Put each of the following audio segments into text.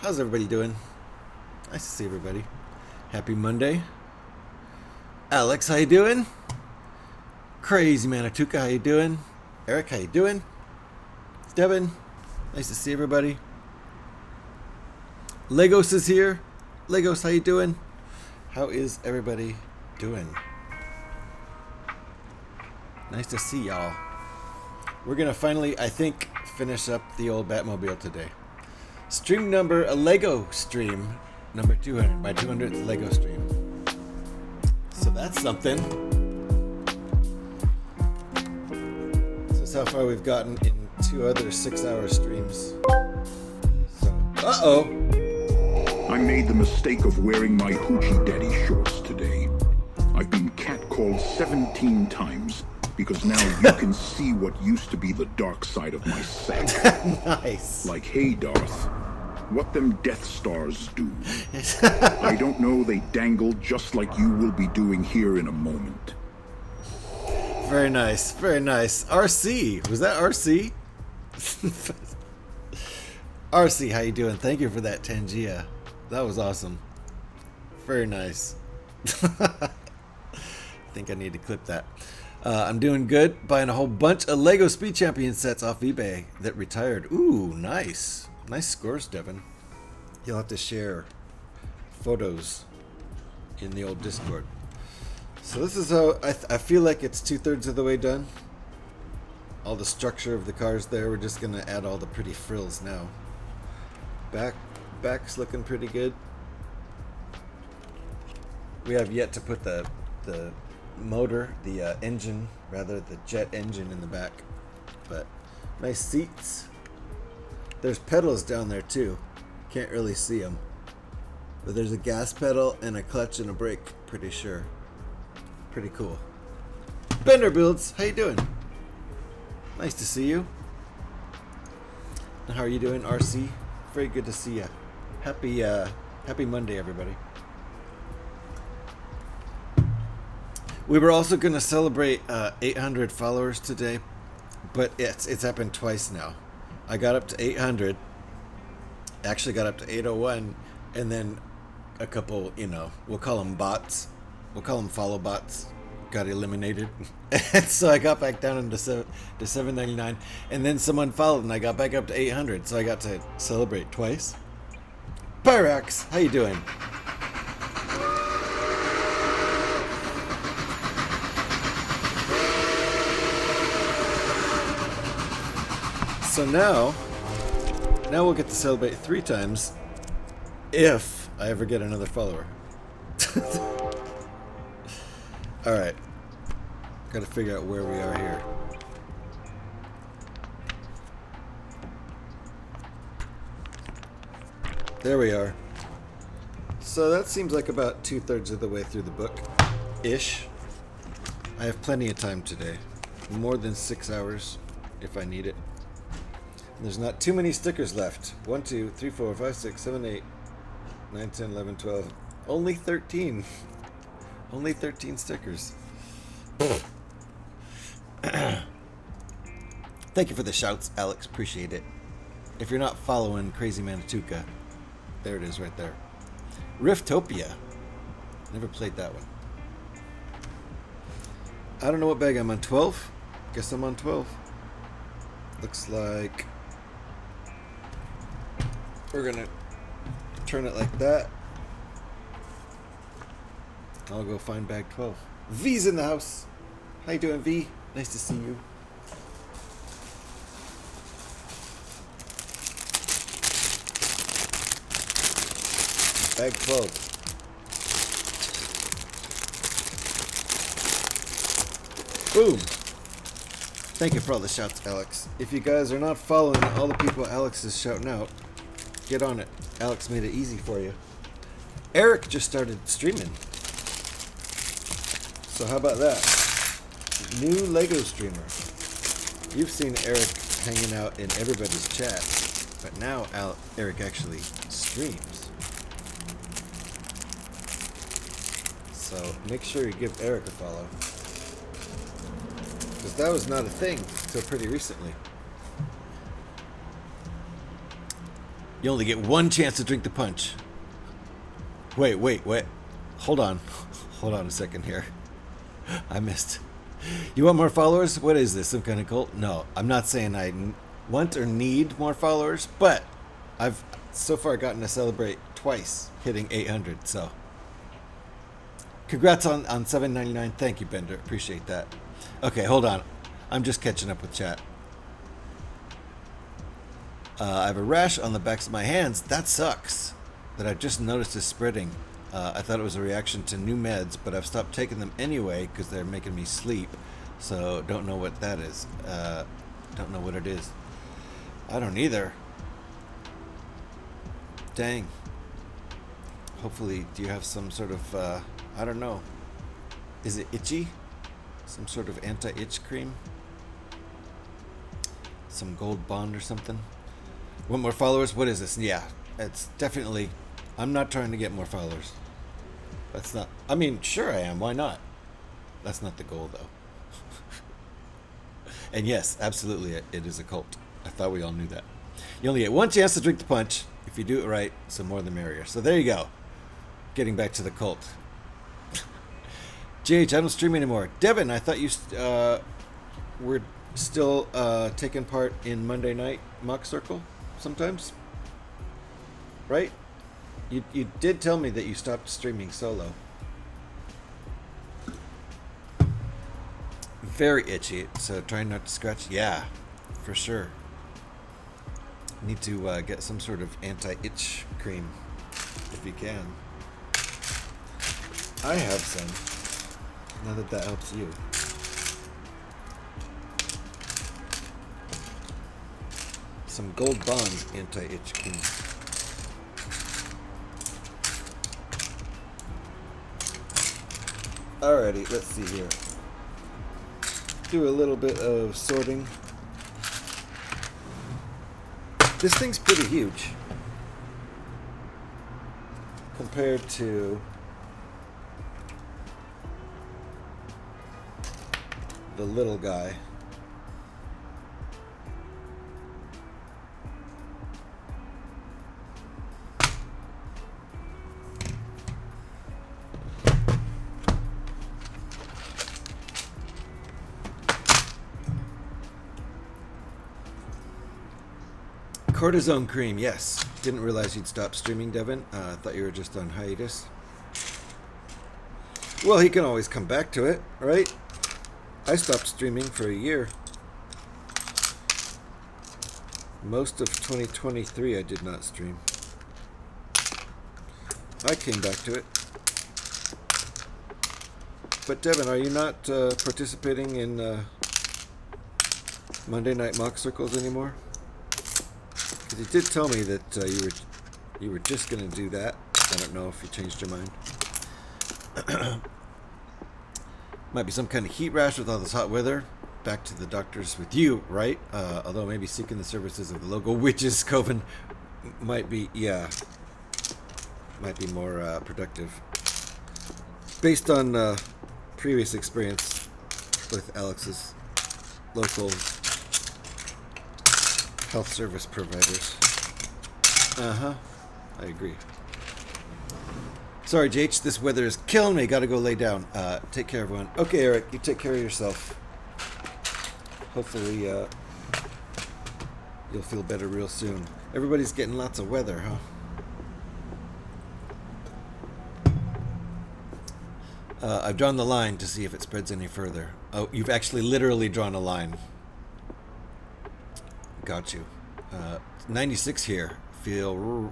How's everybody doing? Nice to see everybody. Happy Monday. Alex, how you doing? Crazy Manituka, how you doing? Eric, how you doing? Devin, nice to see everybody. Legos is here. Legos, how you doing? How is everybody doing? Nice to see y'all. We're gonna finally, I think, finish up the old Batmobile today. Stream number, a Lego stream, number 200, my 200th Lego stream. So that's something. This is how far we've gotten in 2 other 6-hour streams. So, uh-oh. I made the mistake of wearing my hoochie daddy shorts today. I've been catcalled 17 times because now you can see what used to be the dark side of my sack. Nice. Like, hey, Darth, what them Death Stars do. I don't know, they dangle just like you will be doing here in a moment. Very nice, very nice. RC, was that RC? RC, how you doing? Thank you for that, Tangia. That was awesome. Very nice. I think I need to clip that. I'm doing good. Buying a whole bunch of Lego Speed Champion sets off eBay that retired. Ooh, nice. Nice scores, Devin. You'll have to share photos in the old Discord. So this is how I feel like it's 2/3 of the way done. All the structure of the cars there. We're just going to add all the pretty frills now. Back's looking pretty good. We have yet to put the motor, the engine, rather the jet engine in the back. But nice seats. There's pedals down there too. Can't really see them. But there's a gas pedal and a clutch and a brake, pretty sure. Pretty cool. Bender Builds, how you doing? Nice to see you. How are you doing, RC? Very good to see you. Happy Monday, everybody. We were also going to celebrate 800 followers today, but it's happened twice now. I got up to 800, actually got up to 801, and then a couple, we'll call them bots. We'll call them follow bots. Got eliminated. And so I got back down to 799, and then someone followed, and I got back up to 800, so I got to celebrate twice. Pyrax, how you doing? So now we'll get to celebrate 3 times if I ever get another follower. Alright. Gotta figure out where we are here. There we are. So that seems like about 2/3 of the way through the book. Ish. I have plenty of time today. More than 6 hours if I need it. There's not too many stickers left. 1, 2, 3, 4, 5, 6, 7, 8, 9, 10, 11, 12. Only 13. Only 13 stickers. Thank you for the shouts, Alex. Appreciate it. If you're not following Crazy Manituka, there it is right there. Riftopia. Never played that one. I don't know what bag I'm on. 12? Guess I'm on 12. Looks like we're gonna turn it like that. I'll go find bag 12. V's in the house. How you doing, V? Nice to see you. Bag 12. Boom. Thank you for all the shouts, Alex. If you guys are not following all the people Alex is shouting out, get on it. Alex made it easy for you. Eric just started streaming. So how about that? New Lego streamer. You've seen Eric hanging out in everybody's chat, but now Eric actually streams. So make sure you give Eric a follow. Because that was not a thing until pretty recently. You only get one chance to drink the punch. Wait. Hold on. Hold on a second here. I missed. You want more followers? What is this? Some kind of cult? No, I'm not saying I want or need more followers, but I've so far gotten to celebrate twice hitting 800, so. Congrats on $7.99. Thank you, Bender. Appreciate that. Okay, hold on. I'm just catching up with chat. I have a rash on the backs of my hands. That sucks. That I've just noticed is spreading. I thought it was a reaction to new meds, but I've stopped taking them anyway because they're making me sleep. So don't know what that is. Don't know what it is. I don't either. Dang. Hopefully, do you have some sort of, I don't know. Is it itchy? Some sort of anti-itch cream? Some gold bond or something? Want more followers? What is this? Yeah, it's definitely, I'm not trying to get more followers. That's not, I mean, sure I am. Why not? That's not the goal, though. And yes, absolutely, it is a cult. I thought we all knew that. You only get one chance to drink the punch. If you do it right, so more the merrier. So there you go. Getting back to the cult. JH, I don't stream anymore. Devin, I thought you were still taking part in Monday Night Mock Circle sometimes. Right? You did tell me that you stopped streaming solo. Very itchy, so trying not to scratch. Yeah, for sure. Need to get some sort of anti-itch cream if you can. I have some. Now that helps you. Some Gold Bond anti-itch cream. Alrighty, let's see here. Do a little bit of sorting. This thing's pretty huge compared to the little guy. Cortisone cream, yes. Didn't realize you'd stop streaming, Devin. Thought you were just on hiatus. Well, he can always come back to it, right? I stopped streaming for a year. Most of 2023 I did not stream. I came back to it. But Devin, are you not participating in Monday Night Mock Circles anymore? Because you did tell me that you were just going to do that. I don't know if you changed your mind. Might be some kind of heat rash with all this hot weather. Back to the doctors with you, right? Although maybe seeking the services of the local witches coven might be, yeah, might be more productive. Based on previous experience with Alex's local health service providers. I agree. Sorry, JH, this weather is killing me. Gotta go lay down. Take care, everyone. Okay, Eric, you take care of yourself. Hopefully, you'll feel better real soon. Everybody's getting lots of weather, huh? I've drawn the line to see if it spreads any further. Oh, you've actually literally drawn a line. Got you. 96 here. Real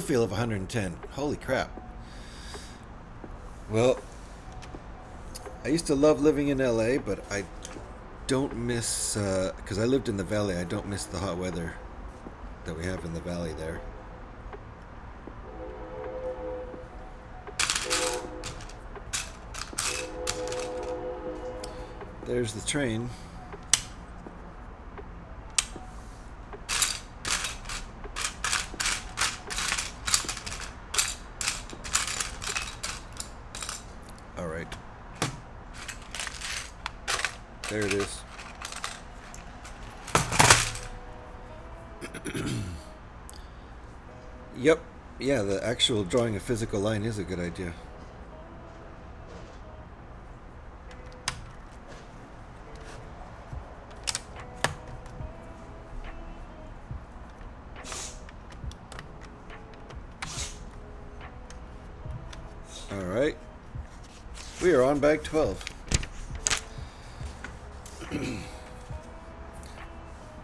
feel of 110. Holy crap. Well, I used to love living in LA, but I don't miss, because I lived in the valley, I don't miss the hot weather that we have in the valley there. There's the train. All right. There it is. Yep. Yeah, the actual drawing a physical line is a good idea. Alright. We are on bag 12.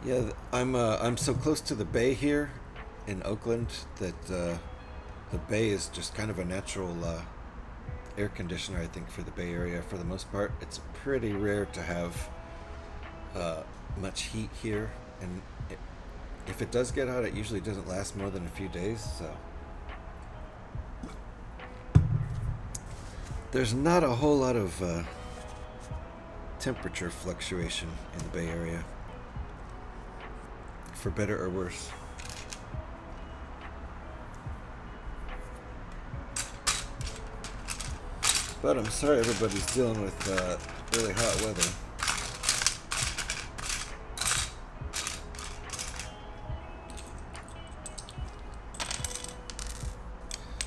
Yeah, I'm so close to the bay here in Oakland that the bay is just kind of a natural air conditioner, I think, for the Bay Area for the most part. It's pretty rare to have much heat here, and if it does get hot, it usually doesn't last more than a few days, so there's not a whole lot of temperature fluctuation in the Bay Area, for better or worse. But I'm sorry everybody's dealing with really hot weather.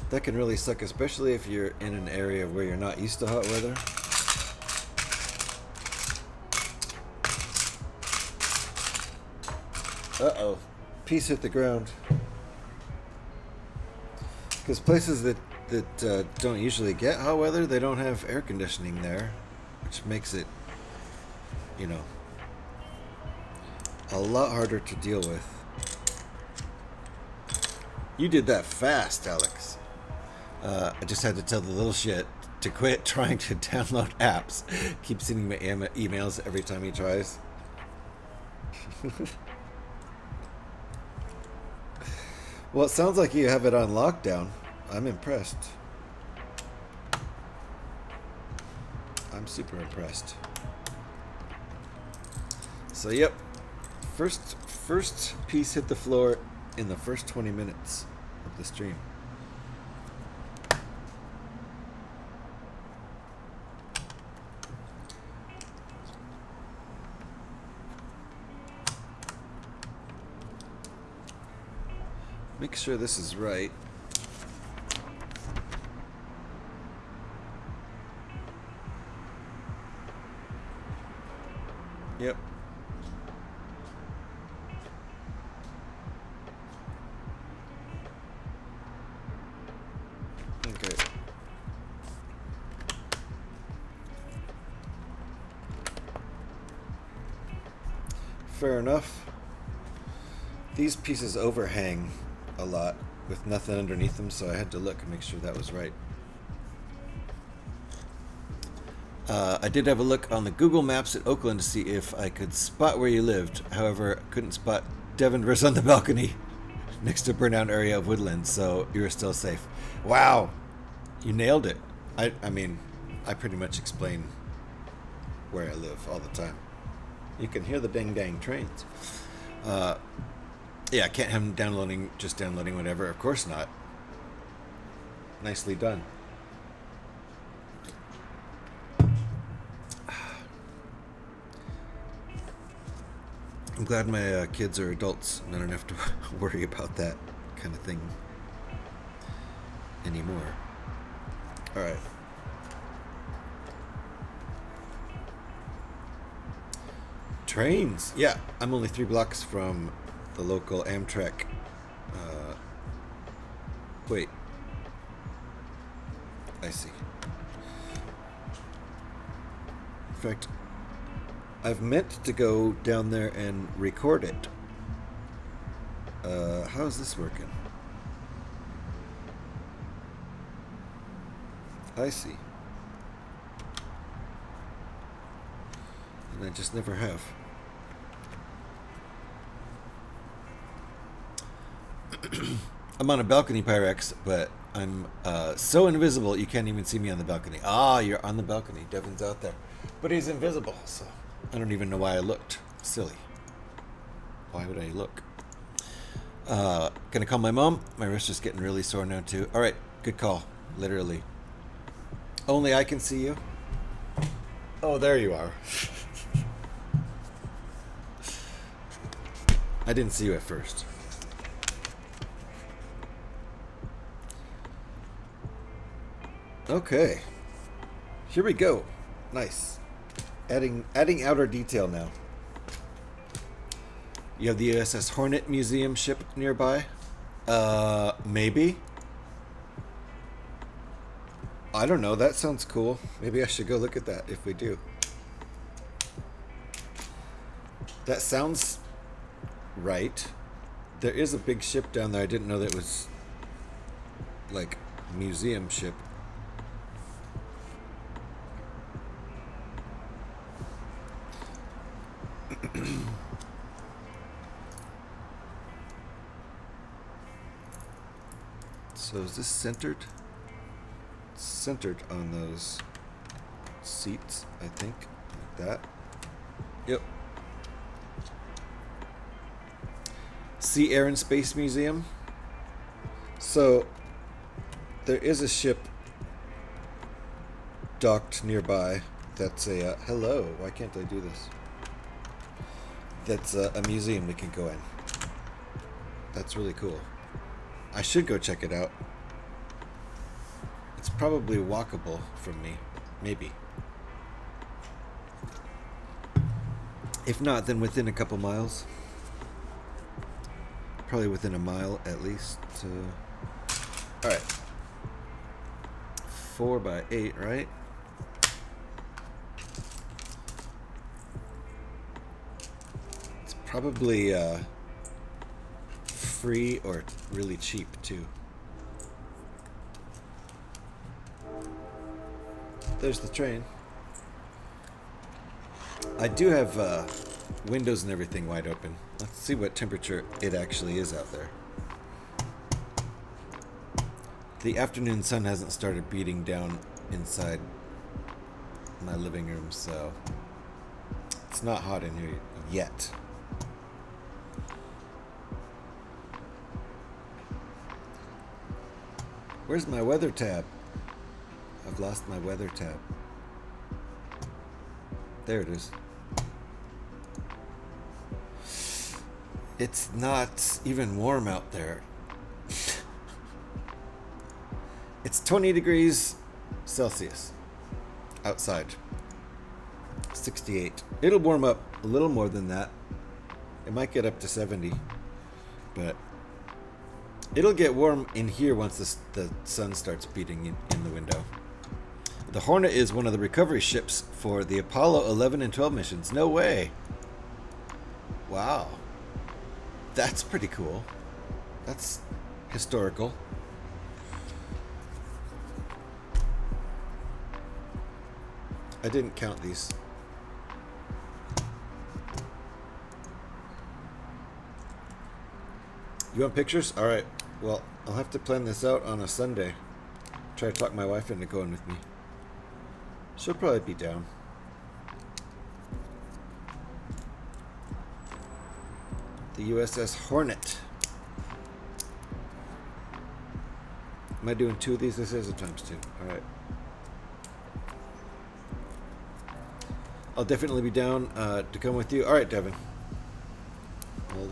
That can really suck, especially if you're in an area where you're not used to hot weather. Uh-oh. Piece hit the ground. Because places that don't usually get hot weather, they don't have air conditioning there, which makes it, you know, a lot harder to deal with. You did that fast, Alex. I just had to tell the little shit to quit trying to download apps. Keep sending me emails every time he tries. Well, it sounds like you have it on lockdown. I'm impressed. I'm super impressed. So, yep. First piece hit the floor in the first 20 minutes of the stream. Make sure this is right. Yep. Okay. Fair enough. These pieces overhang a lot with nothing underneath them, so I had to look and make sure that was right. I did have a look on the Google Maps at Oakland to see if I could spot where you lived. However, I couldn't spot Devonverse on the balcony next to a burnout area of woodland, so you were still safe. Wow! You nailed it. I mean, I pretty much explain where I live all the time. You can hear the dang trains. Yeah, I can't have him just downloading whatever. Of course not. Nicely done. I'm glad my kids are adults and I don't have to worry about that kind of thing anymore. Alright. Trains! Yeah, I'm only 3 blocks from the local Amtrak. Wait. I see. In fact, I've meant to go down there and record it. How is this working? I see. And I just never have. I'm on a balcony, Pyrex, but I'm so invisible you can't even see me on the balcony. Ah, you're on the balcony. Devin's out there. But he's invisible, so I don't even know why I looked. Silly. Why would I look? Gonna call my mom. My wrist is getting really sore now, too. Alright, good call. Literally. Only I can see you. Oh, there you are. I didn't see you at first. Okay. Here we go. Nice. Adding outer detail now. You have the USS Hornet Museum ship nearby? Maybe? I don't know. That sounds cool. Maybe I should go look at that if we do. That sounds right. There is a big ship down there. I didn't know that it was like museum ship. So is this centered? It's centered on those seats, I think, like that. Yep. Sea, Air, and Space Museum. So there is a ship docked nearby that's a hello, why can't I do this? That's a museum we can go in. That's really cool. I should go check it out. It's probably walkable from me. Maybe. If not, then within a couple miles. Probably within a mile at least. Alright. 4x8, right? It's probably free or really cheap too. There's the train. I do have windows and everything wide open. Let's see what temperature it actually is out there. The afternoon sun hasn't started beating down inside my living room, so it's not hot in here yet. Where's my weather tab? I've lost my weather tab. There it is. It's not even warm out there. It's 20 degrees Celsius outside. 68. It'll warm up a little more than that. It might get up to 70, but it'll get warm in here once the sun starts beating in the window. The Hornet is one of the recovery ships for the Apollo 11 and 12 missions. No way. Wow. That's pretty cool. That's historical. I didn't count these. You want pictures? All right. Well, I'll have to plan this out on a Sunday. Try to talk my wife into going with me. She'll probably be down. The USS Hornet. Am I doing 2 of these? This is a times 2. All right. I'll definitely be down to come with you. All right, Devin. We'll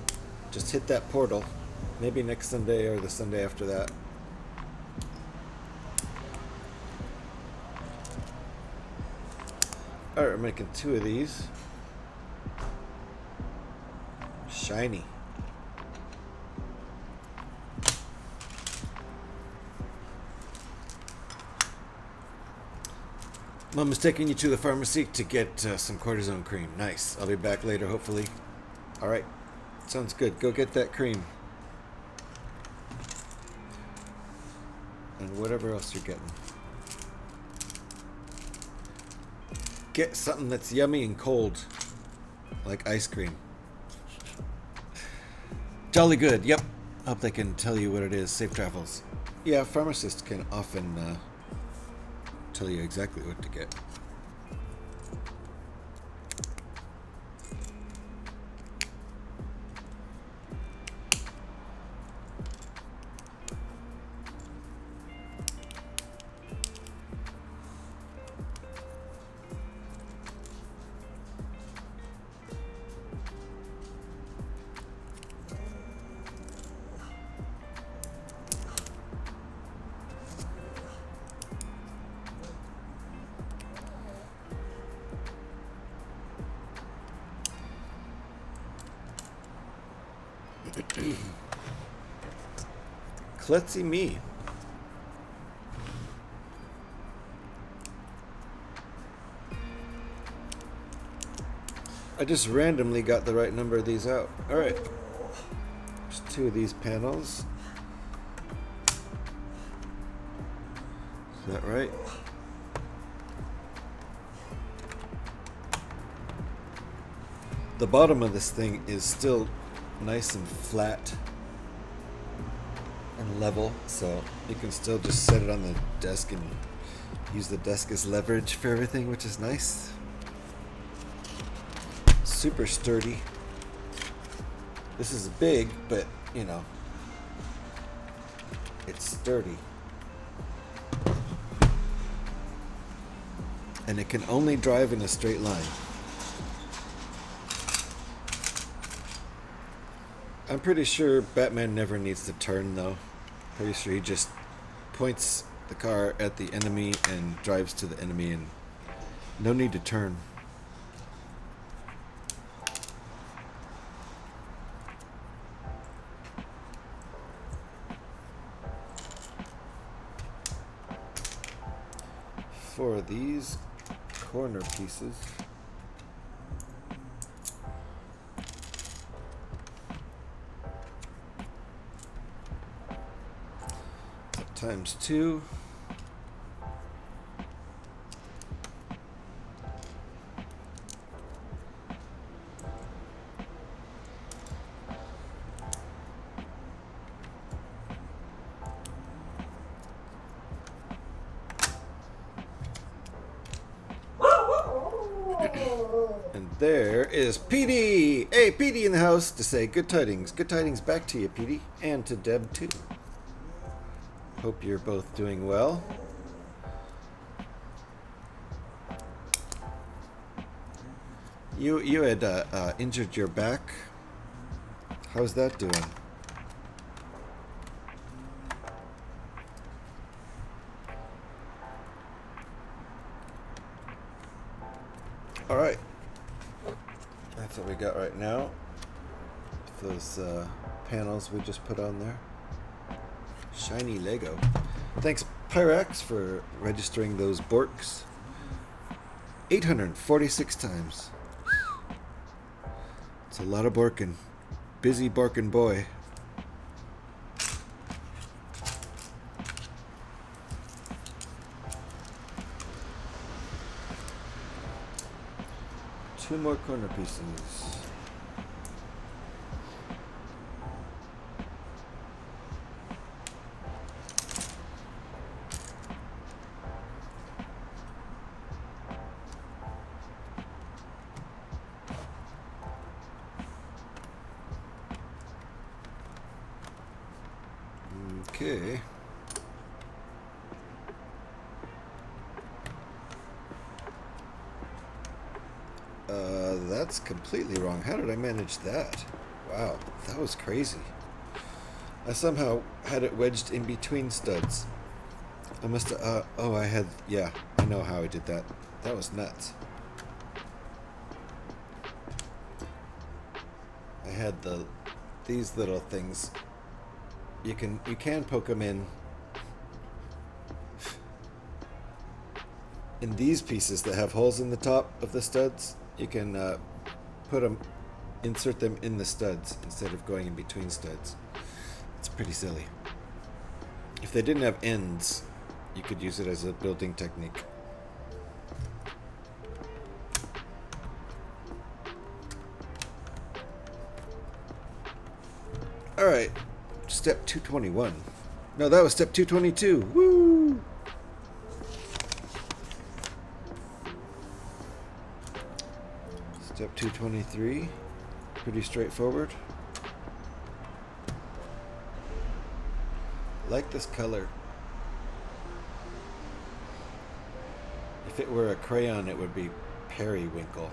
just hit that portal. Maybe next Sunday or the Sunday after that. All right, we're making 2 of these. Shiny. Mom is taking you to the pharmacy to get some cortisone cream. Nice. I'll be back later, hopefully. All right. Sounds good. Go get that cream. And whatever else you're getting. Get something that's yummy and cold. Like ice cream. Jolly good. Yep. Hope they can tell you what it is. Safe travels. Yeah, pharmacists can often tell you exactly what to get. Klutzy me. I just randomly got the right number of these out. Alright. There's 2 of these panels. Is that right? The bottom of this thing is still nice and flat and level, so you can still just set it on the desk and use the desk as leverage for everything, which is nice. Super sturdy. This is big, but you know, it's sturdy. And it can only drive in a straight line. I'm pretty sure Batman never needs to turn though. Pretty sure he just points the car at the enemy and drives to the enemy, and no need to turn. For these corner pieces, times 2. And there is Petey! Hey, Petey in the house to say good tidings. Good tidings back to you, Petey, and to Deb too. Hope you're both doing well. You had injured your back. How's that doing? All right. That's what we got right now. Those panels we just put on there. Shiny Lego. Thanks, Pyrax, for registering those Borks. 846 times. It's a lot of Borkin. Busy Borkin boy. Two more corner pieces. Okay. That's completely wrong. How did I manage that? Wow, that was crazy. I somehow had it wedged in between studs. I must have, oh, I had, yeah, I know how I did that. That was nuts. I had these little things. You can poke them in these pieces that have holes in the top of the studs. You can insert them in the studs instead of going in between studs. It's pretty silly. If they didn't have ends, you could use it as a building technique. All right. Step 221. No, that was step 222. Woo! Step 223. Pretty straightforward. Like this color. If it were a crayon, it would be periwinkle.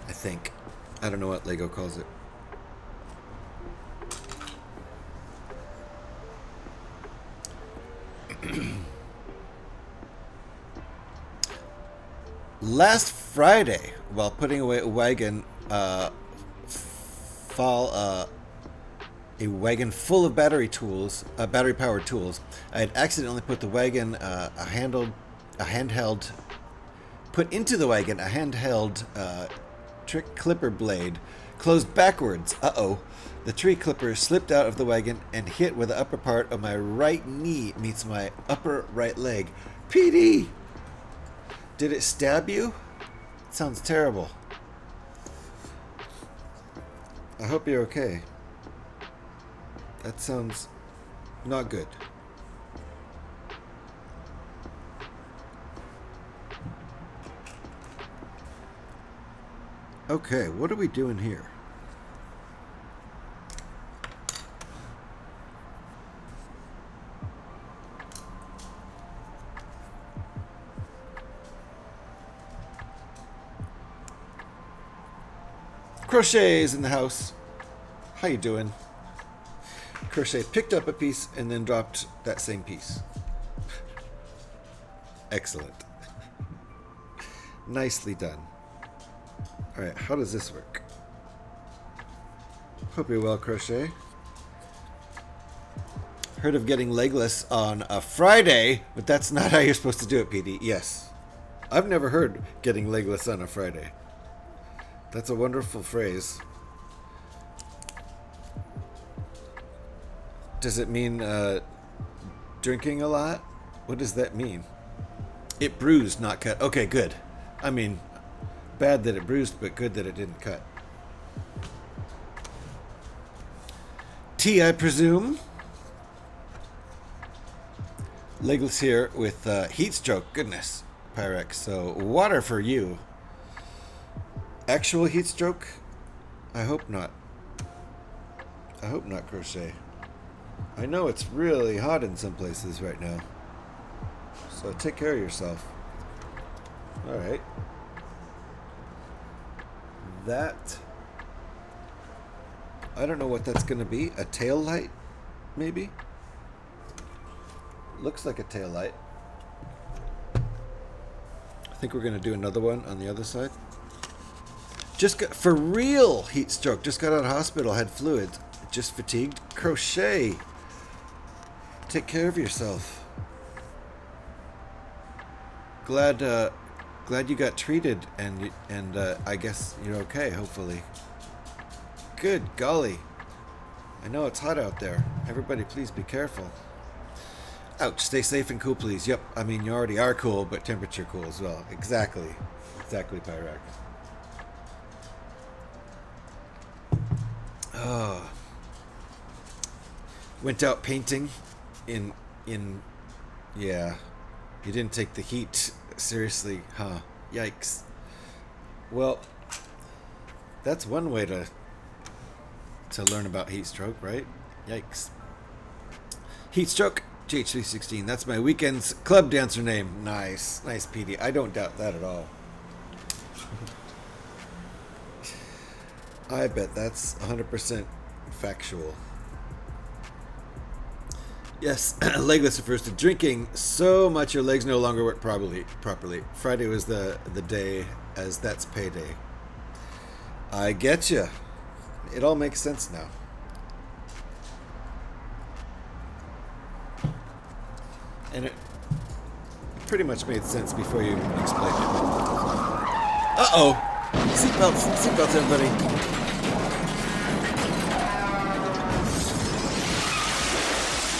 I think. I don't know what Lego calls it. Last Friday, while putting away a wagon, fall a wagon full of battery powered tools. I had accidentally put the wagon put into the wagon a handheld trick clipper blade closed backwards. Uh-oh. The tree clipper slipped out of the wagon and hit where the upper part of my right knee meets my upper right leg. PD! Did it stab you? It sounds terrible. I hope you're okay. That sounds not good. Okay, what are we doing here? Crochet is in the house. How you doing? Crochet picked up a piece and then dropped that same piece. Excellent. Nicely done. Alright, how does this work? Hope you're well, Crochet. Heard of getting legless on a Friday, but that's not how you're supposed to do it, PD. Yes. I've never heard getting legless on a Friday. That's a wonderful phrase. Does it mean drinking a lot? What does that mean? It bruised, not cut. Okay, good. I mean, bad that it bruised, but good that it didn't cut. Tea, I presume. Legless here with heat stroke. Goodness, Pyrex. So water for you. Actual heat stroke? I hope not. I hope not, Crochet. I know it's really hot in some places right now. So take care of yourself. Alright. That... I don't know what that's going to be. A tail light? Maybe? Looks like a tail light. I think we're going to do another one on the other side. Just got, for real, heat stroke. Just got out of hospital, had fluids. Just fatigued. Crochet. Take care of yourself. Glad you got treated, and I guess you're okay. Hopefully. Good golly. I know it's hot out there. Everybody, please be careful. Ouch. Stay safe and cool, please. Yep. I mean, you already are cool, but temperature cool as well. Exactly. Exactly, Pyrac. Oh. Went out painting in yeah. You didn't take the heat seriously, huh? Yikes. Well, that's one way to learn about heat stroke, right? Yikes. Heat stroke, GH316. That's my weekend's club dancer name. Nice. Nice, PD. I don't doubt that at all. I bet that's 100% factual. Yes, legless refers to drinking so much your legs no longer work properly. Friday was the day, as that's payday. I get you. It all makes sense now. And it pretty much made sense before you explained it. Uh-oh! Seatbelts, everybody.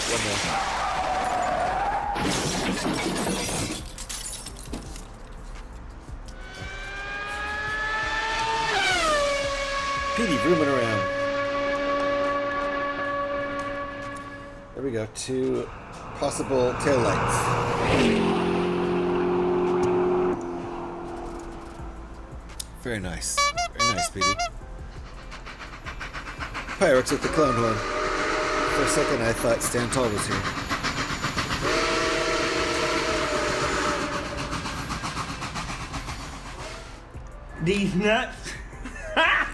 One more. Petey rooming around. There we go. 2 possible taillights. Very nice. Very nice, Petey. Pyrex with the clown horn. For a second, I thought Stan Tall was here. These nuts. Ha!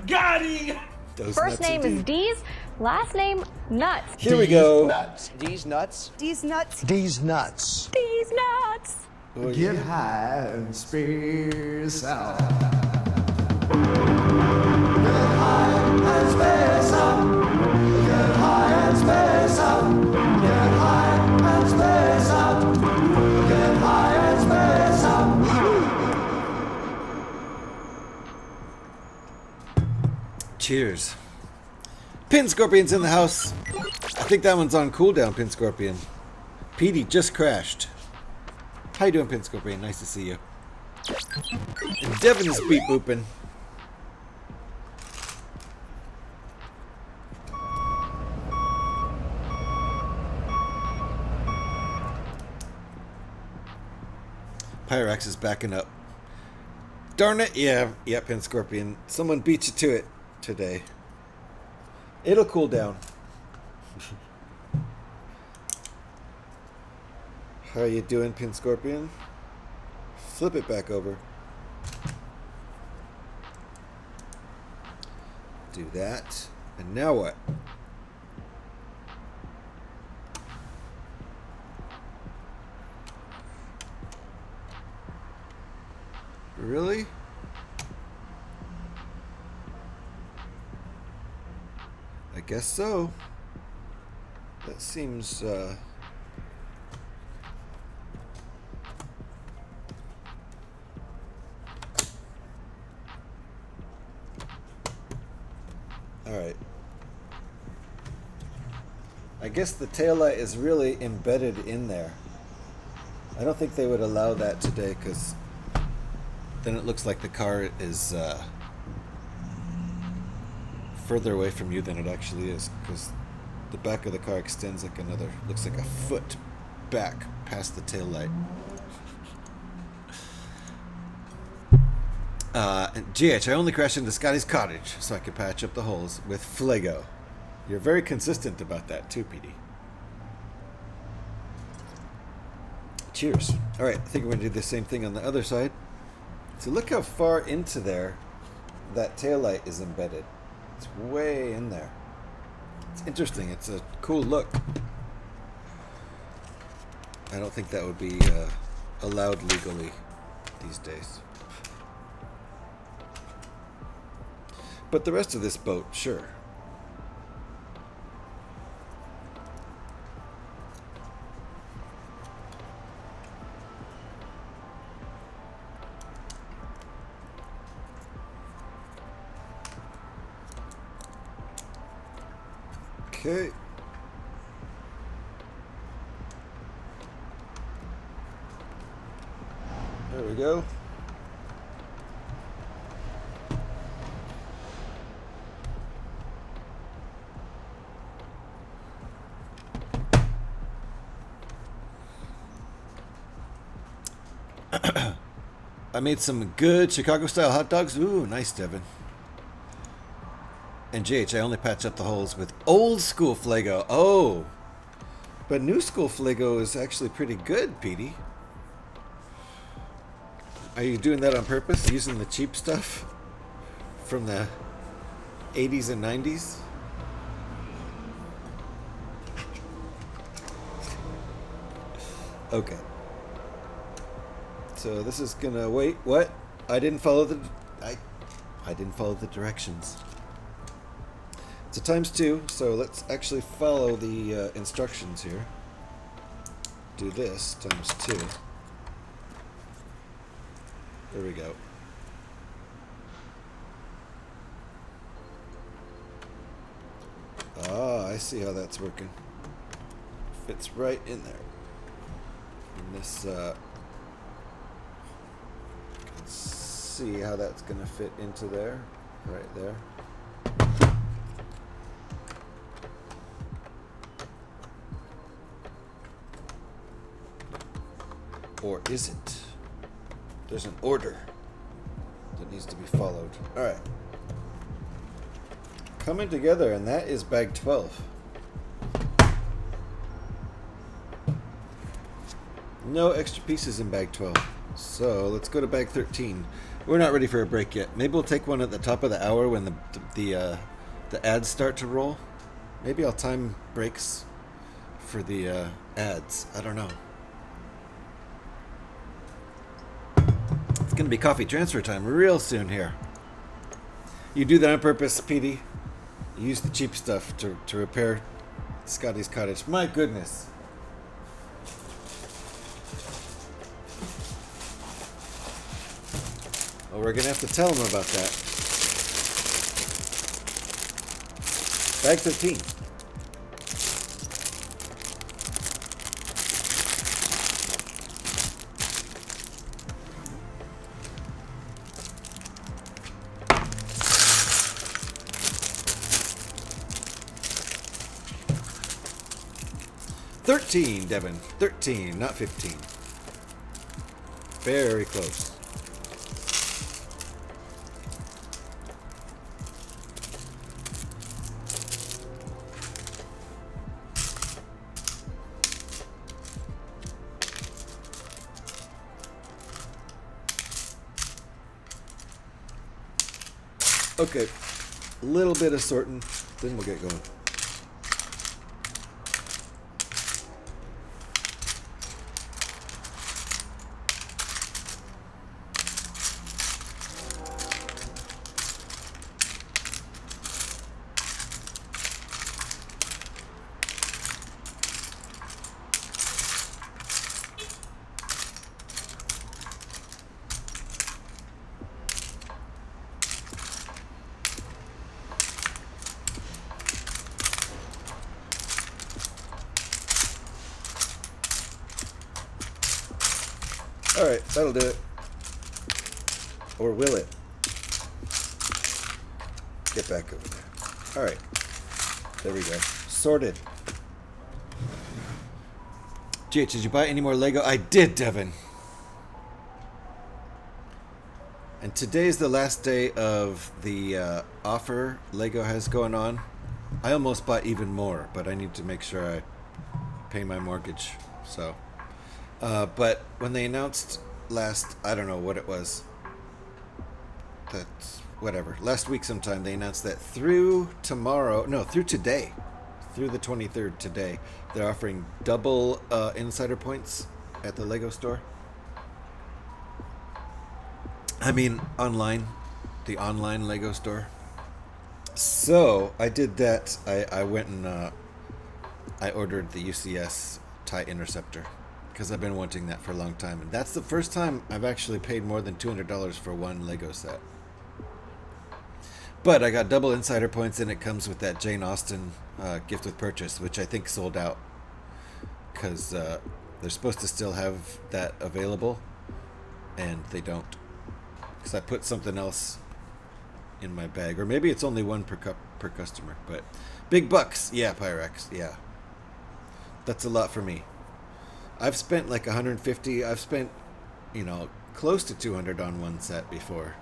Got him! Those First nuts name indeed. is Dees, last name Nuts. Here we go. Nuts. These nuts. These nuts. These nuts. Dees Nuts. Oh, Get yeah. high and space out. Cheers. Pin Scorpion's in the house. I think that one's on cooldown, Pin Scorpion. Petey just crashed. How you doing, Pin Scorpion? Nice to see you. And Devin is beep booping. Pyrax is backing up. Darn it! Yeah, Pin Scorpion. Someone beat you to it today. It'll cool down. How you doing, Pin Scorpion? Flip it back over. Do that. And now what? Really? I guess so. That seems, Alright. I guess the taillight is really embedded in there. I don't think they would allow that today because then it looks like the car is further away from you than it actually is, because the back of the car extends like looks like a foot back past the tail light. And GH, I only crashed into Scotty's cottage so I could patch up the holes with Flego. You're very consistent about that too, PD. Cheers. Alright, I think we're going to do the same thing on the other side. So look how far into there that taillight is embedded. It's way in there. It's interesting. It's a cool look. I don't think that would be allowed legally these days. But the rest of this boat, sure. Okay. There we go. I made some good Chicago-style hot dogs. Ooh, nice, Devin. And GH, I only patch up the holes with old school Flego. Oh, but new school Flego is actually pretty good, Petey. Are you doing that on purpose, using the cheap stuff from the 80s and 90s? Okay. So this is gonna wait. What? I didn't follow the directions. It's a ×2, so let's actually follow the instructions here. Do this ×2. There we go. Ah, I see how that's working. Fits right in there. And this, let's see how that's gonna fit into there. Right there. Or is it? There's an order that needs to be followed. Alright. Coming together, and that is bag 12. No extra pieces in bag 12. So let's go to bag 13. We're not ready for a break yet. Maybe we'll take one at the top of the hour when the ads start to roll. Maybe I'll time breaks for the ads. I don't know. It's going to be coffee transfer time real soon here. You do that on purpose, Petey. You use the cheap stuff to repair Scotty's cottage. My goodness. Well, we're going to have to tell him about that. Bag 13. $13, Devin. 13, not 15. Very close. Okay, a little bit of sorting, then we'll get going. Alright, that'll do it. Or will it? Get back over there. Alright. There we go. Sorted. GH, did you buy any more Lego? I did, Devin. And today's the last day of the offer Lego has going on. I almost bought even more, but I need to make sure I pay my mortgage. So... but when they announced last, I don't know what it was. That's whatever. Last week sometime they announced that through today, through the 23rd today, they're offering double insider points at the Lego store. I mean, online, the online Lego store. So I did that. I went and I ordered the UCS TIE Interceptor. Because I've been wanting that for a long time. And that's the first time I've actually paid more than $200 for one Lego set. But I got double insider points, and it comes with that Jane Austen gift with purchase, which I think sold out. Because they're supposed to still have that available, and they don't. Because I put something else in my bag. Or maybe it's only one per customer. But big bucks. Yeah, Pyrex. Yeah. That's a lot for me. I've spent like 150. I've spent, close to 200 on one set before.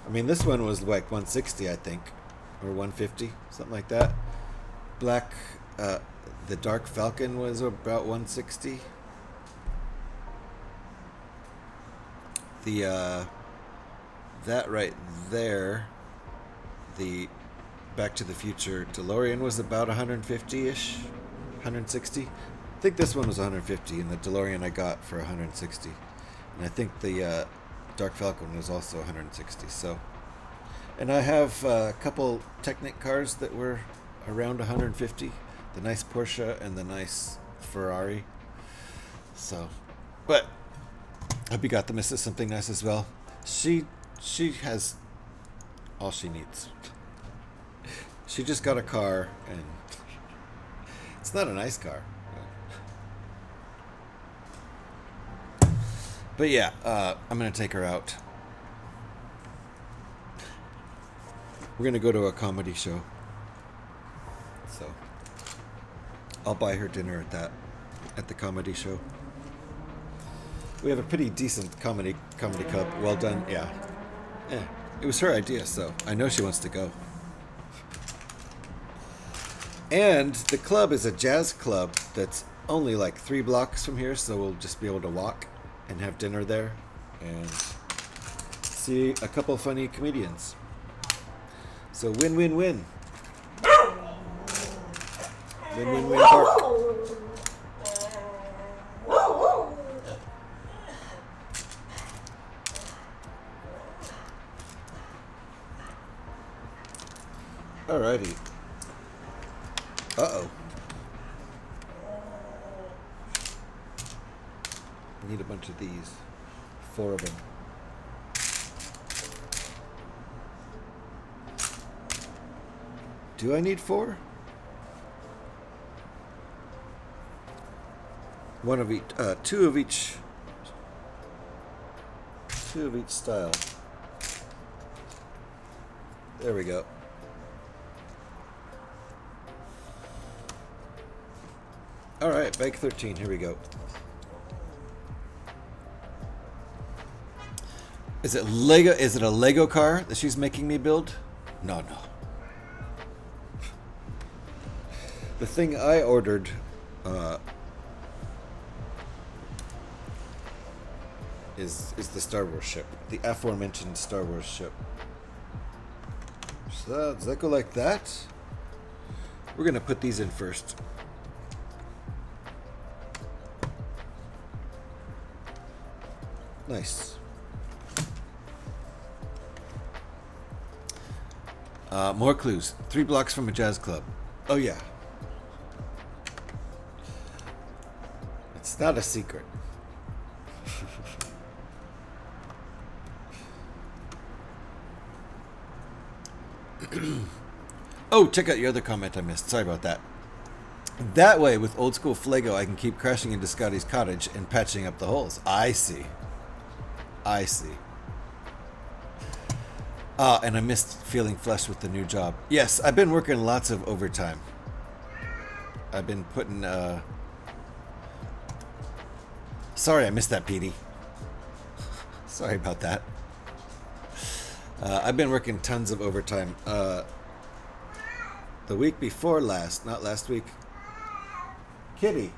I mean, this one was like 160, I think, or 150, something like that. Black, the Dark Falcon was about 160. The that right there, the Back to the Future DeLorean was about 150-ish, 160. I think this one was 150, and the DeLorean I got for 160. And I think the Dark Falcon was also 160. So, and I have a couple Technic cars that were around 150. The nice Porsche and the nice Ferrari. So, but I hope you got the missus something nice as well. She has all she needs. She just got a car, and it's not a nice car. But yeah, I'm going to take her out. We're going to go to a comedy show. So I'll buy her dinner at the comedy show. We have a pretty decent comedy club. Well done. Yeah. It was her idea, so I know she wants to go. And the club is a jazz club that's only like 3 blocks from here, so we'll just be able to walk and have dinner there and see a couple funny comedians. So win-win-win. Win-win-win park. Alrighty. Uh-oh. Need a bunch of these. 4 of them. Do I need 4? One of each, two of each style. There we go. All right, bank 13. Here we go. Is it Lego? Is it a Lego car that she's making me build? No. The thing I ordered is the Star Wars ship, the aforementioned Star Wars ship. So does that go like that? We're gonna put these in first. Nice. More clues. 3 blocks from a jazz club. Oh yeah. It's not a secret. Oh, check out your other comment I missed. Sorry about that. That way, with old school Flego, I can keep crashing into Scotty's cottage and patching up the holes. I see. And I missed feeling flush with the new job. Yes, I've been working lots of overtime. I've been putting, Sorry I missed that, Petey. Sorry about that. I've been working tons of overtime. The week before last, not last week. Kitty,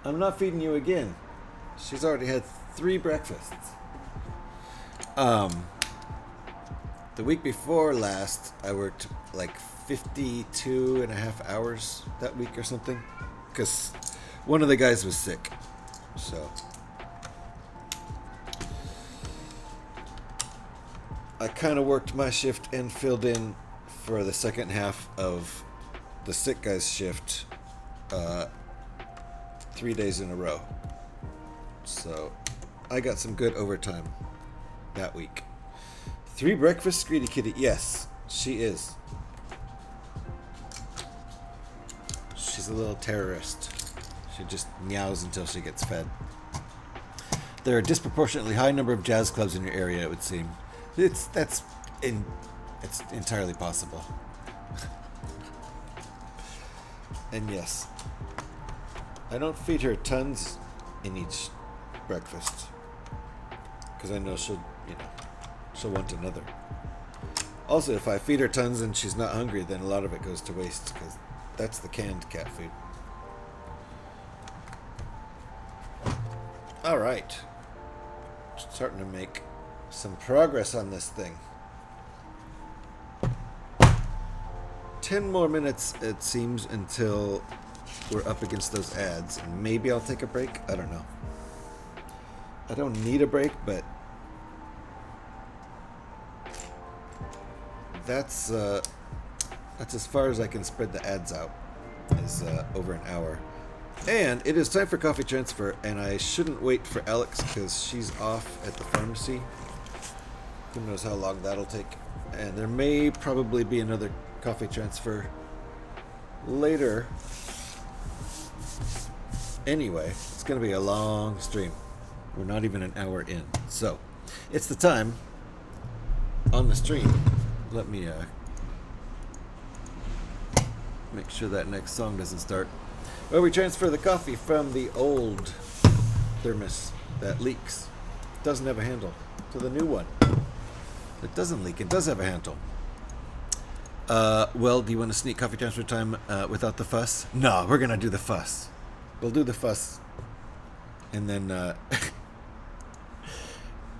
I'm not feeding you again. She's already had 3 breakfasts. The week before last, I worked like 52 and a half hours that week or something. Because one of the guys was sick. So I kind of worked my shift and filled in for the second half of the sick guy's shift 3 days in a row. So I got some good overtime that week. 3 breakfasts, Greedy Kitty. Yes, she is. She's a little terrorist. She just meows until she gets fed. There are a disproportionately high number of jazz clubs in your area, it would seem. It's entirely possible. And yes, I don't feed her tons in each breakfast because I know she'll want another. Also, if I feed her tons and she's not hungry, then a lot of it goes to waste because that's the canned cat food. All right, starting to make some progress on this thing. 10 more minutes, it seems, until we're up against those ads. And maybe I'll take a break. I don't know. I don't need a break, but that's as far as I can spread the ads out. Is over an hour. And it is time for coffee transfer, and I shouldn't wait for Alex because she's off at the pharmacy. Who knows how long that'll take. And there may probably be another coffee transfer later. Anyway, it's going to be a long stream. We're not even an hour in. So, it's the time on the stream. Let me make sure that next song doesn't start. Well, we transfer the coffee from the old thermos that leaks, doesn't have a handle, to the new one. It doesn't leak, it does have a handle. Well, do you want to sneak coffee transfer time without the fuss? No, we're going to do the fuss. We'll do the fuss. And then, or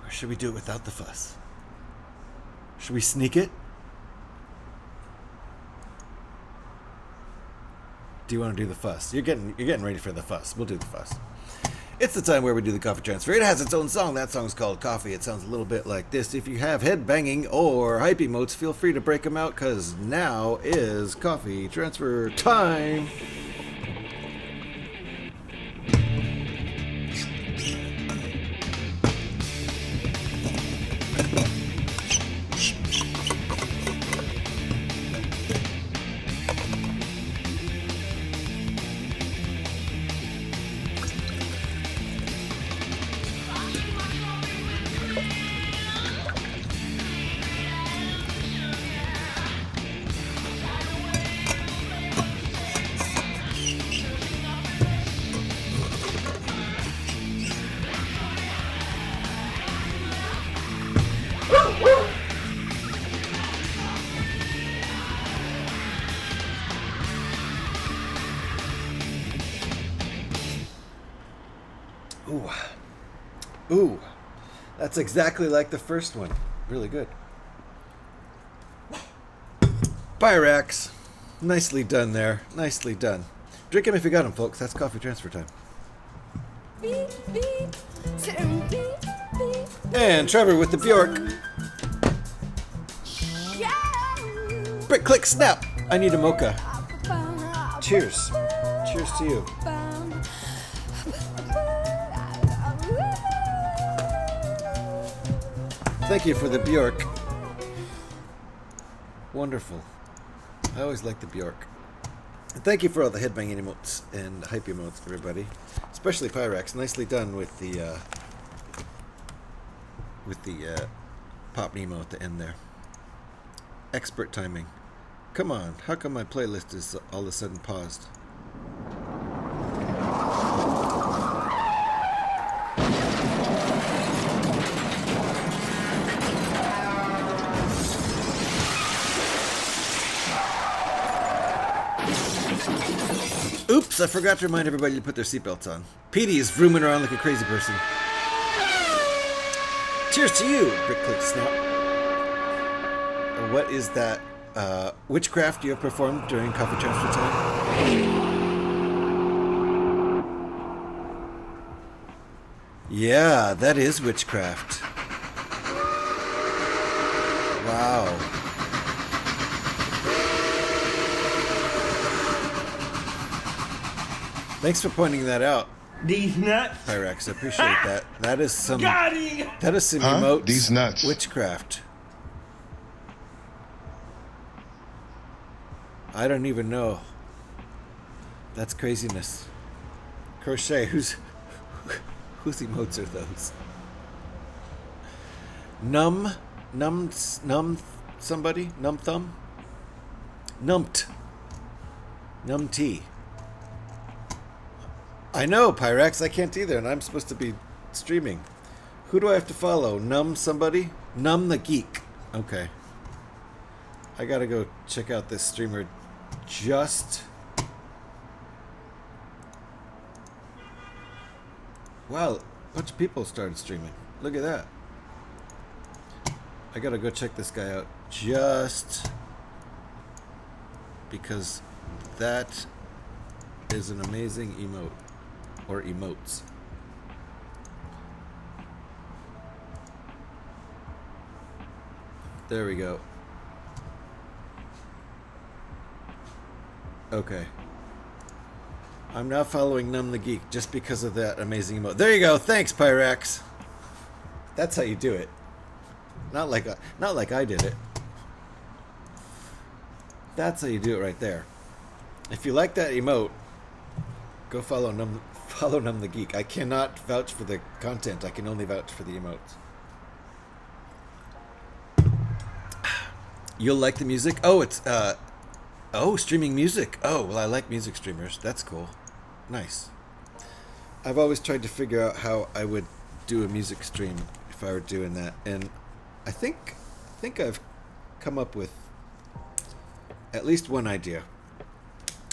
should we do it without the fuss? Should we sneak it? Do you want to do the fuss? You're getting ready for the fuss. We'll do the fuss. It's the time where we do the coffee transfer. It has its own song. That song's called Coffee. It sounds a little bit like this. If you have head banging or hype emotes, feel free to break them out because now is coffee transfer time. Ooh. Ooh. That's exactly like the first one. Really good. Pyrax. Nicely done there. Nicely done. Drink him if you got him, folks. That's coffee transfer time. Beep, beep. Beep, beep. And Trevor with the Bjork. Brick, click, snap. I need a mocha. Cheers. Cheers to you. Thank you for the Bjork. Wonderful. I always like the Bjork. And thank you for all the headbanging emotes and hype emotes, everybody. Especially Pyrax. Nicely done with the Pop Nemo at the end there. Expert timing. Come on, how come my playlist is all of a sudden paused? Oops, I forgot to remind everybody to put their seatbelts on. Petey is vrooming around like a crazy person. Cheers to you, Brick Click Snap. What is that witchcraft you have performed during coffee transfer time? Yeah, that is witchcraft. Wow. Thanks for pointing that out, These nuts. Pyrax. I appreciate that. That is some Got him. that is some Huh? emotes These nuts. witchcraft. I don't even know. That's craziness. Crochet, whose emotes are those? Numb somebody? Numb thumb? Numped. Numpty. I know, Pyrax, I can't either, and I'm supposed to be streaming. Who do I have to follow? Numb somebody? Numb the Geek. Okay. I gotta go check out this streamer. Wow, a bunch of people started streaming. Look at that. I gotta go check this guy out just because that is an amazing emote. Or emotes. There we go. Okay. I'm now following Numb the Geek just because of that amazing emote. There you go. Thanks, Pyrax. That's how you do it. Not like I did it. That's how you do it right there. If you like that emote, go follow Numb the Geek. I cannot vouch for the content. I can only vouch for the emotes. You'll like the music? Oh, it's streaming music. Oh, well, I like music streamers. That's cool. Nice. I've always tried to figure out how I would do a music stream if I were doing that, and I think I've come up with at least one idea,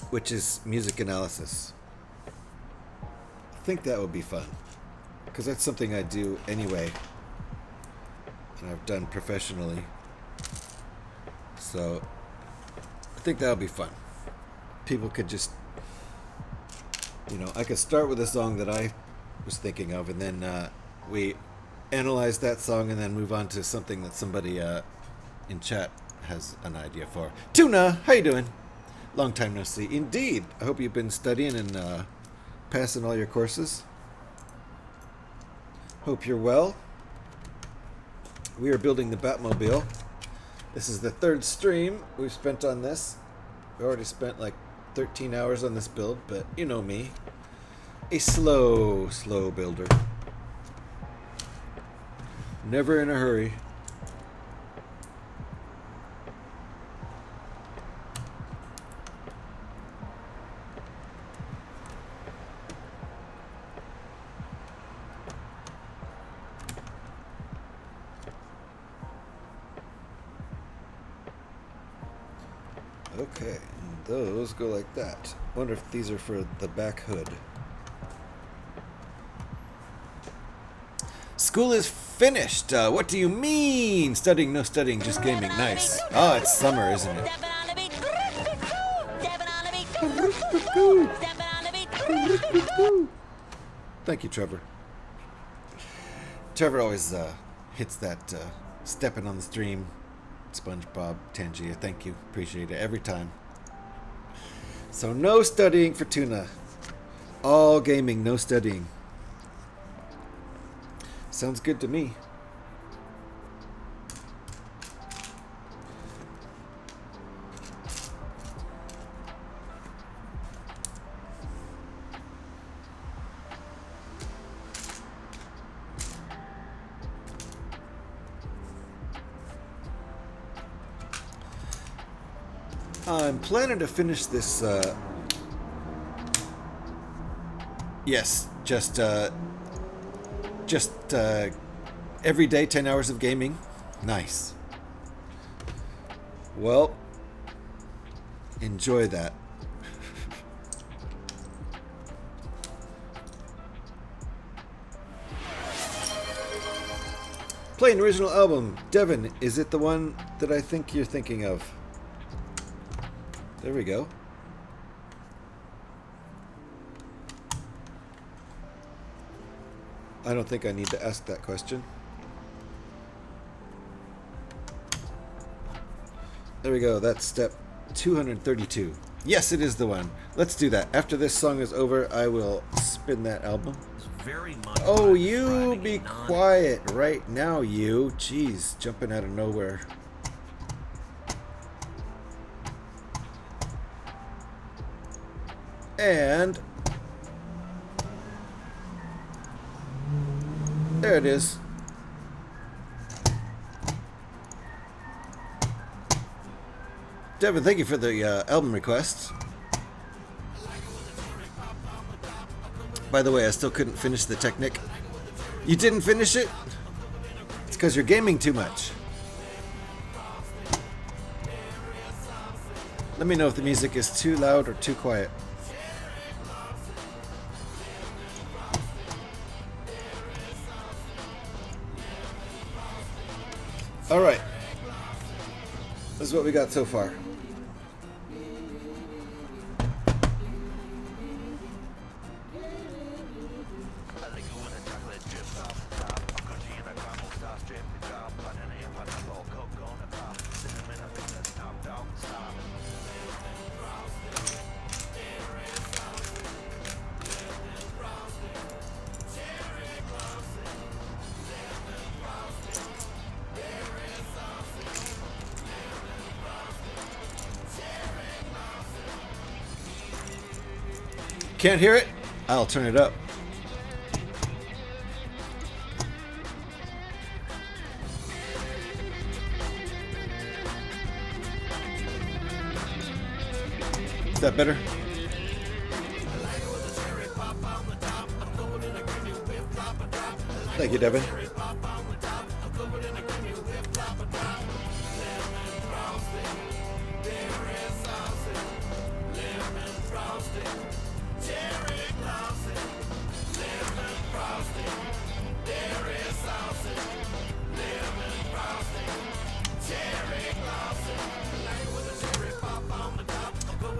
which is music analysis. I think that would be fun, because that's something I do anyway, and I've done professionally. So I think that would be fun. People could just, I could start with a song that I was thinking of, and then we analyze that song, and then move on to something that somebody in chat has an idea for. Tuna, how you doing? Long time no see. Indeed. I hope you've been studying and passing all your courses. Hope you're well. We are building the Batmobile. This is the third stream we've spent on this. We already spent like 13 hours on this build, but you know me. A slow builder. Never in a hurry. Okay, and those go like that. Wonder if these are for the back hood. School is finished. What do you mean? Studying, no studying, just gaming. Nice. Oh, it's summer, isn't it? Thank you, Trevor. Trevor always hits that stepping on the stream. SpongeBob, Tangia, thank you. Appreciate it every time. So no studying for Tuna. All gaming, no studying. Sounds good to me. I'm planning to finish this, yes, just every day 10 hours of gaming. Nice. Well, enjoy that. Playing original album. Devin, is it the one that I think you're thinking of? There we go. I don't think I need to ask that question. There we go. That's step 232. Yes, it is the one. Let's do that. After this song is over, I will spin that album. Oh, you be quiet right now, you. Jeez, jumping out of nowhere. And there it is. Devin, thank you for the album request. By the way, I still couldn't finish the Technic. You didn't finish it? It's because you're gaming too much. Let me know if the music is too loud or too quiet. Alright. This is what we got so far. Can't hear it? I'll turn it up. Is that better? Thank you, Devin.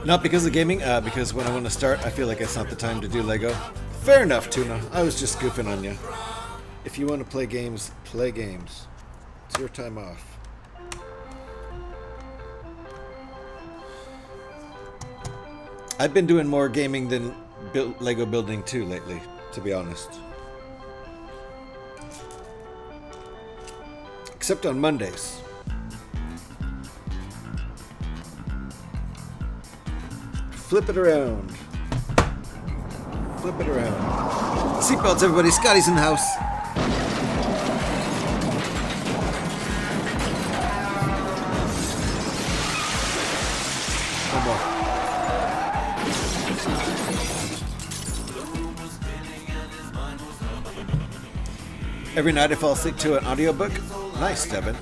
Not because of gaming, because when I want to start, I feel like it's not the time to do Lego. Fair enough, Tuna. I was just goofing on you. If you want to play games, play games. It's your time off. I've been doing more gaming than Lego building too lately, to be honest. Except on Mondays. Flip it around. Flip it around. Seatbelts, everybody. Scotty's in the house. One more. Every night I fall asleep to an audiobook. Nice, Devin.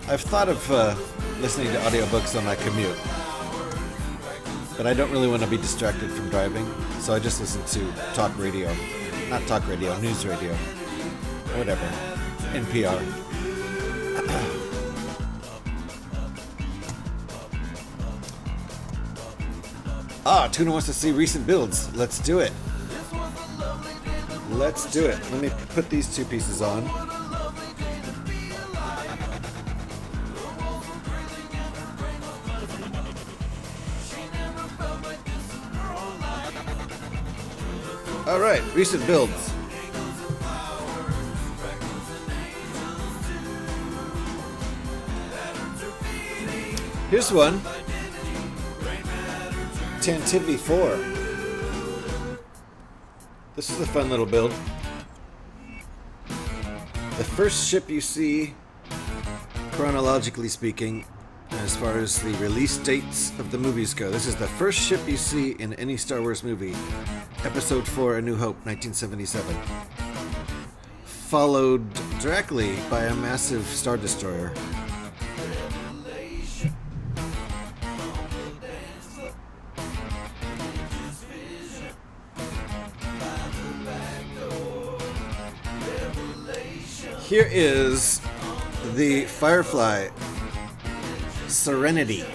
I've thought of listening to audiobooks on my commute. But I don't really want to be distracted from driving, so I just listen to talk radio. Not talk radio, news radio. Whatever. NPR. Tuna wants to see recent builds. Let's do it. Let's do it. Let me put these two pieces on. All right, recent builds. Here's one. Tantivy 4. This is a fun little build. The first ship you see, chronologically speaking, as far as the release dates of the movies go. This is the first ship you see in any Star Wars movie. Episode 4, A New Hope, 1977. Followed directly by a massive Star Destroyer. Here is the Firefly Serenity.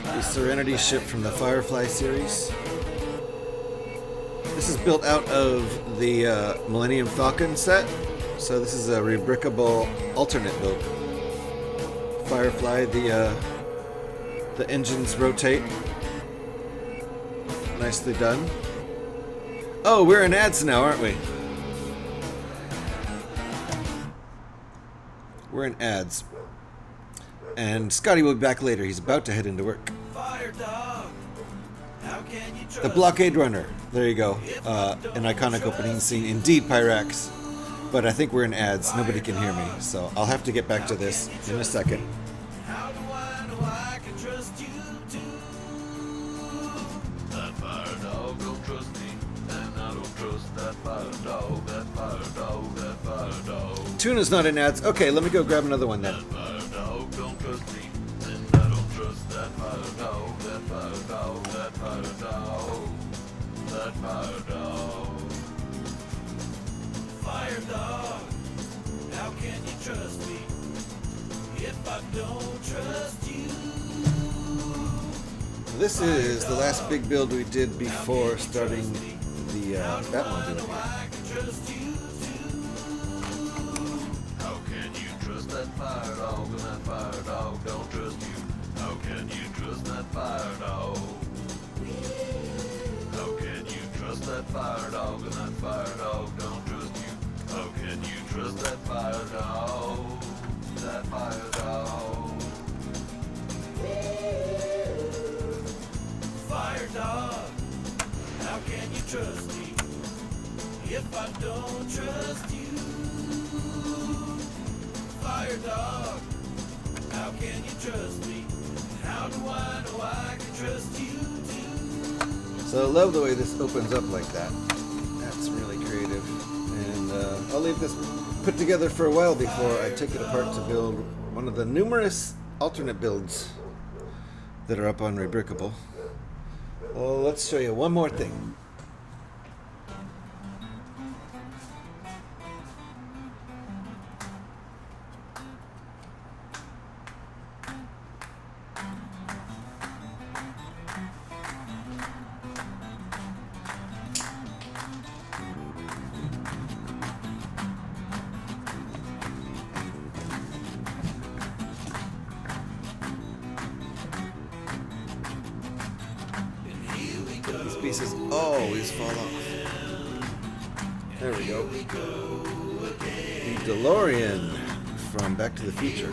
The Serenity ship from the Firefly series. This is built out of the Millennium Falcon set. So this is a rebrickable alternate build. Firefly, the engines rotate. Nicely done. Oh, we're in ads now, aren't we? We're in ads. And Scotty will be back later. He's about to head into work. The Blockade Runner. There you go. An iconic opening scene. Indeed, Pyrax. But I think we're in ads. Nobody can hear me. So I'll have to get back to this in a second. Tuna's not in ads. Okay, let me go grab another one then. Fire dog, how can you trust me if I don't trust you? This is the last big build we did before starting the Batmobile. How can you trust that fire dog when that fire dog don't trust you? How can you trust that fire dog? How can you trust that fire dog when that fire dog don't trust you? How can you trust that fire dog? That fire dog. Fire dog, how can you trust me if I don't trust you? Fire dog, how can you trust me? How do I know I can trust you too? So I love the way this opens up like that. That's really creative. And I'll leave this put together for a while before I take it apart to build one of the numerous alternate builds that are up on Rebrickable. Well, let's show you one more thing. These pieces always fall off. There we go. The DeLorean from Back to the Future.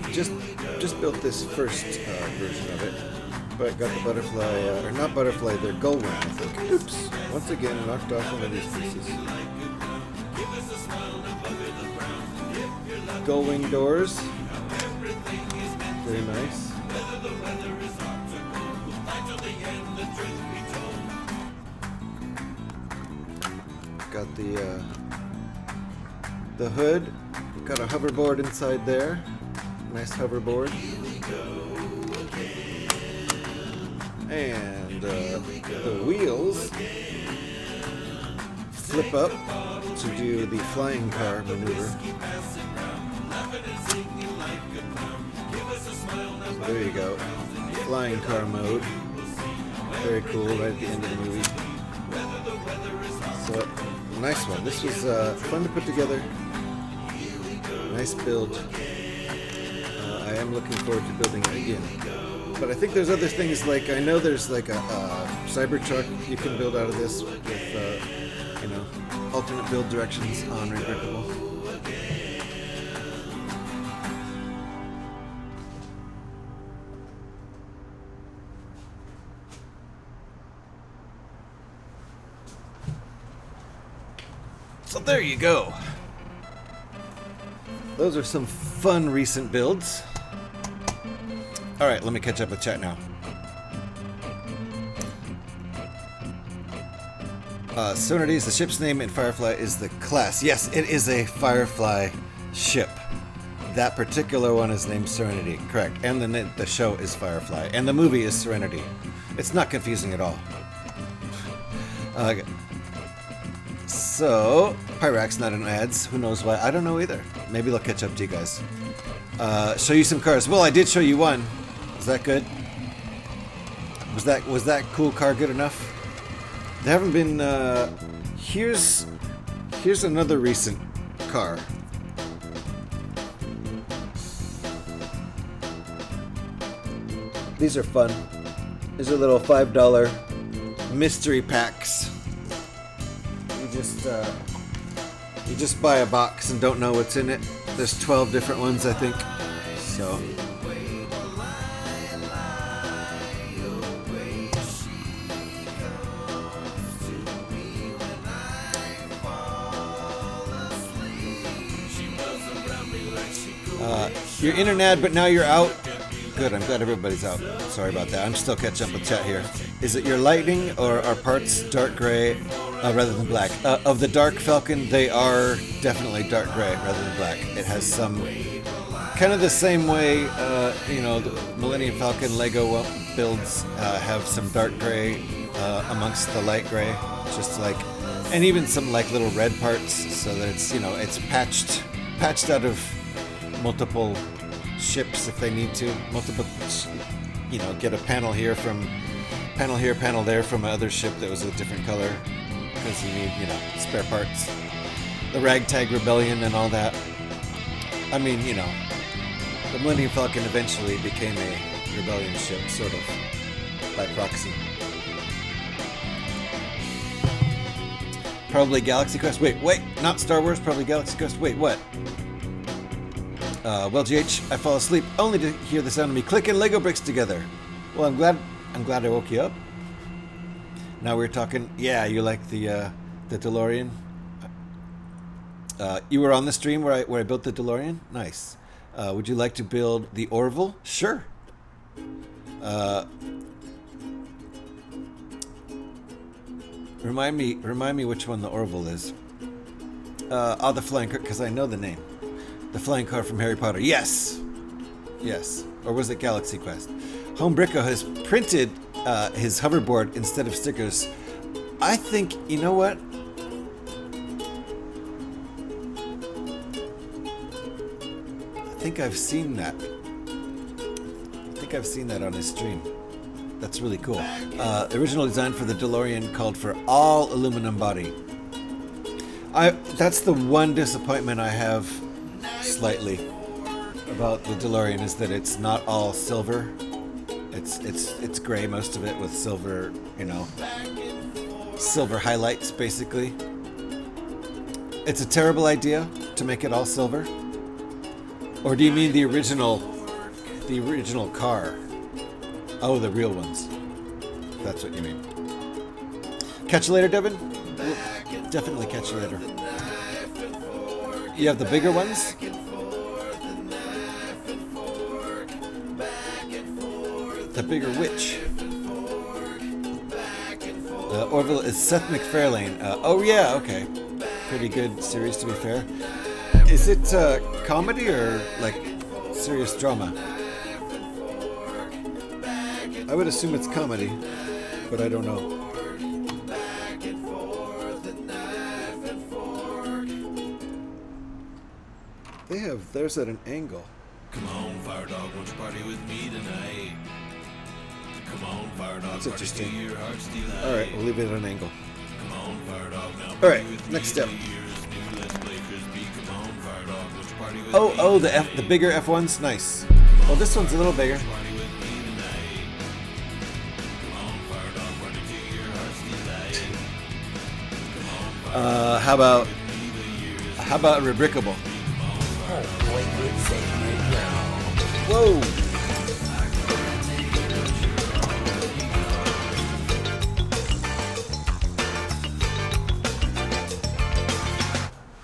We just built this first version of it, but got the butterfly, or not butterfly, they're gull wing, I think. Oops! Once again, knocked off one of these pieces. Gull wing doors. Very nice. Got the hood. Got a hoverboard inside there. Nice hoverboard. And the wheels flip up to do the flying car maneuver. So there you go. Flying car mode. Very cool, right at the end of the movie. So, nice one. This was fun to put together. Nice build. I am looking forward to building it again. But I think there's other things, like I know there's like a Cybertruck you can build out of this with, you know, alternate build directions on Rebrickable. So there you go. Those are some fun recent builds. Alright, let me catch up with chat now. Serenity is the ship's name and Firefly is the class. Yes, it is a Firefly ship. That particular one is named Serenity, correct. And the show is Firefly. And the movie is Serenity. It's not confusing at all. So, Pyrax not in ads. Who knows why? I don't know either. Maybe they'll catch up to you guys. Show you some cars. Well, I did show you one. Was that good? Was that cool car good enough? There haven't been. Here's another recent car. These are fun. These are little $5 mystery packs. You just buy a box and don't know what's in it. There's 12 different ones, I think. So. You're in an ad, but now you're out. Good, I'm glad everybody's out. Sorry about that. I'm still catching up with chat here. Is it your lighting or are parts dark gray rather than black? Of the Dark Falcon, they are definitely dark gray rather than black. It has some kind of the same way, you know, the Millennium Falcon Lego builds have some dark gray amongst the light gray, just like, and even some like little red parts, so that it's, you know, it's patched out of multiple ships if they need to. Multiple, you know, get a panel here from panel here, panel there from another ship that was a different color because you need, you know, spare parts. The Ragtag Rebellion and all that. I mean, you know, the Millennium Falcon eventually became a rebellion ship, sort of, by proxy. Probably Galaxy Quest. Wait, not Star Wars, probably Galaxy Quest. Wait, what? Well, GH, I fall asleep only to hear the sound of me clicking Lego bricks together. Well, I'm glad I woke you up. Now we're talking. Yeah, you like the DeLorean. You were on the stream where I built the DeLorean. Nice. Would you like to build the Orville? Sure. Remind me which one the Orville is. The flying car, because I know the name. The flying car from Harry Potter. Yes. Or was it Galaxy Quest? Home Bricko has printed his hoverboard instead of stickers. I think, you know what? I think I've seen that on his stream. That's really cool. The original design for the DeLorean called for all aluminum body. That's the one disappointment I have slightly about the DeLorean, is that it's not all silver. It's gray, most of it, with silver, you know, silver highlights basically. It's a terrible idea to make it all silver. Or do you mean the original car? Oh, the real ones. That's what you mean. Catch you later, Devin? We'll definitely catch you later. You have the bigger ones? The bigger which? Orville is Seth MacFarlane. Oh yeah, okay. Pretty good series, to be fair. Is it comedy or like serious drama? I would assume it's comedy, but I don't know. they have theirs at an angle. Come on, fire dog, won't you party with me tonight? Come on, fire dog, That's party interesting. to your heart's delight. All right, we'll leave it at an angle. Come on, fire dog, now All party right, with next me. step. The year is new, let's play Frisbee. Come on, fire dog, won't you party with Oh, me? oh, the bigger F1's nice. Well, this one's a little bigger. Party with me tonight. Come on, fire dog, party to your heart's delight. How about Rebrickable? Whoa!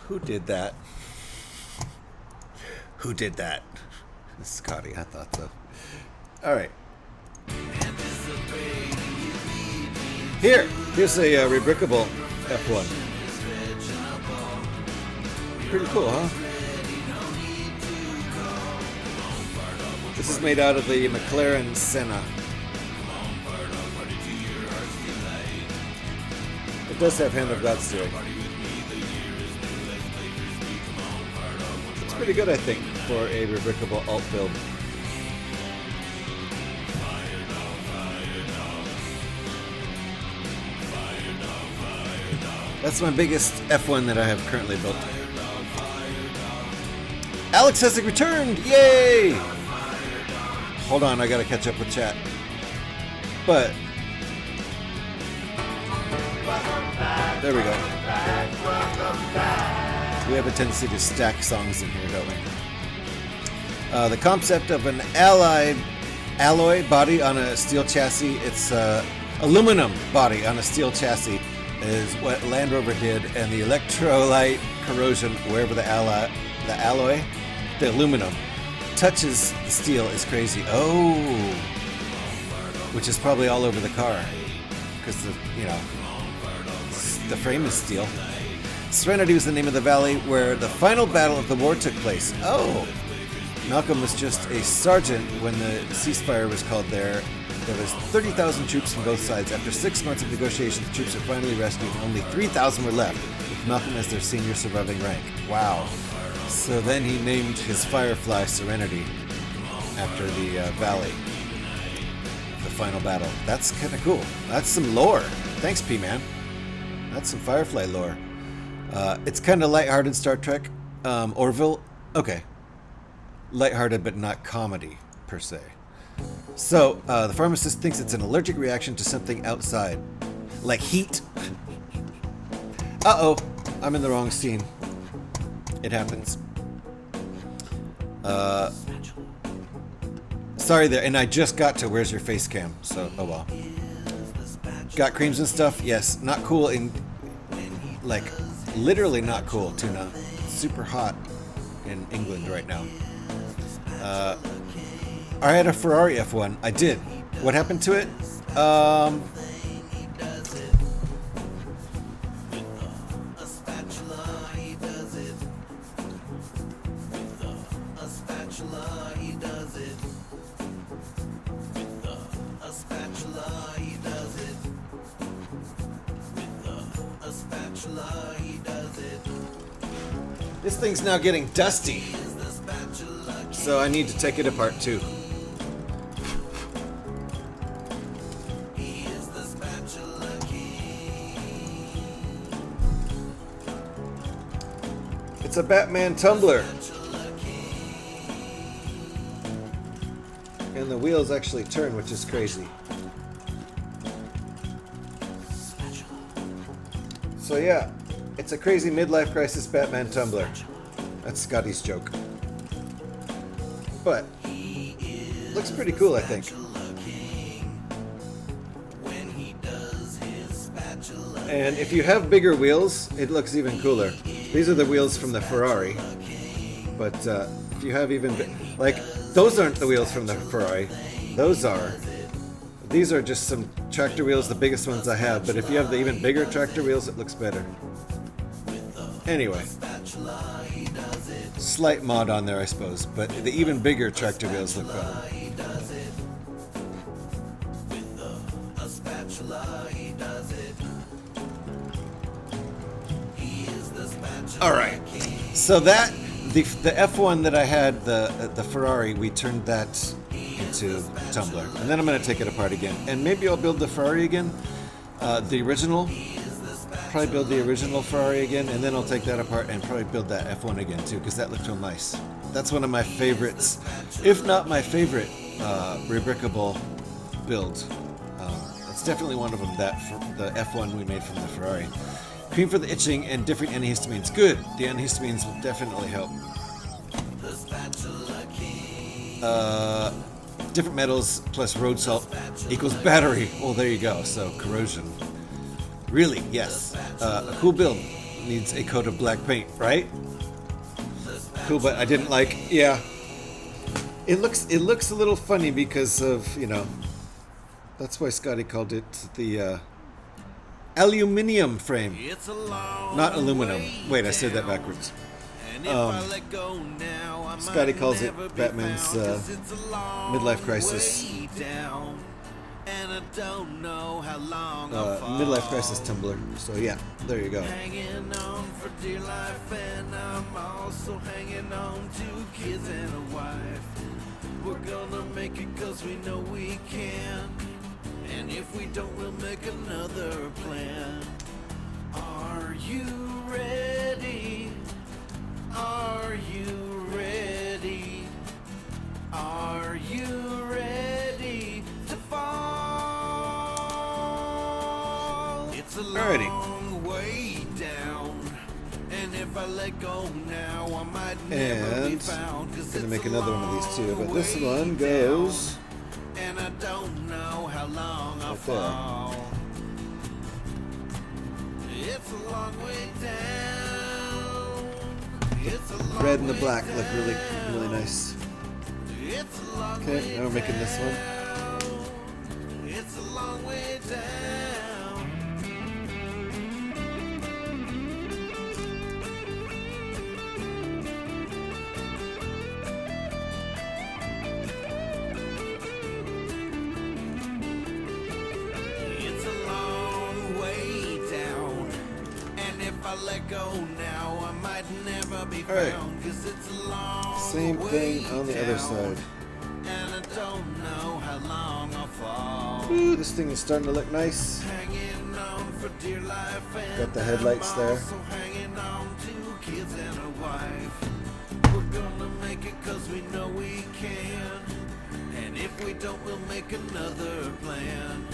Who did that? Who did that? Scotty, I thought so. All right. Here's a Rebrickable F1. Pretty cool, huh? This is made out of the McLaren Senna. It does have Hand of God steering. It's pretty good, I think, for a Rebrickable alt build. That's my biggest F1 that I have currently built. Alex has returned! Yay! Hold on, I gotta catch up with chat. But there we go. We have a tendency to stack songs in here, don't we? The concept of an alloy body on a steel chassis. It's aluminum body on a steel chassis is what Land Rover did, and the electrolyte corrosion wherever the alloy, the aluminum, touches the steel is crazy. Oh, which is probably all over the car because the frame is steel. Serenity was the name of the valley where the final battle of the war took place. Oh, Malcolm was just a sergeant when the ceasefire was called there. There was 30,000 troops from both sides. After 6 months of negotiations, the troops were finally rescued, and only 3,000 were left, with Malcolm as their senior surviving rank. Wow. So then he named his Firefly Serenity after the valley, the final battle. That's kind of cool. That's some lore. Thanks, P-Man. That's some Firefly lore. It's kind of lighthearted Star Trek. Orville, okay. Lighthearted, but not comedy, per se. So, the pharmacist thinks it's an allergic reaction to something outside. Like heat. Uh-oh. I'm in the wrong scene. It happens. Sorry there, and I just got to where's your face cam, so, oh well. Got creams and stuff? Yes. Not cool in, like, literally not cool, Tuna. It's super hot in England right now. I had a Ferrari F1. I did. What happened to it? This thing's now getting dusty. So I need to take it apart too. It's a Batman tumbler. And the wheels actually turn, which is crazy. So yeah, it's a crazy midlife crisis Batman tumbler. That's Scotty's joke. But looks pretty cool, I think. And if you have bigger wheels, it looks even cooler. These are the wheels from the Ferrari. But if you have even like those aren't the wheels from the Ferrari. Those are. These are just some tractor wheels, the biggest ones I have. But if you have the even bigger tractor wheels, it looks better. Anyway. Slight mod on there, I suppose, but the even bigger tractor wheels look better. All right, so that The F1 that I had, the Ferrari, we turned that into Tumbler, and then I'm gonna take it apart again, and maybe I'll build the Ferrari again, the original. Probably build the original Ferrari again, and then I'll take that apart and probably build that F1 again too, because that looked real nice. That's one of my favorites, if not my favorite, rebrickable build. It's definitely one of them. The F1 we made from the Ferrari. Cream for the itching and different antihistamines. Good. The antihistamines will definitely help. Different metals plus road salt equals battery. Oh, there you go. So corrosion. Really, yes. A cool build needs a coat of black paint, right? Cool, but I didn't like. Yeah, it looks a little funny because of, you know. That's why Scotty called it the aluminium frame, not aluminum. Wait, I said that backwards. Scotty calls it Batman's midlife crisis. Midlife crisis tumbler. So yeah, there you go. Hanging on for dear life, and I'm also hanging on to kids and a wife. We're gonna make it 'cause we know we can, and if we don't, we'll make another plan. Are you ready? Are you ready? Are you ready to fall? It's a long way down, and if I let go now, I might never be found. I'm gonna make another one of these too, but this one goes. And I don't know how long I'll fall. It's a long way down. It's a long Red and the way black look really, down. really nice. It's a long Okay, way now we're making this one. down. It's a long way down. It's a long way down. And if I let go now, I might never be Alright. found. 'Cause it's a long Same thing way on the other down. side. And I don't know how long I'll fall. Ooh, this thing is starting to look nice. Hanging on for dear life, and Got the headlights I'm there. also hanging on to kids and a wife. We're gonna make it 'cause we know we can, and if we don't, we'll make another plan.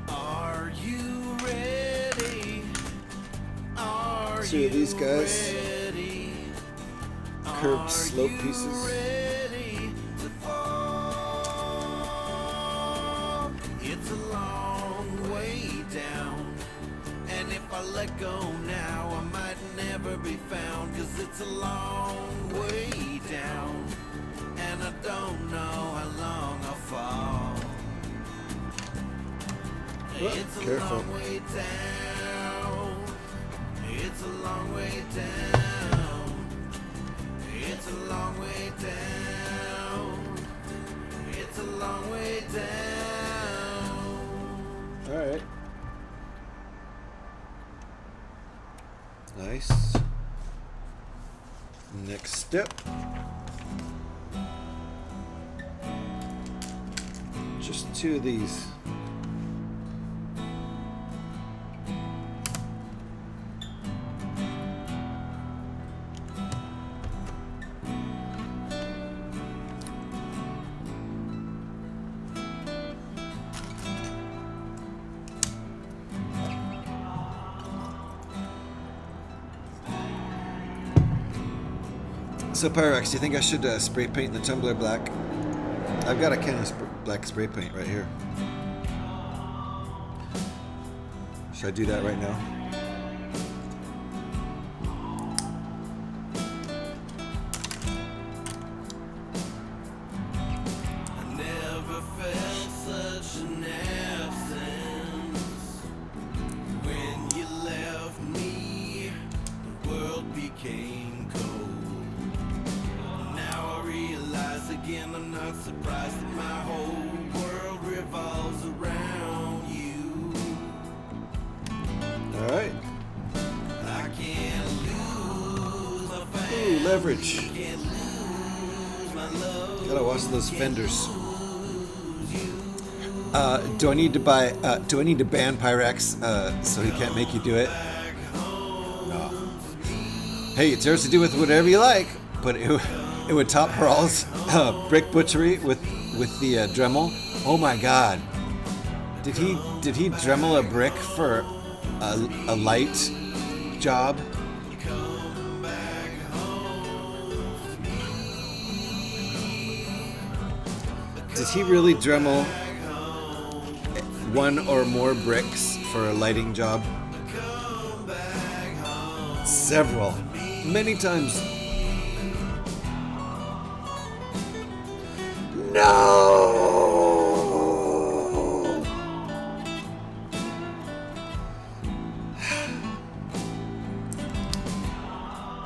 Are you ready? Are See these you guys? ready? Curved Are slope you pieces. ready to fall? It's a long way down, and if I let go now, I might never be found. 'Cause it's a long way down, and I don't know how long I'll fall. Oh, It's a careful. long way down. It's a long way down. It's a long way down. It's a long way down. All right. Nice. Next step. Just two of these. So Pyrex, do you think I should spray paint the tumbler black? I've got a can of black spray paint right here. Should I do that right now? I never felt such an absence. When you left me, the world became cold. Now I realize again, I'm not surprised that my whole world revolves around you. All right. I can't lose my Ooh, leverage. Gotta watch those fenders. Do I need to buy? Do I need to ban Pyrex so he can't make you do it? No. Hey, it's yours to do with whatever you like, but it would top Haral's brick butchery with the Dremel. Oh my God! Did he Dremel a brick for a light job? Did he really Dremel one or more bricks for a lighting job? Several. Many times. No!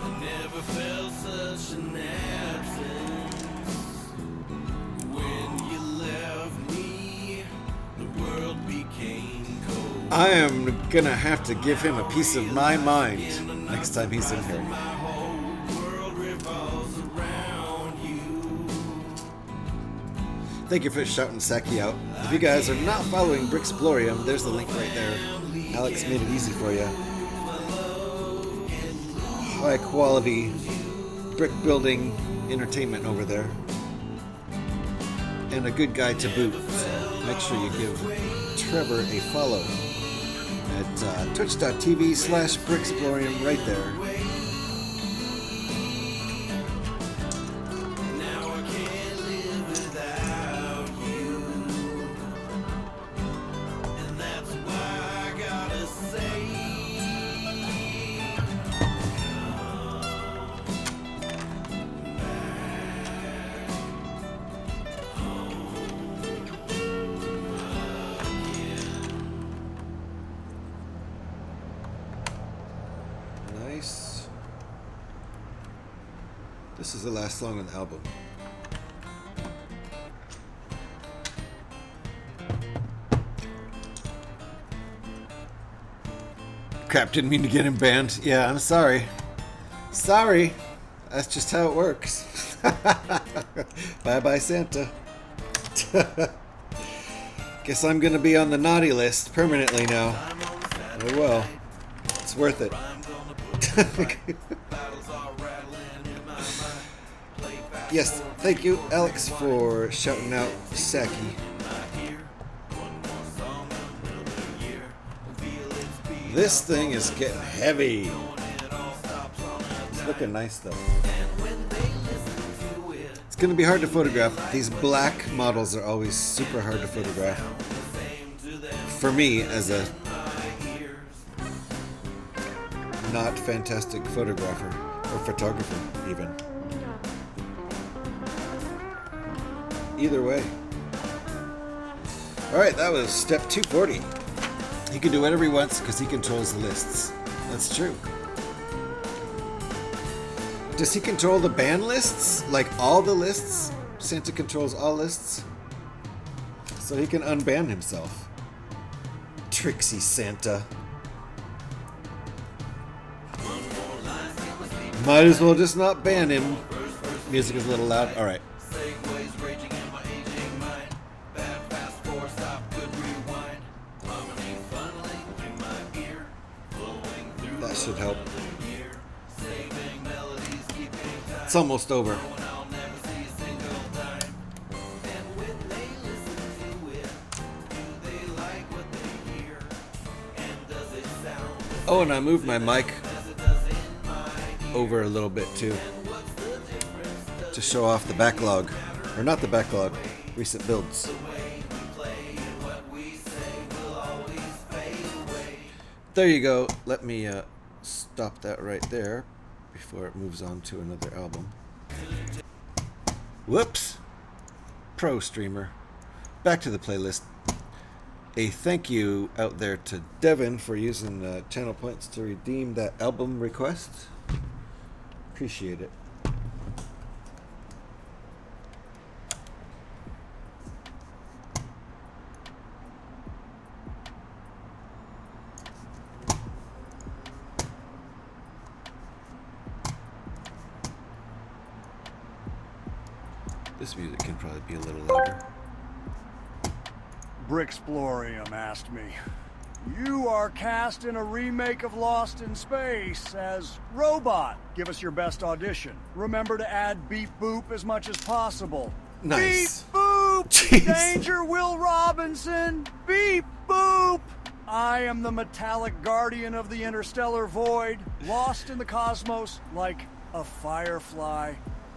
I never felt such an absence. When you left me, the world became cold. I am gonna have to give him a piece of my mind next time he's in here. My whole world revolves around you. Thank you for shouting Saki out. If you guys are not following Bricksplorium, there's the link right there. Alex made it easy for you. High quality brick building entertainment over there. And a good guy to boot. So make sure you give Trevor a follow at twitch.tv/Bricksplorium right there. Now I can't live without you. And that's why I gotta say, Nice. This is the last song on the album. Crap, didn't mean to get him banned. Yeah, I'm sorry. Sorry. That's just how it works. Bye-bye, Santa. Guess I'm gonna be on the naughty list permanently now. Oh well. It's worth it. Yes, thank you, Alex, for shouting out Saki. This thing is getting heavy. It's looking nice though. It's gonna be hard to photograph. These black models are always super hard to photograph. For me, as a not fantastic photographer or photographer even. Either way. Alright, that was step 240. He can do whatever he wants because he controls the lists. That's true. Does he control the ban lists? Like all the lists? Santa controls all lists? So he can unban himself. Tricksy Santa. Might as well just not ban him. Music is a little loud. Alright. That should help. It's almost over. Oh, and I moved my mic over a little bit too to show off the backlog, or not the backlog, recent builds. There you go. Let me stop that right there before it moves on to another album. Whoops. Pro streamer. Back to the playlist. A thank you out there to Devin for using channel points to redeem that album request. Appreciate it. This music can probably be a little louder. Bricksplorium asked me. You are cast in a remake of Lost in Space as Robot. Give us your best audition. Remember to add beep boop as much as possible. Nice. Beep boop! Jeez. Danger, Will Robinson! Beep boop! I am the metallic guardian of the interstellar void, lost in the cosmos like a firefly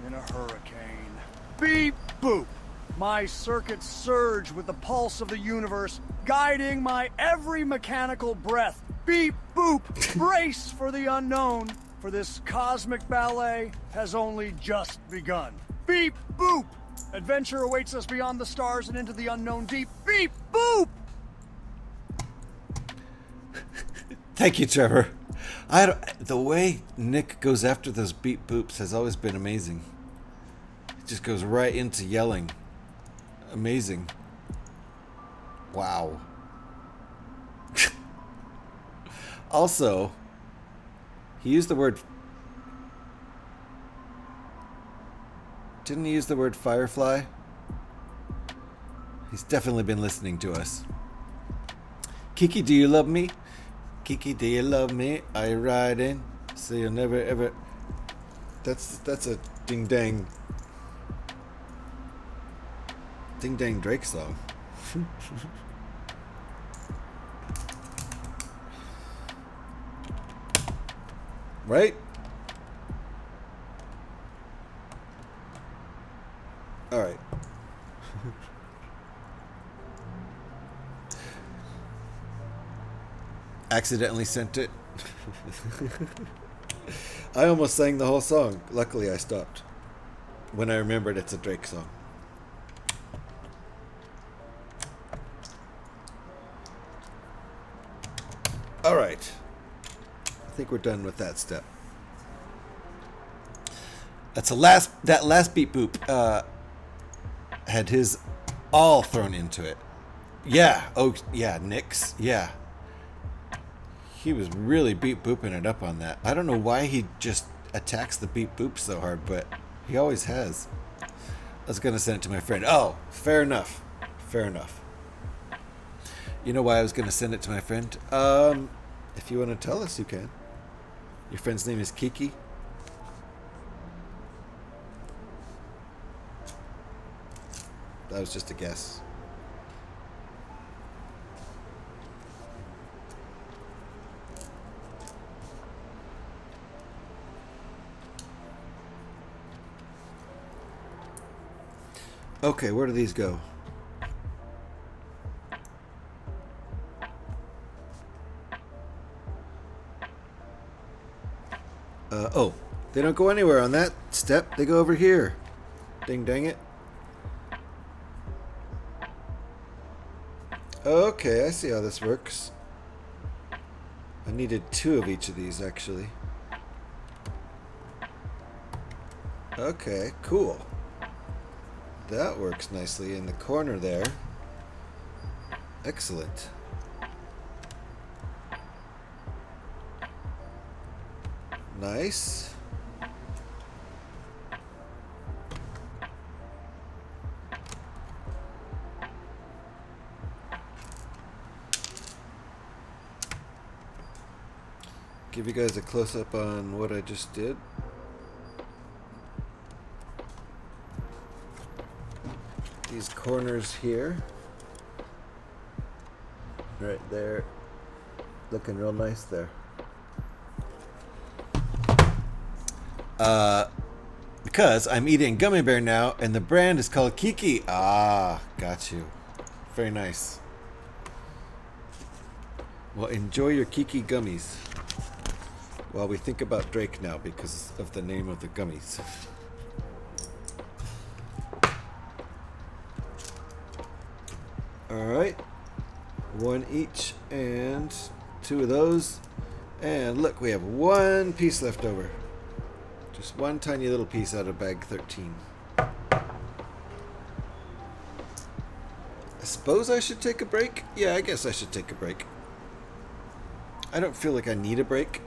in a hurricane. Beep boop! My circuits surge with the pulse of the universe, guiding my every mechanical breath. Beep boop! Brace for the unknown, for this cosmic ballet has only just begun. Beep boop! Adventure awaits us beyond the stars and into the unknown deep. Beep boop! Thank you, Trevor. The way Nick goes after those beep boops has always been amazing. It just goes right into yelling. Amazing. Wow. Also, he used the word... Didn't he use the word firefly? He's definitely been listening to us. Kiki, do you love me? Kiki, do you love me? Are you riding? So you'll never ever... That's a ding dang... Ding dang Drake song. Right? Alright. Accidentally sent it. I almost sang the whole song. Luckily I stopped when I remembered it's a Drake song. Alright. I think we're done with that step. That's that last beep boop had his all thrown into it. Yeah. Oh yeah, Nick's. Yeah. He was really beep booping it up on that. I don't know why he just attacks the beep boop so hard, but he always has. I was gonna send it to my friend. Oh, fair enough. Fair enough. You know why I was gonna send it to my friend? If you want to tell us, you can. Your friend's name is Kiki. That was just a guess. Okay, where do these go? Oh, they don't go anywhere on that step. They go over here. Ding dang it. Okay, I see how this works. I needed 2 of each of these, actually. Okay, cool. That works nicely in the corner there. Excellent. Nice. Give you guys a close-up on what I just did. These corners here. Right there. Looking real nice there. Because I'm eating gummy bear now, and the brand is called Kiki. Ah, got you. Very nice. Well, enjoy your Kiki gummies. While we think about Drake now because of the name of the gummies. Alright. 1 each and 2 of those. And look, we have 1 piece left over. Just 1 tiny little piece out of bag 13. I suppose I should take a break? Yeah, I guess I should take a break. I don't feel like I need a break.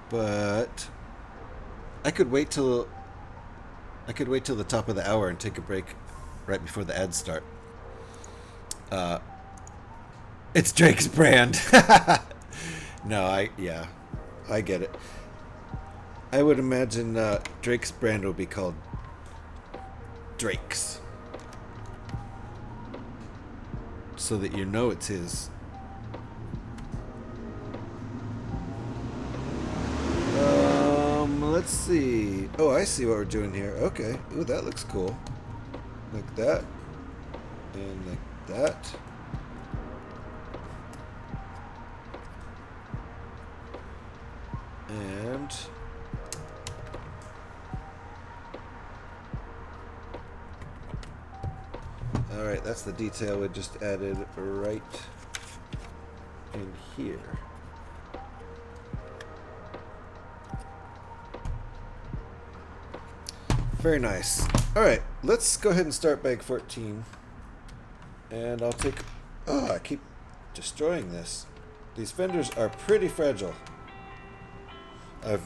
But I could wait till the top of the hour and take a break right before the ads start. It's Drake's brand. No, I get it. I would imagine Drake's brand will be called Drake's, so that you know it's his. Let's see. Oh, I see what we're doing here. Okay. Ooh, that looks cool. Like that. And like that. And alright, that's the detail we just added right in here. Very nice. Alright, let's go ahead and start bag 14. And I'll take... Oh, I keep destroying this. These fenders are pretty fragile. I've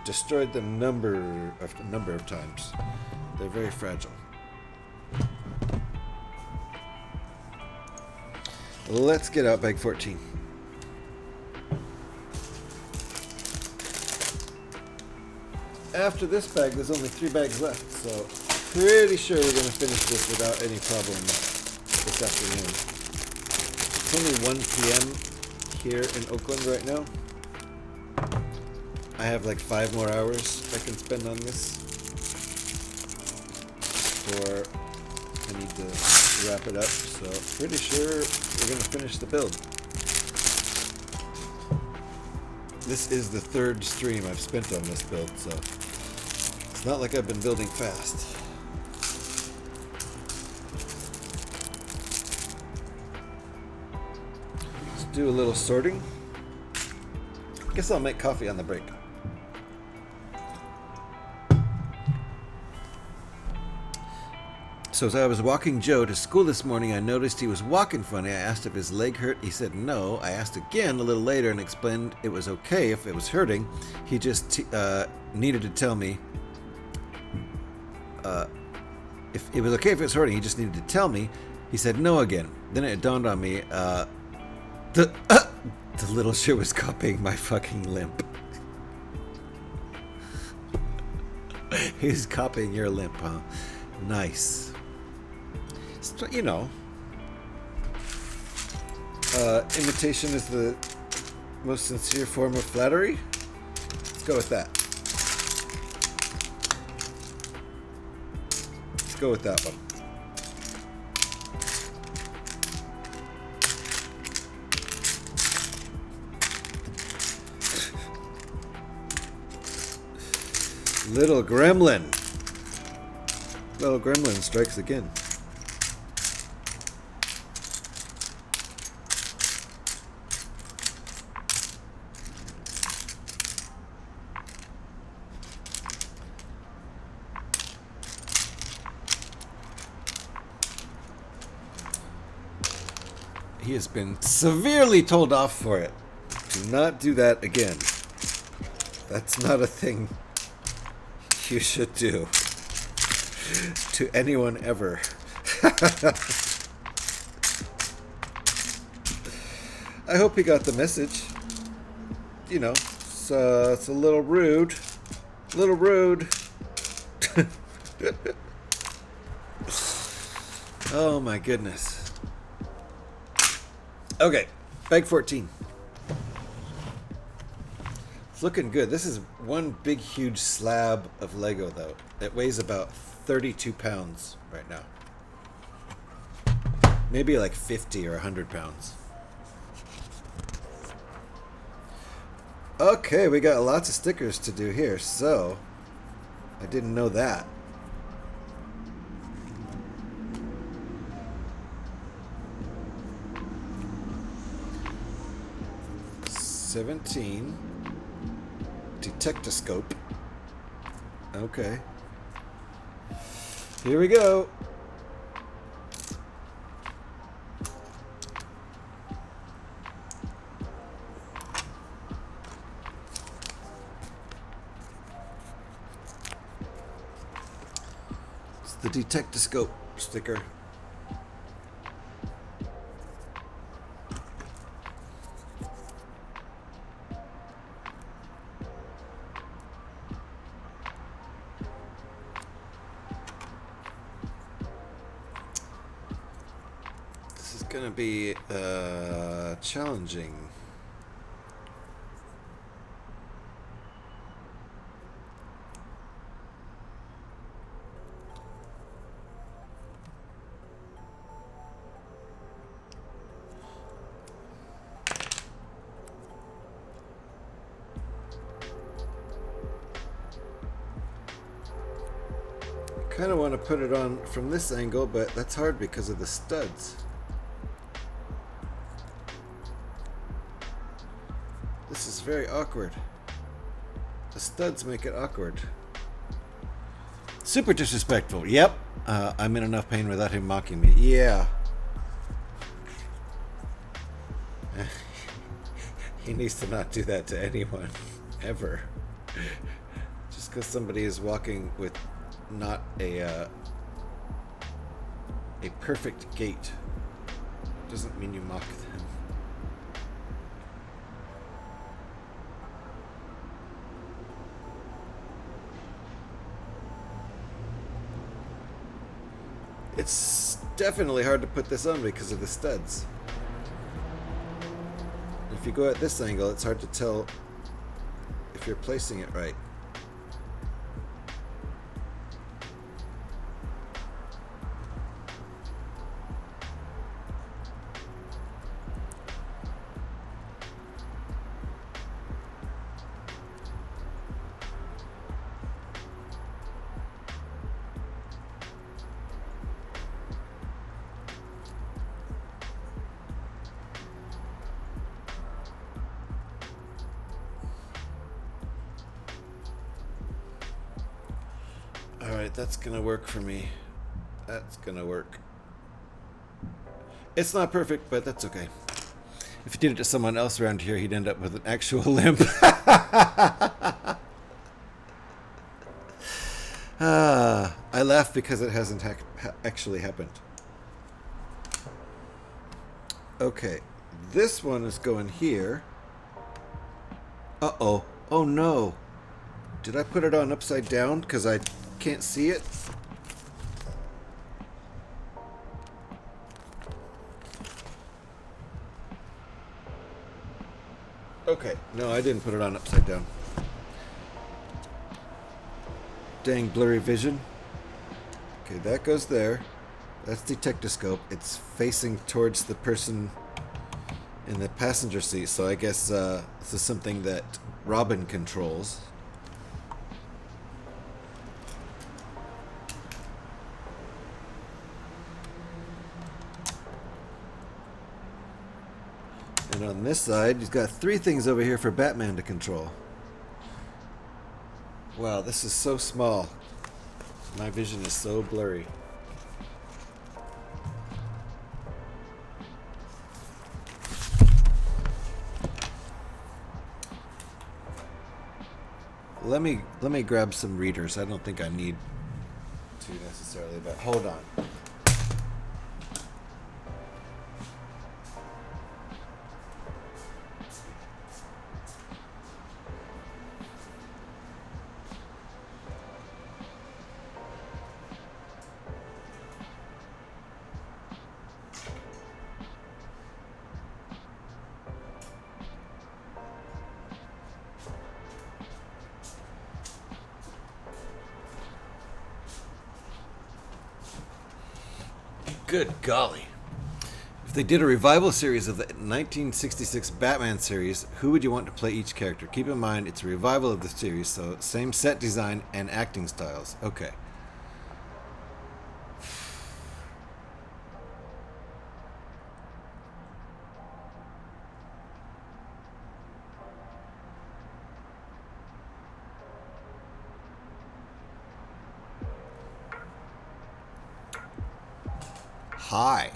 destroyed them a number of times. They're very fragile. Let's get out bag 14. After this bag, there's only 3 bags left, so pretty sure we're going to finish this without any problem this afternoon. It's only 1 p.m. here in Oakland right now. I have like 5 more hours I can spend on this before I need to wrap it up, so pretty sure we're going to finish the build. This is the 3rd stream I've spent on this build, so it's not like I've been building fast. Let's do a little sorting. Guess I'll make coffee on the break. So as I was walking Joe to school this morning, I noticed he was walking funny. I asked if his leg hurt. He said no. I asked again a little later and explained it was okay if it was hurting. He just needed to tell me if it was okay if it was hurting. He just needed to tell me. He said no again. Then it dawned on me the little shit was copying my fucking limp. He's copying your limp, huh? Nice. So, you know, imitation is the most sincere form of flattery. Let's go with that. Let's go with that one. Little gremlin. Little gremlin strikes again. He has been severely told off for it. Do not do that again. That's not a thing you should do to anyone ever. I hope he got the message. You know, it's a little rude. A little rude. Oh my goodness. Okay, bag 14. It's looking good. This is one big, huge slab of Lego, though. It weighs about 32 pounds right now. Maybe like 50 or 100 pounds. Okay, we got lots of stickers to do here, so I didn't know that. $17. Detectoscope. Okay. Here we go. detectoscope sticker. This is gonna be challenging. I kind of want to put it on from this angle, but that's hard because of the studs. This is very awkward. The studs make it awkward. Super disrespectful. Yep. I'm in enough pain without him mocking me. Yeah. He needs to not do that to anyone. Ever. Just because somebody is walking with not a perfect gait doesn't mean you mock them. It's definitely hard to put this on because of the studs. If you go at this angle, it's hard to tell if you're placing it right. Alright, that's gonna work for me. That's gonna work. It's not perfect, but that's okay. If you did it to someone else around here, he'd end up with an actual limp. I laugh because it hasn't actually happened. Okay, this one is going here. Uh-oh. Oh no. Did I put it on upside down because I can't see it? Okay, no, I didn't put it on upside down. Dang blurry vision. Okay, that goes there. That's detectoscope. It's facing towards the person in the passenger seat, so I guess this is something that Robin controls. And on this side, he's got 3 things over here for Batman to control. Wow, this is so small. My vision is so blurry. Let me grab some readers. I don't think I need to necessarily, but hold on. Good golly. If they did a revival series of the 1966 Batman series, who would you want to play each character? Keep in mind, it's a revival of the series, so same set design and acting styles. Okay. Hi.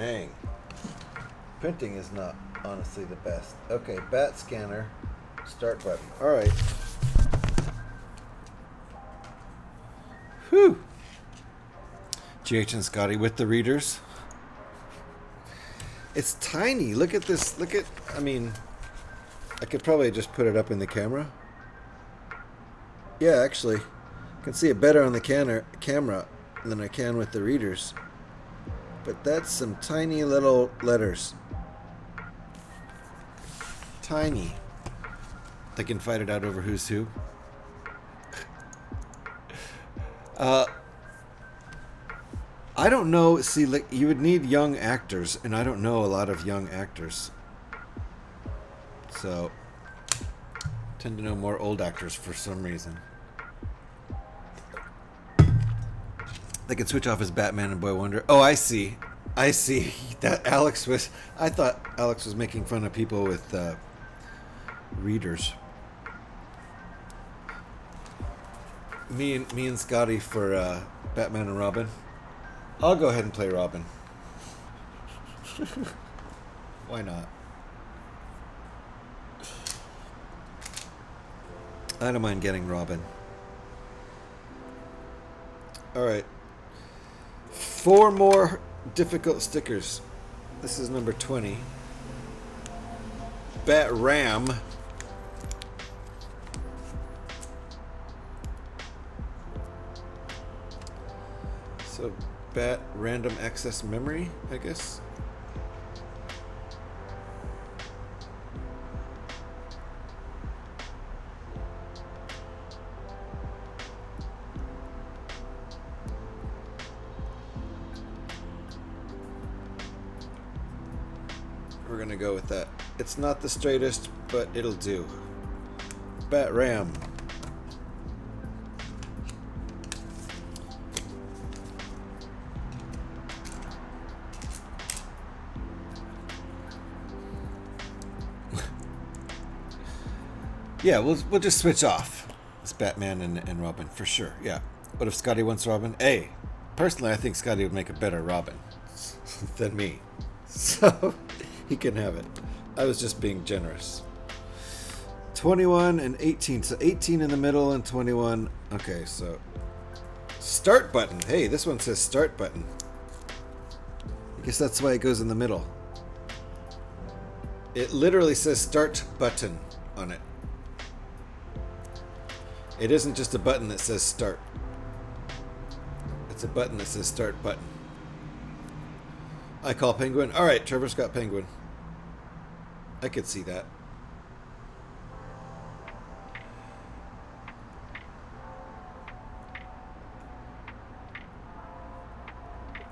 Dang. Printing is not honestly the best. Okay, bat scanner. Start button. Alright. Whew. GH and Scotty with the readers. It's tiny. Look at this. Look at, I mean, I could probably just put it up in the camera. Yeah, actually. I can see it better on the camera than I can with the readers. But that's some tiny little letters. Tiny. They can fight it out over who's who. I don't know. See, like, you would need young actors, and I don't know a lot of young actors. So, tend to know more old actors for some reason. They could switch off as Batman and Boy Wonder. Oh, I see. I see. That Alex was... I thought Alex was making fun of people with readers. Me and Scotty for Batman and Robin. I'll go ahead and play Robin. Why not? I don't mind getting Robin. Alright. 4 more difficult stickers. This is number 20. Bat Ram. So, Bat Random Access Memory, I guess. We're gonna go with that. It's not the straightest, but it'll do. Bat Ram. Yeah, we'll just switch off. It's Batman and Robin for sure. Yeah. But if Scotty wants Robin, hey, personally I think Scotty would make a better Robin than me. So he can have it. I was just being generous. 21 and 18. So 18 in the middle and 21. Okay, so start button. Hey, this one says start button. I guess that's why it goes in the middle. It literally says start button on it. It isn't just a button that says start. It's a button that says start button. I call Penguin. Alright, Trevor's got Penguin. I could see that.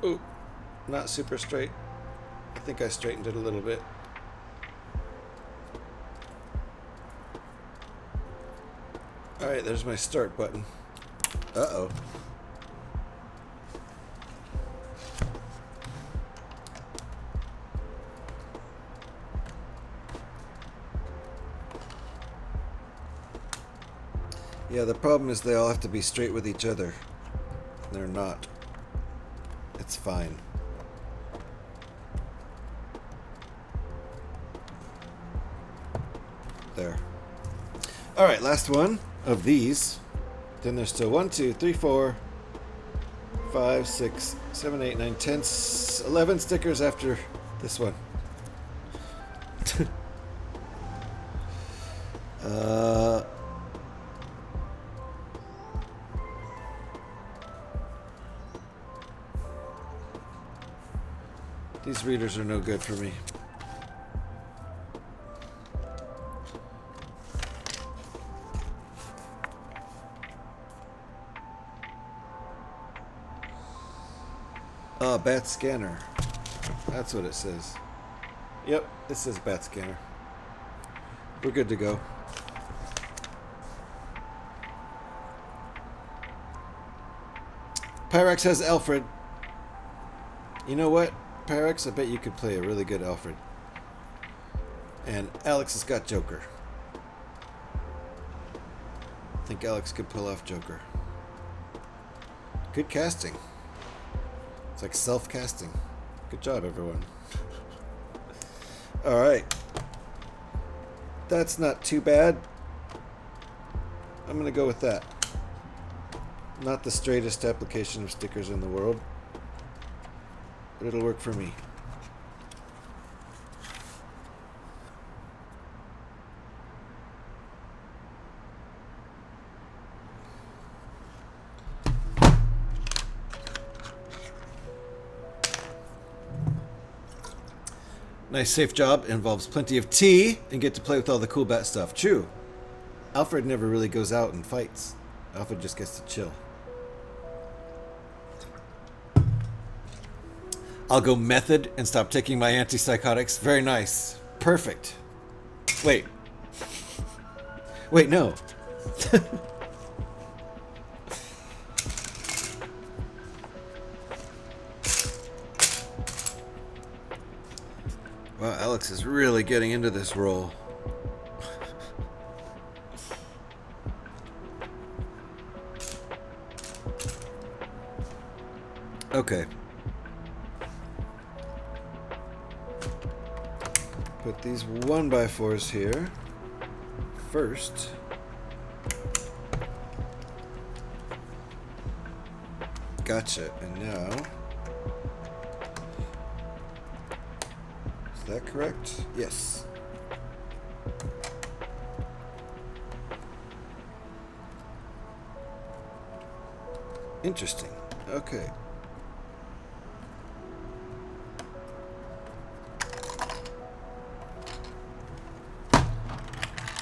Ooh, not super straight. I think I straightened it a little bit. Alright, there's my start button. Uh-oh. Yeah, the problem is they all have to be straight with each other. They're not. It's fine. There. Alright, last one of these. Then there's still 1, 2, 3, 4, 5, 6, 7, 8, 9, 10, 11 stickers after this one. These readers are no good for me. Bat scanner. That's what it says. Yep, it says bat scanner. We're good to go. Pyrex has Alfred. You know what, Pyrex? I bet you could play a really good Alfred. And Alex has got Joker. I think Alex could pull off Joker. Good casting. It's like self-casting. Good job, everyone. Alright. That's not too bad. I'm going to go with that. Not the straightest application of stickers in the world, but it'll work for me. Nice safe job. Involves plenty of tea and get to play with all the cool bat stuff. True. Alfred never really goes out and fights. Alfred just gets to chill. I'll go method and stop taking my antipsychotics. Very nice. Perfect. Wait. Wait, no. Wow, Alex is really getting into this role. Okay. Put these 1x4s here first. Gotcha. And now, is that correct? Yes. Interesting. Okay.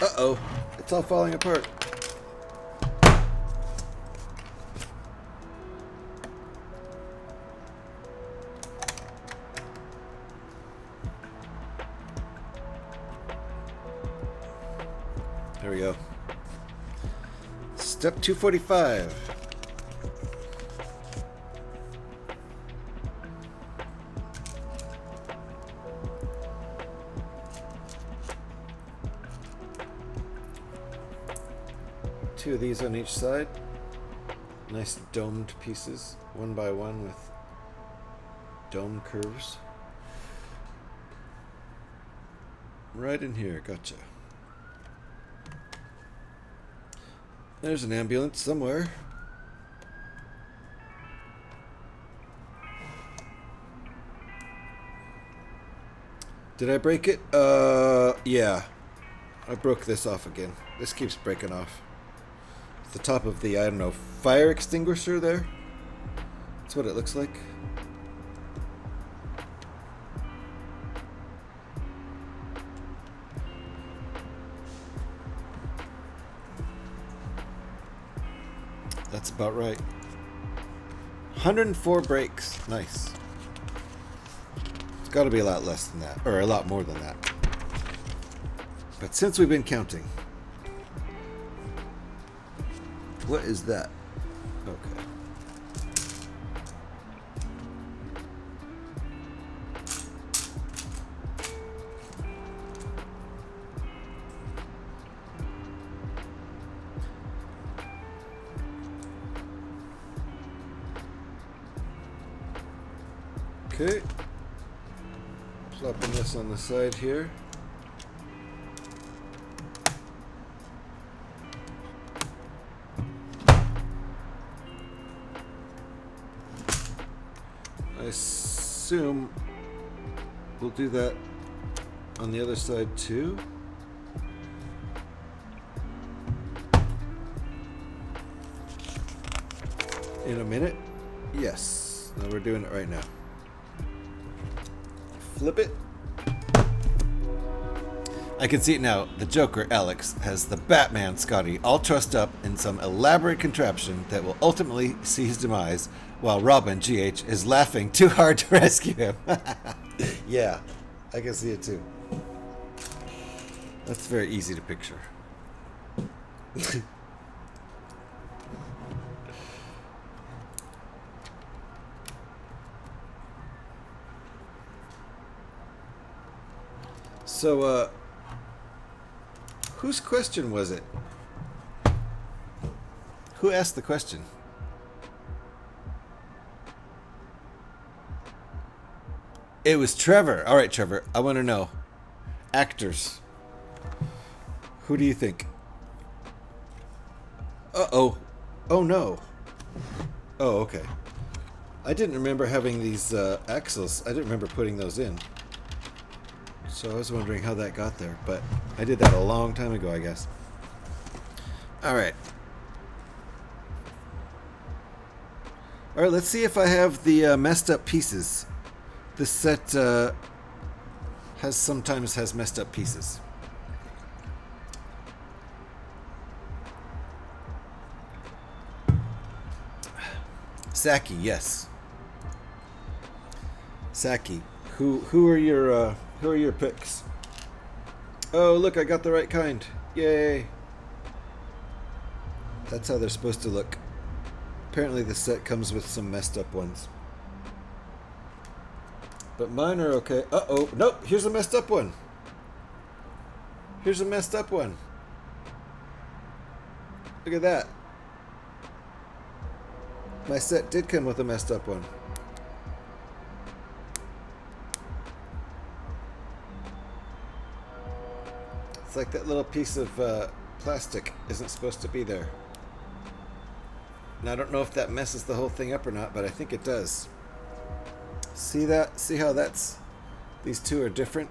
Uh-oh. It's all falling apart. There we go. Step 245. Two of these on each side. Nice domed pieces, 1x1 with dome curves. Right in here, gotcha. There's an ambulance somewhere. Did I break it? Yeah. I broke this off again. This keeps breaking off. It's the top of the, I don't know, fire extinguisher there. That's what it looks like. That's about right. 104 breaks. Nice. It's got to be a lot less than that, or a lot more than that. But since we've been counting, what is that? Okay. Okay. Plopping this on the side here. I assume we'll do that on the other side too. In a minute? Yes. No, we're doing it right now. Flip it. I can see it now. The Joker, Alex, has the Batman, Scotty, all trussed up in some elaborate contraption that will ultimately see his demise, while Robin, GH, is laughing too hard to rescue him. Yeah, I can see it too. That's very easy to picture. So, whose question was it? Who asked the question? It was Trevor. All right, Trevor. I want to know. Actors. Who do you think? Uh-oh. Oh, no. Oh, okay. I didn't remember having these axles. I didn't remember putting those in. So I was wondering how that got there. But I did that a long time ago, I guess. All right. All right, let's see if I have the messed up pieces. This set sometimes has messed up pieces. Saki, yes. Saki, who are your picks? Oh, look, I got the right kind. Yay. That's how they're supposed to look. Apparently the set comes with some messed up ones. But mine are okay. Uh-oh. Nope. Here's a messed up one. Here's a messed up one. Look at that. My set did come with a messed up one. It's like that little piece of plastic isn't supposed to be there. And I don't know if that messes the whole thing up or not, but I think it does. See that? See how that's... These two are different?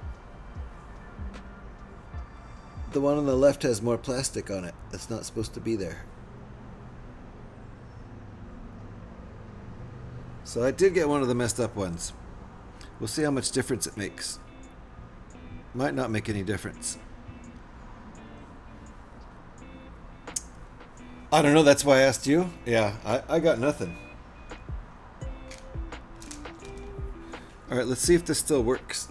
The one on the left has more plastic on it. That's not supposed to be there. So I did get one of the messed up ones. We'll see how much difference it makes. Might not make any difference. I don't know, that's why I asked you. Yeah, I got nothing. Alright, let's see if this still works.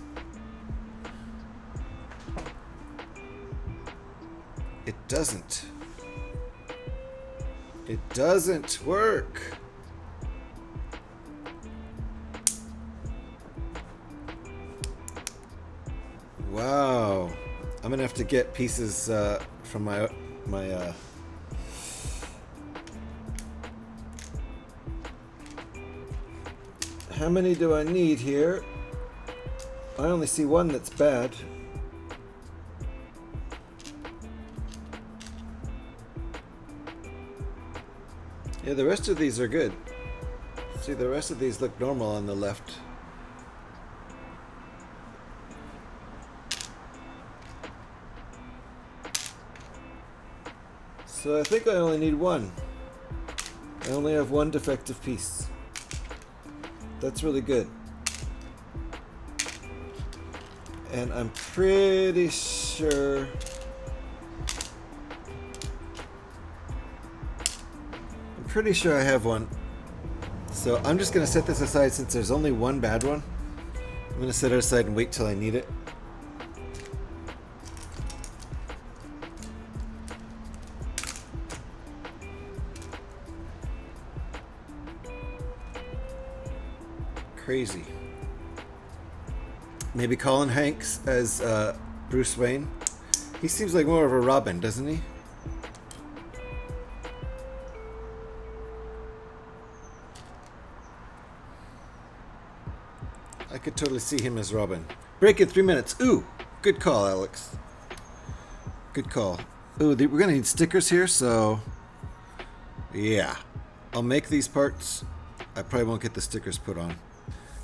It doesn't. It doesn't work. Wow. I'm gonna have to get pieces from my how many do I need here? I only see one that's bad. Yeah, the rest of these are good. See, the rest of these look normal on the left. So I think I only need one. I only have one defective piece. That's really good. And I'm pretty sure... I have one. So I'm just going to set this aside since there's only one bad one. I'm going to set it aside and wait till I need it. Crazy. Maybe Colin Hanks as Bruce Wayne. He seems like more of a Robin, doesn't he? I could totally see him as Robin. Break in 3 minutes. Ooh, good call, Alex. Good call. Ooh, we're gonna need stickers here, so yeah. I'll make these parts. I probably won't get the stickers put on.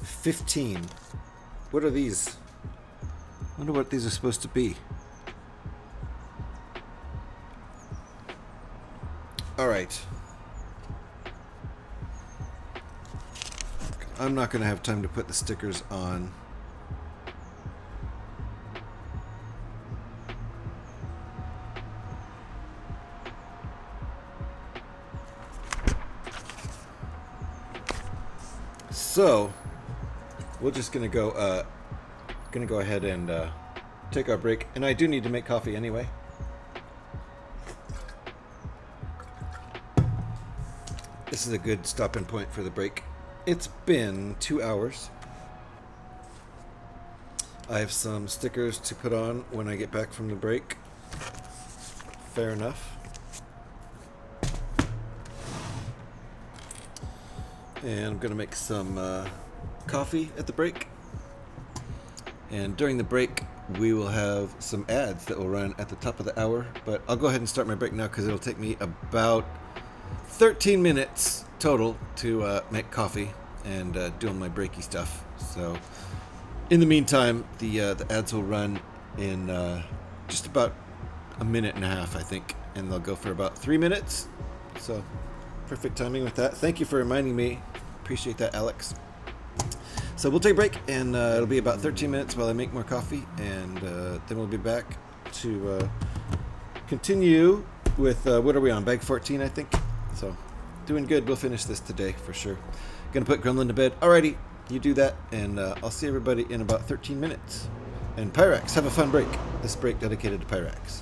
15. What are these? I wonder what these are supposed to be. Alright. I'm not going to have time to put the stickers on. So, we're just gonna go ahead and take our break, and I do need to make coffee anyway. This is a good stopping point for the break. It's been 2 hours. I have some stickers to put on when I get back from the break. Fair enough. And I'm gonna make some coffee at the break. And during the break, we will have some ads that will run at the top of the hour. But I'll go ahead and start my break now because it'll take me about 13 minutes total to make coffee and do all my breaky stuff. So in the meantime, the ads will run in just about a minute and a half, I think. And they'll go for about 3 minutes. So perfect timing with that. Thank you for reminding me. Appreciate that, Alex. So we'll take a break, and it'll be about 13 minutes while I make more coffee, and then we'll be back to continue with, what are we on, bag 14, I think? So, doing good. We'll finish this today, for sure. Gonna put Gremlin to bed. Alrighty, you do that, and I'll see everybody in about 13 minutes. And Pyrax, have a fun break. This break dedicated to Pyrax.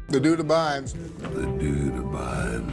The dude abides. The dude abides.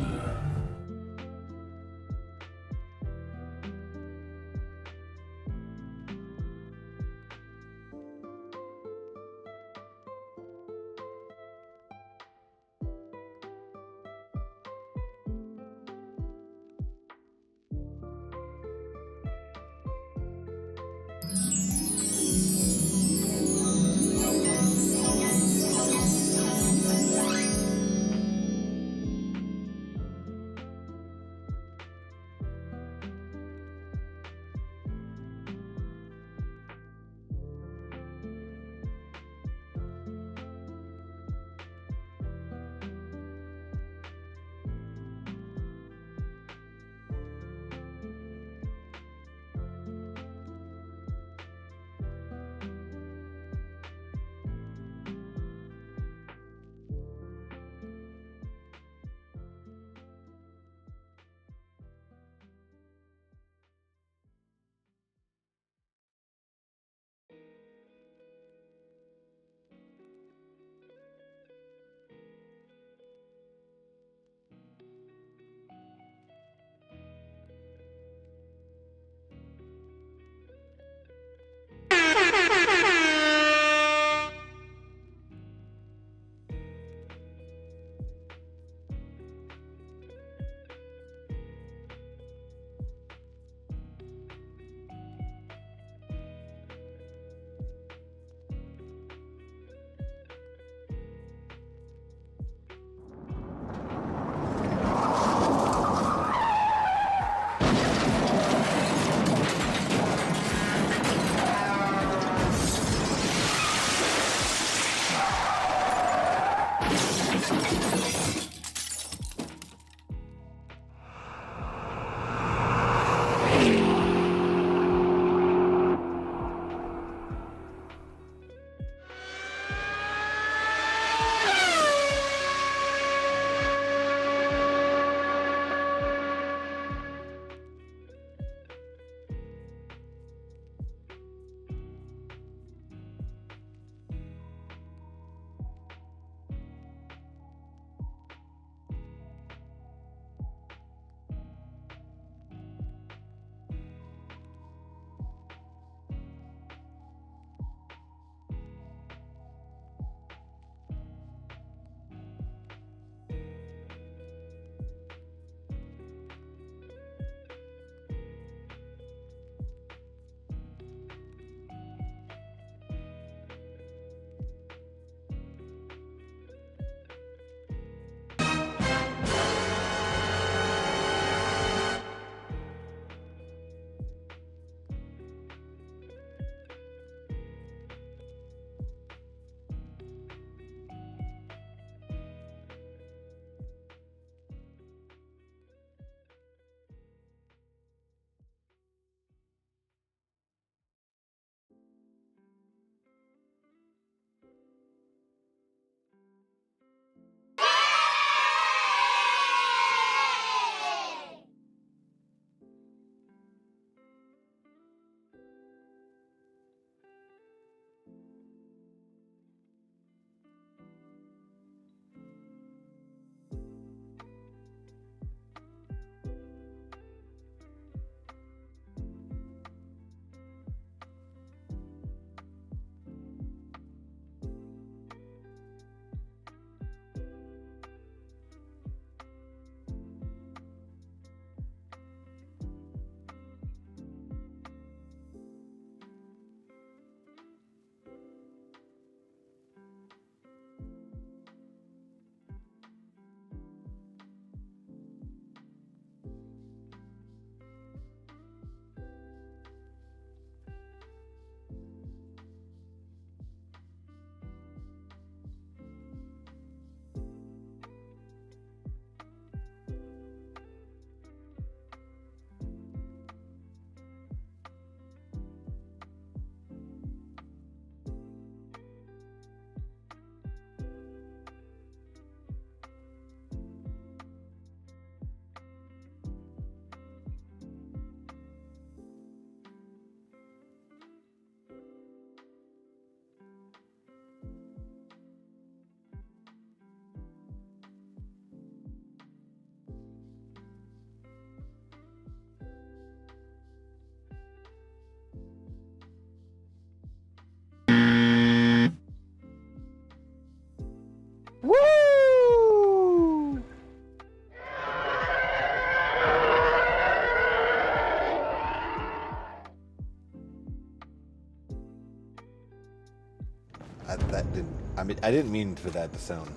I didn't mean for that to sound,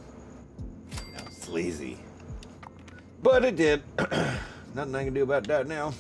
sleazy. But it did. Nothing I can do about that now.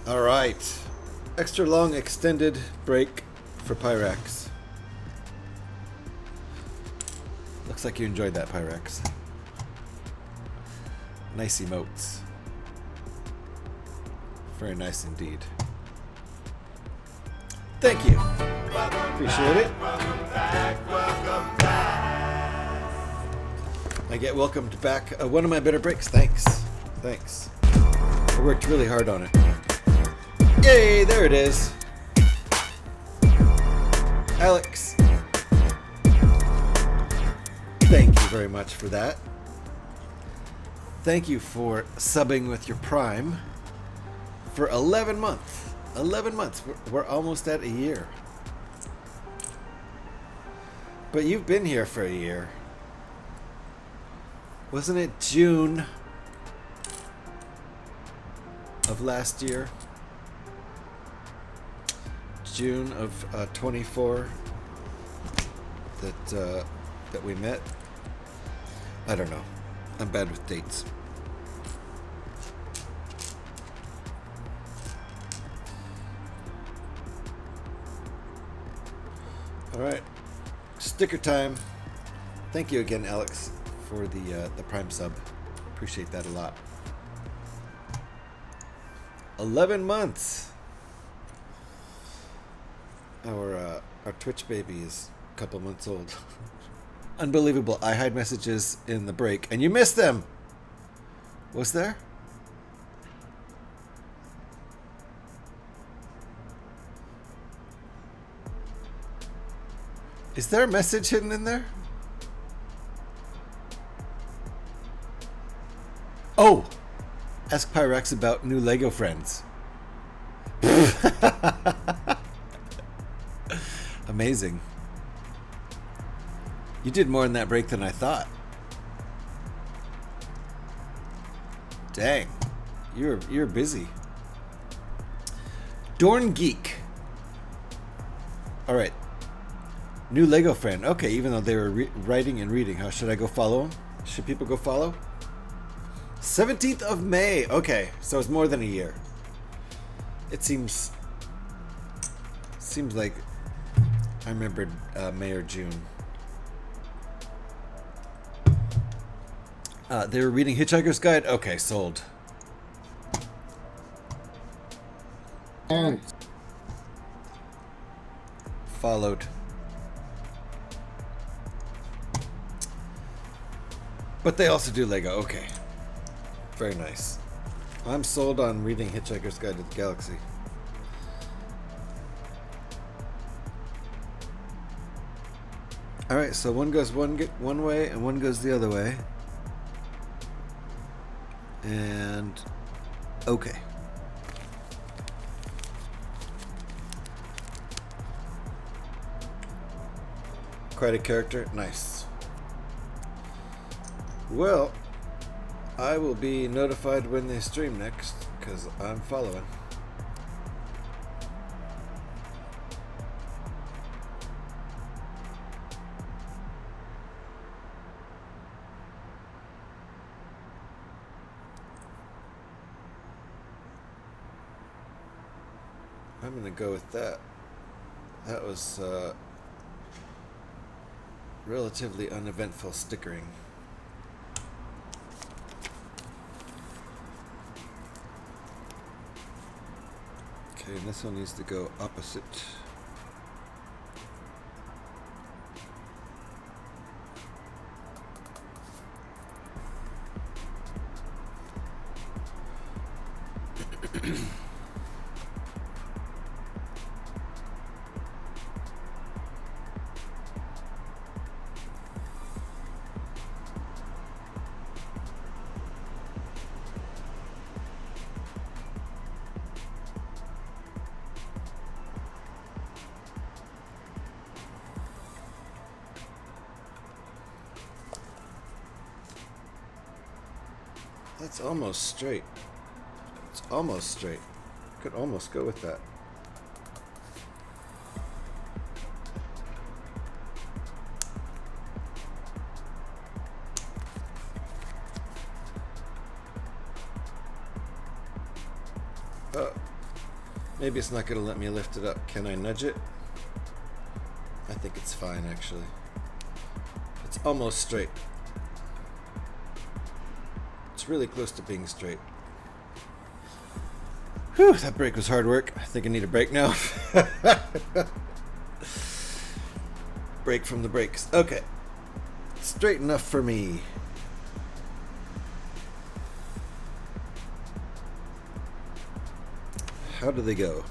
All right. Extra long extended break for Pyrex. Looks like you enjoyed that, Pyrex. Nice emotes. Very nice indeed. Thank you. Appreciate it. I get welcomed back. One of my better breaks. Thanks. Thanks. I worked really hard on it. Yay, there it is. Alex. Thank you very much for that. Thank you for subbing with your Prime for 11 months. 11 months. We're almost at a year. But you've been here for a year. Wasn't it June of last year? June of 24 that we met. I don't know. I'm bad with dates. All right, sticker time. Thank you again, Alex, for the Prime sub. Appreciate that a lot. 11 months. Our Twitch baby is a couple months old. Unbelievable. I hide messages in the break, and you missed them. Was there? Is there a message hidden in there? Oh! Ask Pyrex about new Lego friends. Amazing. You did more in that break than I thought. Dang. You're busy. Dorn Geek. Alright. New Lego friend. Okay, even though they were writing and reading, how should I go follow them? Should people go follow? 17th of May. Okay, so it's more than a year. It seems like I remembered May or June. They were reading Hitchhiker's Guide. Okay, sold. Followed. But they also do Lego. Okay. Very nice. I'm sold on reading Hitchhiker's Guide to the Galaxy. Alright, so one goes one way and one goes the other way. And okay. Quite a character. Nice. Well, I will be notified when they stream next, because I'm following. I'm going to go with that. That was relatively uneventful stickering. Okay, and this one needs to go opposite. That's almost straight. It's almost straight. Could almost go with that. Maybe it's not going to let me lift it up. Can I nudge it? I think it's fine, actually. It's almost straight. It's really close to being straight. Whew, that break was hard work. I think I need a break now. Break from the brakes. Okay. Straight enough for me. How do they go?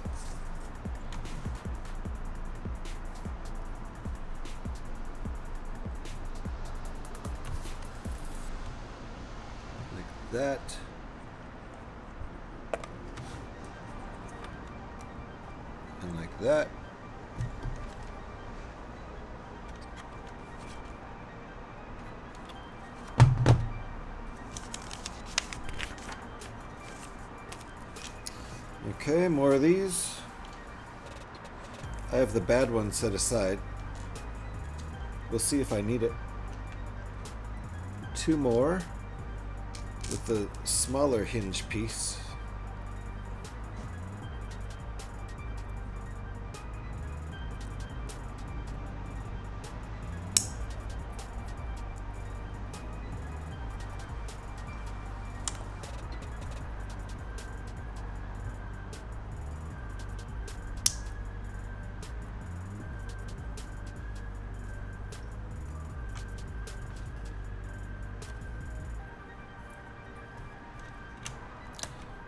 Like that. And like that. Okay, more of these. I have the bad one set aside. We'll see if I need it. 2 more with the smaller hinge piece.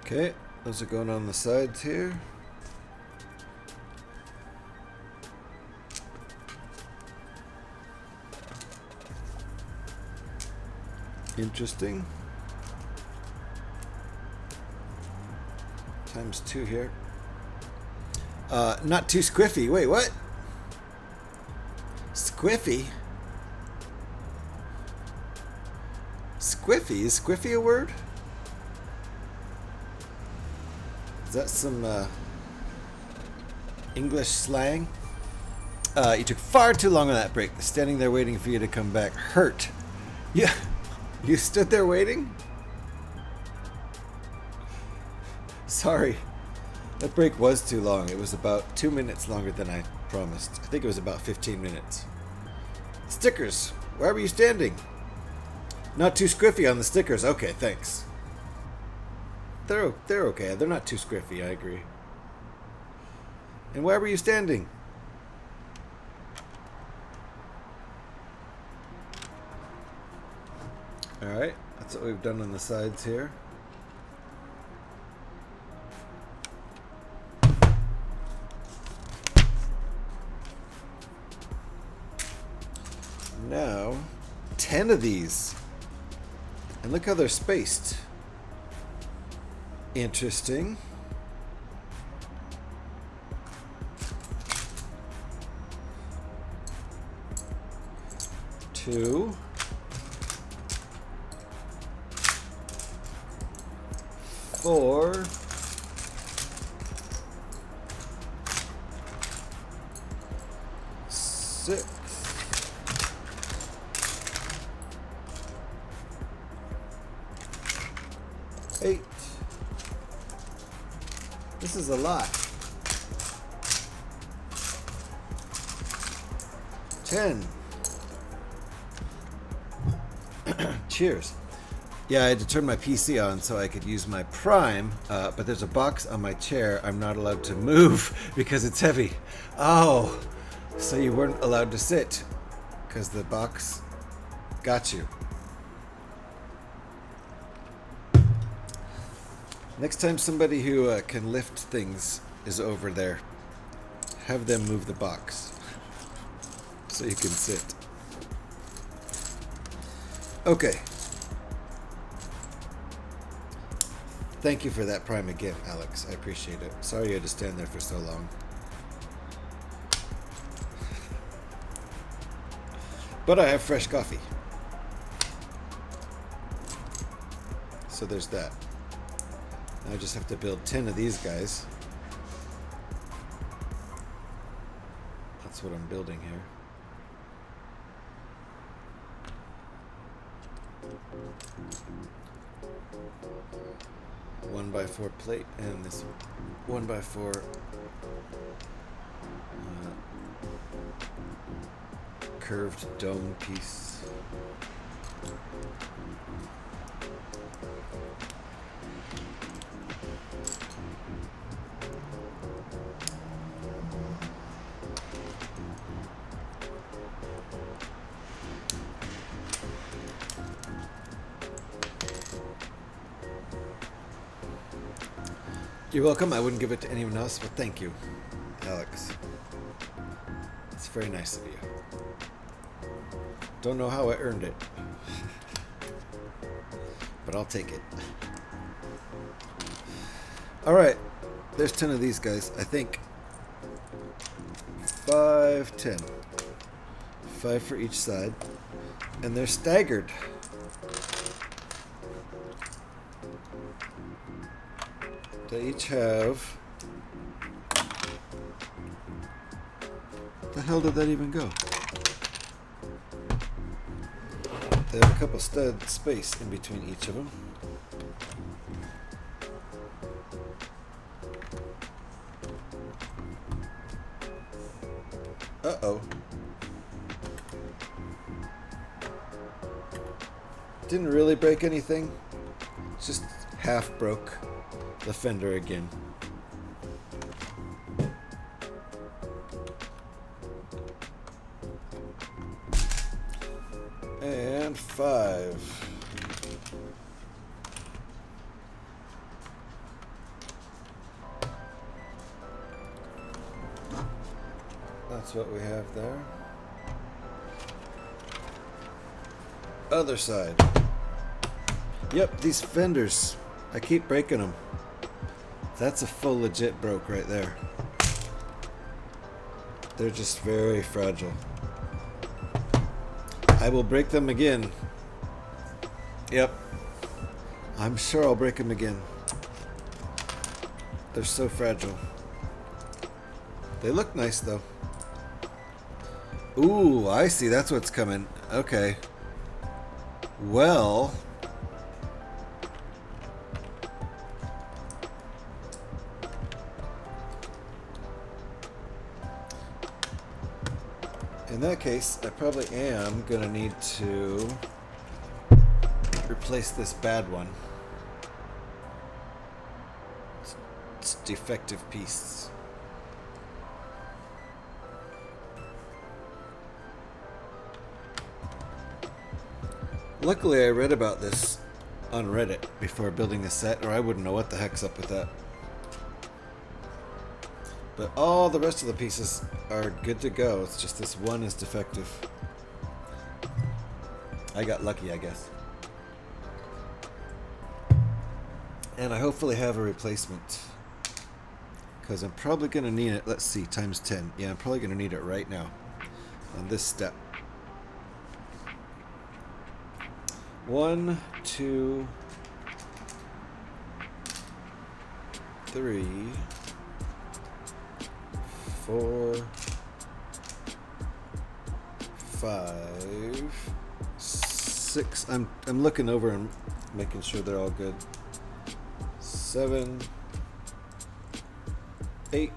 Okay, those are going on the sides here. Interesting. Times 2 here. Not too squiffy. Wait, what? Squiffy? Squiffy? Is squiffy a word? Is that some English slang? You took far too long on that break. Standing there waiting for you to come back hurt. Yeah, you stood there waiting? Sorry. That break was too long. It was about 2 minutes longer than I promised. I think it was about 15 minutes. Stickers. Why were you standing? Not too squiffy on the stickers. Okay, thanks. They're okay. They're not too squiffy, I agree. And why were you standing? Alright, that's what we've done on the sides here. Now, 10 of these. And look how they're spaced. Interesting. Two. Four. Six. 8. This is a lot. 10. Cheers. Yeah, I had to turn my PC on so I could use my Prime, but there's a box on my chair I'm not allowed to move because it's heavy. Oh, so you weren't allowed to sit because the box got you. Next time somebody who can lift things is over there, have them move the box so you can sit. Okay. Thank you for that Prime again, Alex. I appreciate it. Sorry you had to stand there for so long. But I have fresh coffee. So there's that. I just have to build 10 of these guys. That's what I'm building here. 1x4 plate and this 1x4 curved dome piece. You're welcome. I wouldn't give it to anyone else, but thank you, Alex. It's very nice of you. Don't know how I earned it, but I'll take it. Alright, there's 10 of these guys, I think. 5, 10. 5 for each side. And they're staggered. They each have... The hell did that even go? They have a couple stud space in between each of them. Uh-oh. Didn't really break anything. Just half broke the fender again. And 5. That's what we have there. Other side. Yep, these fenders. I keep breaking them. That's a full legit broke right there. They're just very fragile. I will break them again. Yep. I'm sure I'll break them again. They're so fragile. They look nice though. Ooh, I see. That's what's coming. Okay. Well... in that case, I probably am going to need to replace this bad one. It's a defective piece. Luckily, I read about this on Reddit before building the set, or I wouldn't know what the heck's up with that. But all the rest of the pieces are good to go. It's just this one is defective. I got lucky, I guess. And I hopefully have a replacement. Because I'm probably going to need it. Let's see, times 10. Yeah, I'm probably going to need it right now. On this step. 1, 2, 3, 4, 5, 6. I'm looking over and making sure they're all good. 7, 8,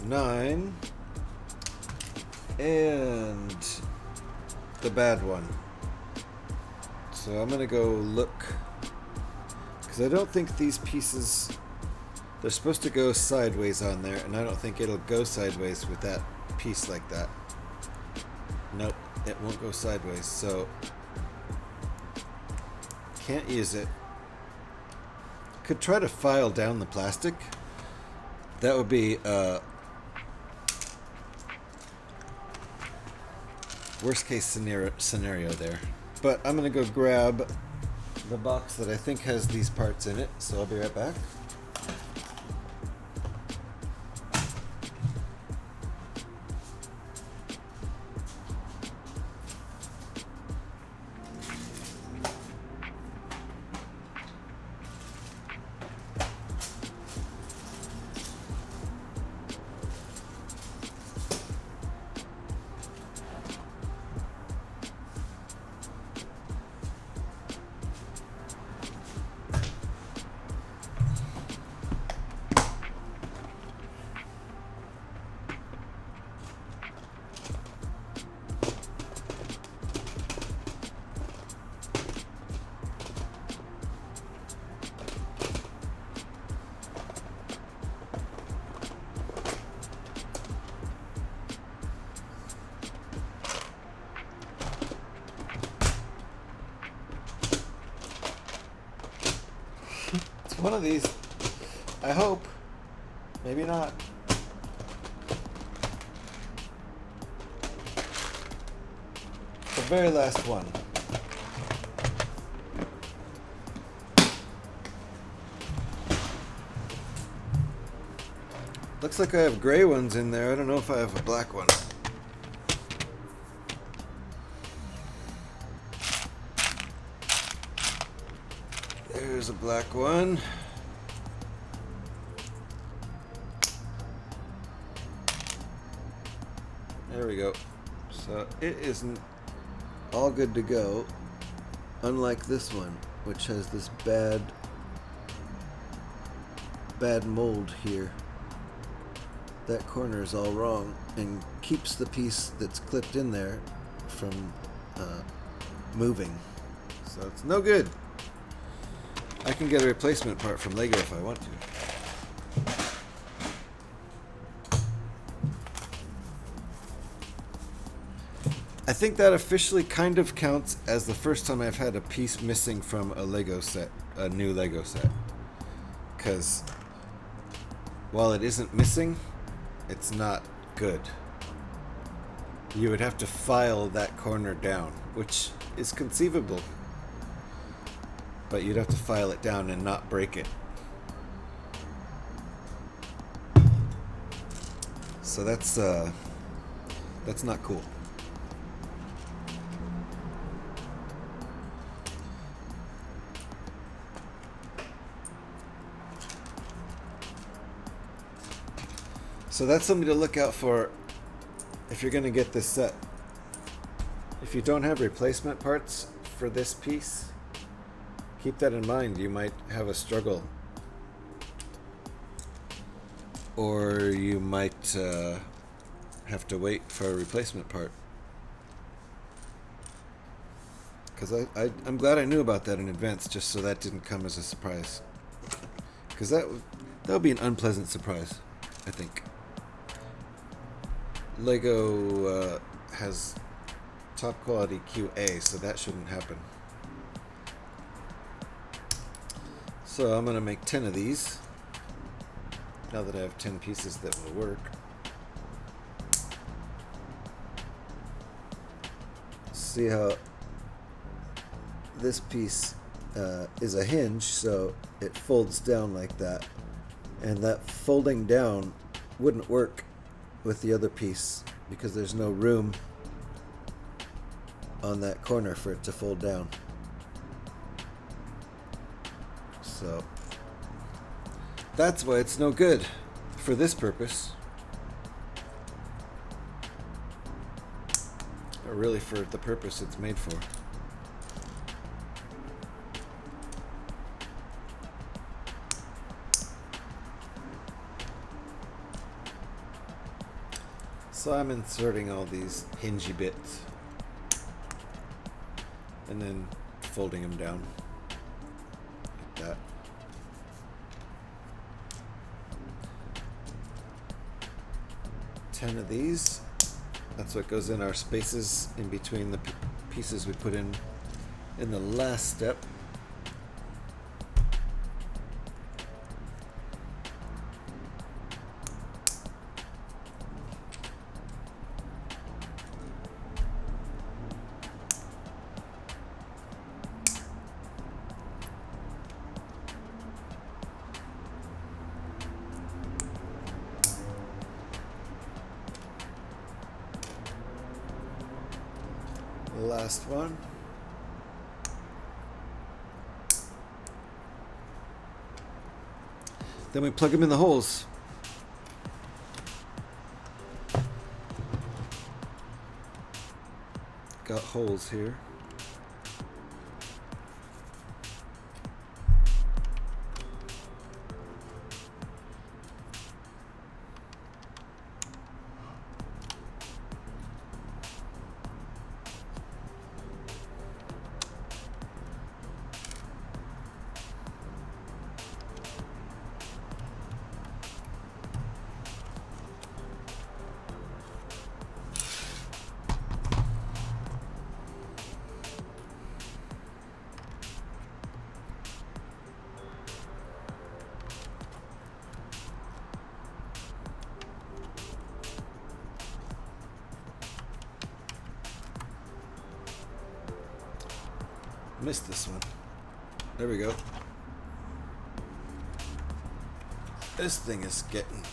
9, and the bad one. So I'm gonna go look, because I don't think these pieces, they're supposed to go sideways on there, and I don't think it'll go sideways with that piece like that. Nope, it won't go sideways, so can't use it. Could try to file down the plastic. That would be worst case scenario there. But I'm gonna go grab the box that I think has these parts in it, so I'll be right back. One of these. I hope. Maybe not. The very last one. Looks like I have gray ones in there. I don't know if I have a black one. There's a black one. There we go. So it isn't all good to go, unlike this one, which has this bad mold here. That corner is all wrong and keeps the piece that's clipped in there from moving. So it's no good. I can get a replacement part from Lego if I want to. I think that officially kind of counts as the first time I've had a piece missing from a Lego set, a new Lego set. Because while it isn't missing, it's not good. You would have to file that corner down, which is conceivable. But you'd have to file it down and not break it. So that's not cool. So that's something to look out for if you're going to get this set. If you don't have replacement parts for this piece, keep that in mind. You might have a struggle. Or you might have to wait for a replacement part. Because I'm glad I knew about that in advance, just so that didn't come as a surprise. Because that would be an unpleasant surprise, I think. Lego has top quality QA, so that shouldn't happen. So I'm going to make 10 of these, now that I have 10 pieces that will work. See how this piece is a hinge, so it folds down like that. And that folding down wouldn't work with the other piece because there's no room on that corner for it to fold down. So that's why it's no good for this purpose, or really for the purpose it's made for. So I'm inserting all these hingy bits and then folding them down like that. Ten of these. That's what goes in our spaces in between the pieces we put in the last step. Last one. Then we plug them in the holes. Got holes here. missed this one. There we go. This thing is getting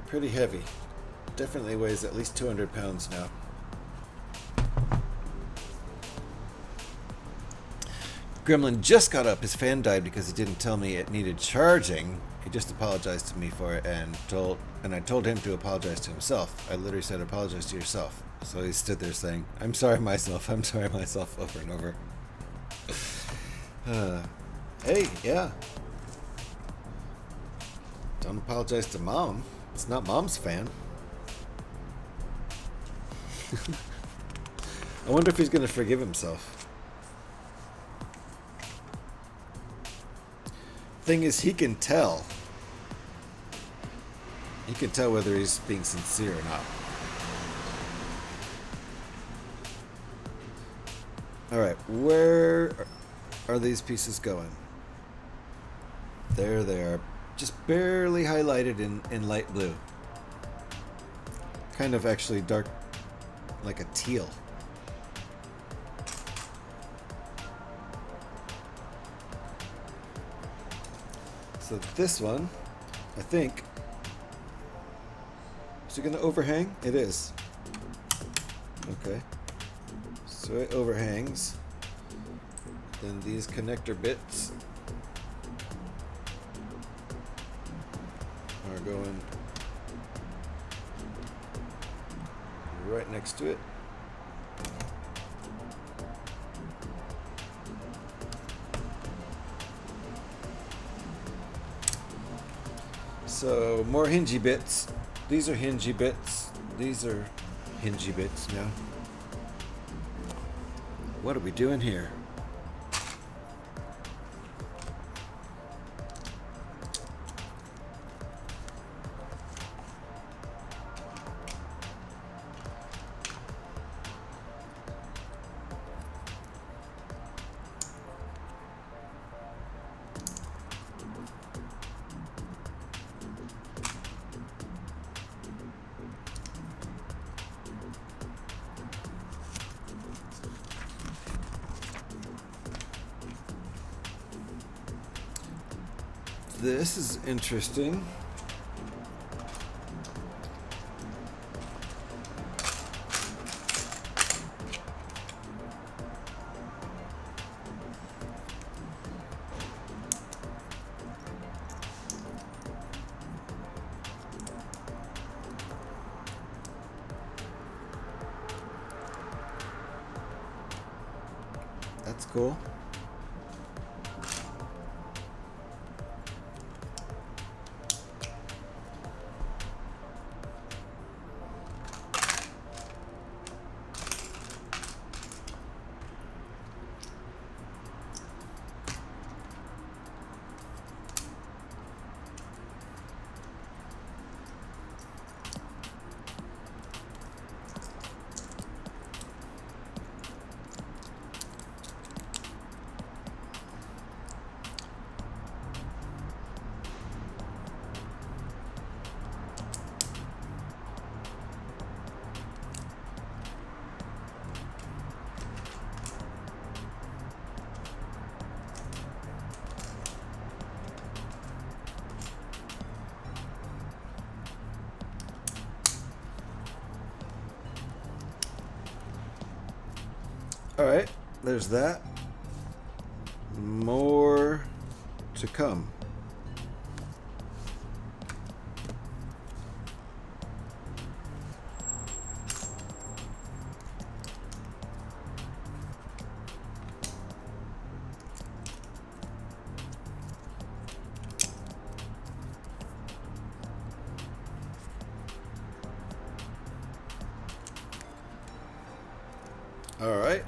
pretty heavy. Definitely weighs at least 200 pounds now. Gremlin just got up. His fan died because he didn't tell me it needed charging. He just apologized to me for it and I told him to apologize to himself. I literally said, apologize to yourself. So he stood there saying, I'm sorry myself over and over. Hey, yeah. Don't apologize to Mom. It's not Mom's fan. I wonder if he's going to forgive himself. Thing is, he can tell. He can tell whether he's being sincere or not. Alright, where are these pieces going? There they are. Just barely highlighted in light blue. Kind of actually dark, like a teal. So this one, I think, is it going to overhang? It is. Okay. So it overhangs. Then these connector bits are going right next to it. So more hingy bits. These are hingy bits. These are hingy bits now. What are we doing here? This is interesting. That's cool. Alright, there's that. More to come. Alright.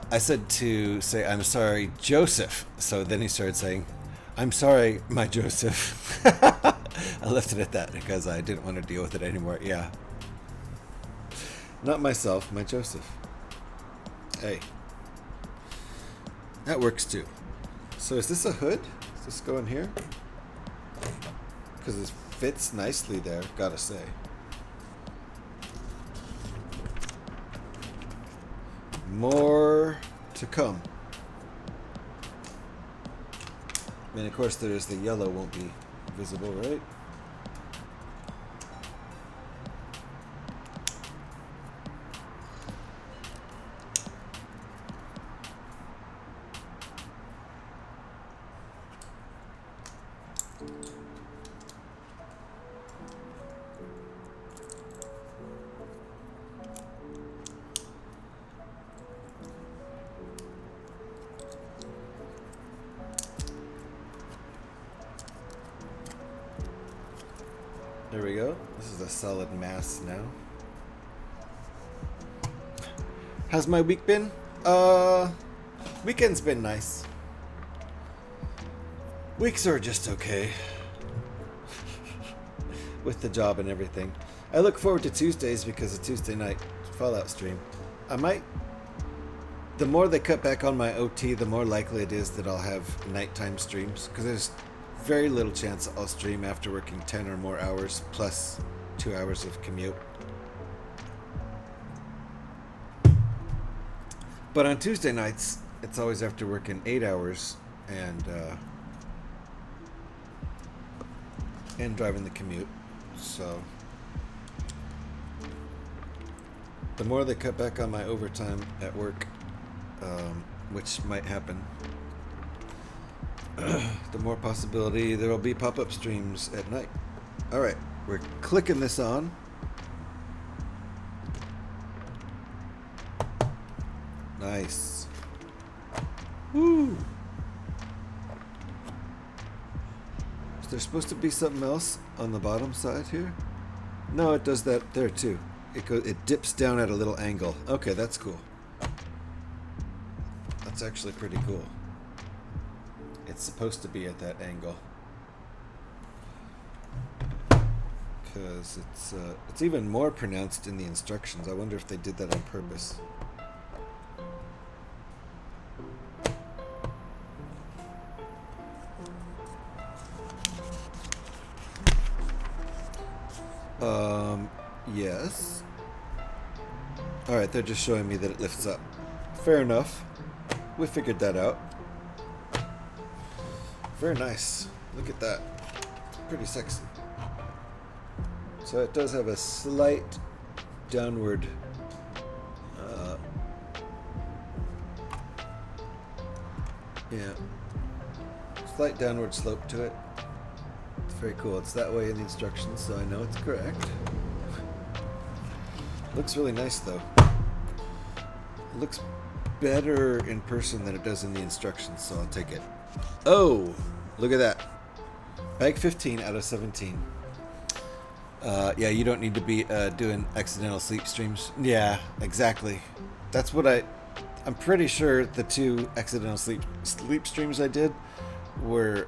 I said to say, I'm sorry, Joseph. So then he started saying, I'm sorry, my Joseph. I left it at that because I didn't want to deal with it anymore. Yeah. Not myself, my Joseph. Hey. That works too. So is this a hood? Does this go in here? Because it fits nicely there, gotta say. More to come. And of course there's the yellow won't be visible, right? There we go. This is a solid mass now. How's my week been? Weekend's been nice. Weeks are just okay. With the job and everything. I look forward to Tuesdays because of Tuesday night Fallout stream. I might... The more they cut back on my OT, the more likely it is that I'll have nighttime streams. Because there's very little chance I'll stream after working 10 or more hours plus 2 hours of commute. But on Tuesday nights, it's always after working 8 hours and driving the commute. So the more they cut back on my overtime at work, which might happen, the more possibility there will be pop-up streams at night. Alright, we're clicking this on. Nice. Woo! Is there supposed to be something else on the bottom side here? No, it does that there too. It dips down at a little angle. Okay, that's cool. That's actually pretty cool. It's supposed to be at that angle. Because it's even more pronounced in the instructions. I wonder if they did that on purpose. Yes. Alright, they're just showing me that it lifts up. Fair enough. We figured that out. Very nice. Look at that. Pretty sexy. So it does have a slight downward slight downward slope to it. It's very cool. It's that way in the instructions, so I know it's correct. Looks really nice though. It looks better in person than it does in the instructions, so I'll take it. Oh, look at that. Bag 15 out of 17. Yeah, you don't need to be doing accidental sleep streams. Yeah, exactly. That's what I'm pretty sure the 2 accidental sleep streams I did were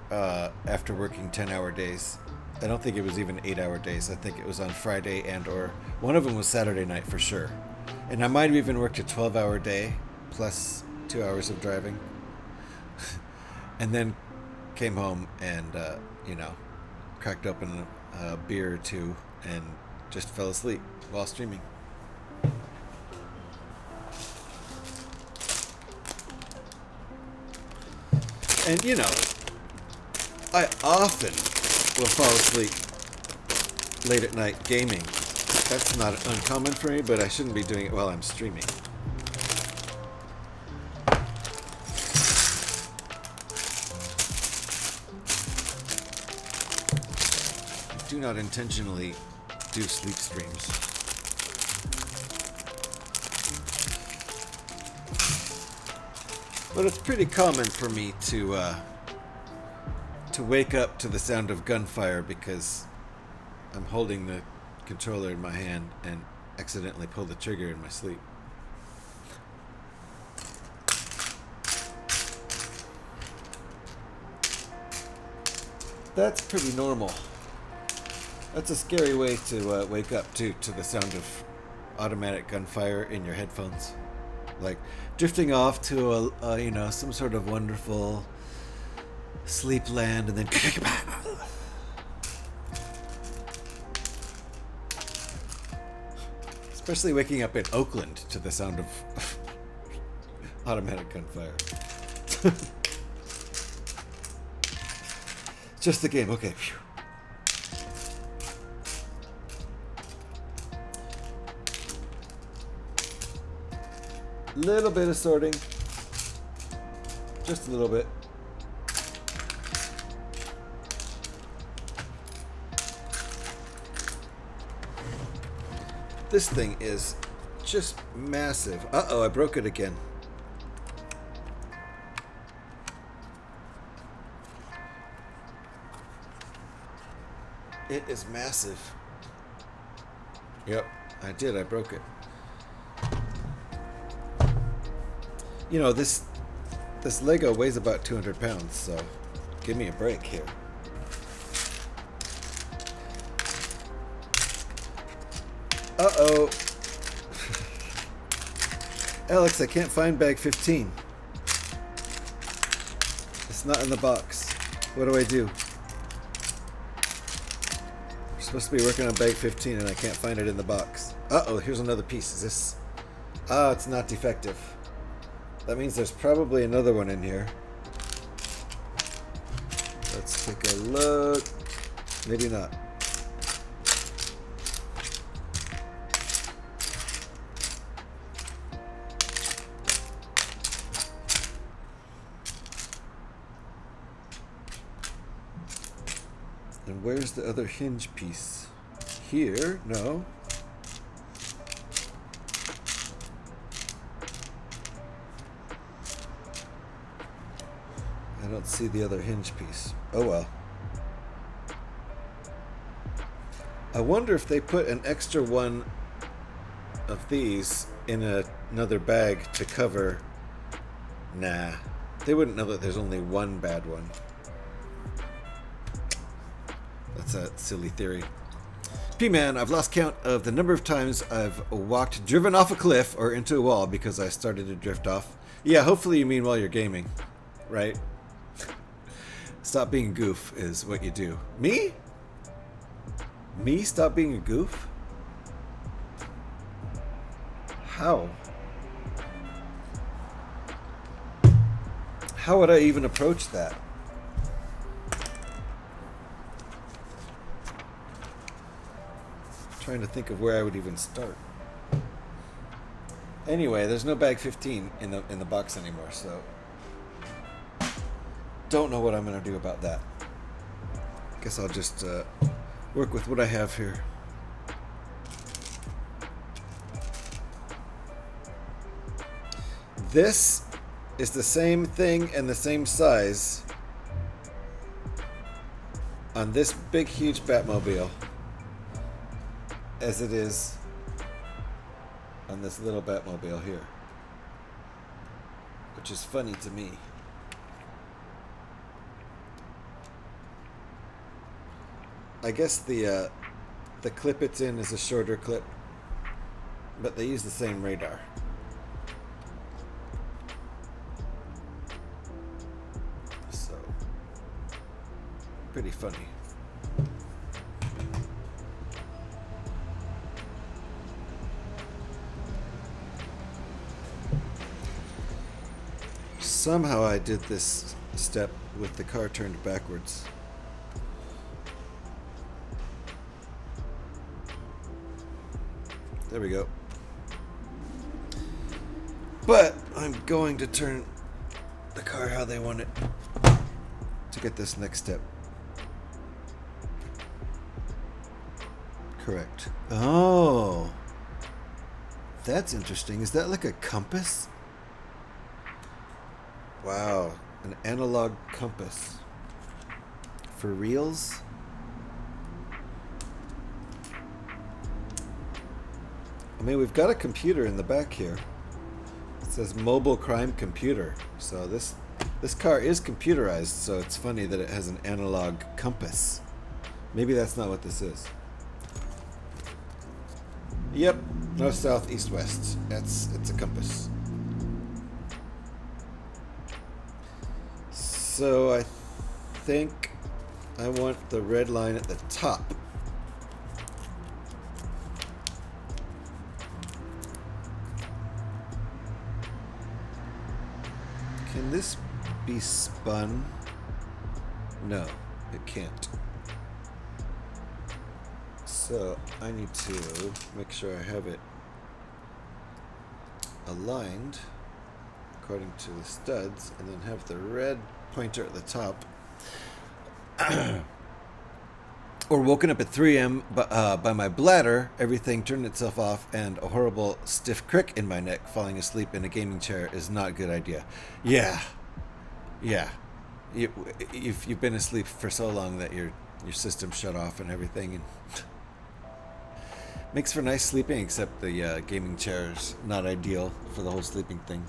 after working 10-hour days. I don't think it was even 8-hour days. I think it was on Friday or one of them was Saturday night for sure. And I might have even worked a 12-hour day plus 2 hours of driving. And then came home and, cracked open a beer or two and just fell asleep while streaming. And, I often will fall asleep late at night gaming. That's not uncommon for me, but I shouldn't be doing it while I'm streaming. Do not intentionally do sleep streams. But it's pretty common for me to wake up to the sound of gunfire because I'm holding the controller in my hand and accidentally pull the trigger in my sleep. That's pretty normal. That's a scary way to wake up to the sound of automatic gunfire in your headphones. Like drifting off to a some sort of wonderful sleep land and then especially waking up in Oakland to the sound of Automatic gunfire. Just the game. Okay. Phew. Little bit of sorting. Just a little bit. This thing is just massive. Uh-oh, I broke it again. It is massive. Yep, I did. I broke it. You know, this Lego weighs about 200 pounds, so give me a break here. Uh-oh. Alex, I can't find bag 15. It's not in the box. What do I do? We're supposed to be working on bag 15 and I can't find it in the box. Uh-oh, here's another piece. Is this... Ah, it's not defective. That means there's probably another one in here. Let's take a look. Maybe not. And where's the other hinge piece? Here? No. I don't see the other hinge piece. Oh well. I wonder if they put an extra one of these in another bag to cover. Nah. They wouldn't know that there's only one bad one. That's a silly theory. P-Man, I've lost count of the number of times I've driven off a cliff or into a wall because I started to drift off. Yeah, hopefully you mean while you're gaming, right? Stop being a goof is what you do. Me? Me stop being a goof? How? How would I even approach that? Trying to think of where I would even start. Anyway, there's no bag 15 in the box anymore, so don't know what I'm gonna do about that. Guess I'll just work with what I have here. This is the same thing and the same size on this big huge Batmobile as it is on this little Batmobile here, which is funny to me. I guess the clip it's in is a shorter clip, but they use the same radar. So, pretty funny. Somehow I did this step with the car turned backwards. There we go. But I'm going to turn the car how they want it to get this next step. Correct. Oh, that's interesting. Is that like a compass? Wow, an analog compass. For reals? I mean, we've got a computer in the back here. It says mobile crime computer. So this car is computerized, so it's funny that it has an analog compass. Maybe that's not what this is. Yep, north, south, east, west. It's a compass. So I think I want the red line at the top. Can this be spun? No, it can't. So I need to make sure I have it aligned according to the studs, and then have the red pointer at the top. Or woken up at 3 a.m. By my bladder, everything turned itself off, and a horrible stiff crick in my neck. Falling asleep in a gaming chair is not a good idea. Yeah. You've been asleep for so long that your system shut off and everything, and makes for nice sleeping. Except the gaming chair is not ideal for the whole sleeping thing.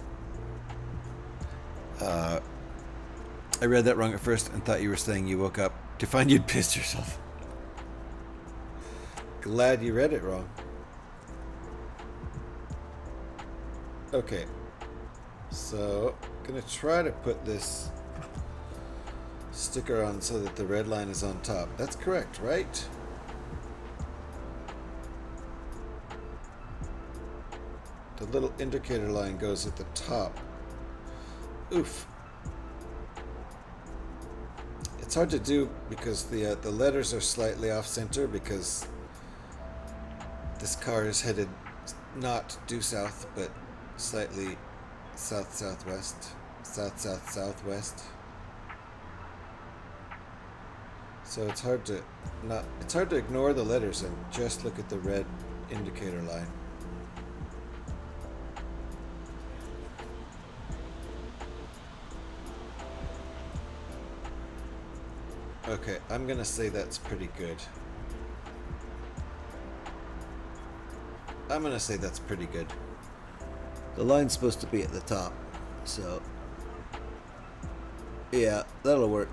I read that wrong at first and thought you were saying you woke up to find you'd pissed yourself. Glad you read it wrong. Okay. So, gonna try to put this sticker on so that the red line is on top. That's correct, right? The little indicator line goes at the top. Oof. It's hard to do because the letters are slightly off center, because this car is headed not due south, but slightly south-southwest. South-south-southwest. So it's hard to ignore the letters and just look at the red indicator line. Okay, I'm gonna say that's pretty good. The line's supposed to be at the top, so yeah, that'll work.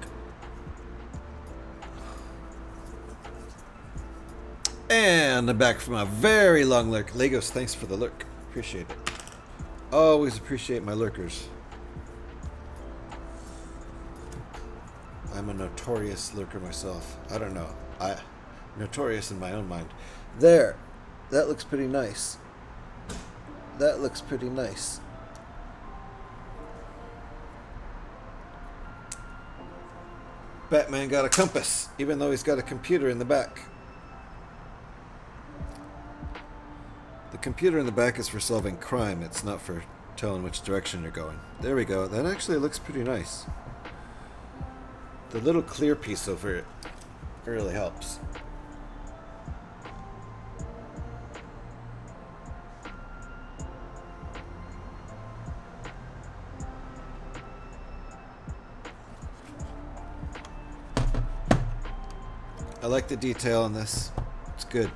And I'm back from a very long lurk. Legos, thanks for the lurk. Appreciate it. Always appreciate my lurkers. I'm a notorious lurker myself. I don't know. Notorious in my own mind. There. That looks pretty nice. Batman got a compass, even though he's got a computer in the back. The computer in the back is for solving crime. It's not for telling which direction you're going. There we go. That actually looks pretty nice. The little clear piece over it really helps. I like the detail on this. It's good.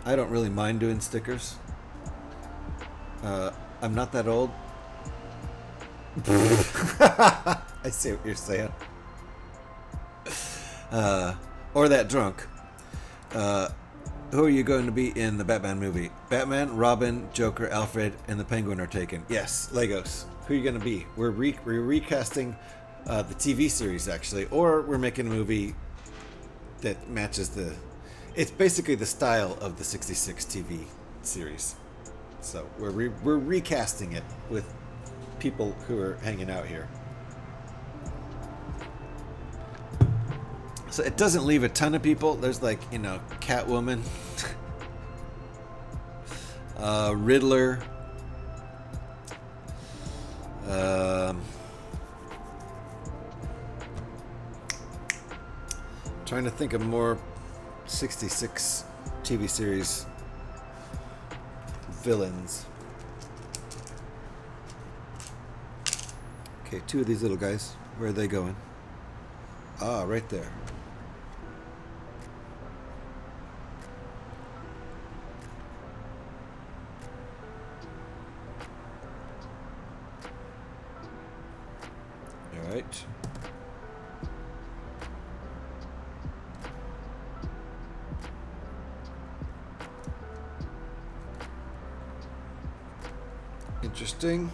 I don't really mind doing stickers. I'm not that old. I see what you're saying. Or that drunk. Who are you going to be in the Batman movie? Batman, Robin, Joker, Alfred, and the Penguin are taken. Yes, Legos. Who are you going to be? We're recasting the TV series, actually. Or we're making a movie that matches the... It's basically the style of the 66 TV series. So we're recasting it with people who are hanging out here. So it doesn't leave a ton of people. There's like, you know, Catwoman, Riddler, trying to think of more 66 TV series villains. Okay, two of these little guys. Where are they going? Ah, right there. All right. Interesting.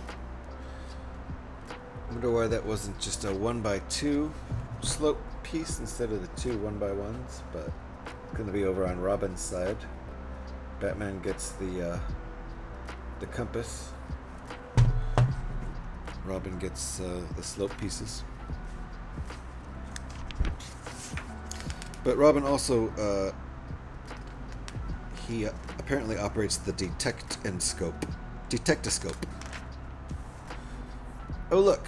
I wonder why that wasn't just a 1x2 slope piece instead of the two 1x1s, but it's going to be over on Robin's side. Batman gets the the compass. Robin gets the slope pieces. But Robin also, he apparently operates the detectoscope. Oh, look.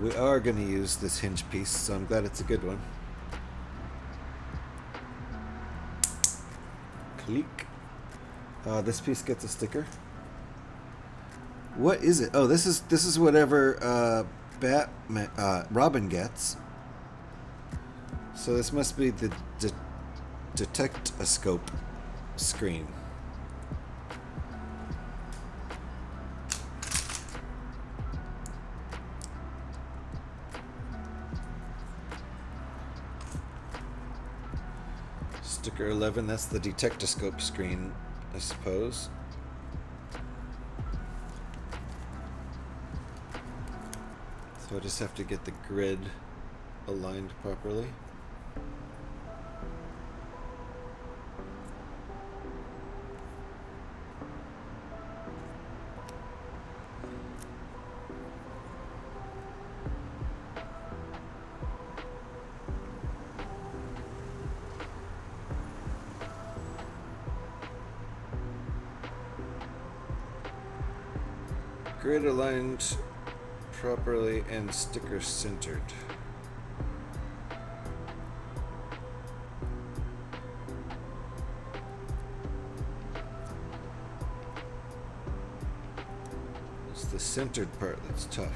We are going to use this hinge piece, so I'm glad it's a good one. Click. This piece gets a sticker. What is it? Oh, this is whatever Robin gets. So this must be the detectoscope screen. Sticker 11, that's the detectoscope screen, I suppose. So I just have to get the grid aligned properly. Grid aligned properly and sticker centered. It's the centered part that's tough.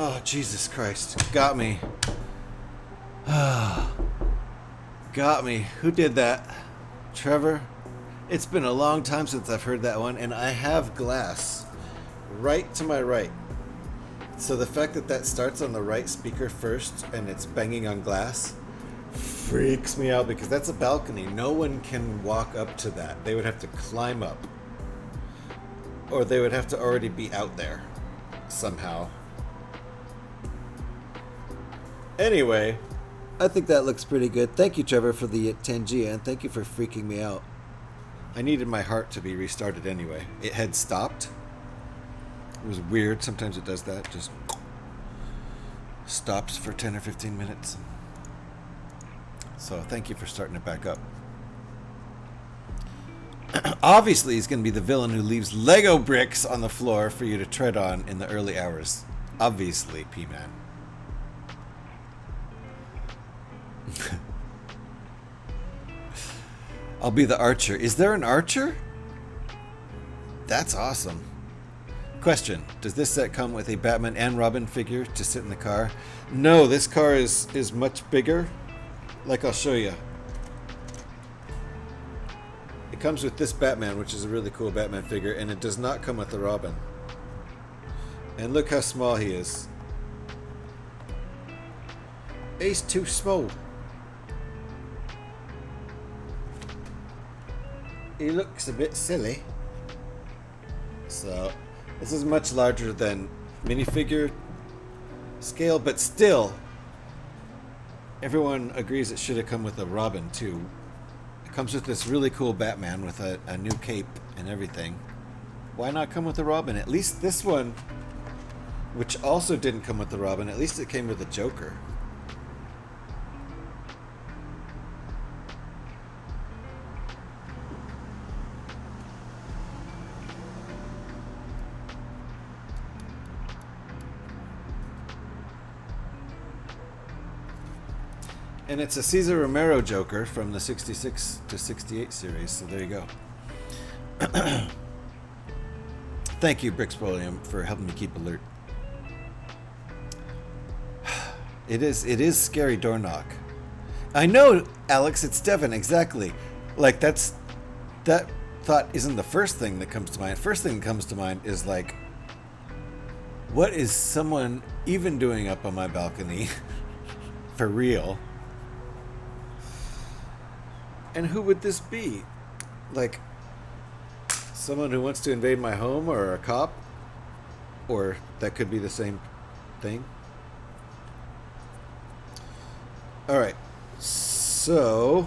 Oh, Jesus Christ. Got me. Got me. Who did that? Trevor? It's been a long time since I've heard that one, and I have glass right to my right. So the fact that that starts on the right speaker first and it's banging on glass freaks me out, because that's a balcony. No one can walk up to that. They would have to climb up. Or they would have to already be out there somehow. Anyway, I think that looks pretty good. Thank you, Trevor, for the Tangia, and thank you for freaking me out. I needed my heart to be restarted anyway. It had stopped. It was weird. Sometimes it does that. Just stops for 10 or 15 minutes. So thank you for starting it back up. Obviously, he's going to be the villain who leaves Lego bricks on the floor for you to tread on in the early hours. Obviously, P-Man. I'll be the archer. Is there an archer? That's awesome. Question: does this set come with a Batman and Robin figure to sit in the car? No, this car is much bigger. Like, I'll show you. It comes with this Batman, which is a really cool Batman figure, and it does not come with the Robin. And look how small he is. He's too small. He looks a bit silly. So, this is much larger than minifigure scale, but still, everyone agrees it should have come with a Robin too. It comes with this really cool Batman with a new cape and everything. Why not come with a Robin? At least this one, which also didn't come with the Robin, at least it came with a Joker. And it's a Cesar Romero Joker from the 66 to 68 series, so there you go. Thank you, Brickbuilding, for helping me keep alert. It is scary door knock. I know, Alex, it's Devin, exactly. Like, that thought isn't the first thing that comes to mind. First thing that comes to mind is like, what is someone even doing up on my balcony? For real. And who would this be? Like, someone who wants to invade my home, or a cop? Or that could be the same thing. Alright, so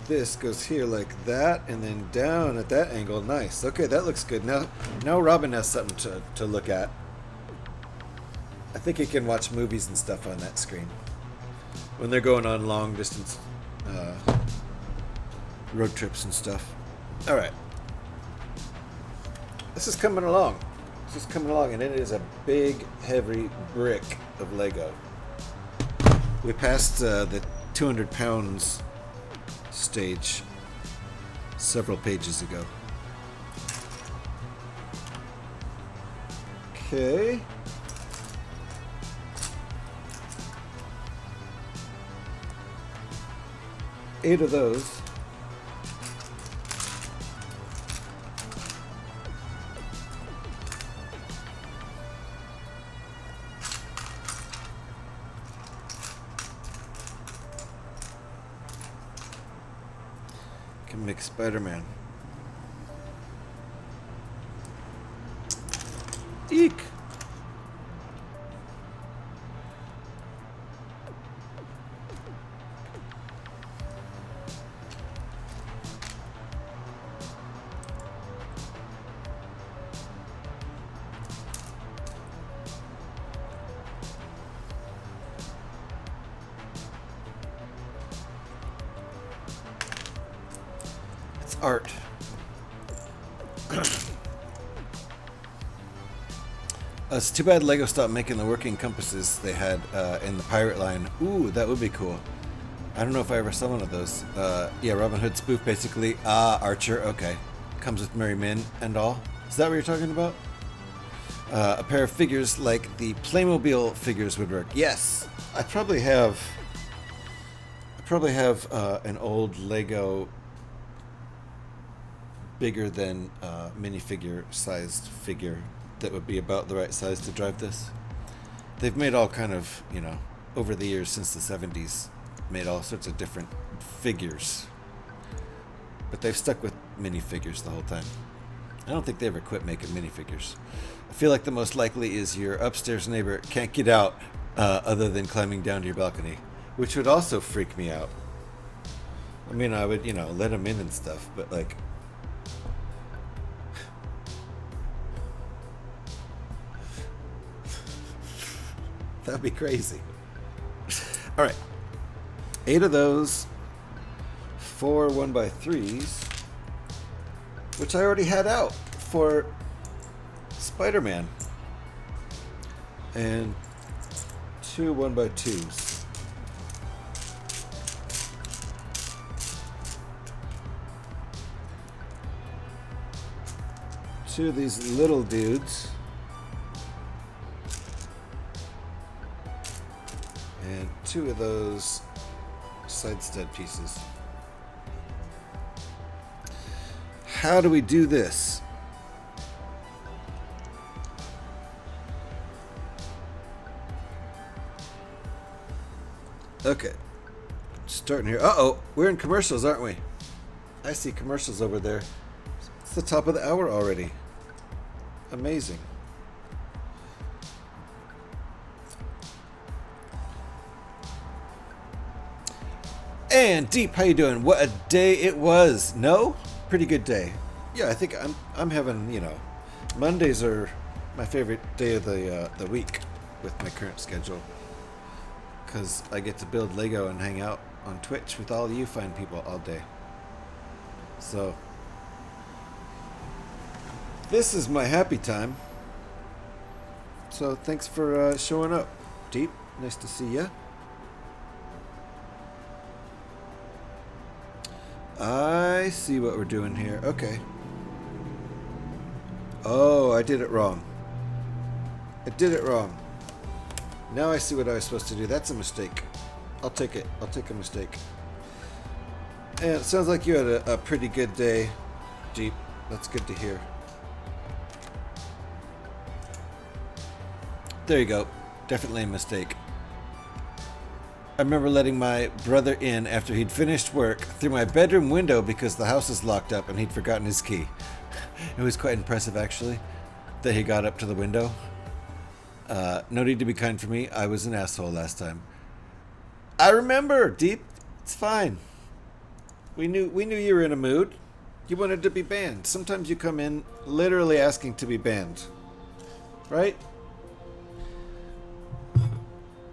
this goes here like that, and then down at that angle. Nice. Okay, that looks good. Now Robin has something to look at. I think he can watch movies and stuff on that screen when they're going on long distance road trips and stuff. Alright. This is coming along. This is coming along, and it is a big, heavy brick of Lego. We passed the 200 pounds stage several pages ago. Okay. Eight of those. Can make Spider-Man. Eek! Art. It's too bad Lego stopped making the working compasses they had in the pirate line. Ooh, that would be cool. I don't know if I ever saw one of those. Yeah, Robin Hood spoof basically. Archer, okay. Comes with Merry Men and all. Is that what you're talking about? A pair of figures like the Playmobil figures would work. Yes! I probably have an old Lego bigger than minifigure sized figure that would be about the right size to drive this. They've made all kind of, you know, over the years since the 70s, made all sorts of different figures. But they've stuck with minifigures the whole time. I don't think they ever quit making minifigures. I feel like the most likely is your upstairs neighbor can't get out other than climbing down to your balcony, which would also freak me out. I mean, I would, you know, let them in and stuff, but like, that'd be crazy. All right, 8 of those, 4 1x3s, which I already had out for Spider-Man, and 2 1x2s. Two of these little dudes. And 2 of those side stud pieces. How do we do this? Okay. Starting here. Uh-oh. We're in commercials, aren't we? I see commercials over there. It's the top of the hour already. Amazing. And Deep, how you doing? What a day it was. No? Pretty good day. Yeah, I think I'm having, you know, Mondays are my favorite day of the week with my current schedule, because I get to build Lego and hang out on Twitch with all you fine people all day. So this is my happy time. So thanks for showing up, Deep. Nice to see ya. I see what we're doing here. Okay. Oh, I did it wrong. I did it wrong. Now I see what I was supposed to do. That's a mistake. I'll take it. I'll take a mistake. And it sounds like you had a pretty good day, Deep. That's good to hear. There you go. Definitely a mistake. I remember letting my brother in after he'd finished work through my bedroom window because the house was locked up and he'd forgotten his key. It was quite impressive, actually, that he got up to the window. No need to be kind for me. I was an asshole last time. I remember, Deep. It's fine. We knew you were in a mood. You wanted to be banned. Sometimes you come in literally asking to be banned. Right?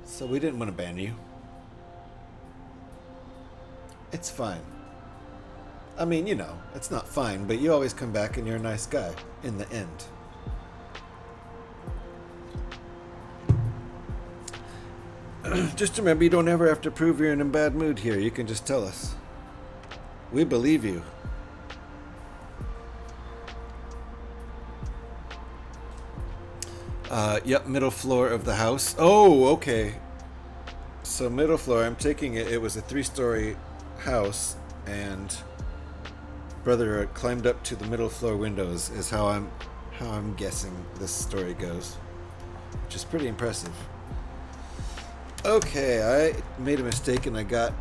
So we didn't want to ban you. It's fine. I mean, you know, it's not fine, but you always come back and you're a nice guy in the end. Just remember, you don't ever have to prove you're in a bad mood here. You can just tell us. We believe you. Yep, middle floor of the house. Oh, okay. So middle floor, I'm taking it. It was a 3-story house, and brother climbed up to the middle floor windows. Is how I'm guessing this story goes, which is pretty impressive. Okay, I made a mistake and I got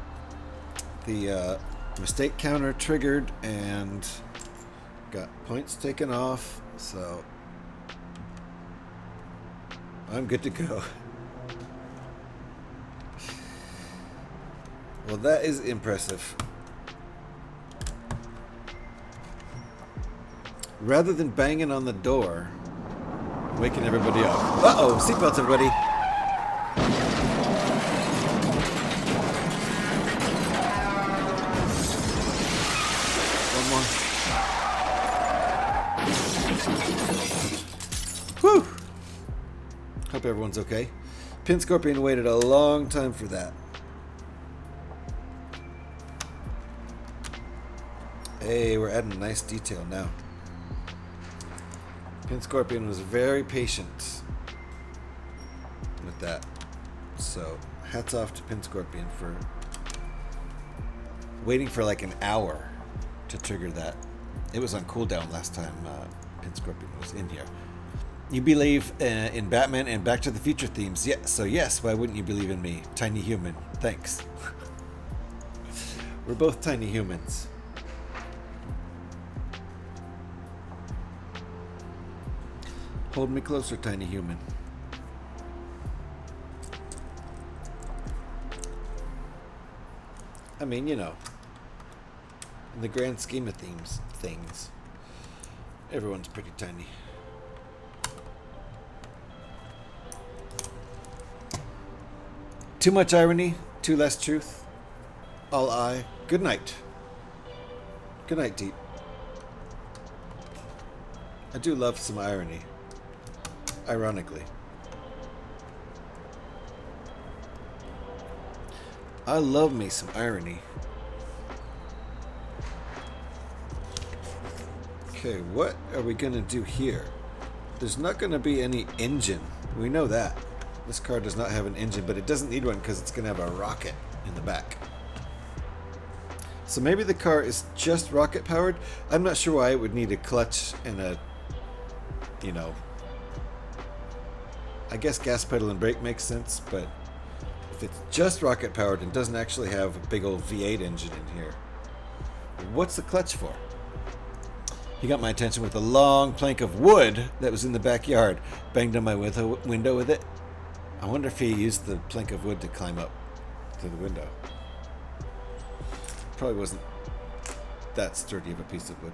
the mistake counter triggered and got points taken off, so I'm good to go. Well, that is impressive. Rather than banging on the door, waking everybody up. Uh-oh, seatbelts, everybody. One more. Whew. Hope everyone's okay. Pin Scorpion waited a long time for that. Hey, we're adding a nice detail now. Pin Scorpion was very patient with that. So, hats off to Pin Scorpion for waiting for like an hour to trigger that. It was on cooldown last time Pin Scorpion was in here. You believe in Batman and Back to the Future themes. Yeah, so yes, why wouldn't you believe in me? Tiny human. Thanks. We're both tiny humans. Hold me closer, tiny human. I mean, you know, in the grand scheme of things, everyone's pretty tiny. Too much irony, too less truth. All I. Good night. Good night, Deep. I do love some irony. Ironically. I love me some irony. Okay, what are we gonna do here? There's not gonna be any engine. We know that. This car does not have an engine, but it doesn't need one because it's gonna have a rocket in the back. So maybe the car is just rocket powered. I'm not sure why it would need a clutch and a, you know, I guess gas pedal and brake makes sense, but if it's just rocket powered and doesn't actually have a big old V8 engine in here, what's the clutch for? He got my attention with a long plank of wood that was in the backyard. Banged on my window with it. I wonder if he used the plank of wood to climb up to the window. Probably wasn't that sturdy of a piece of wood.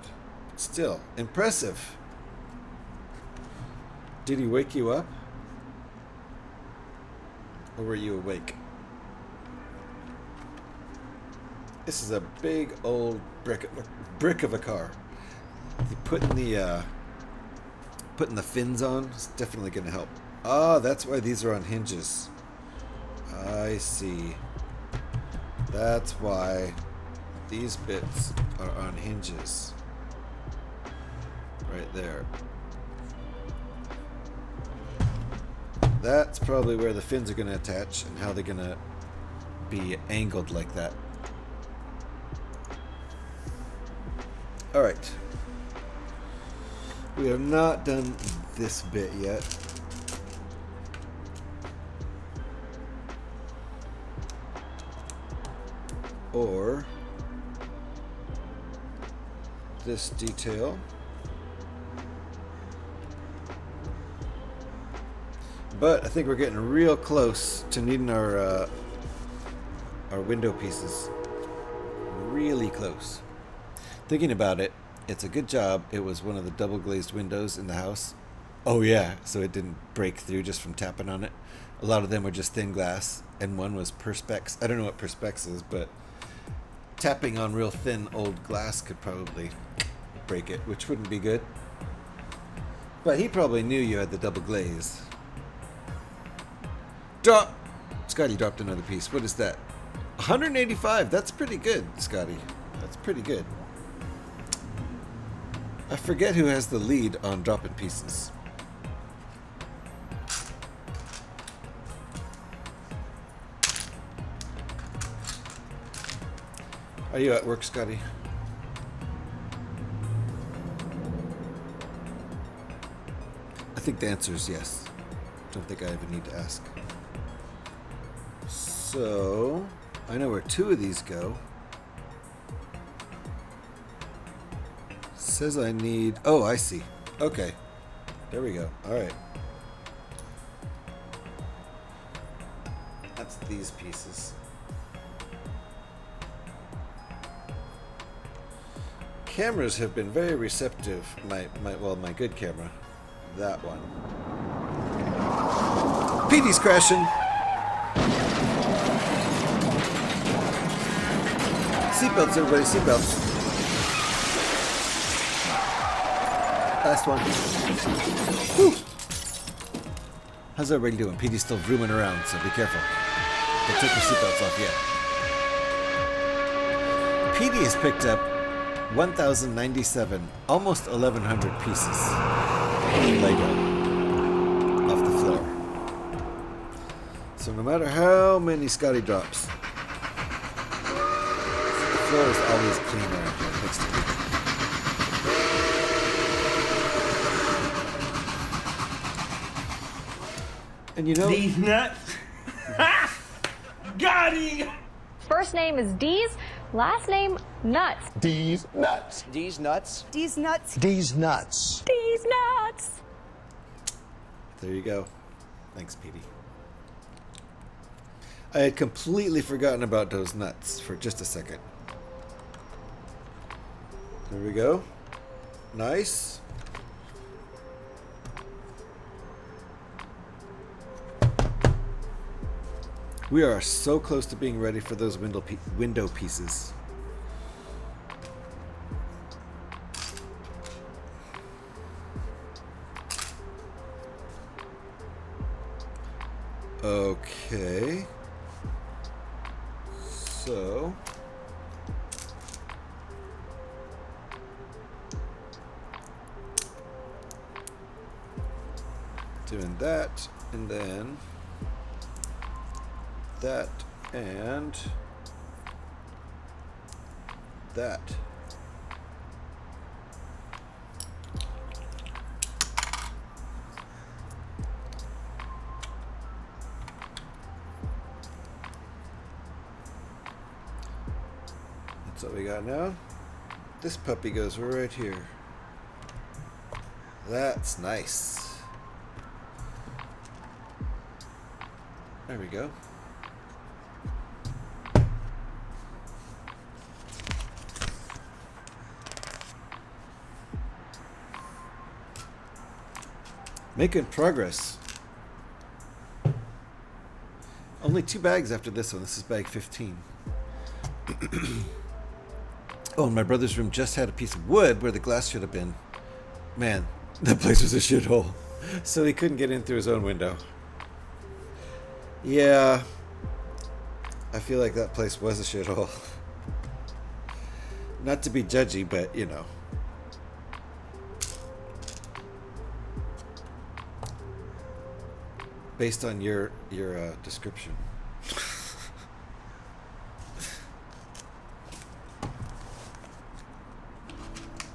But still, impressive. Did he wake you up? Or were you awake? This is a big old brick of a car. Putting the fins on is definitely going to help. Ah, that's why these are on hinges. I see. That's why these bits are on hinges. Right there. That's probably where the fins are going to attach and how they're going to be angled like that. Alright. We have not done this bit yet. or this detail. But I think we're getting real close to needing our window pieces. Really close. Thinking about it, it's a good job it was one of the double glazed windows in the house. Oh yeah, so it didn't break through just from tapping on it. A lot of them were just thin glass, and one was Perspex. I don't know what Perspex is, but tapping on real thin old glass could probably break it, which wouldn't be good. But he probably knew you had the double glaze. Drop! Scotty dropped another piece. What is that? 185. That's pretty good, Scotty. That's pretty good. I forget who has the lead on dropping pieces. Are you at work, Scotty? I think the answer is yes. Don't think I even need to ask. So, I know where two of these go. Says I need... Oh, I see. Okay. There we go. Alright. That's these pieces. Cameras have been very receptive. My good camera. That one. Petey's crashing! Seatbelts, everybody, seatbelts. Last one. Whew. How's everybody doing? Petey's still vrooming around, so be careful. Don't take your seatbelts off yet. Petey has picked up 1,097, almost 1,100 pieces of Lego off the floor. So no matter how many Scotty drops, the floor is always cleaner next to Petey. And you know... These nuts. Got him! First name is D's, last name Nuts. D's nuts. D's nuts. These nuts. D's nuts. D's Nuts. There you go. Thanks, Petey. I had completely forgotten about those nuts for just a second. There we go. Nice. We are so close to being ready for those window pieces. Okay. So doing that, and then that, and that. That's what we got now. This puppy goes right here. That's nice. There we go. Making progress. Only 2 bags after this one. This is bag 15. Oh, and my brother's room just had a piece of wood where the glass should have been. Man, that place was a shithole. So he couldn't get in through his own window. Yeah, I feel like that place was a shithole. Not to be judgy, but you know. Based on your description.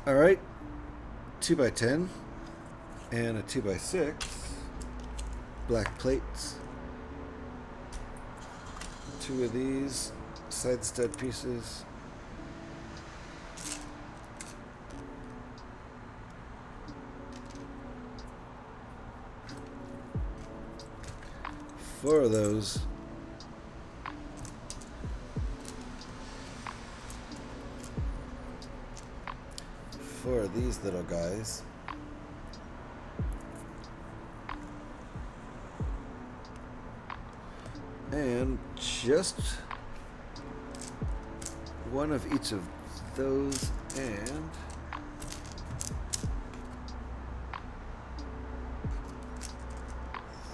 All right, 2x10 and a 2x6, black plates, 2 of these, side stud pieces. Four of those. Four of these little guys. And just one of each of those, and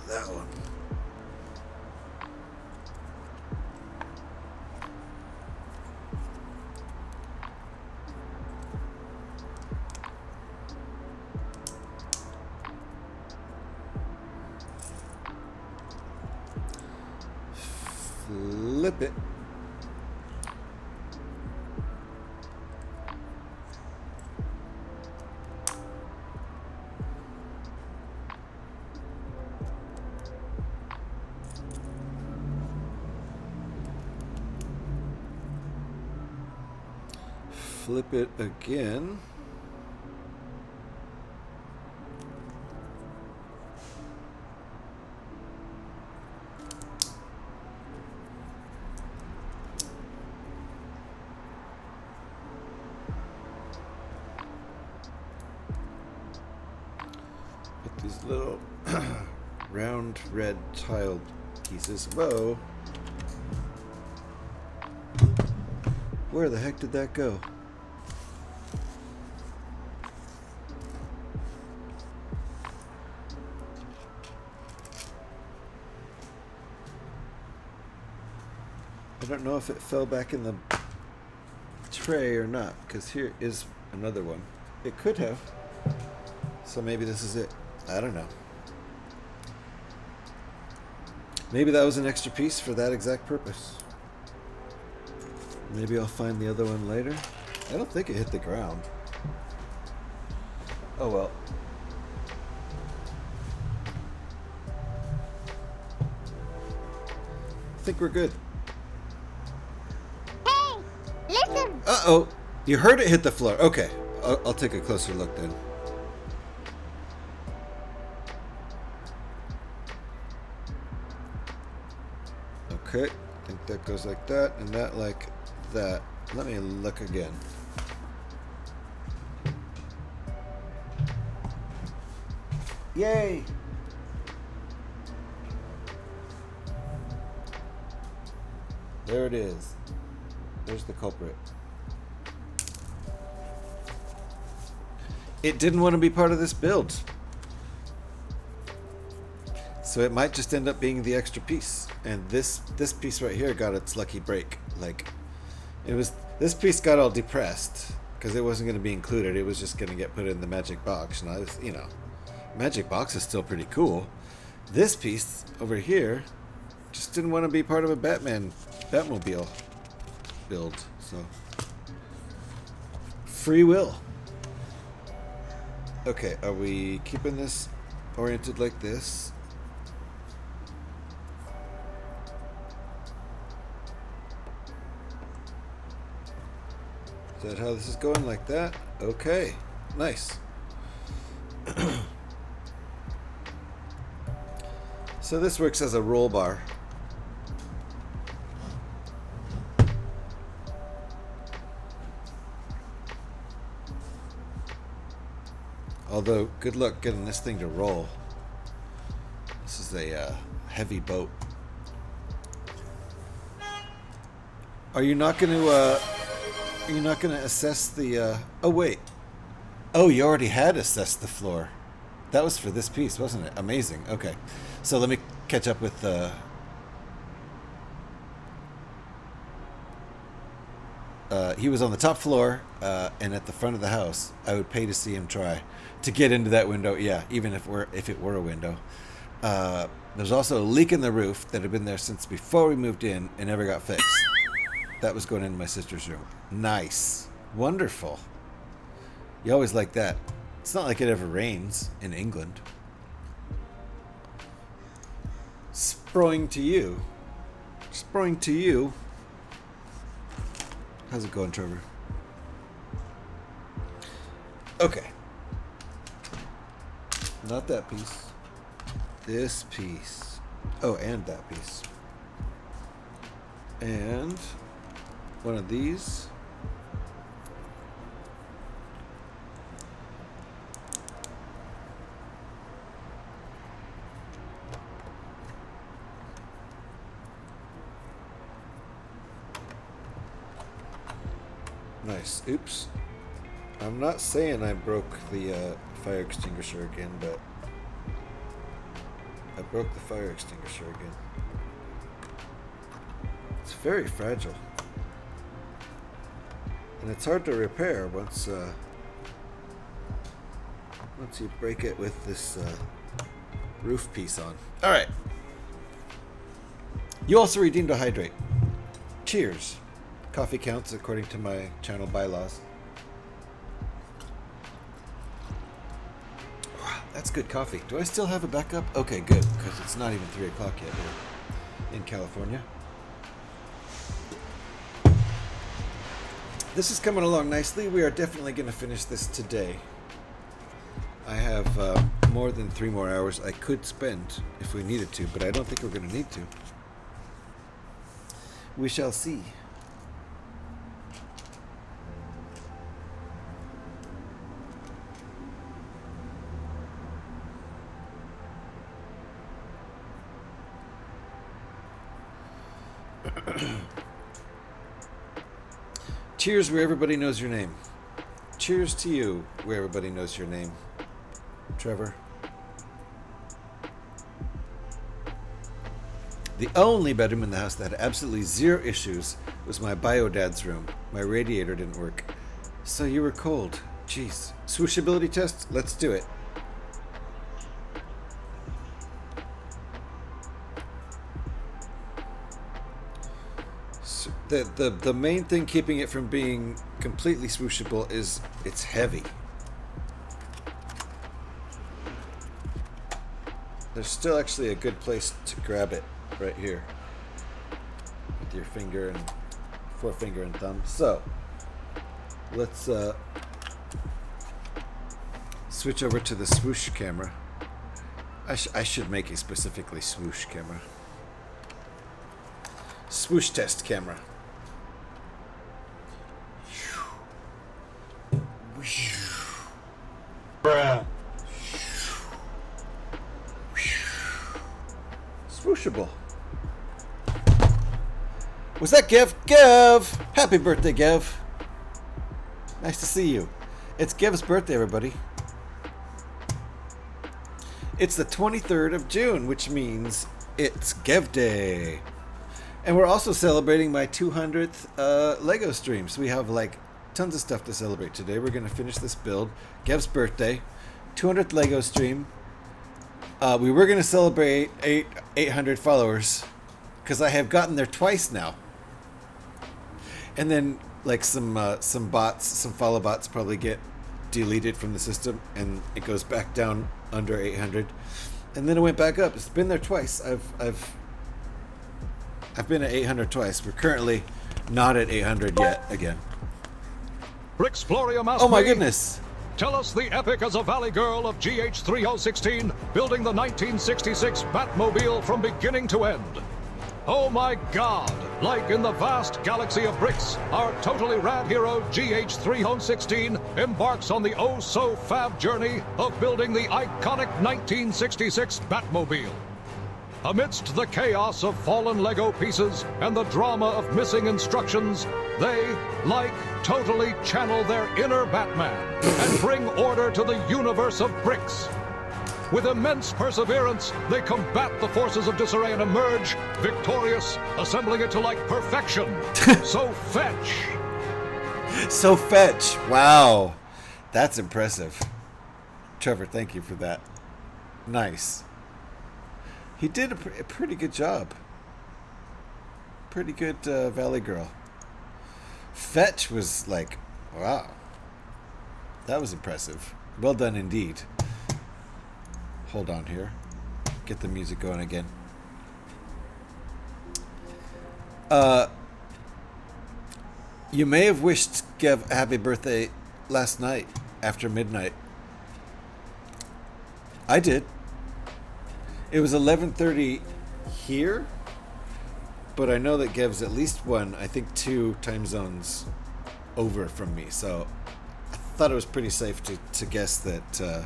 that one. Flip it. Flip it again. Put these little round red tile pieces. Whoa. Where the heck did that go? I don't know if it fell back in the tray or not, because here is another one. It could have. So maybe this is it. I don't know. Maybe that was an extra piece for that exact purpose. Maybe I'll find the other one later. I don't think it hit the ground. Oh well. I think we're good. Hey, listen. Uh-oh. You heard it hit the floor. Okay. I'll take a closer look then. Okay. I think that goes like that, and that like that. Let me look again. Yay! There it is. There's the culprit. It didn't want to be part of this build. So it might just end up being the extra piece. And this piece right here got its lucky break. Like, it was, this piece got all depressed because it wasn't going to be included. It was just going to get put in the magic box. And I was, you know, magic box is still pretty cool. This piece over here just didn't want to be part of a Batmobile build. So, free will. Okay, are we keeping this oriented like this? Is that how this is going? Like that? Okay, nice. So this works as a roll bar. Although, good luck getting this thing to roll. This is a heavy boat. Are you not going to? Are you not going to assess the? Oh wait. Oh, you already had assessed the floor. That was for this piece, wasn't it? Amazing. Okay, so let me catch up with. He was on the top floor and at the front of the house. I would pay to see him try to get into that window. Yeah, even if it were a window. There's also a leak in the roof that had been there since before we moved in and never got fixed. That was going into my sister's room. Nice, wonderful. You always like that. It's not like it ever rains in England. Sproing to you. Sproing to you. How's it going, Trevor? Okay. Not that piece. This piece. Oh, and that piece. And one of these. Nice. Oops. I'm not saying I broke the fire extinguisher again, but I broke the fire extinguisher again. It's very fragile. And it's hard to repair once you break it with this roof piece on. Alright. You also redeemed a hydrate. Cheers. Coffee counts according to my channel bylaws. Wow, that's good coffee. Do I still have a backup? Okay, good, because it's not even 3 o'clock yet here in California. This is coming along nicely. We are definitely going to finish this today. I have more than 3 more hours I could spend if we needed to, but I don't think we're going to need to. We shall see. Cheers where everybody knows your name. Cheers to you where everybody knows your name. Trevor. The only bedroom in the house that had absolutely 0 issues was my bio-dad's room. My radiator didn't work. So you were cold. Jeez. Swooshability test? Let's do it. The main thing keeping it from being completely swooshable is it's heavy. There's still actually a good place to grab it right here with your finger and forefinger and thumb. So let's switch over to the swoosh camera. I should make a specifically swoosh camera. Swoosh test camera. Bruh. Swooshable. Was that Gev? Gev! Happy birthday, Gev. Nice to see you. It's Gev's birthday, everybody. It's the 23rd of June, which means it's Gev Day. And we're also celebrating my 200th Lego stream. So we have like tons of stuff to celebrate today. We're going to finish this build. Gev's birthday. 200th Lego stream. We were going to celebrate 800 followers because I have gotten there twice now. And then like some bots, some follow bots probably get deleted from the system and it goes back down under 800. And then it went back up. It's been there twice. I've been at 800 twice. We're currently not at 800 yet again. Oh my goodness. Tell us the epic as a valley girl of GH3016, building the 1966 Batmobile from beginning to end. Oh my god, like in the vast galaxy of bricks, our totally rad hero GH3016 embarks on the oh-so-fab journey of building the iconic 1966 Batmobile. Amidst the chaos of fallen Lego pieces and the drama of missing instructions, they, like, totally channel their inner Batman and bring order to the universe of bricks. With immense perseverance, they combat the forces of disarray and emerge victorious, assembling it to like perfection. So fetch! So fetch! Wow. That's impressive. Trevor, thank you for that. Nice. He did a pretty good job. Pretty good Valley Girl. Fetch was like, wow. That was impressive. Well done indeed. Hold on here. Get the music going again. You may have wished Gev a happy birthday last night after midnight. I did. It was 11:30 here, but I know that Gev's at least one, I think 2 time zones over from me, so I thought it was pretty safe to guess that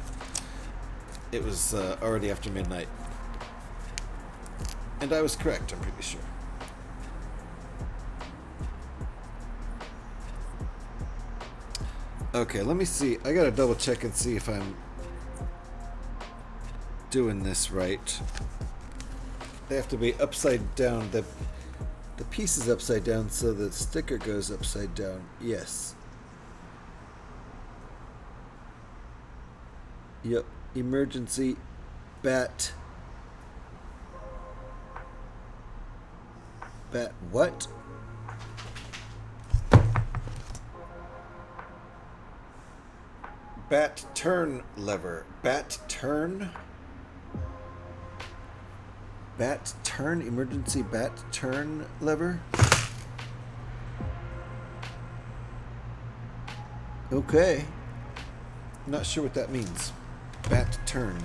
it was already after midnight. And I was correct, I'm pretty sure. Okay, let me see. I gotta double check and see if I'm doing this right. They have to be upside down. The piece is upside down, so the sticker goes upside down. Yes. Yep. Emergency bat. Bat what? Bat turn lever. Bat turn? Bat turn? Emergency bat turn lever? Okay. Not sure what that means. Bat turn.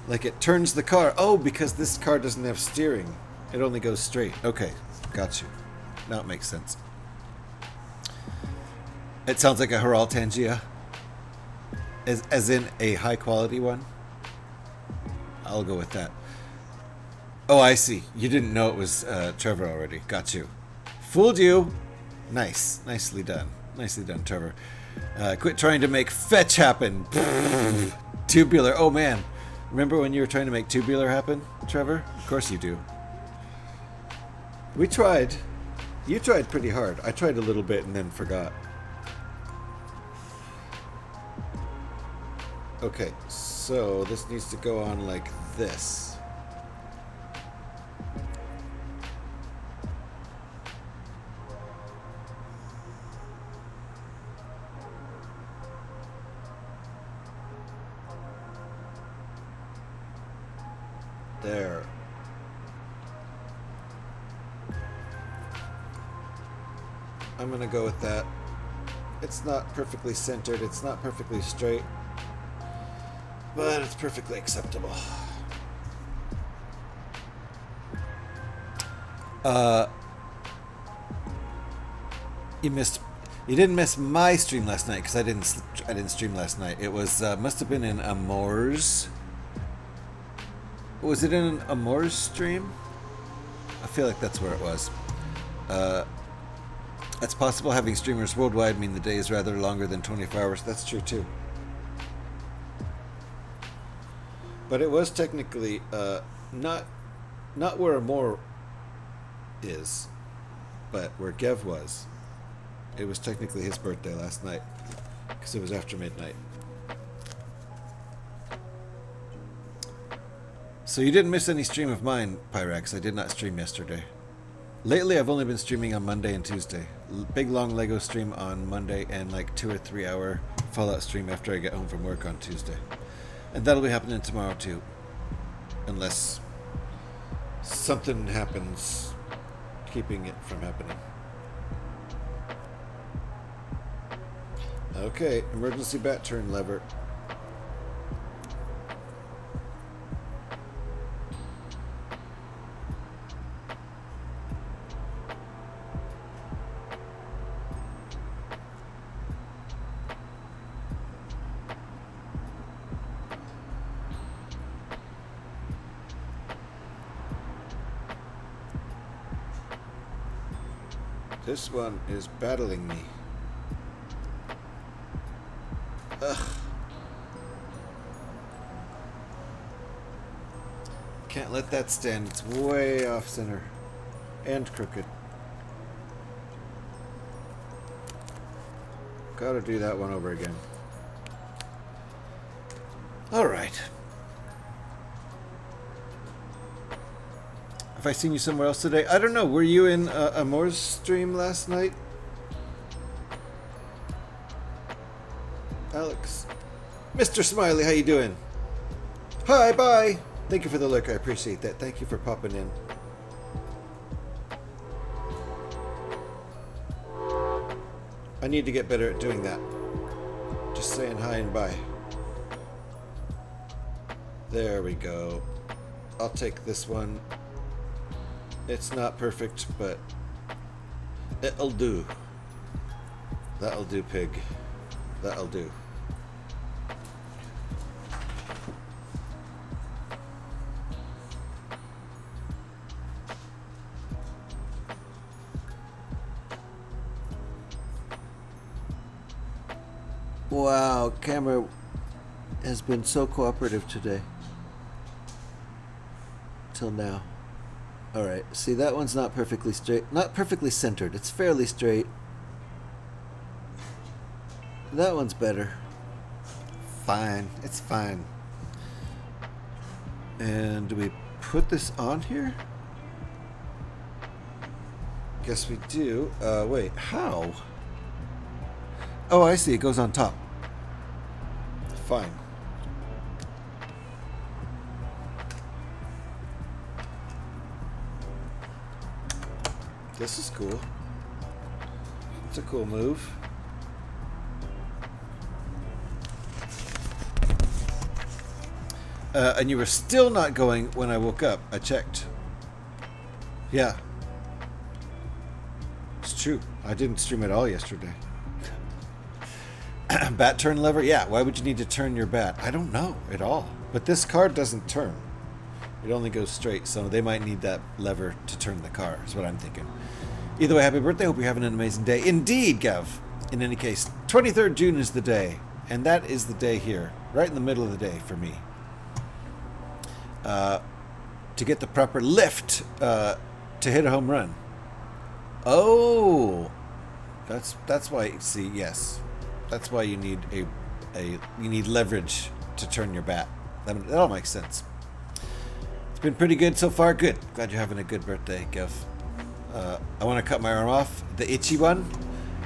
Like it turns the car. Oh, because this car doesn't have steering. It only goes straight. Okay. Got you. Now it makes sense. It sounds like a Haral Tangia. As in a high quality one? I'll go with that. Oh, I see. You didn't know it was Trevor already. Got you. Fooled you. Nice. Nicely done. Nicely done, Trevor. Quit trying to make fetch happen. Tubular. Oh, man. Remember when you were trying to make tubular happen, Trevor? Of course you do. We tried. You tried pretty hard. I tried a little bit and then forgot. Okay, so this needs to go on like this. There. I'm gonna go with that. It's not perfectly centered, it's not perfectly straight, but it's perfectly acceptable. You didn't miss my stream last night because I didn't stream last night. It was must have been in Amour's. Was it in an Amour's stream? I feel like that's where it was. That's possible. Having streamers worldwide mean the day is rather longer than 24 hours. That's true too. But it was technically not where Amour is, but where Gev was. It was technically his birthday last night because it was after midnight. So you didn't miss any stream of mine, Pyrex. I did not stream yesterday. Lately, I've only been streaming on Monday and Tuesday. Big long Lego stream on Monday and like 2 or 3 hour Fallout stream after I get home from work on Tuesday. And that'll be happening tomorrow too. Unless something happens keeping it from happening. Okay, emergency bat turn lever. This one is battling me. Ugh. Can't let that stand. It's way off center. And crooked. Gotta do that one over again. Alright. Have I seen you somewhere else today? I don't know. Were you in Amour's stream last night? Alex. Mr. Smiley, how you doing? Hi, bye. Thank you for the look. I appreciate that. Thank you for popping in. I need to get better at doing that. Just saying hi and bye. There we go. I'll take this one. It's not perfect, but it'll do. That'll do, pig. That'll do. Wow, camera has been so cooperative today. Till now. Alright, see that one's not perfectly straight. Not perfectly centered. It's fairly straight. That one's better. Fine. It's fine. And do we put this on here? Guess we do. Wait, how? Oh, I see. It goes on top. Fine. This is cool. It's a cool move. And you were still not going when I woke up. I checked. Yeah. It's true. I didn't stream at all yesterday. Bat turn lever? Yeah, why would you need to turn your bat? I don't know at all. But this car doesn't turn. It only goes straight, so they might need that lever to turn the car, is what I'm thinking. Either way, happy birthday. Hope you're having an amazing day. Indeed, Gav. In any case, 23rd June is the day. And that is the day here. Right in the middle of the day for me. To get the proper lift to hit a home run. Oh, that's why. See, yes, that's why you need you need leverage to turn your bat. That all makes sense. It's been pretty good so far. Good. Glad you're having a good birthday, Gav. I want to cut my arm off. The itchy one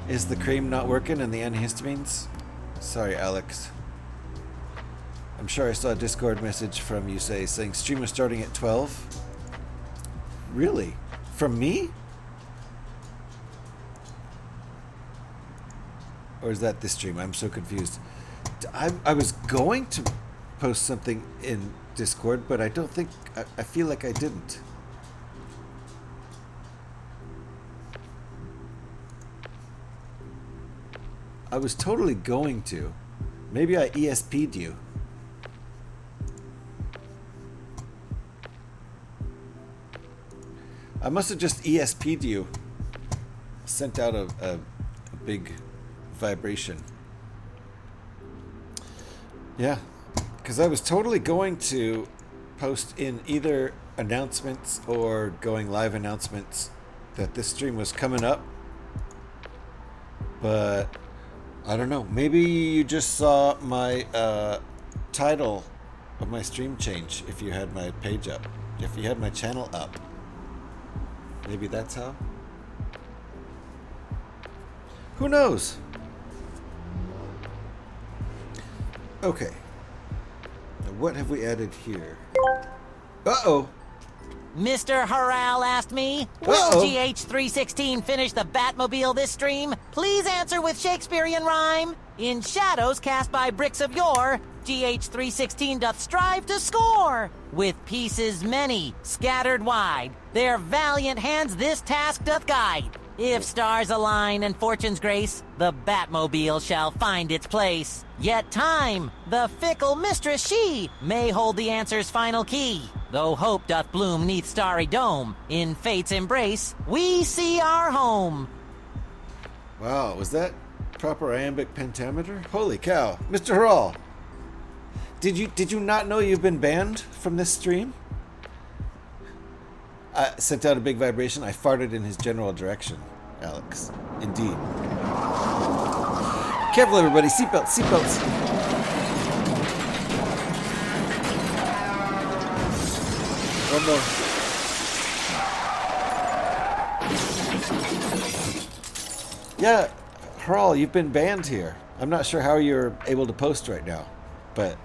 is the cream not working and the antihistamines. Sorry, Alex. I'm sure I saw a Discord message from you saying stream is starting at 12. Really? From me? Or is that this stream? I'm so confused. I was going to post something in Discord, but I don't think... I feel like I didn't. I was totally going to. Maybe I ESP'd you. I must have just ESP'd you. Sent out a big vibration. Yeah, because I was totally going to post in either announcements or going live announcements that this stream was coming up. But I don't know. Maybe you just saw my title of my stream change if you had my page up. If you had my channel up. Maybe that's how? Who knows? Okay. Now what have we added here? Uh-oh. Mr. Harrell asked me, will GH316 finish the Batmobile this stream? Please answer with Shakespearean rhyme. In shadows cast by bricks of yore, GH316 doth strive to score. With pieces many, scattered wide, their valiant hands this task doth guide. If stars align and fortune's grace, the Batmobile shall find its place. Yet time, the fickle mistress she, may hold the answer's final key. Though hope doth bloom neath starry dome, in fate's embrace, we see our home. Wow, was that proper iambic pentameter? Holy cow. Mr. Harrell, did you not know you've been banned from this stream? I sent out a big vibration. I farted in his general direction, Alex. Indeed. Careful, everybody. Seatbelts, seatbelts. One more. Yeah, Harrell, you've been banned here. I'm not sure how you're able to post right now, but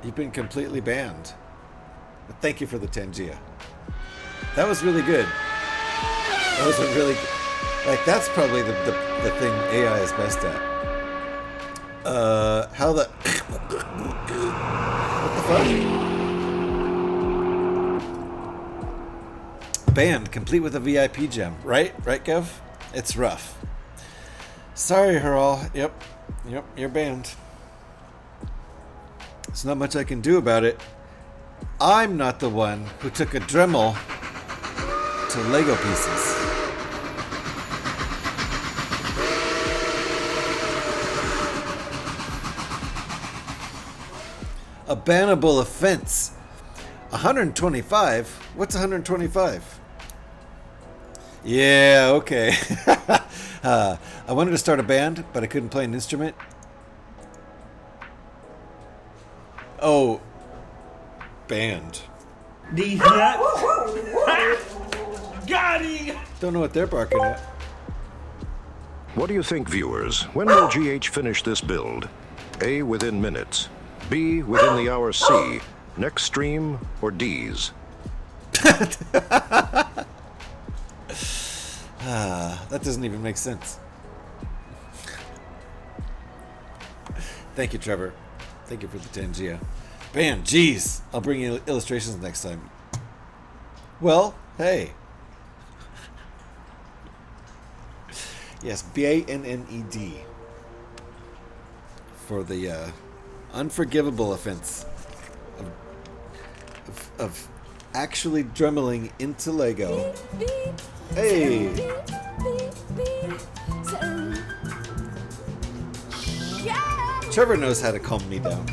you've been completely banned. But thank you for the Tangia. That was really good. That was a really good... Like, that's probably the thing AI is best at. How the... What the fuck? Band, complete with a VIP gem. Right? Right, Kev? It's rough. Sorry, Haral. Yep, you're banned. There's not much I can do about it. I'm not the one who took a Dremel to Lego pieces. A bannable offense. 125? What's 125? Yeah, okay. I wanted to start a band, but I couldn't play an instrument. Oh, band. These nuts. Got him! Don't know what they're barking at. What do you think, viewers? When will GH finish this build? A, within minutes. B, within the hour. C, next stream, or D's? That doesn't even make sense. Thank you, Trevor. Thank you for the Tangia. Bam, jeez. I'll bring you illustrations next time. Well, hey. Yes, B-A-N-N-E-D. For the unforgivable offense of actually dremeling into Lego. Hey! Trevor knows how to calm me down.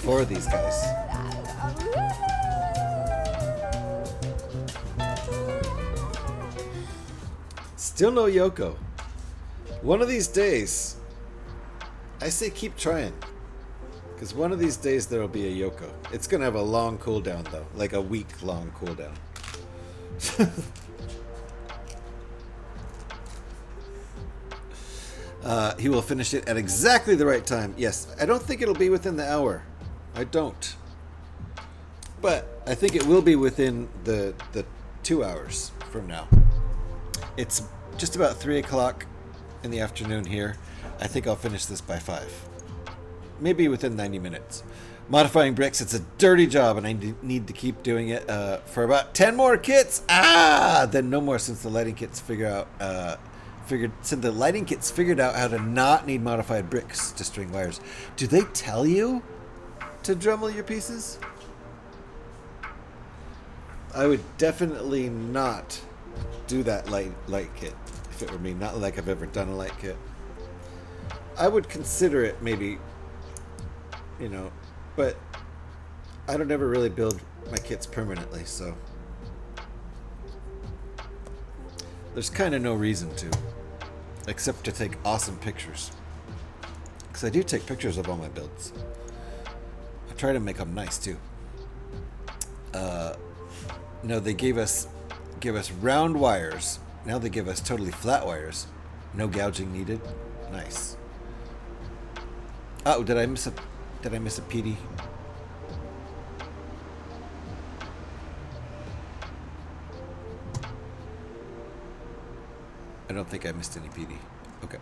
For these guys. Still no Yoko. One of these days, I say keep trying. Because one of these days there will be a Yoko. It's going to have a long cooldown though. Like a week-long cooldown. He will finish it at exactly the right time. Yes, I don't think it'll be within the hour. I don't. But I think it will be within the 2 hours from now. It's just about 3 o'clock in the afternoon here. I think I'll finish this by 5. Maybe within 90 minutes. Modifying bricks, it's a dirty job, and I need to keep doing it for about 10 more kits. Then no more since the lighting kits figured out how to not need modified bricks to string wires. Do they tell you to Dremel your pieces? I would definitely not do that light kit if it were me. Not like I've ever done a light kit. I would consider it maybe, you know, but I don't ever really build my kits permanently, so there's kind of no reason to, except to take awesome pictures. Because I do take pictures of all my builds. I try to make them nice too. No, they give us round wires. Now they give us totally flat wires. No gouging needed. Nice. Oh, did I miss a PD? I don't think I missed any PD. Okay.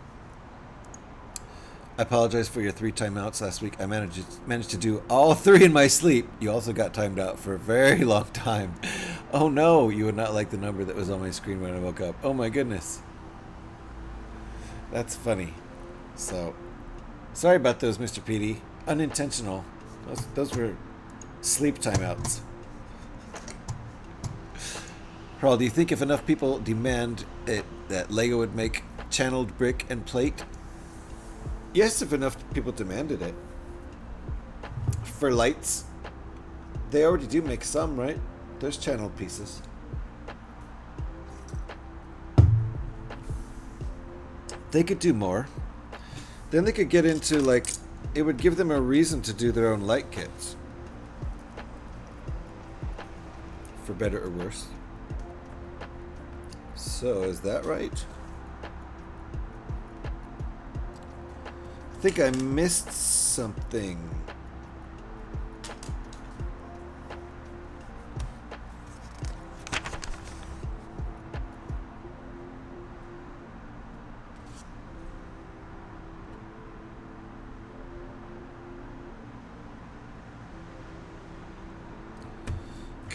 I apologize for your 3 timeouts last week. I managed to do all 3 in my sleep. You also got timed out for a very long time. Oh no, you would not like the number that was on my screen when I woke up. Oh my goodness. That's funny. So, sorry about those, Mr. PD. Unintentional. Those were sleep timeouts. Carl, do you think if enough people demand it, that Lego would make channeled brick and plate? Yes, if enough people demanded it. For lights, they already do make some, right? There's channeled pieces. They could do more. Then they could get into, like, it would give them a reason to do their own light kits. For better or worse. So, is that right? I think I missed something.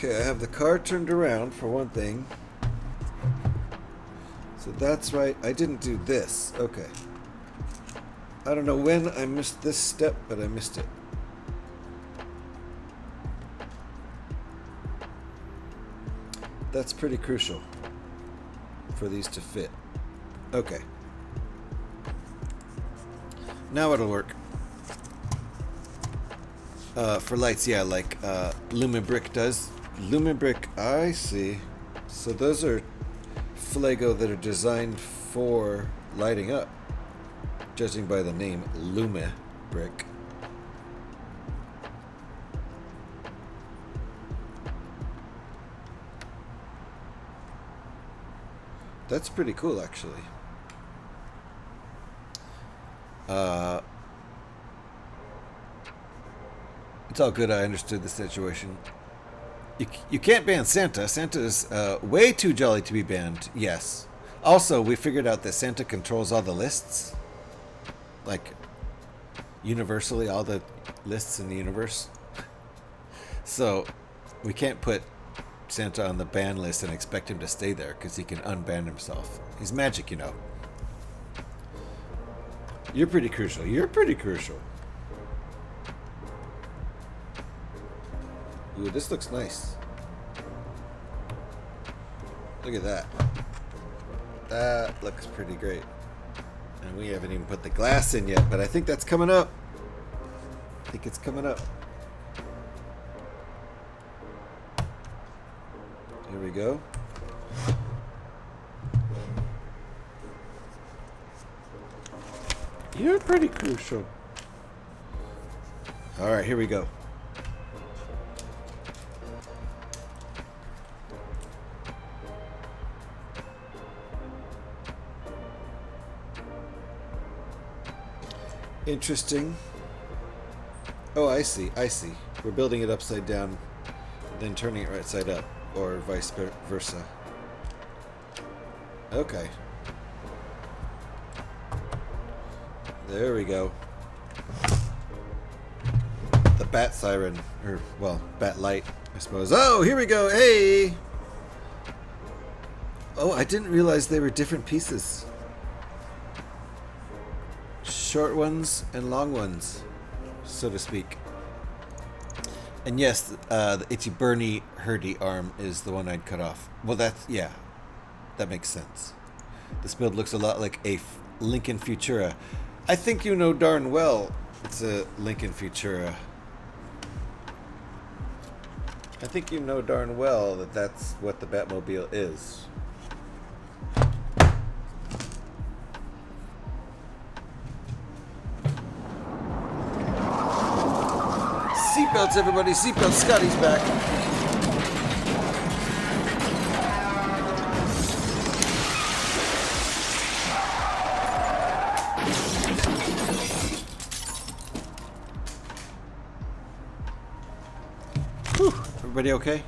Okay, I have the car turned around for one thing. So that's right. I didn't do this. Okay. I don't know when I missed this step, but I missed it. That's pretty crucial for these to fit. Okay. Now it'll work. For lights, yeah, like Lumibrick does. Lumibrick, I see. So those are Flego that are designed for lighting up, judging by the name Lumibrick. That's pretty cool, actually. It's all good. I understood the situation. You can't ban Santa. Santa is way too jolly to be banned. Yes. Also, we figured out that Santa controls all the lists. Like, universally, all the lists in the universe. So, we can't put Santa on the ban list and expect him to stay there, because he can unban himself. He's magic, you know. You're pretty crucial. You're pretty crucial. Ooh, this looks nice. Look at that. That looks pretty great. And we haven't even put the glass in yet, but I think that's coming up. I think it's coming up. Here we go. You're pretty crucial. All right, here we go. Interesting. Oh, I see. I see. We're building it upside down, then turning it right side up, or vice versa. Okay. There we go. The bat siren, or, well, bat light, I suppose. Oh, here we go. Hey! Oh, I didn't realize they were different pieces. Short ones and long ones, so to speak. And yes, the Itchy Bernie Hurdy arm is the one I'd cut off. Well, that's, yeah, that makes sense. This build looks a lot like a Lincoln Futura. I think you know darn well it's a Lincoln Futura. I think you know darn well that that's what the Batmobile is. Seatbelts, everybody. Seatbelts. Scotty's back. Whew. Everybody okay?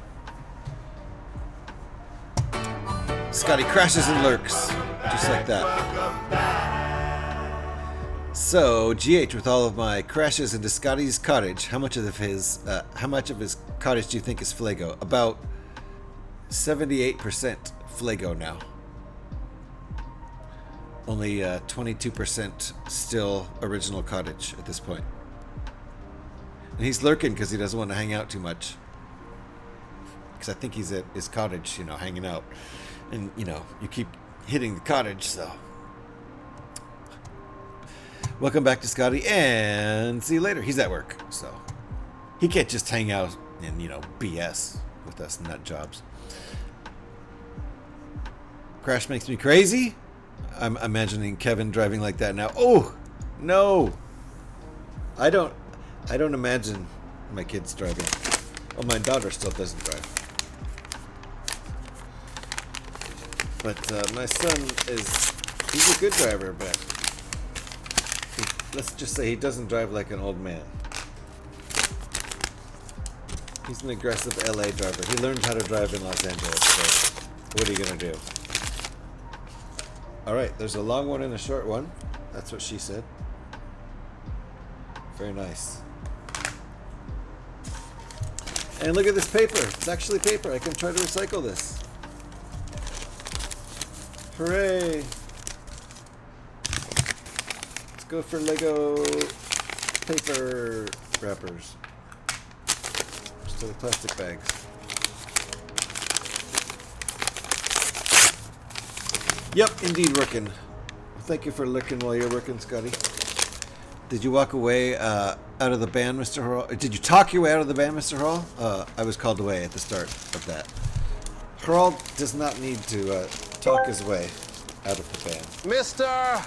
Scotty crashes and lurks. Just like that. So, GH, with all of my crashes into Scotty's cottage, how much of his cottage do you think is Flego? About 78% Flego now. Only 22% still original cottage at this point. And he's lurking because he doesn't want to hang out too much. Because I think he's at his cottage, you know, hanging out. And, you know, you keep hitting the cottage, so... Welcome back to Scotty, and see you later. He's at work, so he can't just hang out and, you know, BS with us nut jobs. Crash makes me crazy. I'm imagining Kevin driving like that now. Oh no, I don't imagine my kids driving. Well, my daughter still doesn't drive, but my son he's a good driver, but. Let's just say he doesn't drive like an old man. He's an aggressive LA driver. He learned how to drive in Los Angeles, so what are you gonna do? Alright, there's a long one and a short one. That's what she said. Very nice. And look at this paper. It's actually paper. I can try to recycle this. Hooray! Let's go for Lego paper wrappers. Instead of plastic bags. Yep, indeed working. Thank you for looking while you're working, Scotty. Did you walk away out of the band, Mr. Hurl? Did you talk your way out of the band, Mr. Hurl? I was called away at the start of that. Hurl does not need to talk his way out of the band. Mr.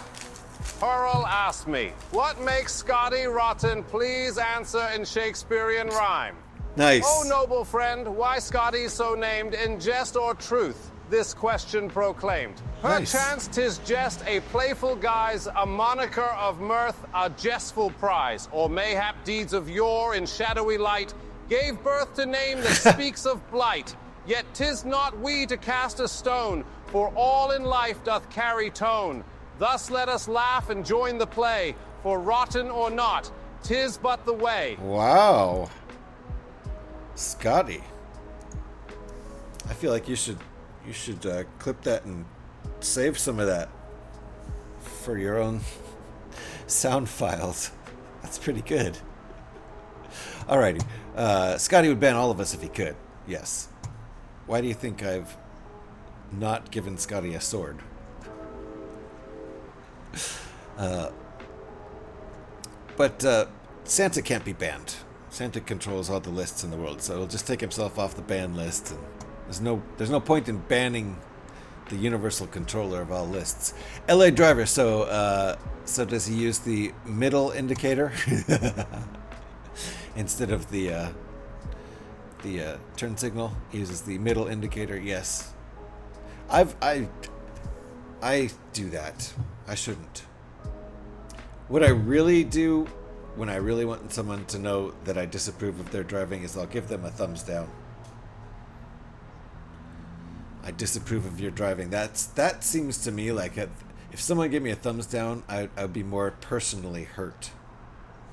Hurl asked me, what makes Scotty rotten? Please answer in Shakespearean rhyme. Nice. Oh, noble friend, why Scotty so named? In jest or truth, this question proclaimed. Perchance 'tis jest, a playful guise, a moniker of mirth, a jestful prize, or mayhap deeds of yore in shadowy light gave birth to name that speaks of blight. Yet 'tis not we to cast a stone, for all in life doth carry tone. Thus let us laugh and join the play, for rotten or not, 'tis but the way. Wow. Scotty. I feel like you should clip that and save some of that for your own sound files. That's pretty good. Alrighty. Scotty would ban all of us if he could. Yes. Why do you think I've not given Scotty a sword? But Santa can't be banned. Santa controls all the lists in the world, so he'll just take himself off the ban list. And there's no point in banning the universal controller of all lists. LA driver. So does he use the middle indicator instead of the turn signal? He uses the middle indicator. Yes. I do that. I shouldn't. What I really do when I really want someone to know that I disapprove of their driving is I'll give them a thumbs down. I disapprove of your driving. That seems to me like if someone gave me a thumbs down, I'd be more personally hurt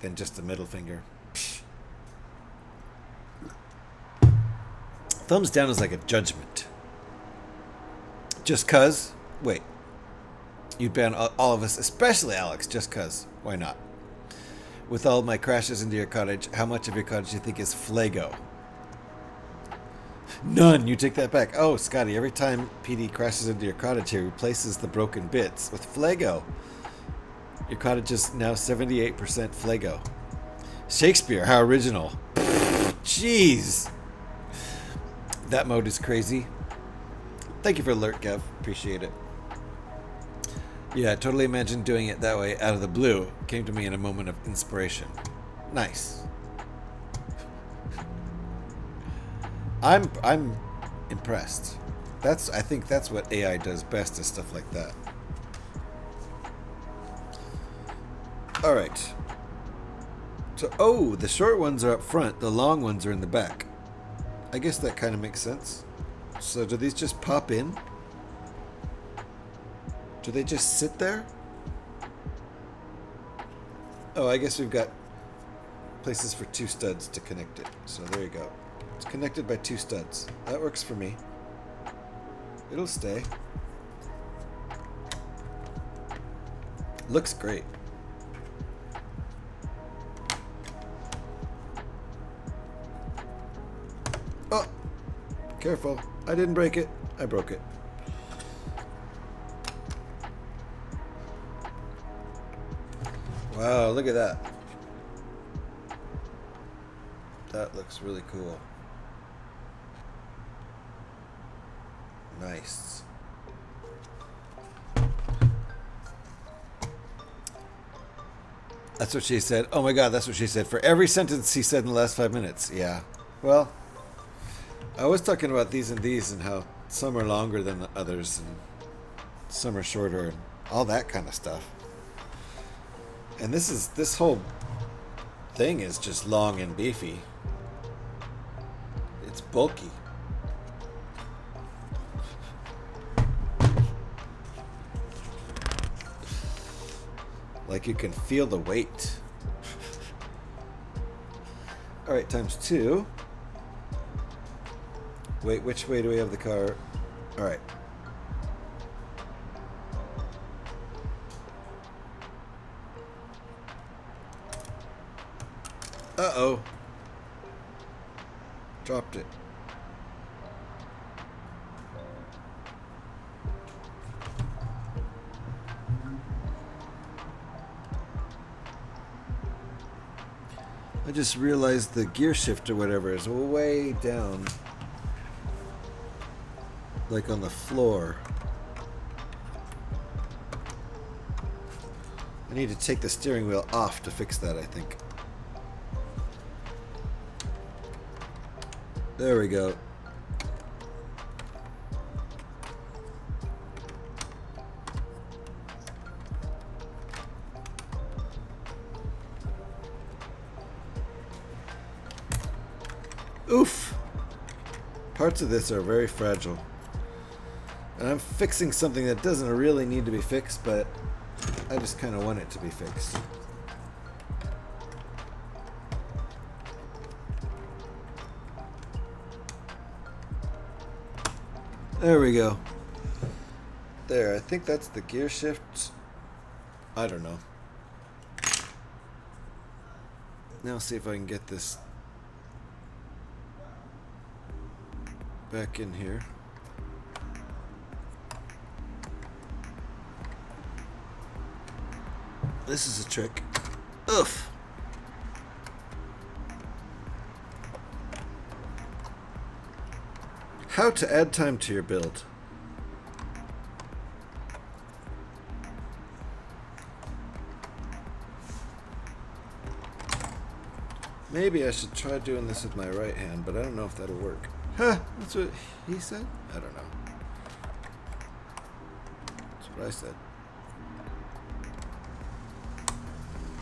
than just a middle finger. Thumbs down is like a judgment. Just cuz? Wait. You'd ban all of us, especially Alex, just cuz. Why not? With all my crashes into your cottage, how much of your cottage do you think is Flago? None. You take that back. Oh, Scotty, every time PD crashes into your cottage, he replaces the broken bits with Flago. Your cottage is now 78% Flago. Shakespeare, how original. Jeez. That mode is crazy. Thank you for alert, Gav. Appreciate it. Yeah, totally imagine doing it that way out of the blue. Came to me in a moment of inspiration. Nice. I'm impressed. I think that's what AI does best, is stuff like that. All right. So, the short ones are up front, the long ones are in the back. I guess that kind of makes sense. So do these just pop in? Do they just sit there? Oh, I guess we've got places for 2 studs to connect it. So there you go. It's connected by 2 studs. That works for me. It'll stay. Looks great. Oh! Careful. I didn't break it. I broke it. Wow, look at that. That looks really cool. Nice. That's what she said. Oh my god, that's what she said. For every sentence he said in the last 5 minutes. Yeah. Well, I was talking about these and how some are longer than others and some are shorter and all that kind of stuff. And this whole thing is just long and beefy. It's bulky. Like you can feel the weight. All right, times 2. Wait, which way do we have the car? Alright. Uh-oh. Dropped it. I just realized the gear shift or whatever is way down. Like on the floor. I need to take the steering wheel off to fix that, I think. There we go. Oof! Parts of this are very fragile. And I'm fixing something that doesn't really need to be fixed, but I just kind of want it to be fixed. There we go. There, I think that's the gear shift. I don't know. Now see if I can get this back in here. This is a trick. Oof. How to add time to your build. Maybe I should try doing this with my right hand, but I don't know if that'll work. Huh, that's what he said? I don't know. That's what I said.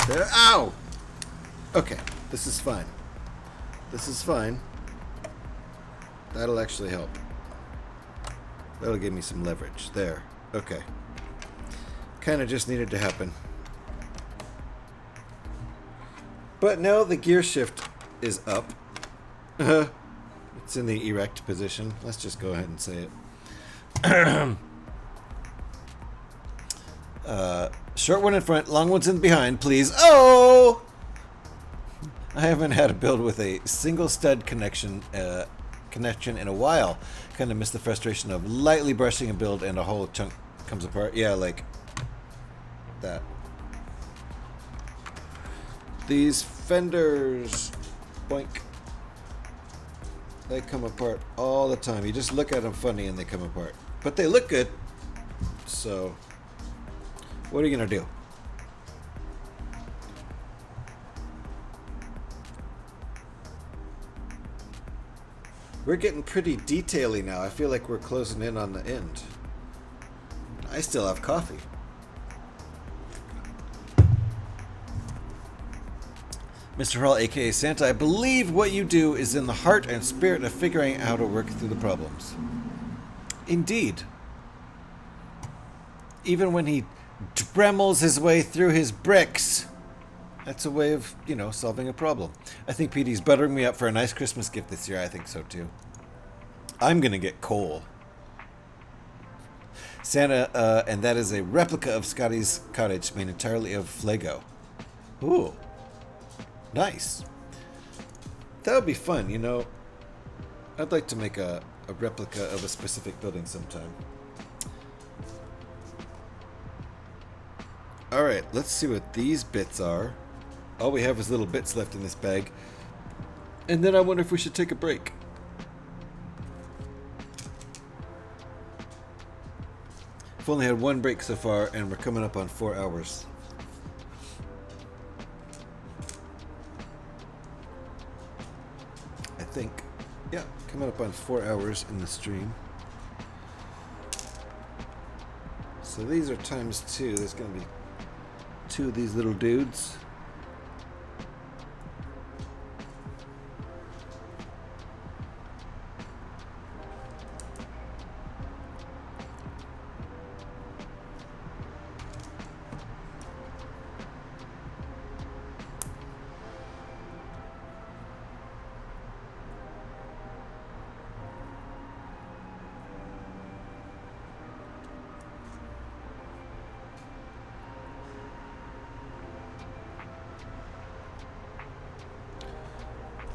There, ow! Okay, this is fine. This is fine. That'll actually help. That'll give me some leverage. There. Okay. Kind of just needed to happen. But now the gear shift is up. It's in the erect position. Let's just go ahead and say it. Short one in front, long ones in behind, please. Oh! I haven't had a build with a single stud connection in a while. Kind of miss the frustration of lightly brushing a build and a whole chunk comes apart. Yeah, like that. These fenders, boink, they come apart all the time. You just look at them funny and they come apart. But they look good. So, what are you going to do? We're getting pretty detaily now. I feel like we're closing in on the end. I still have coffee. Mr. Hall, aka Santa, I believe what you do is in the heart and spirit of figuring out how to work through the problems. Indeed. Even when he dremels his way through his bricks, that's a way of, you know, solving a problem. I think Petey's buttering me up for a nice Christmas gift this year. I think so too. I'm gonna get coal. Santa, and that is a replica of Scotty's cottage made entirely of Lego. Ooh. Nice. That would be fun, you know. I'd like to make a replica of a specific building sometime. Alright, let's see what these bits are. All we have is little bits left in this bag. And then I wonder if we should take a break. I've only had one break so far, and we're coming up on 4 hours. I think. Yeah, coming up on 4 hours in the stream. So these are times 2. There's going to be 2 of these little dudes.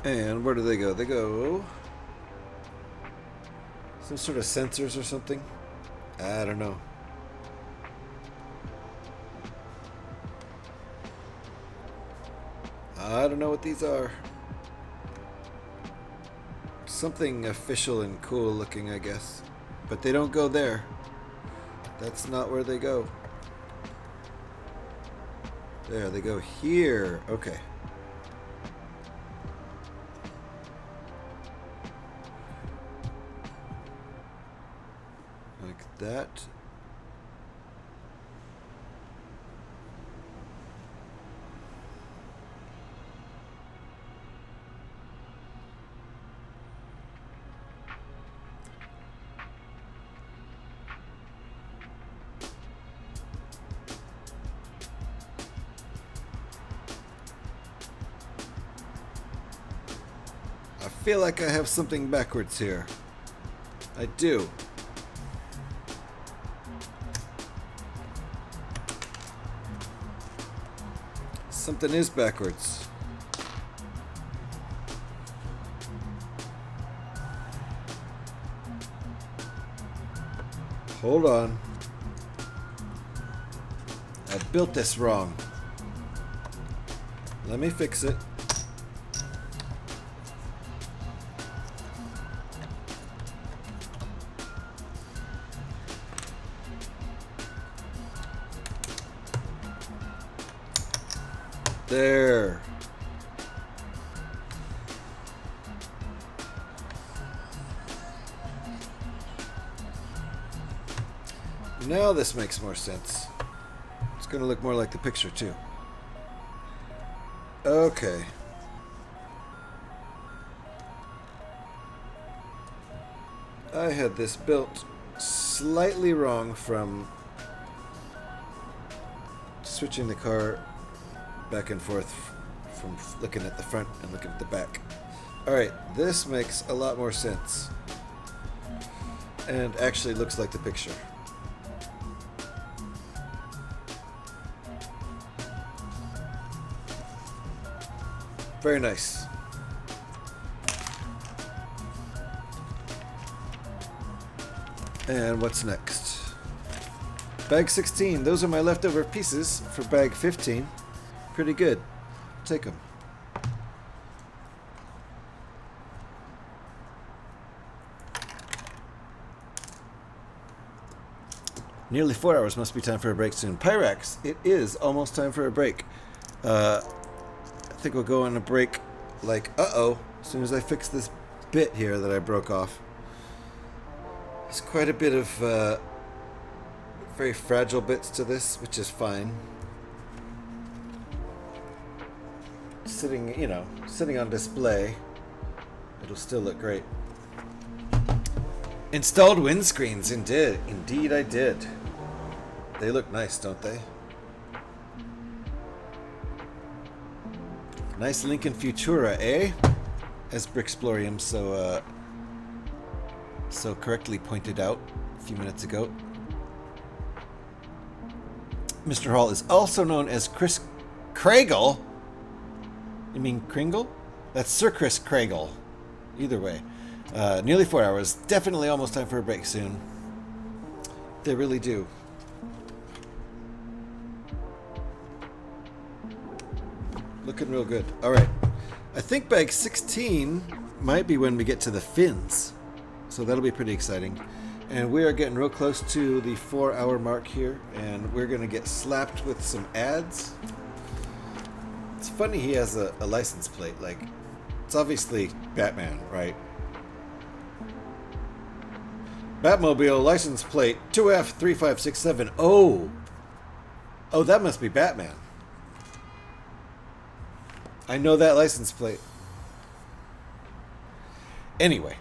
And where do they go? They go... some sort of sensors or something? I don't know. I don't know what these are. Something official and cool looking, I guess. But they don't go there. That's not where they go. There, they go here. Okay. Like that. I feel like I have something backwards here. I do. Something is backwards. Hold on. I built this wrong. Let me fix it. There. Now this makes more sense. It's going to look more like the picture too. Okay. I had this built slightly wrong from switching the car back and forth from looking at the front and looking at the back. Alright, this makes a lot more sense. And actually looks like the picture. Very nice. And what's next? Bag 16. Those are my leftover pieces for bag 15. Pretty good. Take them. Nearly 4 hours. Must be time for a break soon. Pyrax, it is almost time for a break. I think we'll go on a break like, as soon as I fix this bit here that I broke off. There's quite a bit of very fragile bits to this, which is fine. Sitting on display, it'll still look great. Installed windscreens, indeed I did. They look nice, don't they? Nice Lincoln Futura, eh? As Bricksplorium so correctly pointed out a few minutes ago. Mr. Hall is also known as Chris Craigle. You mean Kringle? That's Sir Chris Craigle. Either way. Nearly 4 hours. Definitely almost time for a break soon. They really do. Looking real good. Alright. I think bag 16 might be when we get to the fins. So that'll be pretty exciting. And we are getting real close to the 4-hour mark here. And we're going to get slapped with some ads. It's funny he has a license plate. Like, it's obviously Batman, right? Batmobile license plate 2F3567. Oh, that must be Batman. I know that license plate. Anyway,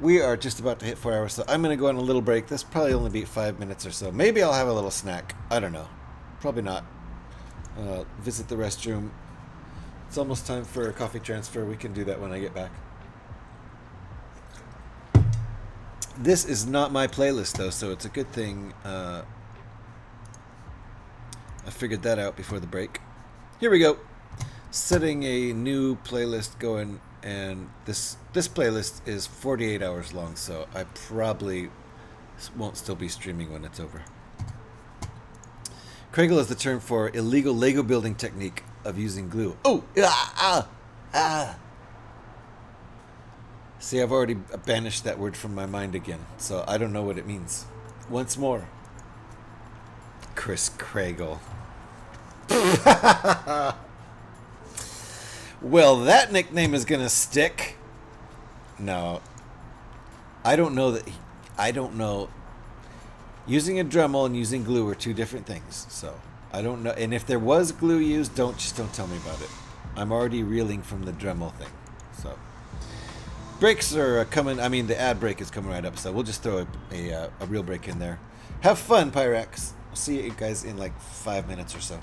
we are just about to hit 4 hours, so I'm going to go on a little break. This probably only be 5 minutes or so. Maybe I'll have a little snack. I don't know. Probably not. Visit the restroom. It's almost time for a coffee transfer. We can do that when I get back. This is not my playlist, though, so it's a good thing I figured that out before the break. Here we go. Setting a new playlist going, and this playlist is 48 hours long, so I probably won't still be streaming when it's over. Craigle is the term for illegal Lego building technique of using glue. Oh! See, I've already banished that word from my mind again, so I don't know what it means. Once more. Chris Craigle. Well, that nickname is gonna stick. No. I don't know that... I don't know... Using a Dremel and using glue are two different things, so I don't know. And if there was glue used, don't tell me about it. I'm already reeling from the Dremel thing, so breaks are coming. I mean, the ad break is coming right up, so we'll just throw a real break in there. Have fun, Pyrex. I'll see you guys in like 5 minutes or so.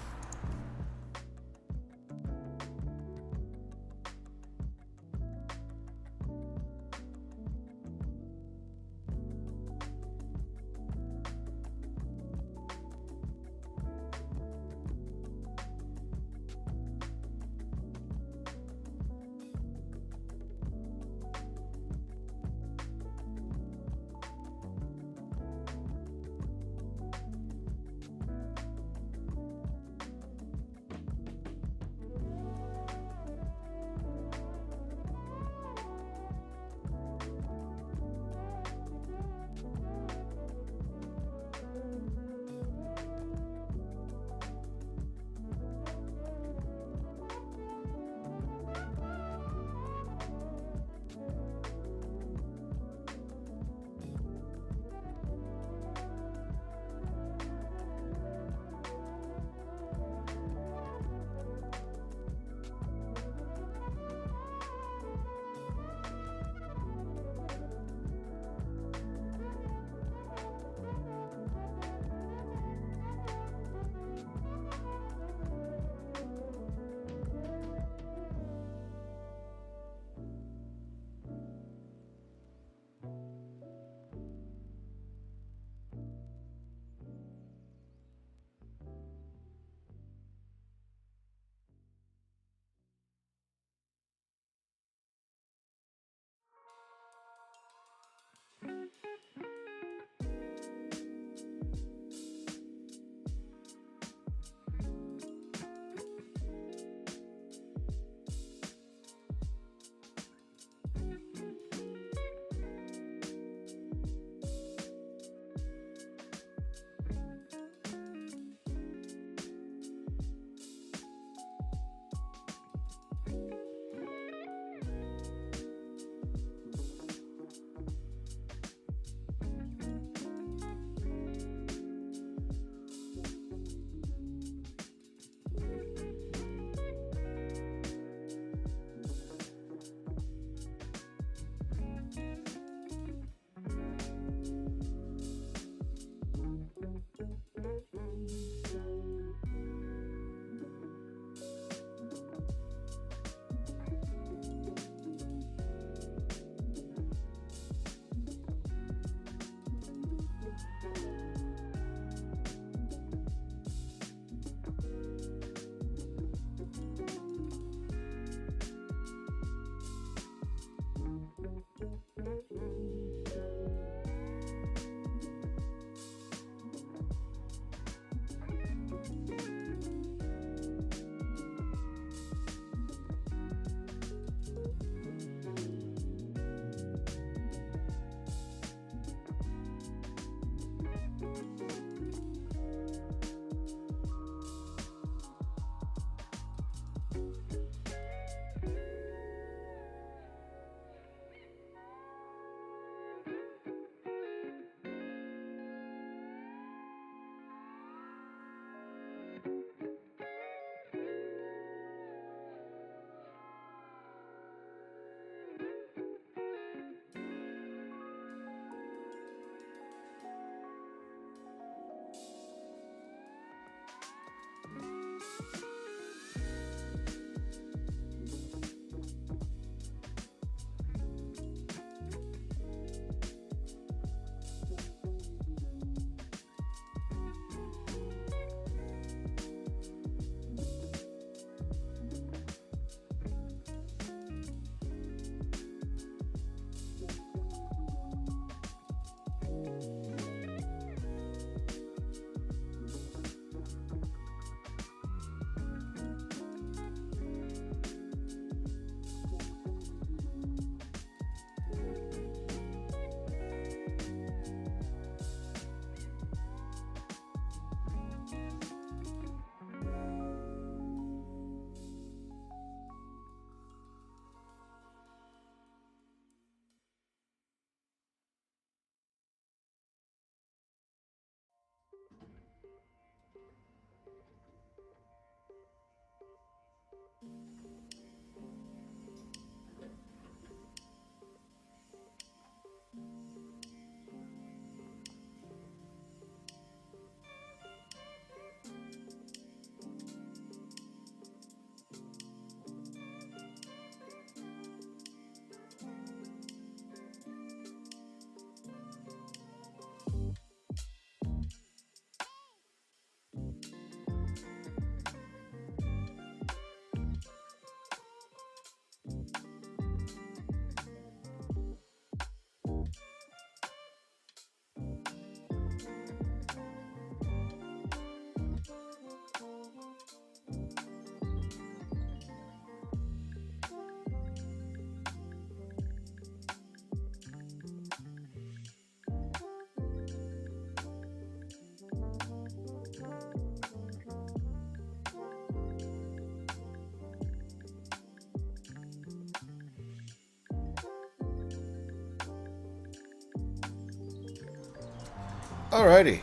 Alrighty,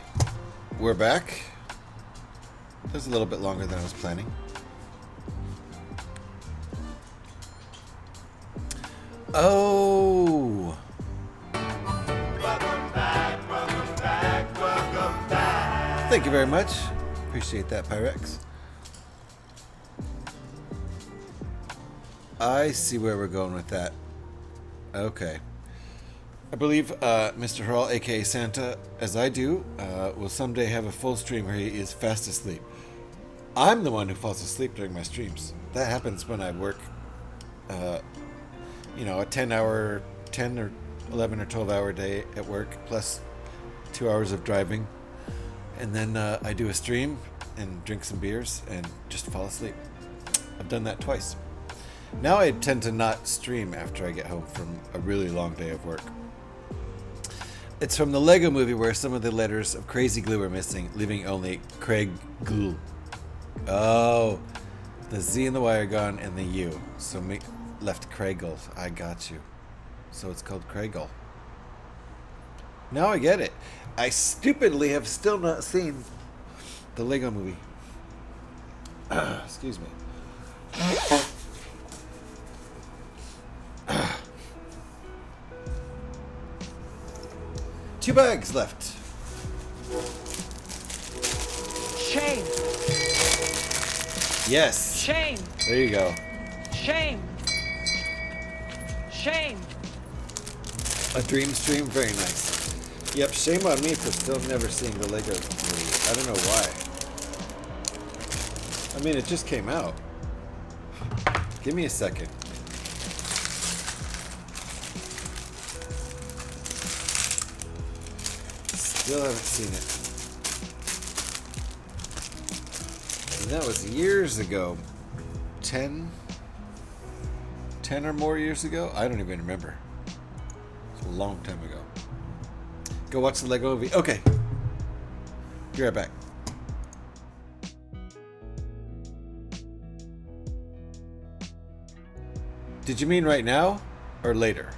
we're back. That was a little bit longer than I was planning. Oh. Welcome back, welcome back, welcome back. Thank you very much. Appreciate that, Pyrex. I see where we're going with that. Okay. I believe Mr. Hurl, aka Santa, as I do, will someday have a full stream where he is fast asleep. I'm the one who falls asleep during my streams. That happens when I work, you know, a 10 or 11 or 12 hour day at work, plus 2 hours of driving. And then I do a stream and drink some beers and just fall asleep. I've done that twice. Now I tend to not stream after I get home from a really long day of work. It's from the Lego movie where some of the letters of Crazy Glue are missing, leaving only Craig Glue. Oh, the Z and the Y are gone and the U. So left Craigle. I got you. So it's called Craigle. Now I get it. I stupidly have still not seen the Lego movie. Excuse me. 2 bags left. Shame. Yes. Shame. There you go. Shame. Shame. A dream stream, very nice. Yep, shame on me for still never seeing the Lego movie. I don't know why. I mean, it just came out. Give me a second. Still haven't seen it. And that was years ago. 10 or more years ago? I don't even remember. It's a long time ago. Go watch the Lego movie. Okay. Be right back. Did you mean right now or later?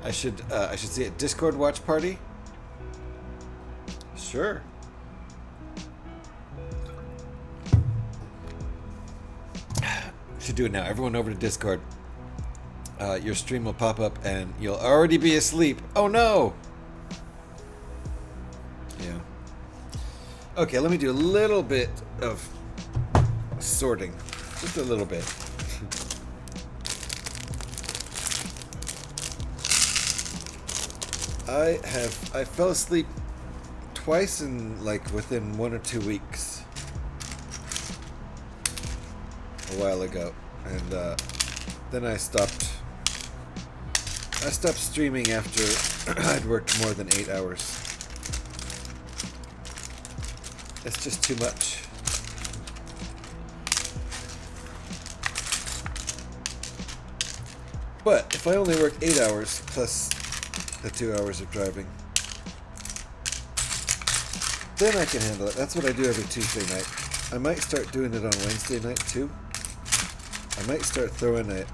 I should see a Discord watch party. Sure. Should do it now. Everyone over to Discord. Your stream will pop up and you'll already be asleep. Oh no! Yeah. Okay, let me do a little bit of sorting. Just a little bit. I fell asleep twice in within 1 or 2 weeks a while ago, and then I stopped streaming after I'd worked more than 8 hours. It's just too much. But if I only work 8 hours plus the 2 hours of driving, then I can handle it. That's what I do every Tuesday night. I might start doing it on Wednesday night too. I might start throwing a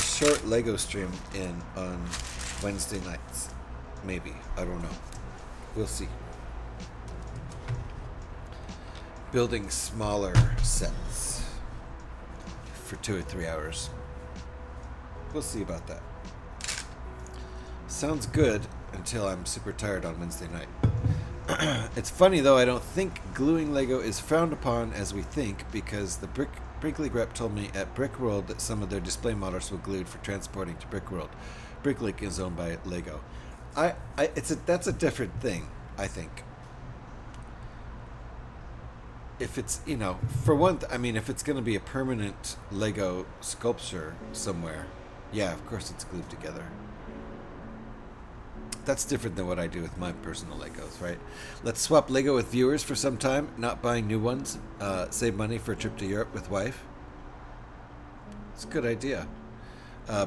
short Lego stream in on Wednesday nights. Maybe. I don't know. We'll see. building smaller sets for 2 or 3 hours. We'll see about that. Sounds good until I'm super tired on Wednesday night. It's funny though, I don't think gluing Lego is frowned upon as we think, because the Brickleague rep told me at Brickworld that some of their display models were glued for transporting to Brickworld. Brickleague is owned by Lego. That's a different thing, I think. If it's, you know, for one, I mean, if it's going to be a permanent Lego sculpture somewhere, yeah, of course it's glued together. That's different than what I do with my personal Legos, right? Let's swap Lego with viewers for some time, not buying new ones, save money for a trip to Europe with wife. It's a good idea.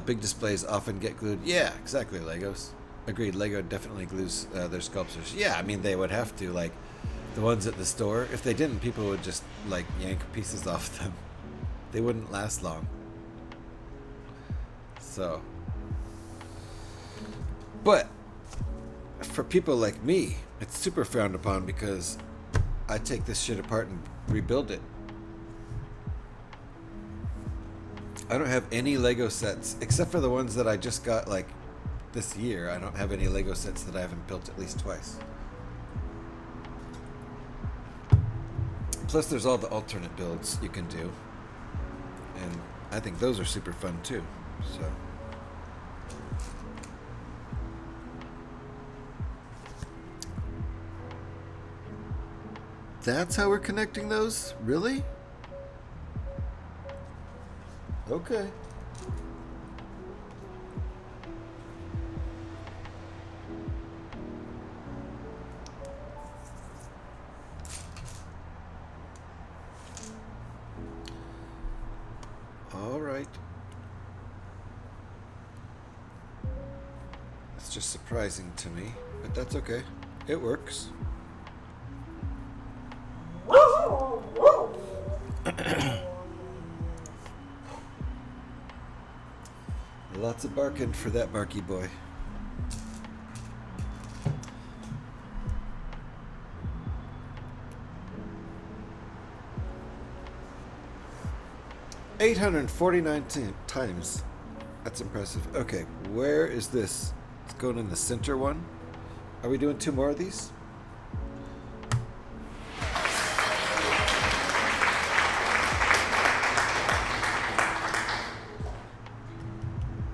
Big displays often get glued. Yeah, exactly, Legos. Agreed, Lego definitely glues their sculptures. Yeah, I mean, they would have to, like, the ones at the store. If they didn't, people would just, like, yank pieces off them. They wouldn't last long. So. But for people like me, it's super frowned upon because I take this shit apart and rebuild it. I don't have any Lego sets, except for the ones that I just got, like, this year. I don't have any Lego sets that I haven't built at least twice. Plus, there's all the alternate builds you can do. And I think those are super fun, too. So. That's how we're connecting those? Really? Okay. All right. It's just surprising to me, but that's okay. It works. Lots of barking for that barky boy. $849 times. That's impressive. Okay, where is this? It's going in the center one. Are we doing 2 more of these?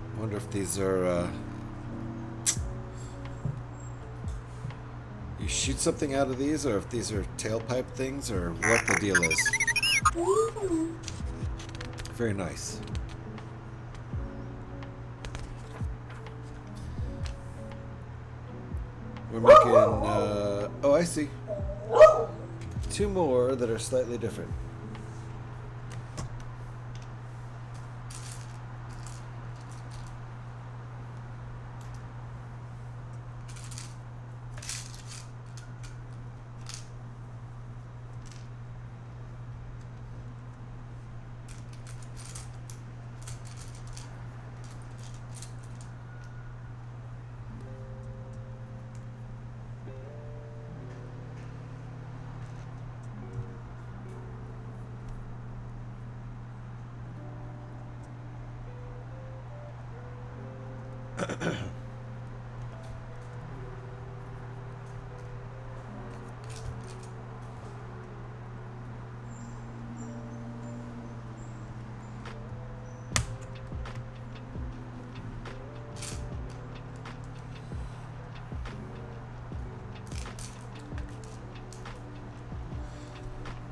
I wonder if these are, you shoot something out of these, or if these are tailpipe things, or what the deal is. Very nice. We're making, oh, I see. 2 more that are slightly different.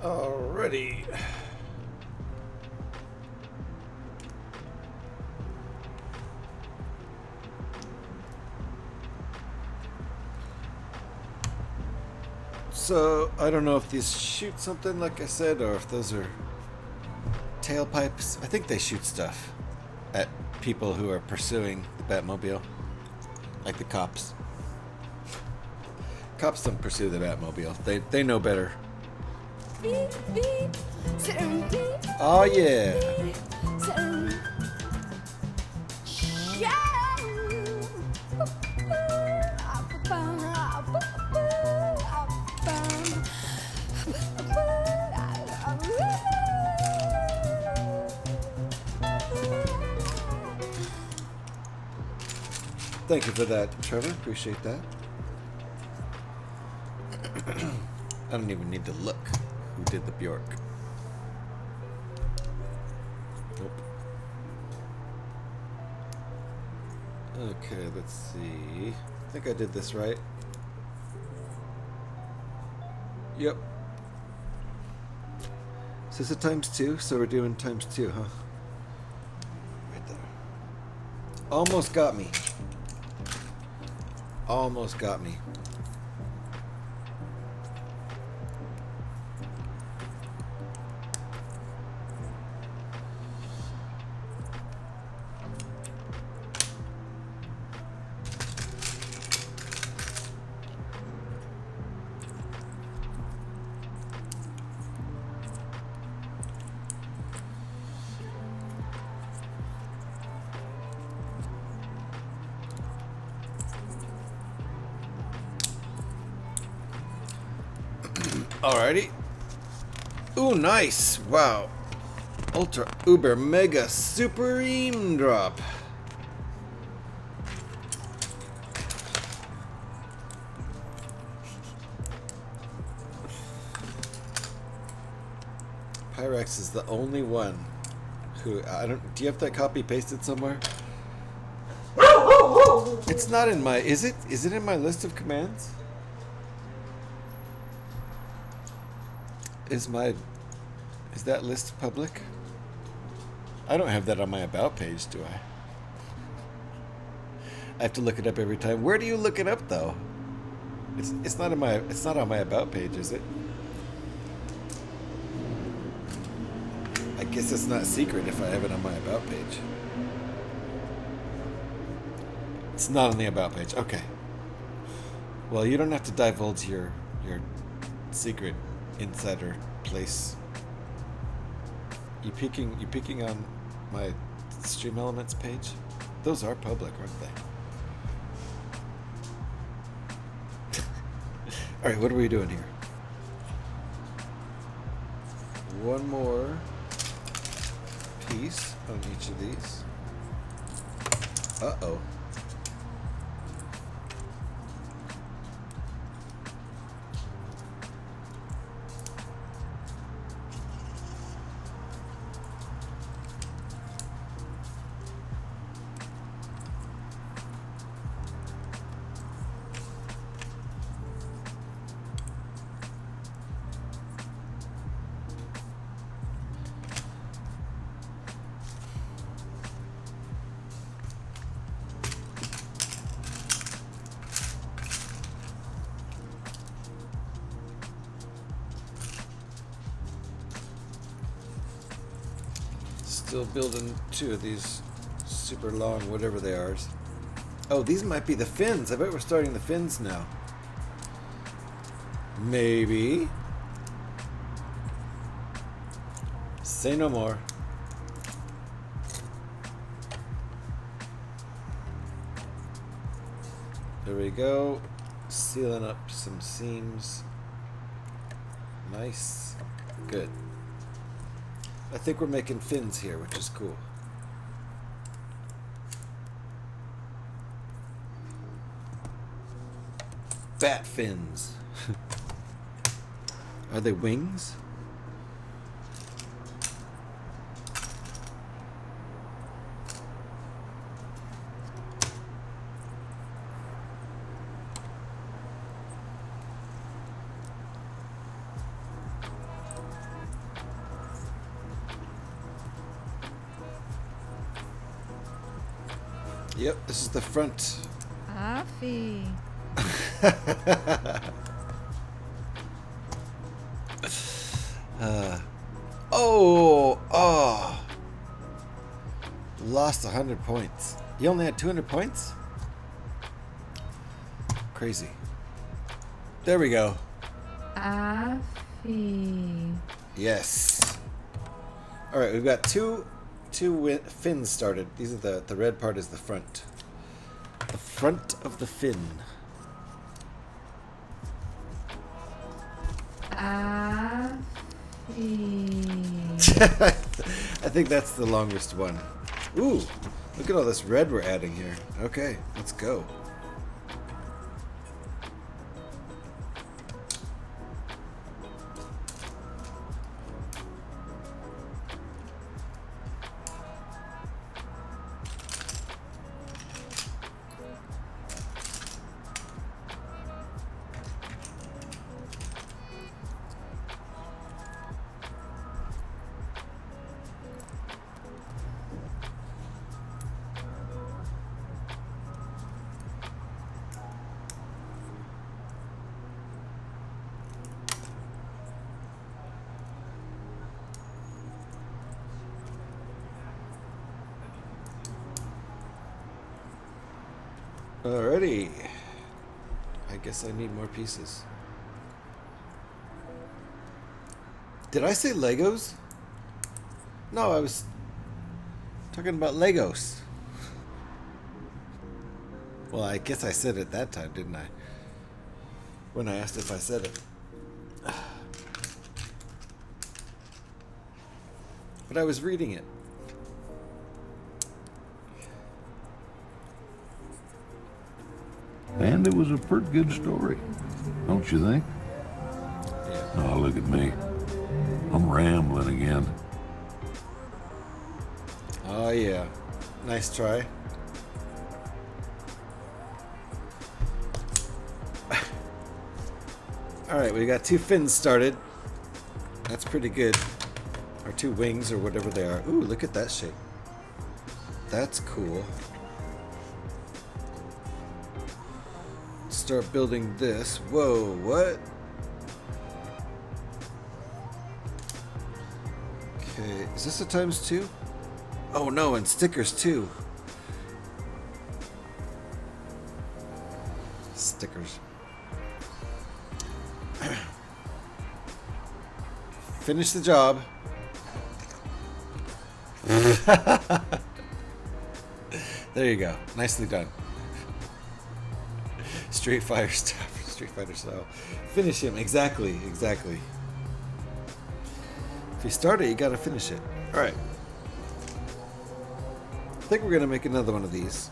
Alrighty. So, I don't know if these shoot something, like I said, or if those are tailpipes. I think they shoot stuff at people who are pursuing the Batmobile. Like the cops. Cops don't pursue the Batmobile. They know better. Beep, beep. Oh yeah. Thank you for that, Trevor. Appreciate that. I don't even need to look who did the Bjork. Nope. Okay, let's see. I think I did this right. Yep. Is this a ×2? So we're doing ×2, huh? Right there. Almost got me. Almost got me. Alrighty. Ooh, nice. Wow. Ultra Uber Mega Supreme Drop. Pyrex is the only one who I don't. Do you have that copy pasted somewhere? It's not in my. Is it? Is it in my list of commands? Is that list public? I don't have that on my about page, do I? I have to look it up every time. Where do you look it up though? It's not on my about page, is it? I guess it's not secret if I have it on my about page. It's not on the about page. Okay. Well, you don't have to divulge your secret insider place. You peeking on my Stream Elements page? Those are public, aren't they? Alright, what are we doing here? One more piece on each of these. Uh-oh. Still building two of these super long, whatever they are. Oh, these might be the fins. I bet we're starting the fins now. Maybe. Say no more. There we go. Sealing up some seams. Nice. Good. I think we're making fins here, which is cool. Bat fins. Are they wings? Yep, this is the front. Afi. Oh. Lost 100 points. You only had 200 points? Crazy. There we go. Afi. Yes. All right, we've got two fins started. These are the red part is the front. The front of the fin. I think that's the longest one. Ooh, Look at all this red we're adding here. Okay, let's go. Alrighty. I guess I need more pieces. Did I say Legos? No, I was talking about Legos. Well, I guess I said it that time, didn't I? When I asked if I said it. But I was reading it. And it was a pretty good story, don't you think? Yeah. Oh, look at me. I'm rambling again. Oh, yeah. Nice try. Alright, we got 2 fins started. That's pretty good. Or 2 wings, or whatever they are. Ooh, look at that shape. That's cool. Start building this. Whoa, what? Okay, is this a ×2? Oh no, and stickers too. Stickers. Finish the job. There you go. Nicely done. Street Fighter style. Finish him. Exactly. Exactly. If you start it, you gotta finish it. Alright. I think we're gonna make another one of these.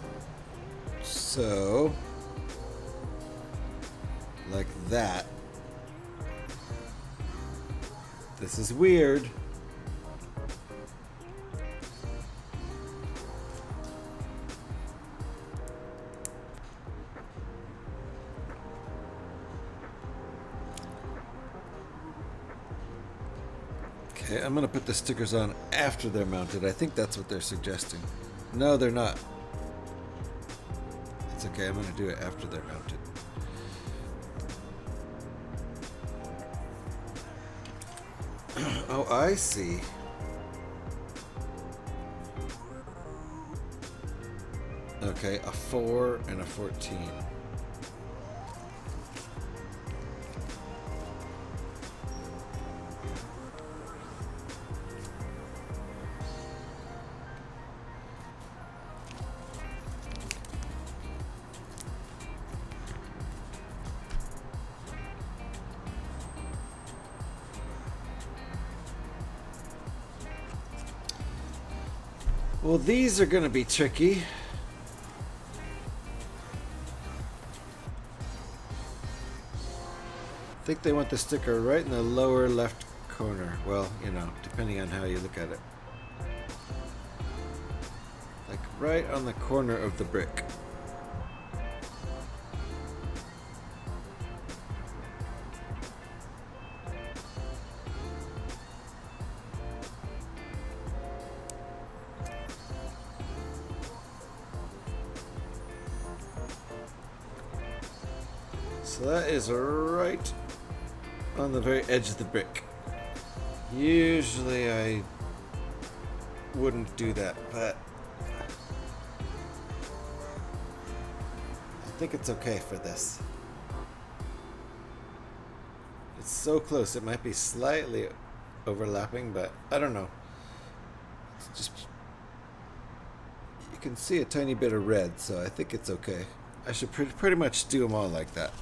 So, like that. This is weird. Okay, I'm gonna put the stickers on after they're mounted. I think that's what they're suggesting. No, they're not. It's okay, I'm gonna do it after they're mounted. Oh, I see. Okay, a 4 and a 14. Well, these are going to be tricky. I think they want the sticker right in the lower left corner. Well, you know, depending on how you look at it. Like right on the corner of the brick. So that is right on the very edge of the brick. Usually I wouldn't do that, but I think it's okay for this. It's so close, it might be slightly overlapping, but I don't know. It's just, you can see a tiny bit of red, so I think it's okay. I should pretty much do them all like that.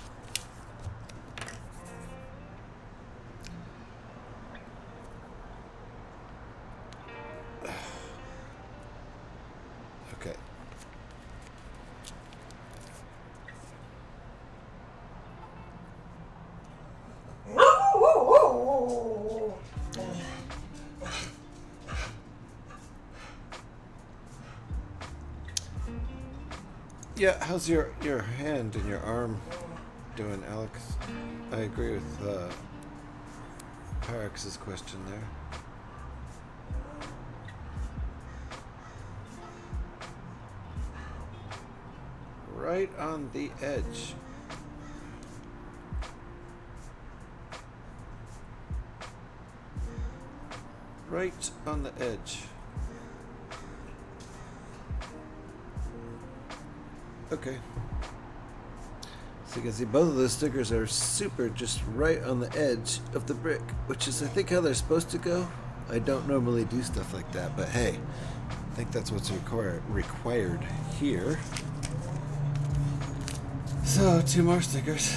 Okay. Yeah, how's your hand and your arm doing, Alex? I agree with Parex's question there. Right on the edge. Right on the edge. Okay. So you can see both of those stickers are super just right on the edge of the brick, which is I think how they're supposed to go. I don't normally do stuff like that, but hey, I think that's what's required here. So 2 more stickers.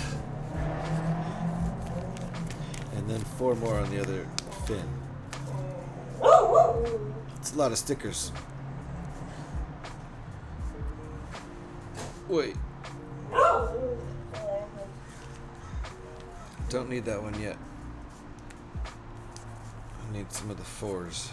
And then 4 more on the other fin. It's a lot of stickers. Wait. Don't need that one yet. I need some of the 4s.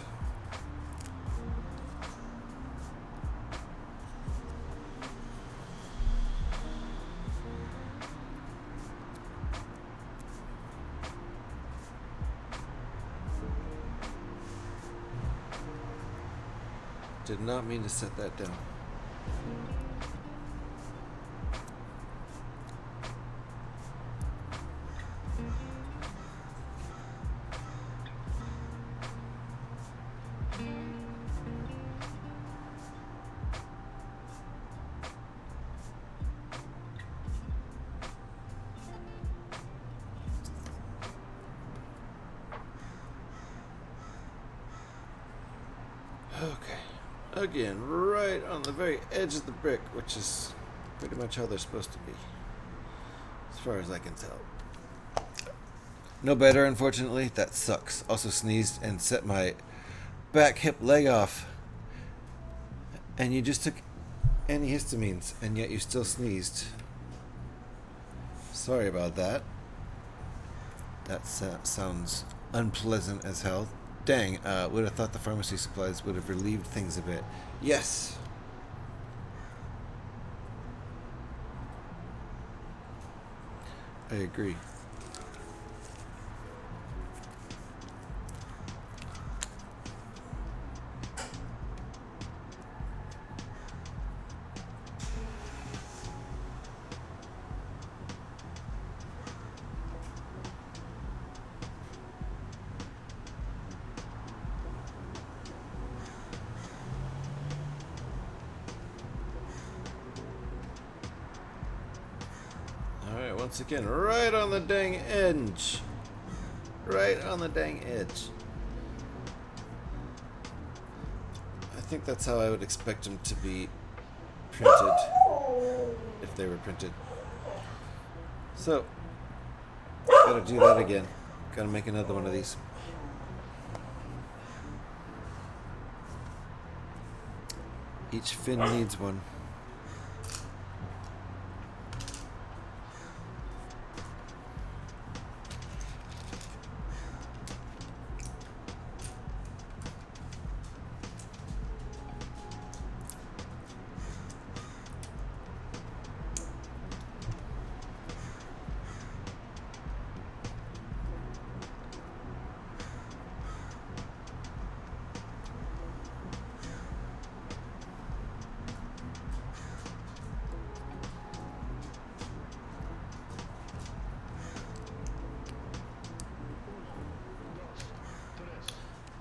Did not mean to set that down. Okay. Again, right on the very edge of the brick, which is pretty much how they're supposed to be, as far as I can tell. No better, unfortunately. That sucks. Also sneezed and set my back hip leg off. And you just took antihistamines, and yet you still sneezed. Sorry about that. That sounds unpleasant as hell. Dang, would have thought the pharmacy supplies would have relieved things a bit. Yes! I agree. Alright, once again, right on the dang edge. Right on the dang edge. I think that's how I would expect them to be printed, if they were printed. So, gotta do that again. Gotta make another one of these. Each fin needs one.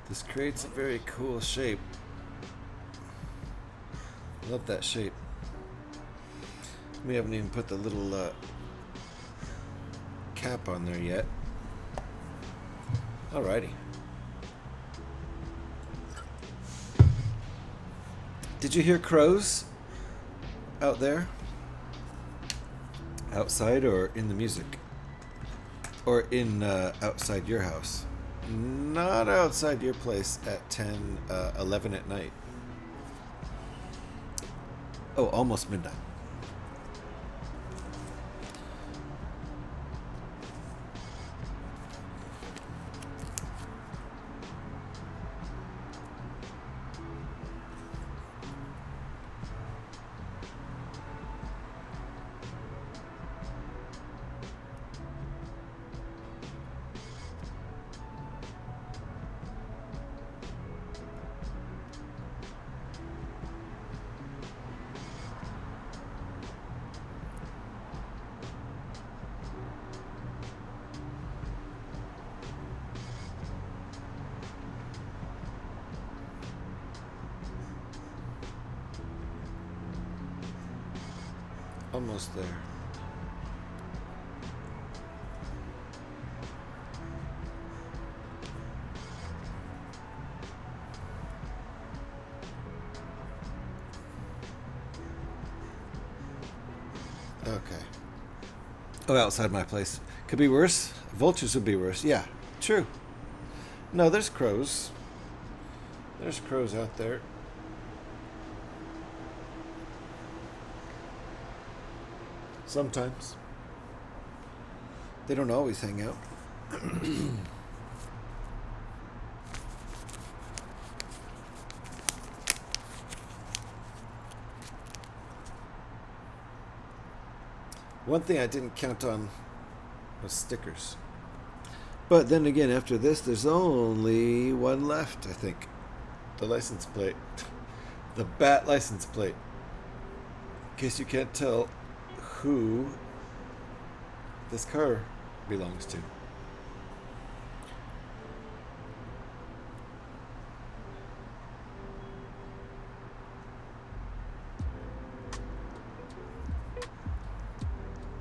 This creates a very cool shape. Love that shape. We haven't even put the little cap on there yet. Alrighty. Did you hear crows out there? Outside or in the music? Or in outside your house? Not outside your place at 10, 11 at night. Oh, almost midnight. Almost there. Okay. Oh, outside my place. Could be worse. Vultures would be worse. Yeah, true. No, there's crows. There's crows out there. Sometimes. They don't always hang out. One thing I didn't count on was stickers. But then again, after this, there's only one left, I think. The license plate. The Bat license plate. In case you can't tell who this car belongs to.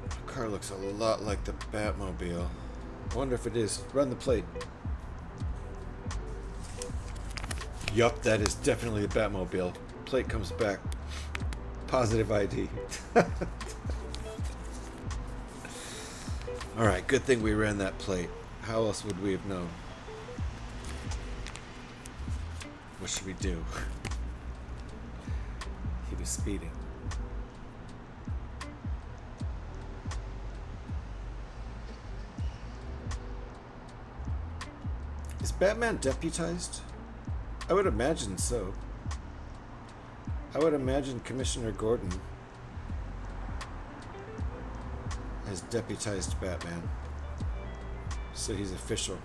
The car looks a lot like the Batmobile. I wonder if it is. Run the plate. Yup, that is definitely the Batmobile. Plate comes back. Positive ID. Alright, good thing we ran that plate. How else would we have known? What should we do? He was speeding. Is Batman deputized? I would imagine so. I would imagine Commissioner Gordon has deputized Batman. So he's official.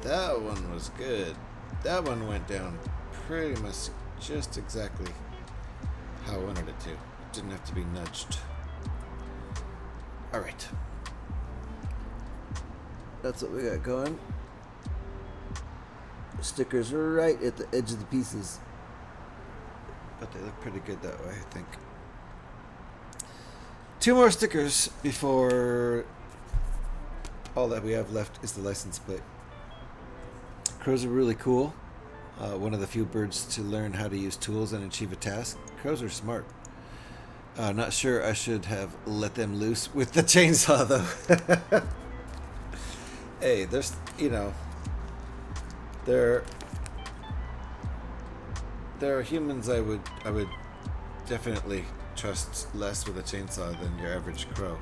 That one was good. That one went down pretty much just exactly how I wanted it to. It didn't have to be nudged. Alright. That's what we got going. Stickers right at the edge of the pieces. But they look pretty good that way, I think. 2 more stickers before all that we have left is the license plate. Crows are really cool. One of the few birds to learn how to use tools and achieve a task. Crows are smart. Not sure I should have let them loose with the chainsaw though. Hey, there's, you know, there are humans I would definitely trust less with a chainsaw than your average crow.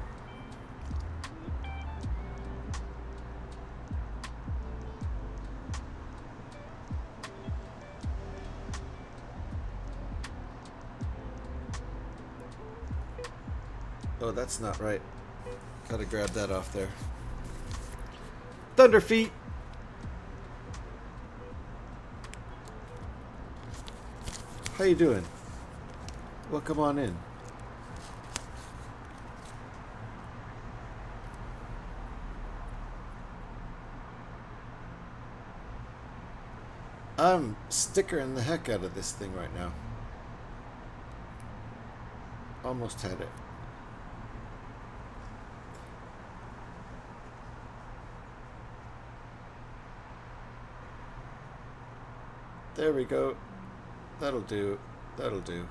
Oh, that's not right. Gotta grab that off there. Thunder feet! How you doing? Welcome on in. I'm stickering the heck out of this thing right now. Almost had it. There we go. That'll do. That'll do.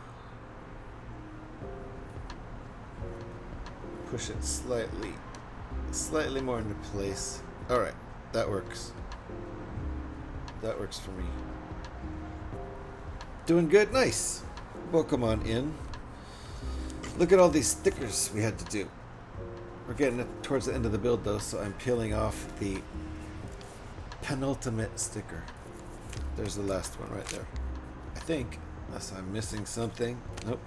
Push it slightly more into place. Alright, that works. That works for me. Doing good? Nice. Welcome on in. Look at all these stickers we had to do. We're getting towards the end of the build though, so I'm peeling off the penultimate sticker. There's the last one right there. I think, unless I'm missing something. Nope.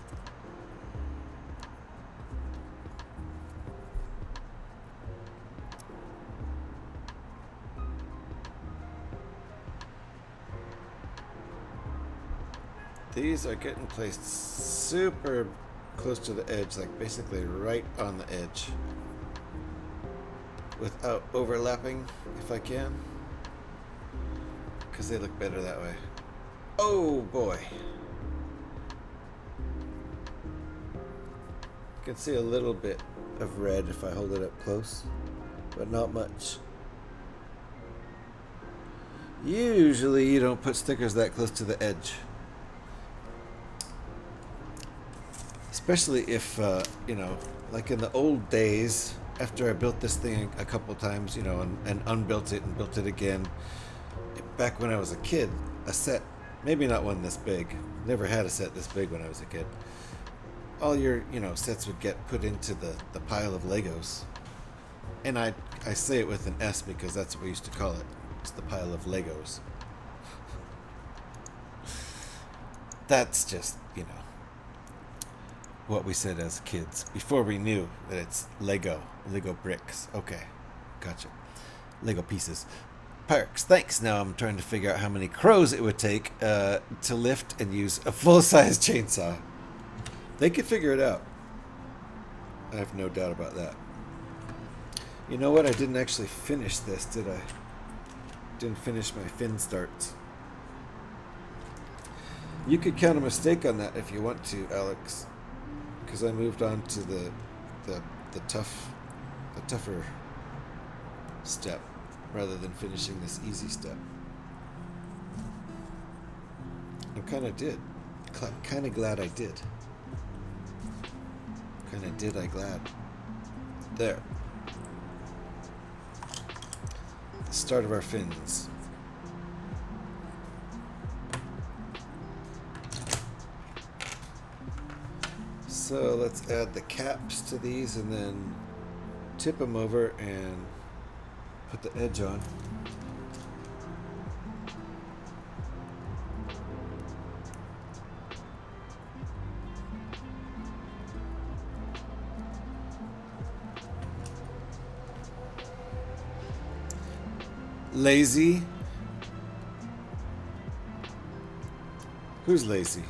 These are getting placed super close to the edge, like basically right on the edge, without overlapping if I can, because they look better that way. Oh boy. You can see a little bit of red if I hold it up close, but not much. Usually you don't put stickers that close to the edge. Especially if, you know, like in the old days, after I built this thing a couple times, you know, and unbuilt it and built it again. Back when I was a kid, a set, maybe not one this big, never had a set this big when I was a kid. All your, you know, sets would get put into the pile of Legos. And I say it with an S because that's what we used to call it. It's the pile of Legos. That's just, you know, what we said as kids before we knew that it's Lego bricks. Okay, gotcha. Lego pieces. Pyrex, thanks. Now I'm trying to figure out how many crows it would take to lift and use a full-size chainsaw. They could figure it out. I have no doubt about that. You know what? I didn't actually finish this, did I? Didn't finish my fin starts. You could count a mistake on that if you want to, Alex. Because I moved on to the tougher step rather than finishing this easy step. I'm kind of glad I did. Kind of did I glad. There. The start of our fins. So let's add the caps to these and then tip them over and put the edge on. Lazy? Who's lazy?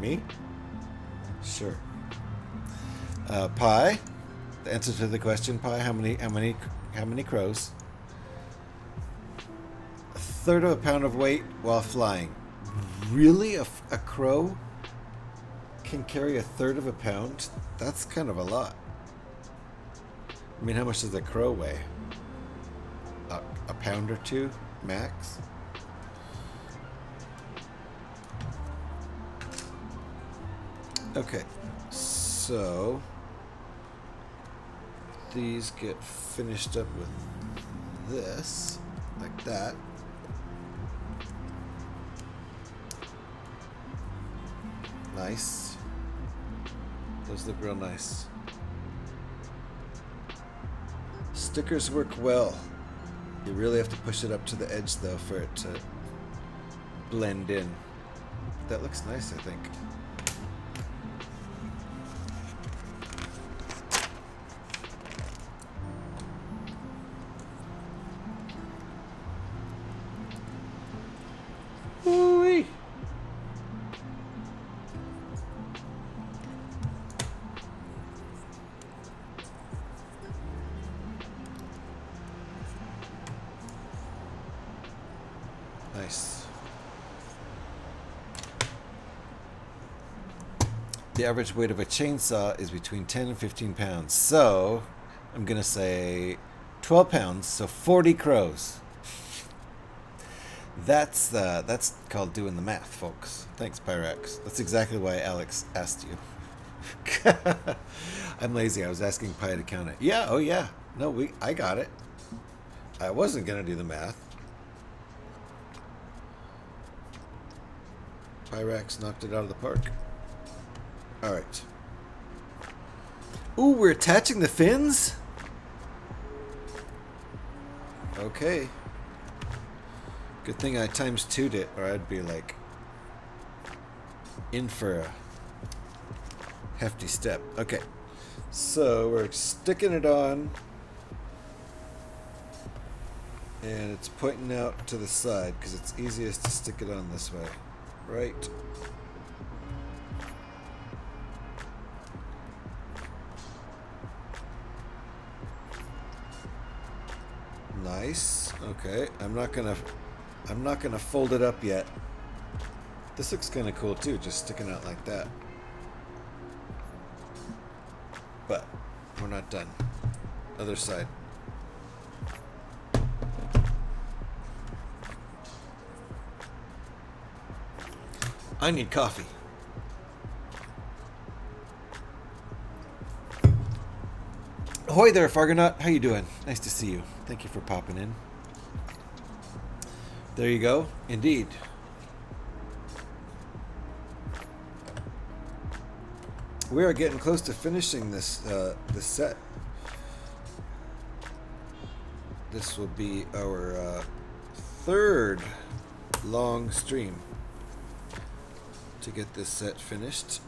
Me? Sure. Pie. The answer to the question, Pie. How many crows? A third of a pound of weight while flying. Really, a crow can carry a third of a pound? That's kind of a lot. I mean, how much does a crow weigh? A pound or two max. Okay, so these get finished up with this, like that. Nice. Those look real nice. Stickers work well. You really have to push it up to the edge though for it to blend in. That looks nice, I think. Woo-wee. Nice. The average weight of a chainsaw is between 10 and 15 pounds. So, I'm going to say 12 pounds, so 40 crows. That's called doing the math, folks. Thanks, Pyrex. That's exactly why Alex asked you. I'm lazy. I was asking Pi to count it. Yeah, oh yeah. No, I got it. I wasn't going to do the math. Pyrax knocked it out of the park. Alright. Ooh, we're attaching the fins? Okay. Good thing I times 2'd it, or I'd be like in for a hefty step. Okay. So we're sticking it on. And it's pointing out to the side because it's easiest to stick it on this way. Right. Nice. Okay. I'm not gonna fold it up yet. This looks kind of cool too, just sticking out like that. But we're not done. Other side. I need coffee. Ahoy there, Fargonaut. How you doing? Nice to see you. Thank you for popping in. There you go. Indeed. We are getting close to finishing this this set. This will be our third long stream to get this set finished.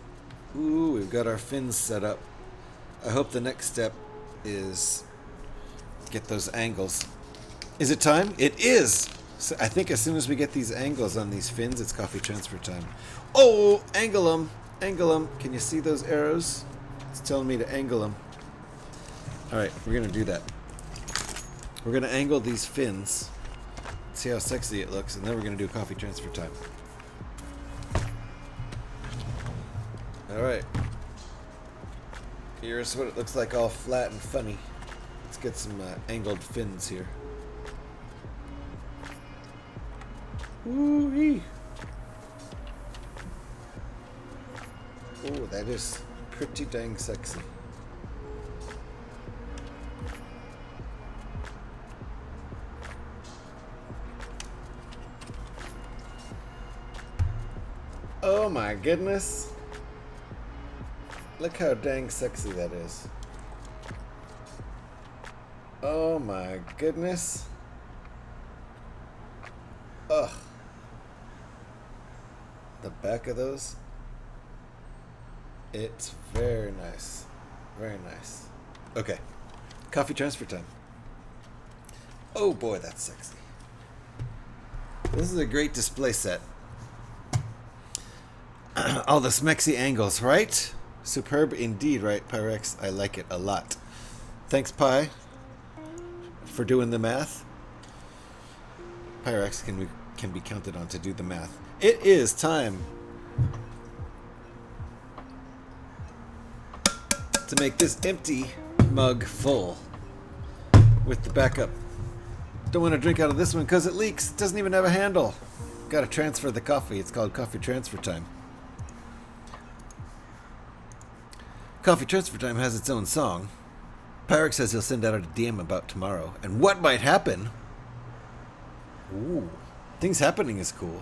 Ooh, we've got our fins set up. I hope the next step is get those angles. Is it time? It is! So I think as soon as we get these angles on these fins, it's coffee transfer time. Oh, angle them. Angle them. Can you see those arrows? It's telling me to angle them. Alright, we're going to do that. We're going to angle these fins. See how sexy it looks, and then we're going to do coffee transfer time. Alright. Here's what it looks like all flat and funny. Let's get some angled fins here. Ooh-wee. Ooh, that is pretty dang sexy. Oh my goodness. Look how dang sexy that is. Oh my goodness. Ugh. The back of those. It's very nice. Very nice. Okay. Coffee transfer time. Oh boy, that's sexy. This is a great display set. All the smexy angles, right? Superb indeed, right, Pyrex? I like it a lot. Thanks, Pi, for doing the math. Pyrex can be counted on to do the math. It is time to make this empty mug full with the backup. Don't want to drink out of this one because it leaks. It doesn't even have a handle. Got to transfer the coffee. It's called coffee transfer time. Coffee transfer time has its own song. Pyrex says he'll send out a DM about tomorrow. And what might happen? Ooh, things happening is cool.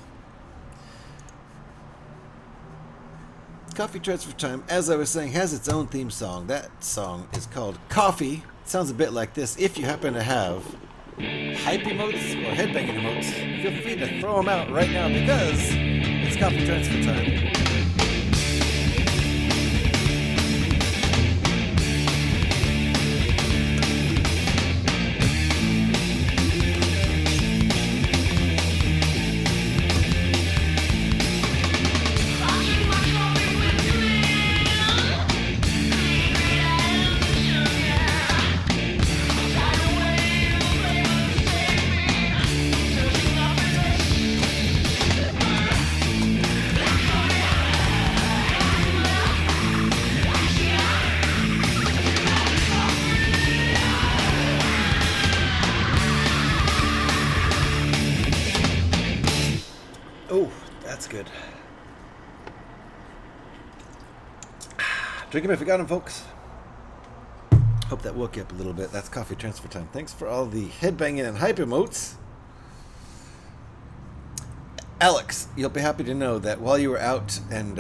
Coffee transfer time, as I was saying, has its own theme song. That song is called Coffee. It sounds a bit like this. If you happen to have hype emotes or headbanging emotes, feel free to throw them out right now because it's coffee transfer time. Good. Drink him if you got him, folks. Hope that woke you up a little bit. That's coffee transfer time. Thanks for all the headbanging and hype emotes. Alex, you'll be happy to know that while you were out and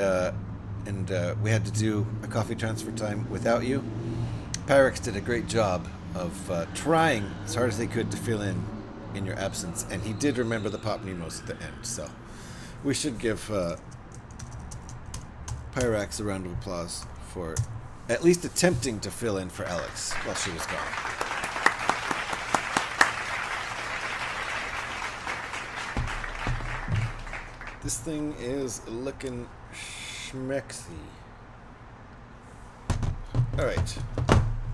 we had to do a coffee transfer time without you, Pyrex did a great job of trying as hard as they could to fill in your absence, and he did remember the Pop Nemos at the end, so we should give Pyrex a round of applause for at least attempting to fill in for Alex while she was gone. This thing is looking schmexy. Alright.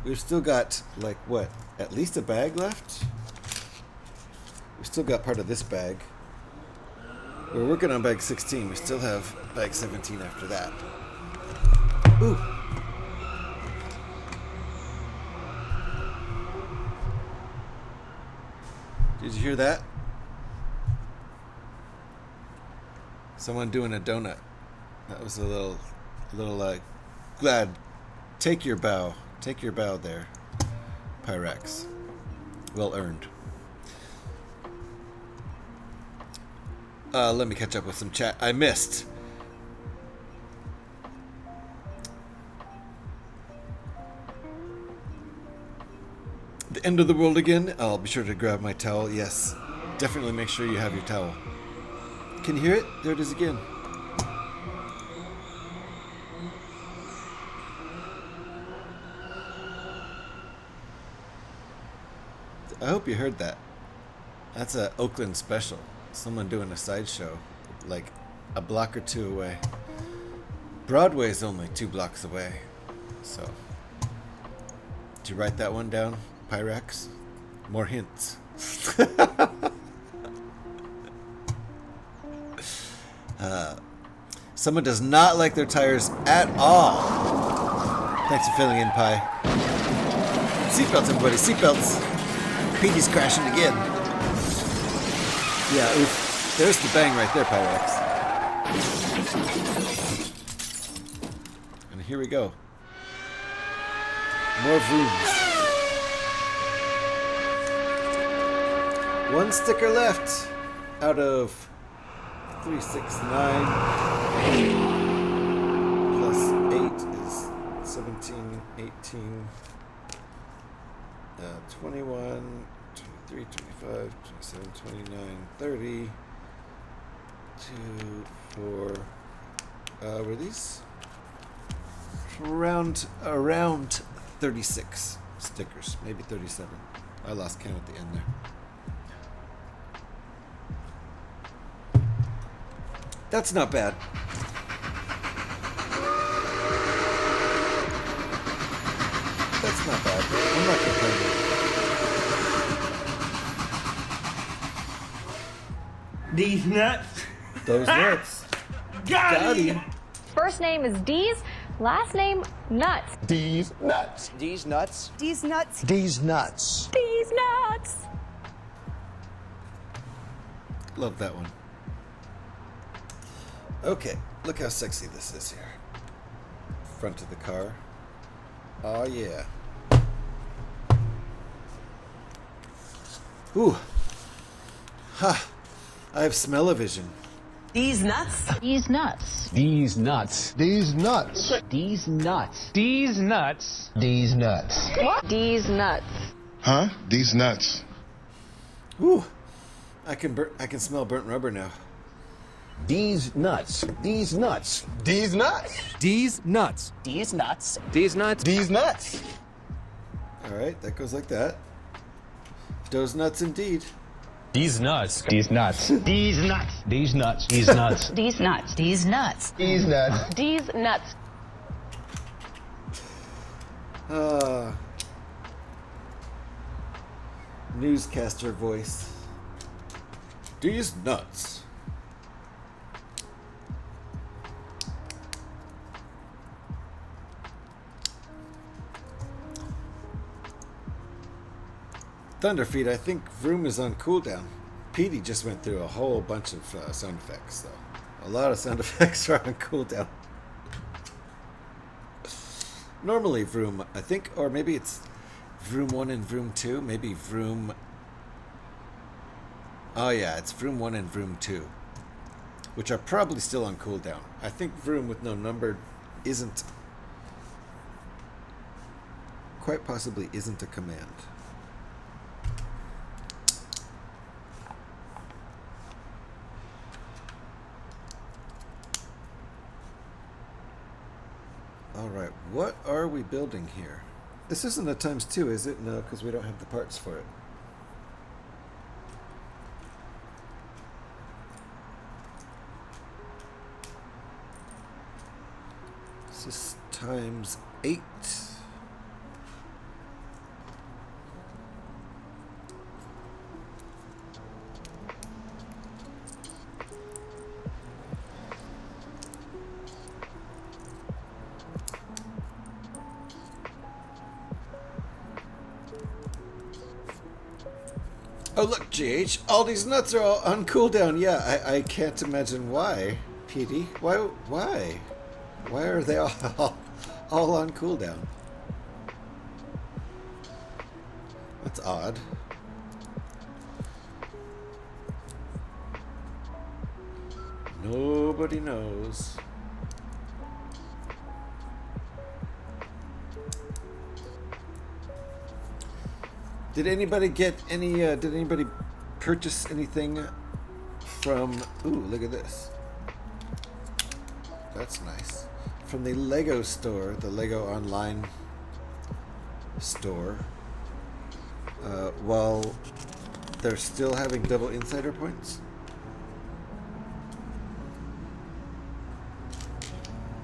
We've still got, like, what? At least a bag left? We still got part of this bag. We're working on bag 16. We still have bag 17 after that. Ooh. Did you hear that? Someone doing a donut. That was a little glad. Take your bow. Take your bow there, Pyrex. Well earned. Let me catch up with some chat. I missed. The end of the world again? I'll be sure to grab my towel. Yes. Definitely make sure you have your towel. Can you hear it? There it is again. I hope you heard that. That's a Oakland special. Someone doing a sideshow, like a block or two away. Broadway's only 2 blocks away. So, did you write that one down, Pyrex? More hints. Someone does not like their tires at all. Thanks for filling in, Pie. Seatbelts, everybody, seatbelts. Petey's crashing again. Yeah, oof. There's the bang right there, Pyrex. And here we go. More rooms. 1 sticker left out of 3, 6, 9 plus 8 is 17, 18, 21, 23, 25, 27, 29, 30, 2, 4, were these? Around 36 stickers, maybe 37. I lost count at the end there. That's not bad. That's not bad. I'm not complaining. These nuts. Those nuts. Got him. First name is Dees, last name Nuts. These nuts. These nuts. These nuts. These nuts. These nuts. Love that one. Okay, look how sexy this is here. Front of the car. Oh yeah. Ooh. Ha. I have smell-o-vision. These nuts. These nuts. These nuts. These nuts. These nuts. These nuts. These nuts. What? Dees Nuts. Huh? These nuts. Ooh. I can smell burnt rubber now. These nuts. These nuts. These nuts. These nuts. These nuts. These nuts. These nuts. Alright, that goes like that. Those nuts indeed. These nuts. These nuts. These nuts. These nuts. These nuts. These nuts. These nuts. These nuts. Dees Nuts. Newscaster voice. These nuts. Thunderfeet, I think Vroom is on cooldown. Petey just went through a whole bunch of sound effects, so a lot of sound effects are on cooldown. Normally Vroom, I think, or maybe it's Vroom 1 and Vroom 2, maybe Vroom... Oh yeah, it's Vroom 1 and Vroom 2. which are probably still on cooldown. I think Vroom with no number isn't, quite possibly isn't a command. Alright, what are we building here? This isn't a ×2, is it? No, because we don't have the parts for it. This is ×8. Oh look, GH, all these nuts are all on cooldown. Yeah, I can't imagine why. PD, why? Why are they all on cooldown? That's odd. Nobody knows. Did anybody get any, did anybody purchase anything from, ooh, look at this. That's nice. From the Lego store, the Lego online store, while they're still having double insider points?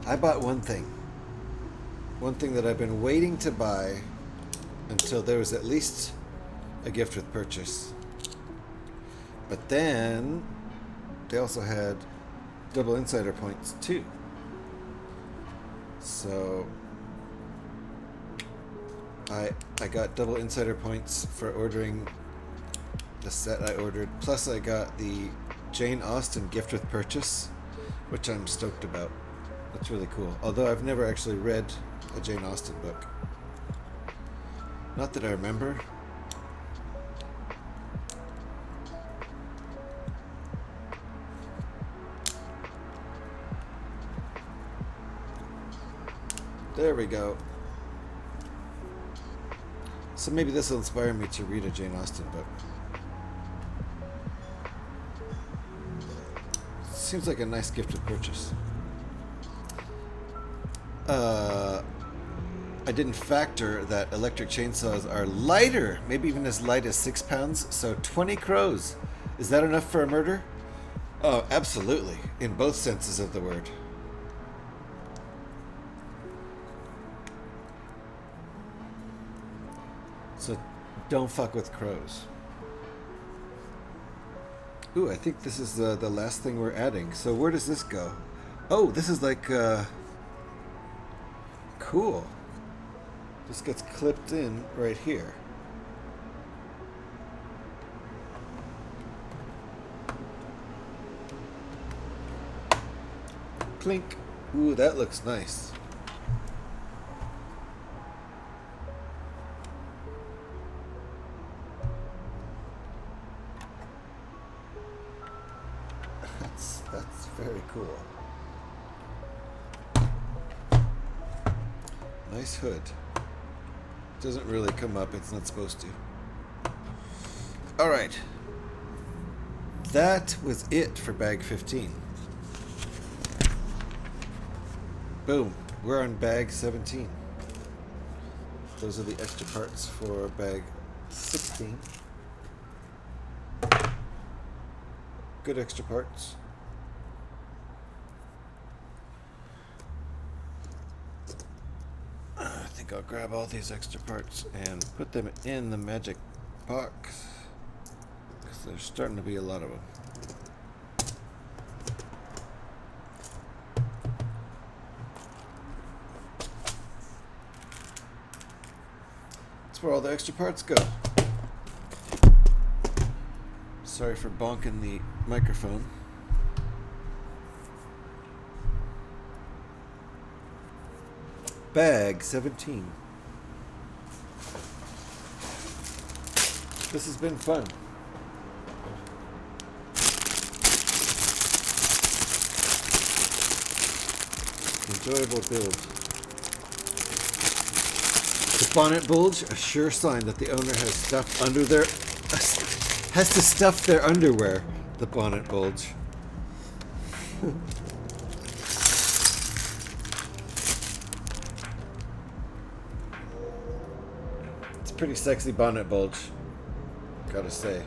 I bought one thing that I've been waiting to buy until there was at least a gift with purchase. But then they also had double insider points too. So I got double insider points for ordering the set I ordered, plus I got the Jane Austen gift with purchase, which I'm stoked about. That's really cool. Although I've never actually read a Jane Austen book. Not that I remember. There we go. So maybe this will inspire me to read a Jane Austen book. Seems like a nice gift to purchase. I didn't factor that electric chainsaws are lighter, maybe even as light as 6 pounds, so 20 crows. Is that enough for a murder? Oh, absolutely, in both senses of the word. So don't fuck with crows. Ooh, I think this is the last thing we're adding. So where does this go? Oh, this is like, cool. This gets clipped in right here. Clink. Ooh, that looks nice. That's very cool. Nice hood. Doesn't really come up, it's not supposed to. Alright. That was it for bag 15. Boom. We're on bag 17. Those are the extra parts for bag 16. Good extra parts. I think I'll grab all these extra parts and put them in the magic box, because there's starting to be a lot of them. That's where all the extra parts go. Sorry for bonking the microphone. Bag 17. This has been fun. Enjoyable build. The bonnet bulge, a sure sign that the owner has stuff under their has to stuff their underwear. The bonnet bulge. It's a pretty sexy bonnet bulge, gotta say.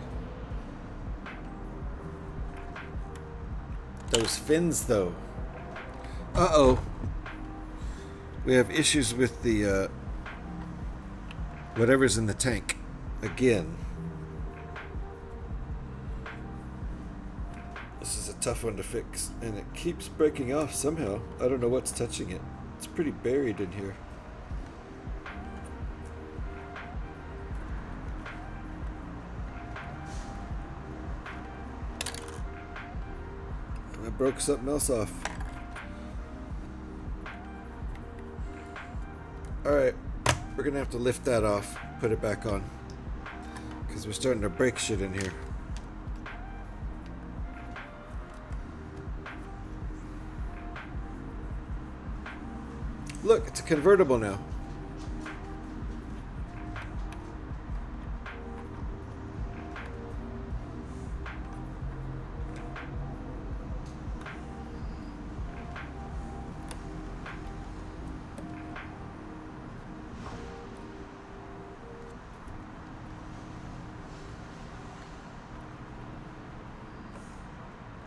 Those fins, though. Uh-oh. We have issues with the, whatever's in the tank. Again. This is a tough one to fix, and it keeps breaking off somehow. I don't know what's touching it. It's pretty buried in here. I broke something else off. Alright, we're gonna have to lift that off, put it back on, because we're starting to break shit in here. Look, it's a convertible now.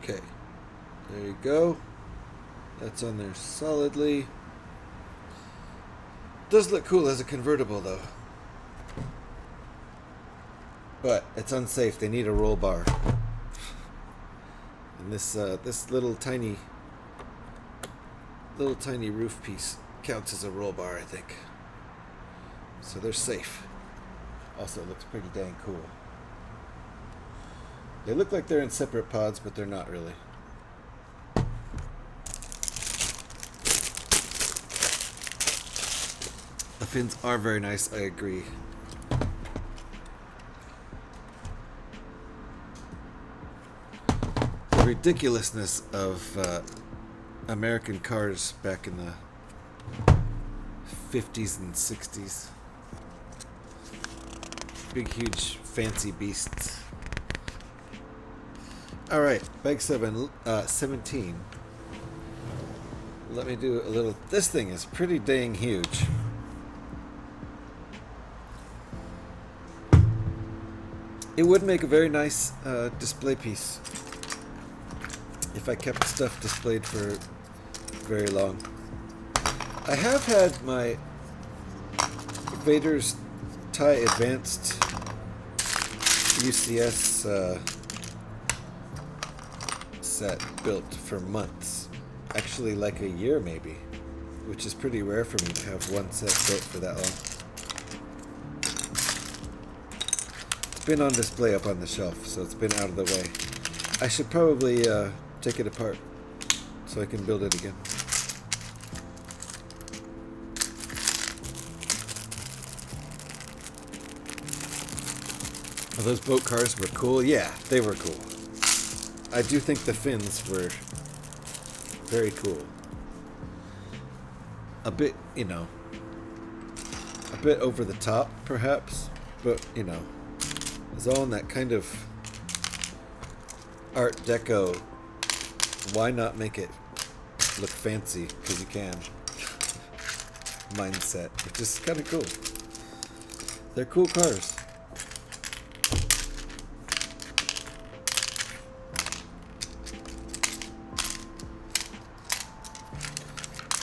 Okay, there you go. That's on there solidly. Does look cool as a convertible though, but it's unsafe. They need a roll bar, and this little tiny roof piece counts as a roll bar, I think. So they're safe. Also, it looks pretty dang cool. They look like they're in separate pods, but they're not really. The fins are very nice, I agree. The ridiculousness of American cars back in the 50s and 60s. Big, huge, fancy beasts. Alright, bag 17. Let me do a little... This thing is pretty dang huge. It would make a very nice display piece if I kept stuff displayed for very long. I have had my Vader's TIE Advanced UCS set built for months. Actually like a year maybe, which is pretty rare for me to have one set built for that long. It's been on display up on the shelf, so it's been out of the way. I should probably take it apart so I can build it again. Oh, those boat cars were cool? Yeah, they were cool. I do think the fins were very cool. A bit, you know, a bit over the top, perhaps, but, you know, it's all in that kind of Art Deco, why not make it look fancy, because you can, mindset, which is kind of cool. They're cool cars.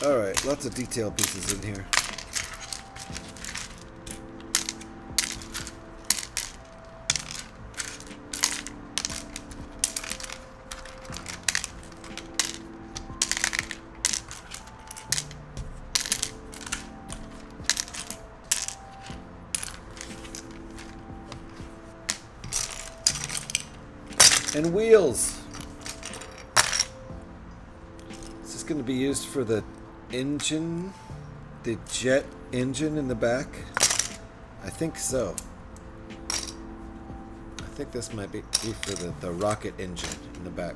Alright, lots of detail pieces in here. And wheels. Is this going to be used for the engine? The jet engine in the back? I think so. I think this might be for the rocket engine in the back.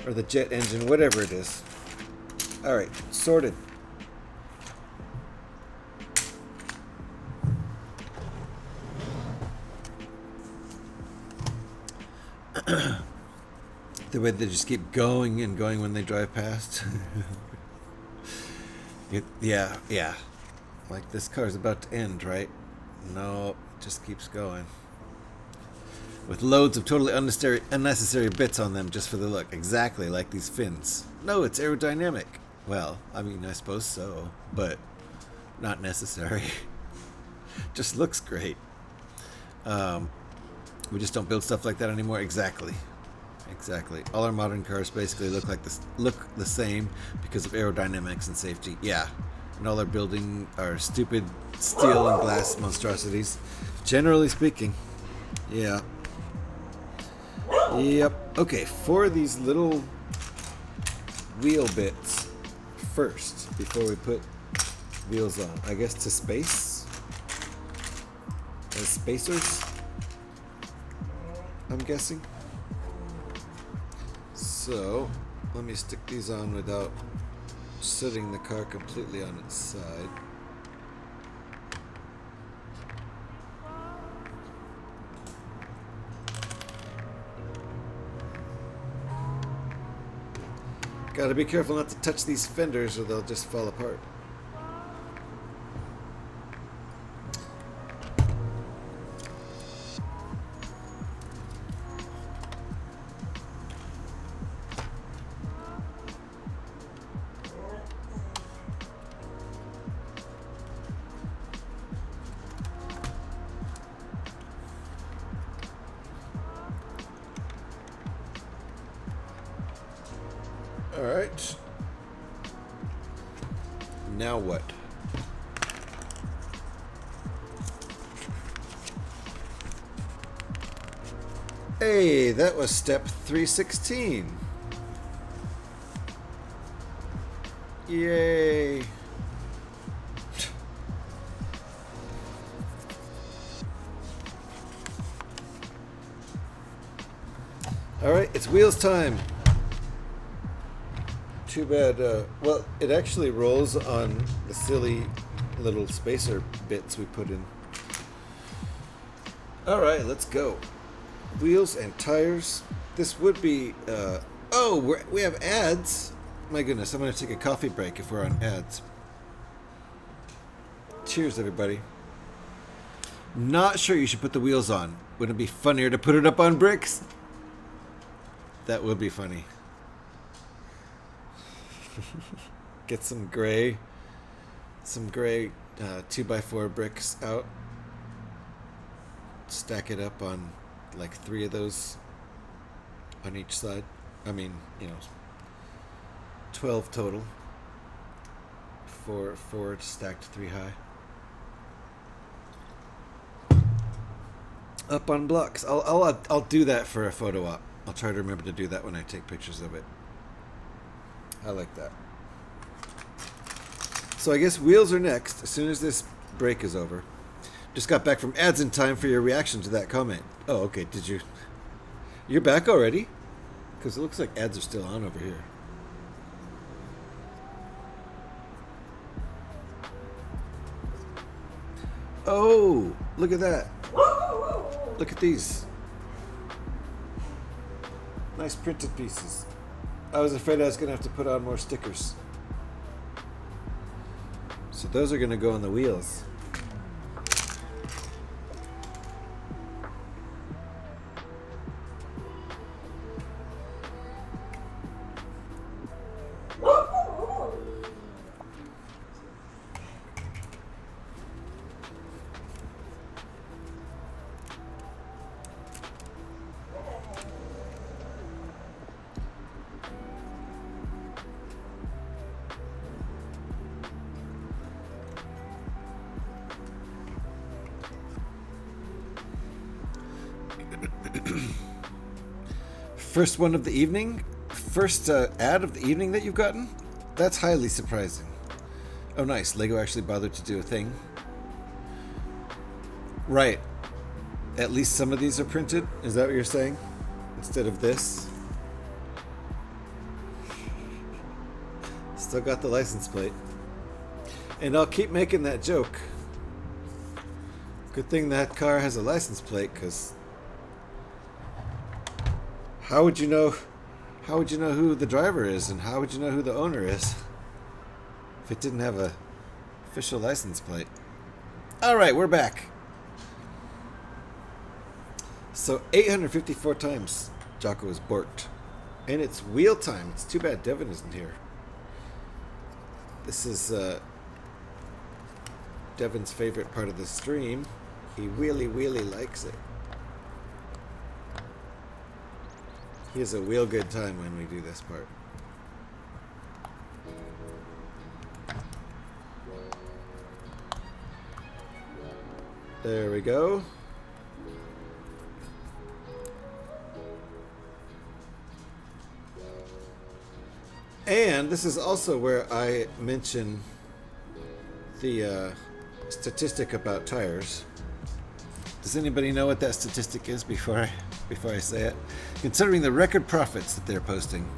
Or the jet engine, whatever it is. Alright, sorted. The way they just keep going and going when they drive past. Yeah. Like this car's about to end, right? No, it just keeps going. With loads of totally unnecessary bits on them just for the look. Exactly like these fins. No, it's aerodynamic. Well, I mean, I suppose so, but not necessary. Just looks great. We just don't build stuff like that anymore. Exactly. All our modern cars basically look the same because of aerodynamics and safety. Yeah. And all our building are stupid steel and glass monstrosities. Generally speaking. Yeah. Yep. Okay, for these little wheel bits first, before we put wheels on. I guess to space? As spacers? I'm guessing. So, let me stick these on without setting the car completely on its side. Gotta be careful not to touch these fenders or they'll just fall apart. Alright. Now what? Hey, that was step 316. Yay. Alright, it's wheels time. Too bad, well, it actually rolls on the silly little spacer bits we put in. Alright, let's go. Wheels and tires. This would be, oh, we have ads. My goodness, I'm going to take a coffee break if we're on ads. Cheers, everybody. Not sure you should put the wheels on. Wouldn't it be funnier to put it up on bricks? That would be funny. Get some gray 2x4 bricks out. Stack it up on like 3 of those on each side. I mean, 12 total. 4 stacked 3 high. Up on blocks. I'll do that for a photo op. I'll try to remember to do that when I take pictures of it. I like that. So I guess wheels are next, as soon as this break is over. Just got back from ads in time for your reaction to that comment. Oh, okay, did you? You're back already? Because it looks like ads are still on over here. Oh, look at that. Look at these. Nice printed pieces. I was afraid I was going to have to put on more stickers. So those are going to go on the wheels. First one of the evening? First ad of the evening that you've gotten? That's highly surprising. Oh nice, Lego actually bothered to do a thing. Right. At least some of these are printed? Is that what you're saying? Instead of this? Still got the license plate. And I'll keep making that joke. Good thing that car has a license plate, because how would you know who the driver is, and how would you know who the owner is if it didn't have a official license plate? Alright, we're back. So 854 times Jocko was borked. And it's wheel time. It's too bad Devin isn't here. This is Devin's favorite part of the stream. He really likes it. He has a real good time when we do this part. There we go. And this is also where I mention the statistic about tires. Does anybody know what that statistic is before I say it? Considering the record profits that they're posting,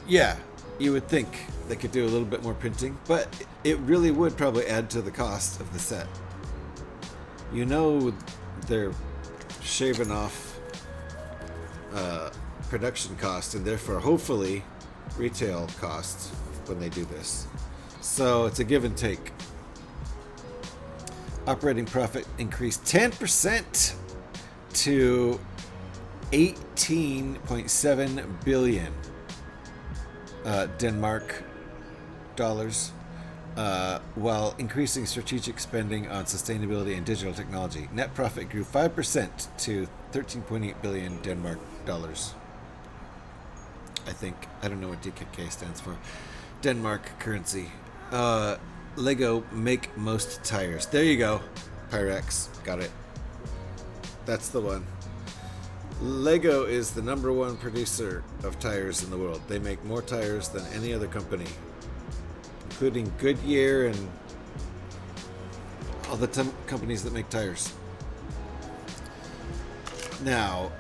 yeah, you would think they could do a little bit more printing, but it really would probably add to the cost of the set. You know, they're shaving off production costs and therefore hopefully retail costs when they do this. So it's a give and take. Operating profit increased 10% to 18.7 billion Denmark dollars, while increasing strategic spending on sustainability and digital technology. Net profit grew 5% to 13.8 billion Denmark dollars. I think. I don't know what DKK stands for. Denmark currency. Lego make most tires. There you go. Pyrex. Got it. That's the one. Lego is the #1 producer of tires in the world. They make more tires than any other company, including Goodyear and all the companies that make tires. Now,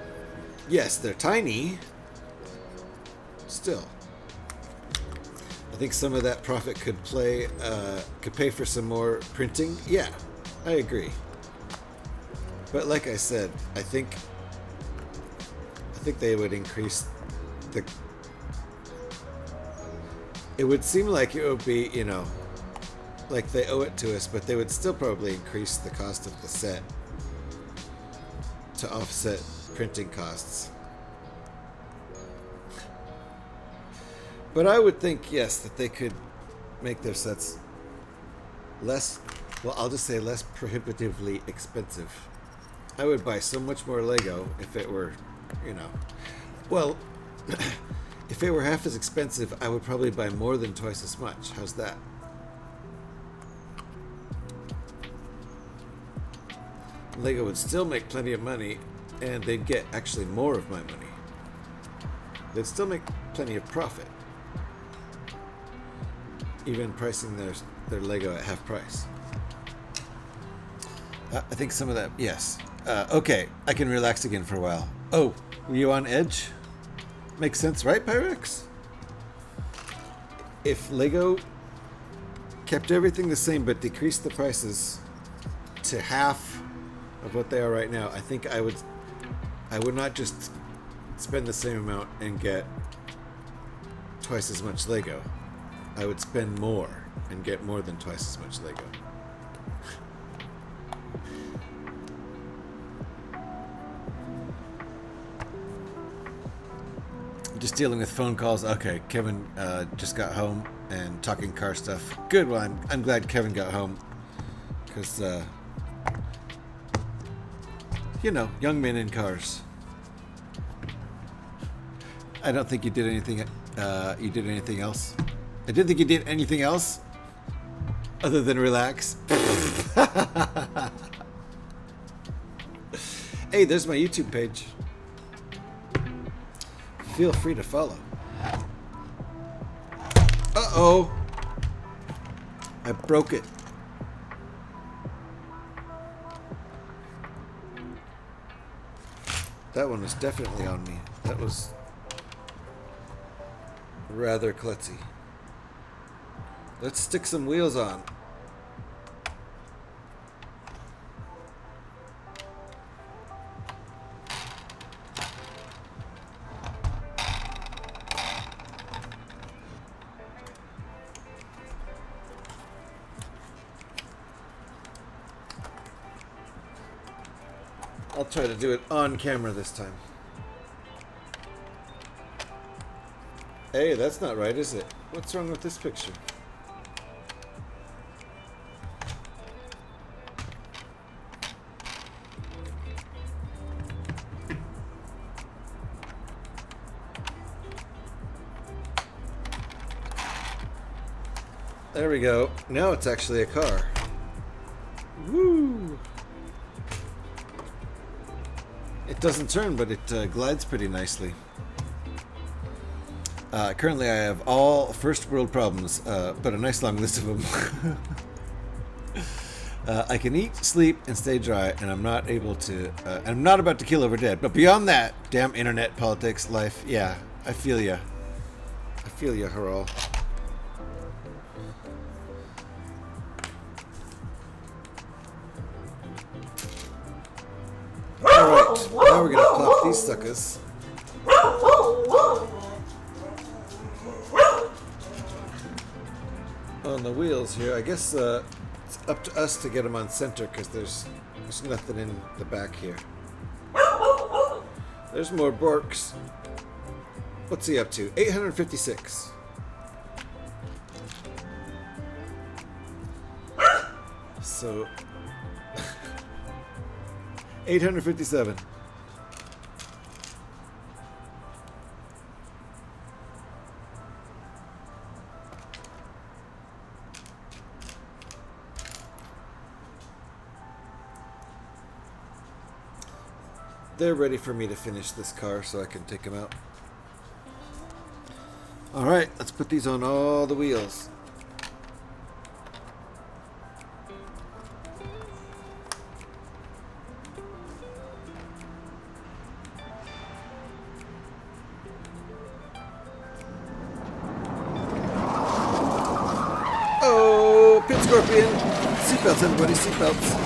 yes, they're tiny. Still, I think some of that profit could pay for some more printing. Yeah, I agree. But like I said, I think they would increase the. It would seem like it would be, you know, like they owe it to us, but they would still probably increase the cost of the set to offset printing costs. But I would think, yes, that they could make their sets less, well, I'll just say less prohibitively expensive. I would buy so much more Lego if it were, you know, well, if it were half as expensive, I would probably buy more than twice as much. How's that? Lego would still make plenty of money, and they'd get actually more of my money. They'd still make plenty of profit, even pricing their Lego at half price. I think some of that, yes. Okay, I can relax again for a while. Oh, were you on edge? Makes sense, right, Pyrex? If Lego kept everything the same but decreased the prices to half of what they are right now, I think I would not just spend the same amount and get twice as much Lego. I would spend more and get more than twice as much Lego. Just dealing with phone calls. Okay, Kevin just got home and talking car stuff. Good. Well, I'm glad Kevin got home because you know, young men in cars. I don't think you did anything. You did anything else? I didn't think you did anything else other than relax. Hey, there's my YouTube page. Feel free to follow. Uh-oh. I broke it. That one was definitely on me. That was rather klutzy. Let's stick some wheels on. I'll try to do it on camera this time. Hey, that's not right, is it? What's wrong with this picture? There we go. Now it's actually a car. Woo! It doesn't turn, but it glides pretty nicely. Currently I have all first world problems, but a nice long list of them. I can eat, sleep, and stay dry, and I'm not able to... I'm not about to kill over dead, but beyond that, damn internet, politics, life, yeah, I feel ya. I feel ya, Haral. Alright, now we're gonna plop these suckers. On the wheels here. I guess it's up to us to get them on center because there's nothing in the back here. There's more Borks. What's he up to? 856. So 857. They're ready for me to finish this car so I can take them out. Alright, let's put these on all the wheels. Oh, Pit Scorpion! Seatbelts, everybody, seatbelts.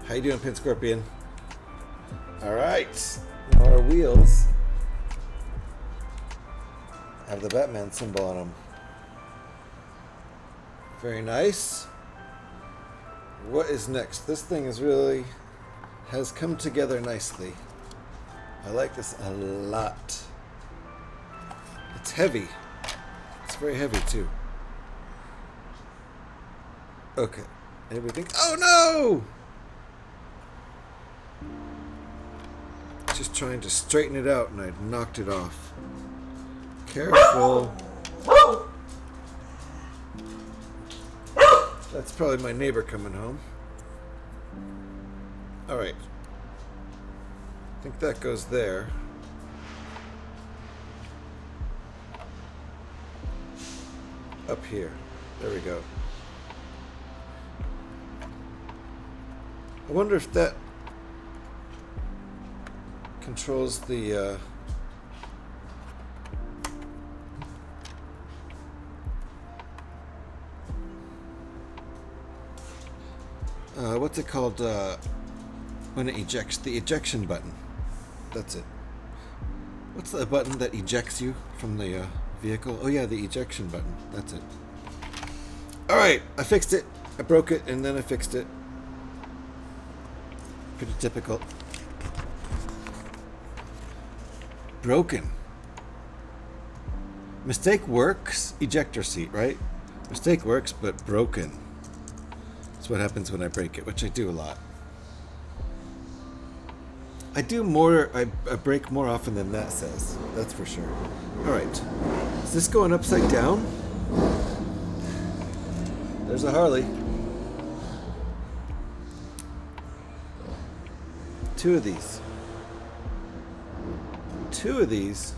How you doing, Pin Scorpion? Alright, now our wheels have the Batman symbol on them. Very nice. What is next? This thing has come together nicely. I like this a lot. It's heavy. It's very heavy too. Okay. Everything. Oh no! Just trying to straighten it out and I knocked it off. Careful. That's probably my neighbor coming home. Alright. I think that goes there. Up here. There we go. I wonder if that controls the what's it called when it ejects? The ejection button. That's it. What's the button that ejects you from the vehicle? Oh yeah, the ejection button. That's it. Alright, I fixed it. I broke it and then I fixed it. Pretty typical. Broken. Mistake works. Ejector seat, right? Mistake works, but broken. That's what happens when I break it, which I do a lot. I do more. I break more often than that says. That's for sure. All right. Is this going upside down? There's a Harley. Two of these. Two of these.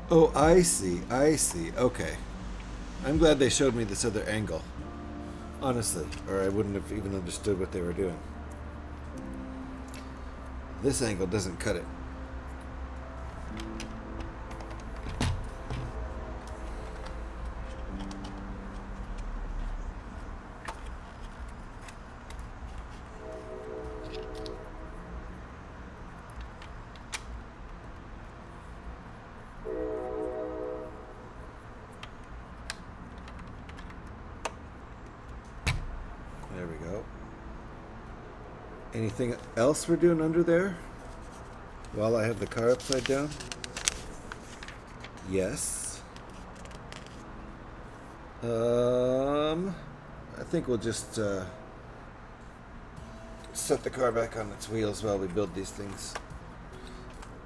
Oh, I see. I see. Okay. I'm glad they showed me this other angle. Honestly, or I wouldn't have even understood what they were doing. This angle doesn't cut it. There we go. Anything else we're doing under there? While I have the car upside down? Yes. I think we'll just set the car back on its wheels while we build these things.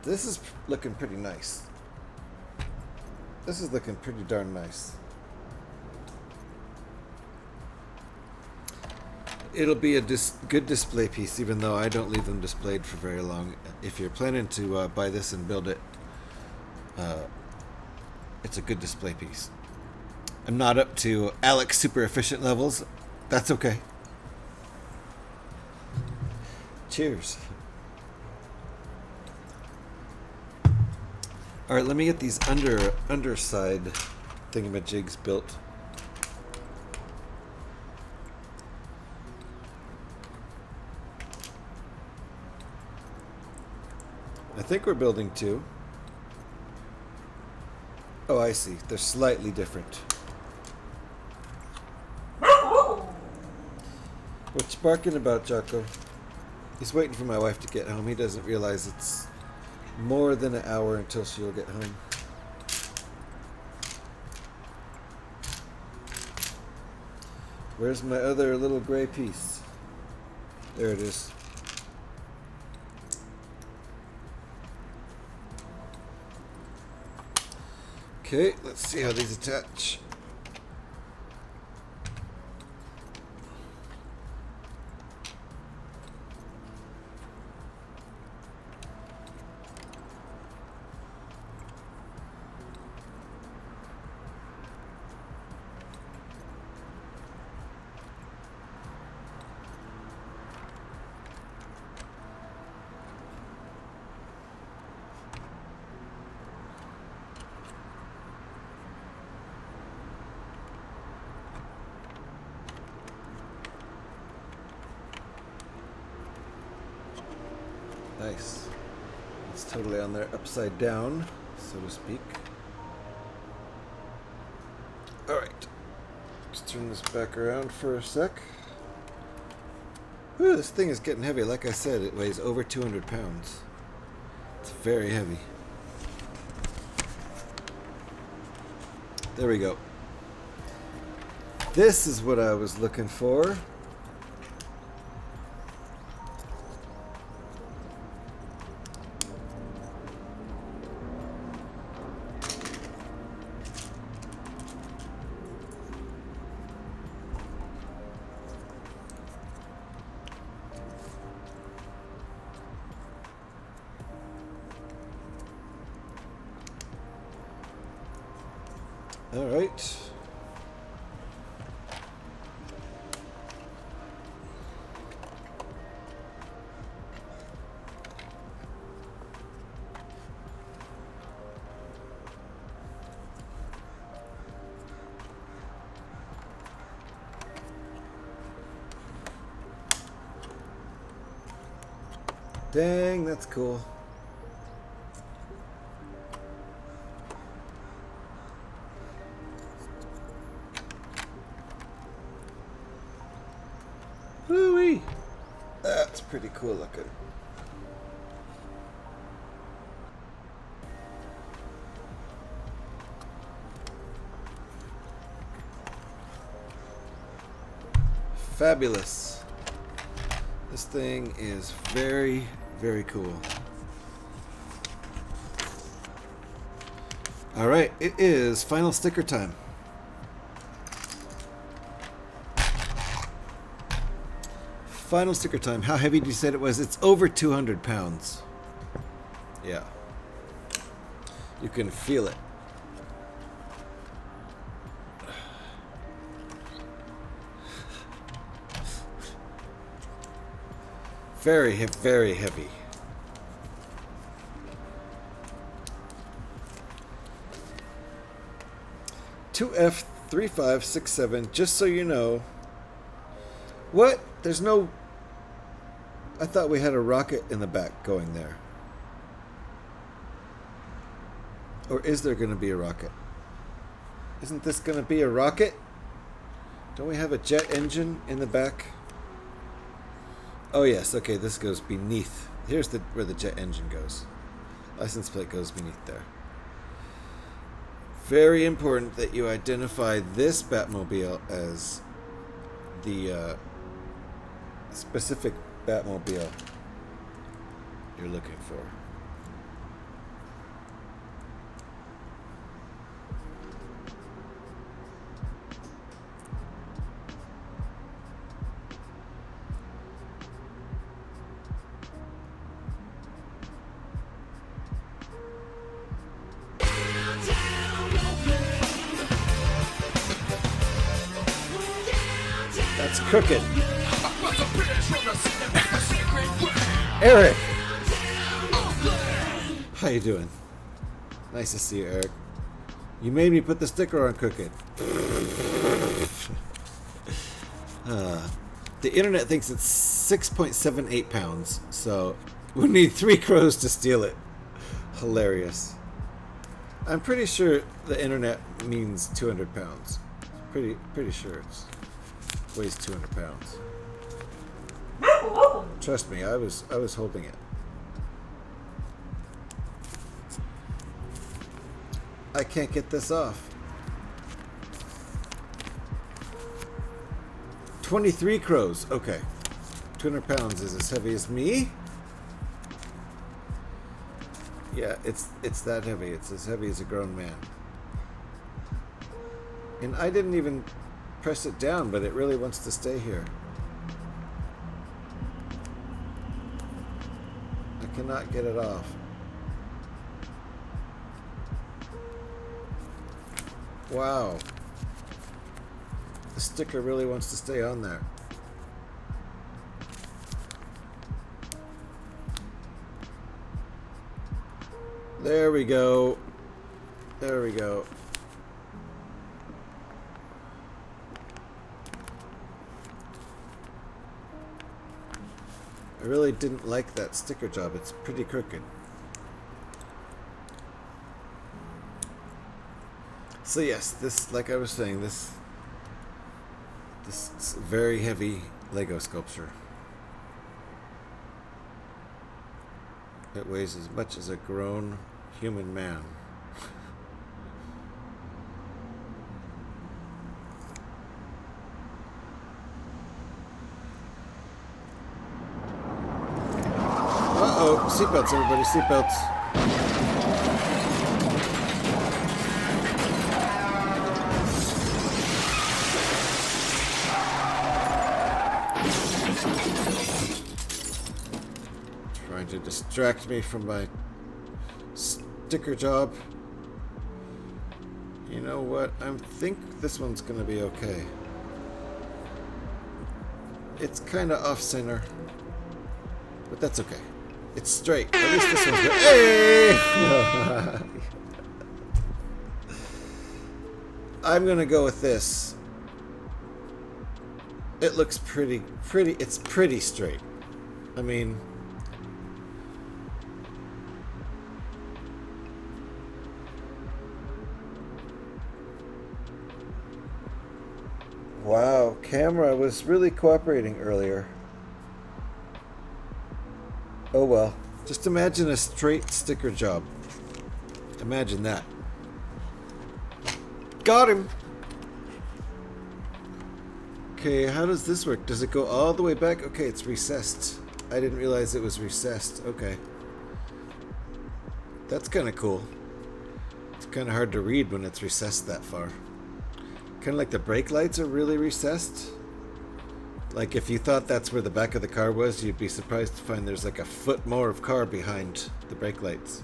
This is looking pretty nice. This is looking pretty darn nice. It'll be a good display piece, even though I don't leave them displayed for very long. If you're planning to buy this and build it, it's a good display piece. I'm not up to Alex super efficient levels. That's okay. Cheers. All right, let me get these underside thingamajigs built. I think we're building two. Oh, I see. They're slightly different. What's barking about, Jocko? He's waiting for my wife to get home. He doesn't realize it's more than an hour until she'll get home. Where's my other little gray piece? There it is. Okay, let's see how these attach. Nice. It's totally on there upside down, so to speak. Alright. Let's turn this back around for a sec. Ooh, this thing is getting heavy. Like I said, it weighs over 200 pounds. It's very heavy. There we go. This is what I was looking for. All right. Dang, that's cool. Woo-wee. That's pretty cool looking. Fabulous. This thing is very, very cool. All right, it is final sticker time. Final sticker time. How heavy did you say it was? It's over 200 pounds. Yeah. You can feel it. Very heavy. F3567, just so you know. What? There's no... I thought we had a rocket in the back going there. Or is there going to be a rocket? Isn't this going to be a rocket? Don't we have a jet engine in the back? Oh yes, okay, this goes beneath. Here's where the jet engine goes. License plate goes beneath there. Very important that you identify this Batmobile as the specific Batmobile you're looking for. That's crooked. Eric! How you doing? Nice to see you, Eric. You made me put the sticker on crooked. The internet thinks it's 6.78 pounds, so we need 3 crows to steal it. Hilarious. I'm pretty sure the internet means 200 pounds. Pretty sure it's weighs 200 pounds. Trust me, I was holding it. I can't get this off. 23 crows. Okay. 200 pounds is as heavy as me? Yeah, it's that heavy. It's as heavy as a grown man. And I didn't even press it down, but it really wants to stay here. I cannot get it off. Wow. The sticker really wants to stay on there. There we go. There we go. I really didn't like that sticker job. It's pretty crooked. So yes, this, like I was saying, this very heavy Lego sculpture. It weighs as much as a grown human man. Uh-oh, seatbelts, everybody, seatbelts. Trying to distract me from my sticker job. You know what? I think this one's gonna be okay. It's kind of off center, but that's okay. It's straight. At least this one's good. Hey! I'm gonna go with this. It looks pretty. It's pretty straight. I mean, wow, camera was really cooperating earlier. Oh well. Just imagine a straight sticker job. Imagine that. Got him! Okay, how does this work? Does it go all the way back? Okay, it's recessed. I didn't realize it was recessed. Okay. That's kind of cool. It's kind of hard to read when it's recessed that far. Kind of like the brake lights are really recessed. Like, if you thought that's where the back of the car was, you'd be surprised to find there's like a foot more of car behind the brake lights.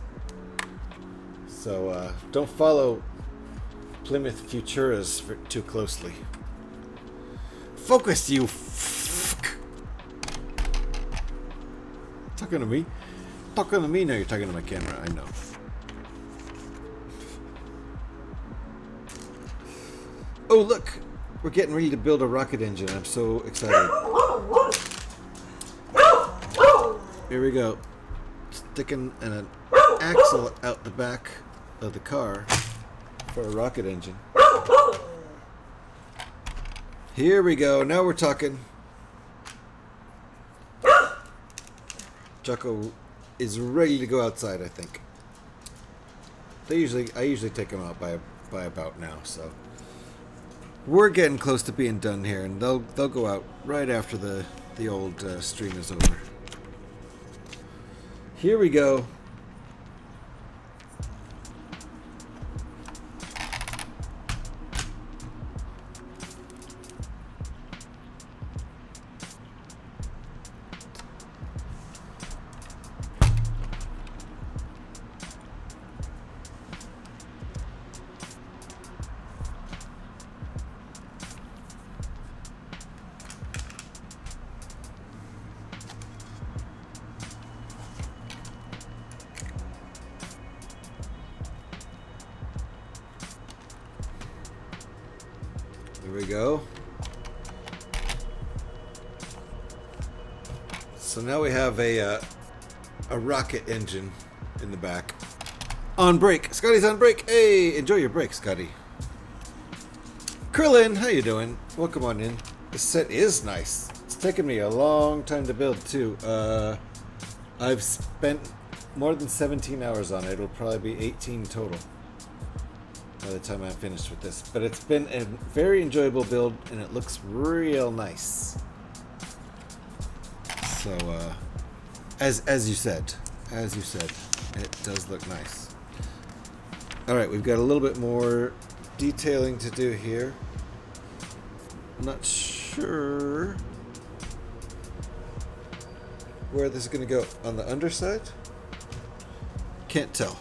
So, don't follow Plymouth Futuras too closely. Focus, you fuck! Talking to me? Talking to me? No, you're talking to my camera, I know. Oh, look! We're getting ready to build a rocket engine. I'm so excited. Here we go. Sticking an axle out the back of the car for a rocket engine. Here we go. Now we're talking. Jocko is ready to go outside, I think. I usually take him out by about now, so we're getting close to being done here, and they'll go out right after the old stream is over. Here we go. There we go. So now we have a rocket engine in the back. On break. Scotty's on break. Hey, enjoy your break, Scotty. Krillin, how you doing? Welcome on in. This set is nice. It's taken me a long time to build too. I've spent more than 17 hours on it. It'll probably be 18 total by the time I'm finished with this. But it's been a very enjoyable build, and it looks real nice. So, as you said, it does look nice. All right, we've got a little bit more detailing to do here. I'm not sure where this is going to go. On the underside? Can't tell.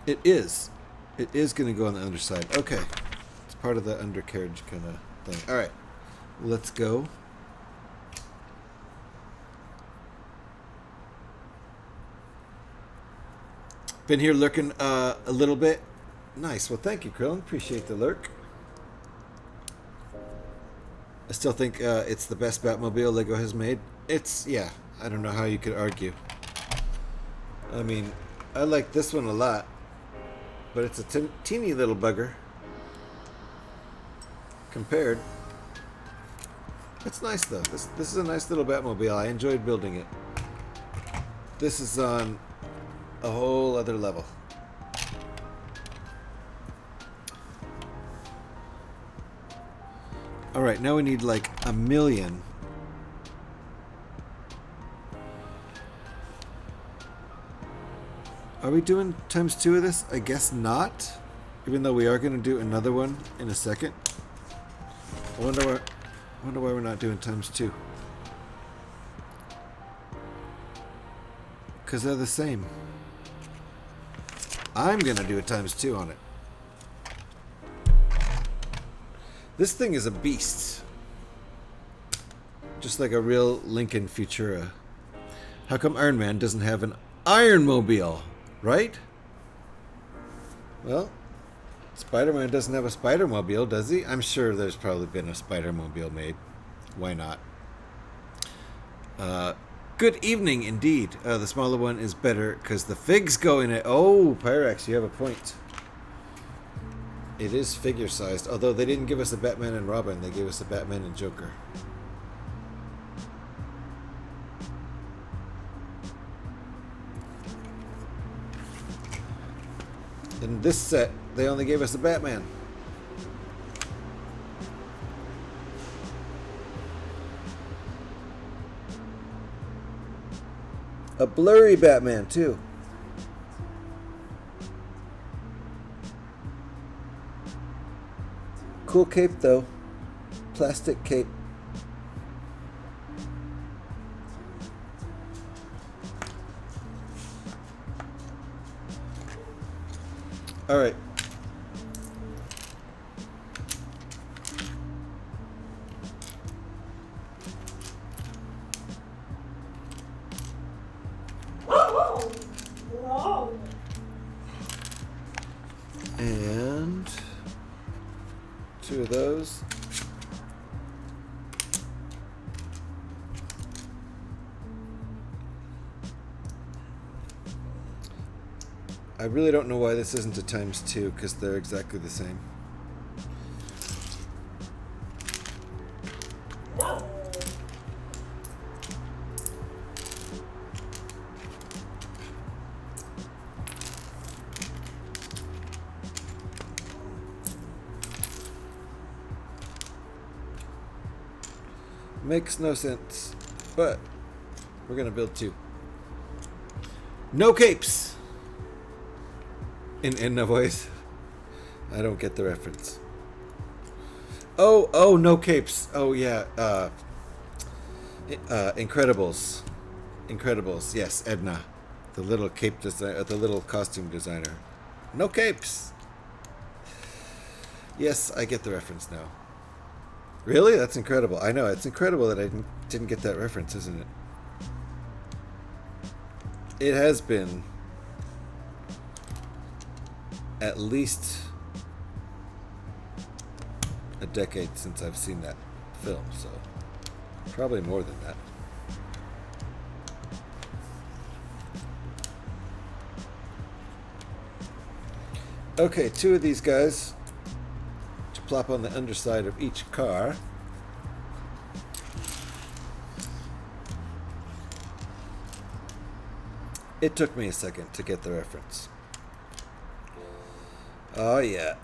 It is. It is going to go on the underside. Okay. It's part of the undercarriage kind of thing. All right. Let's go. Been here lurking a little bit. Nice. Well, thank you, Krillin. Appreciate the lurk. I still think it's the best Batmobile Lego has made. It's, yeah, I don't know how you could argue. I mean, I like this one a lot, but it's a teeny little bugger compared. It's nice though. This is a nice little Batmobile. I enjoyed building it. This is on a whole other level. All right, now we need like 1 million. Are we doing ×2 of this? I guess not. Even though we are going to do another one in a second. I wonder why we're not doing ×2. Because they're the same. I'm going to do a ×2 on it. This thing is a beast. Just like a real Lincoln Futura. How come Iron Man doesn't have an Ironmobile? Right? Well, Spider-Man doesn't have a Spider-Mobile, does he? I'm sure there's probably been a Spider-Mobile made. Why not? Good evening, indeed. The smaller one is better because the figs go in it. Oh, Pyrex, you have a point. It is figure-sized, although they didn't give us a Batman and Robin. They gave us a Batman and Joker. In this set, they only gave us a Batman. A blurry Batman, too. Cool cape though. Plastic cape. All right. And 2 of those. I really don't know why this isn't a ×2 because they're exactly the same. Makes no sense, but we're gonna build 2. No capes! In no voice. I don't get the reference. Oh, no capes. Oh yeah, Incredibles. Incredibles, yes, Edna. The little cape design, the little costume designer. No capes! Yes, I get the reference now. Really? That's incredible. I know, it's incredible that I didn't get that reference, isn't it? It has been at least a decade since I've seen that film, so probably more than that. Okay, 2 of these guys to plop on the underside of each car. It took me a second to get the reference. Oh yeah,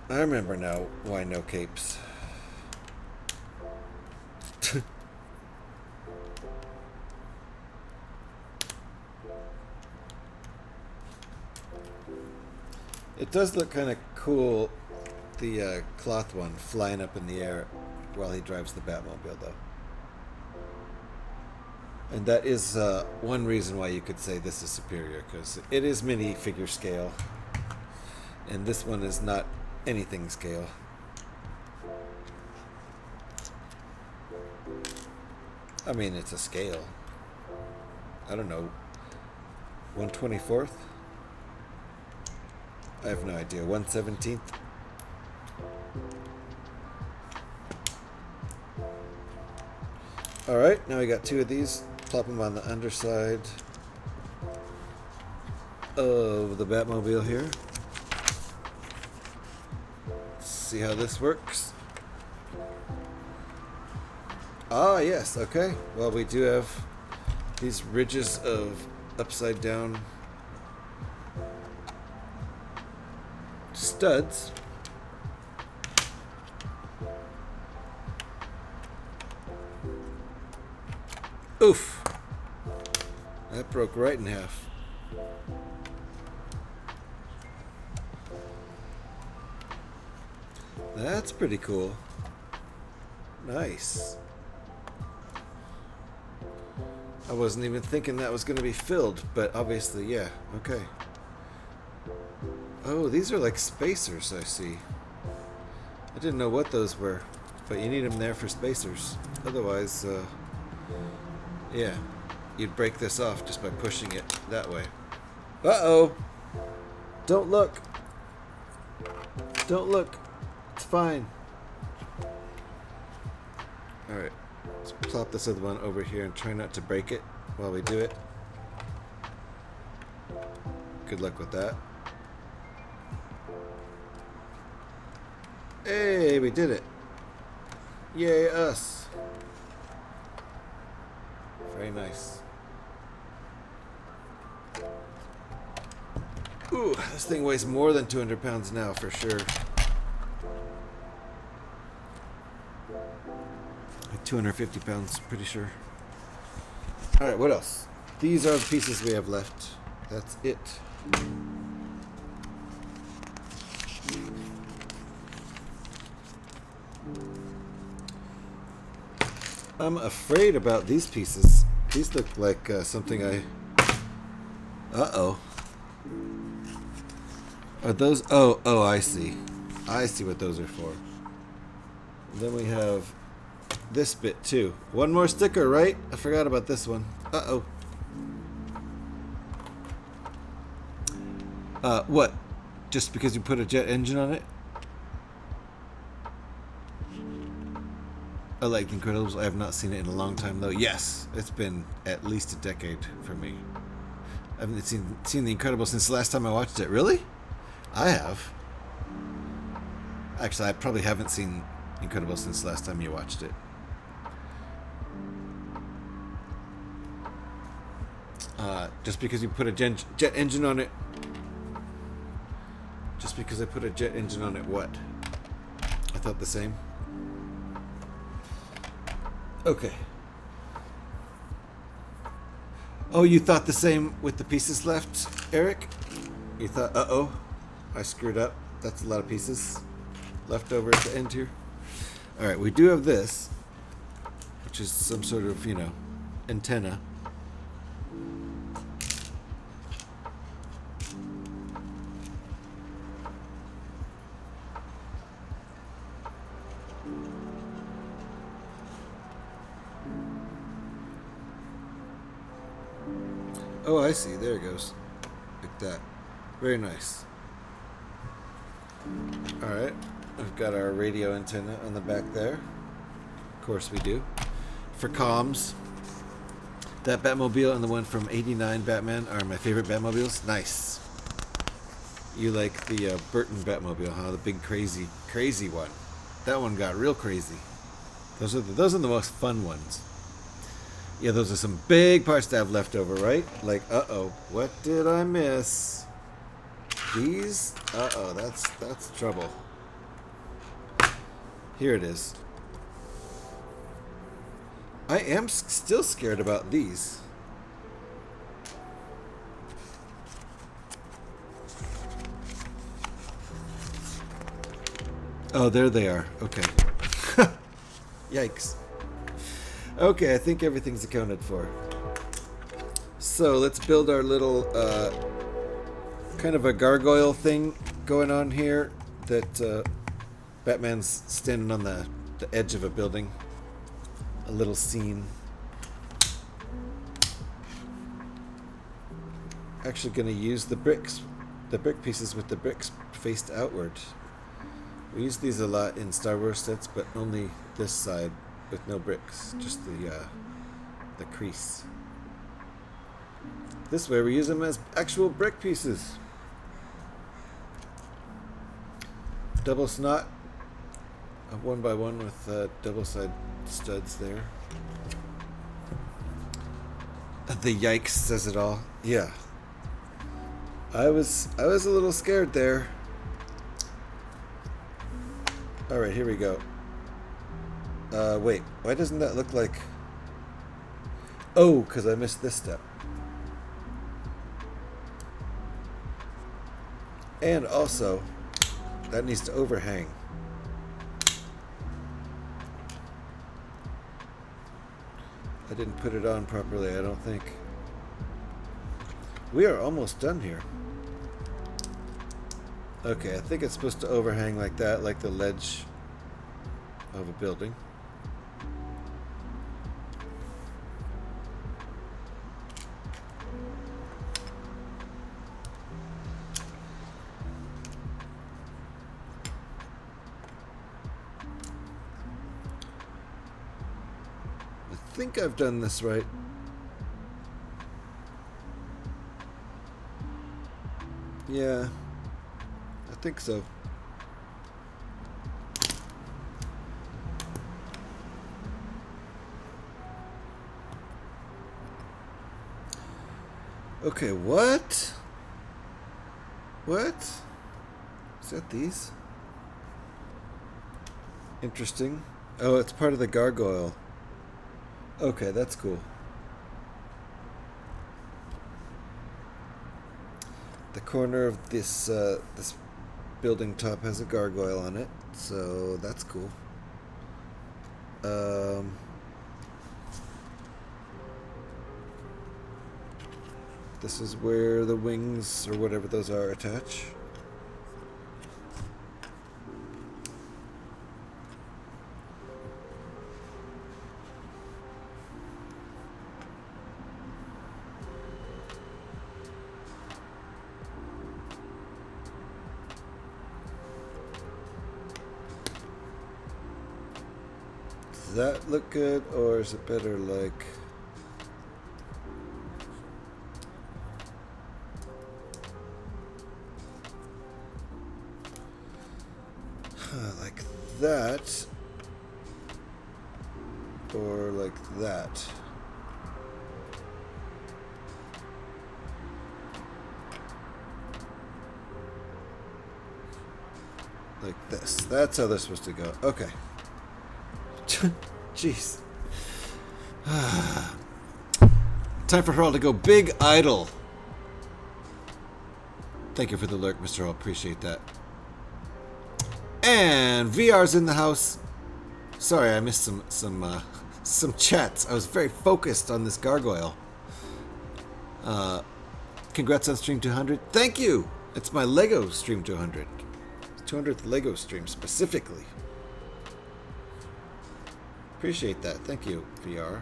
I remember now why no capes. It does look kind of cool, the cloth one flying up in the air while he drives the Batmobile though. And that is one reason why you could say this is superior, because it is mini figure scale. And this one is not anything scale. I mean, it's a scale. I don't know. 1/24th? I have no idea. 1/17th? Alright, now we got 2 of these. Plop them on the underside of the Batmobile here. See how this works. Ah, yes, okay. Well, we do have these ridges of upside down studs. Oof. That broke right in half. That's pretty cool. Nice. I wasn't even thinking that was going to be filled, but obviously, yeah. Okay. Oh, these are like spacers, I see. I didn't know what those were, but you need them there for spacers. Otherwise, yeah, you'd break this off just by pushing it that way. Uh-oh! Don't look! Don't look! It's fine. Alright, let's plop this other one over here and try not to break it while we do it. Good luck with that. Hey, we did it! Yay, us! Very nice. Ooh, this thing weighs more than 200 pounds now, for sure. Like 250 pounds, pretty sure. Alright, what else? These are the pieces we have left. That's it. I'm afraid about these pieces. These look like something I... Uh-oh. Are those... Oh, I see. I see what those are for. And then we have this bit, too. One more sticker, right? I forgot about this one. Uh-oh. What? Just because you put a jet engine on it? I like The Incredibles. I have not seen it in a long time, though. Yes, it's been at least a decade for me. I haven't seen The Incredibles since the last time I watched it. Really? I have. Actually, I probably haven't seen Incredibles since the last time you watched it. Just because you put a jet engine on it. Just because I put a jet engine on it, what? I thought the same. Okay. Oh, you thought the same with the pieces left, Eric? You thought, uh-oh, I screwed up. That's a lot of pieces left over at the end here. All right, we do have this, which is some sort of, you know, antenna. Oh, I see. There it goes. Like that. Very nice. Alright. We've got our radio antenna on the back there. Of course we do. For comms. That Batmobile and the one from '89 Batman are my favorite Batmobiles. Nice. You like the Burton Batmobile, huh? The big crazy one. That one got real crazy. Those are the most fun ones. Yeah, those are some big parts to have left over, right? Like, uh-oh, what did I miss? These? Uh-oh, that's trouble. Here it is. I am still scared about these. Oh, there they are. Okay. Yikes. Okay, I think everything's accounted for. So let's build our little kind of a gargoyle thing going on here that Batman's standing on the edge of a building. A little scene. Actually going to use the brick pieces with the bricks faced outward. We use these a lot in Star Wars sets, but only this side. With no bricks, just the crease. This way we use them as actual brick pieces. Double snot, one by one with double side studs there. The yikes says it all. Yeah. I was a little scared there. All right, here we go. Wait, why doesn't that look like... Oh, because I missed this step. And also, that needs to overhang. I didn't put it on properly, I don't think. We are almost done here. Okay, I think it's supposed to overhang like that, like the ledge of a building. I think I've done this right. Yeah, I think so. Okay, what? What? Is that these? Interesting. Oh, it's part of the gargoyle. Okay, that's cool. The corner of this this building top has a gargoyle on it, so that's cool. This is where the wings, or whatever those are, attach. Does that look good, or is it better like... like that, or like that? Like this. That's how they're supposed to go. Okay. Jeez. Time for Hurl to go big idle. Thank you for the lurk, Mr. Hurl. Appreciate that. And VR's in the house. Sorry, I missed some chats. I was very focused on this gargoyle. Congrats on Stream 200. Thank you. It's my Lego Stream 200. 200th Lego stream specifically. Appreciate that. Thank you, VR.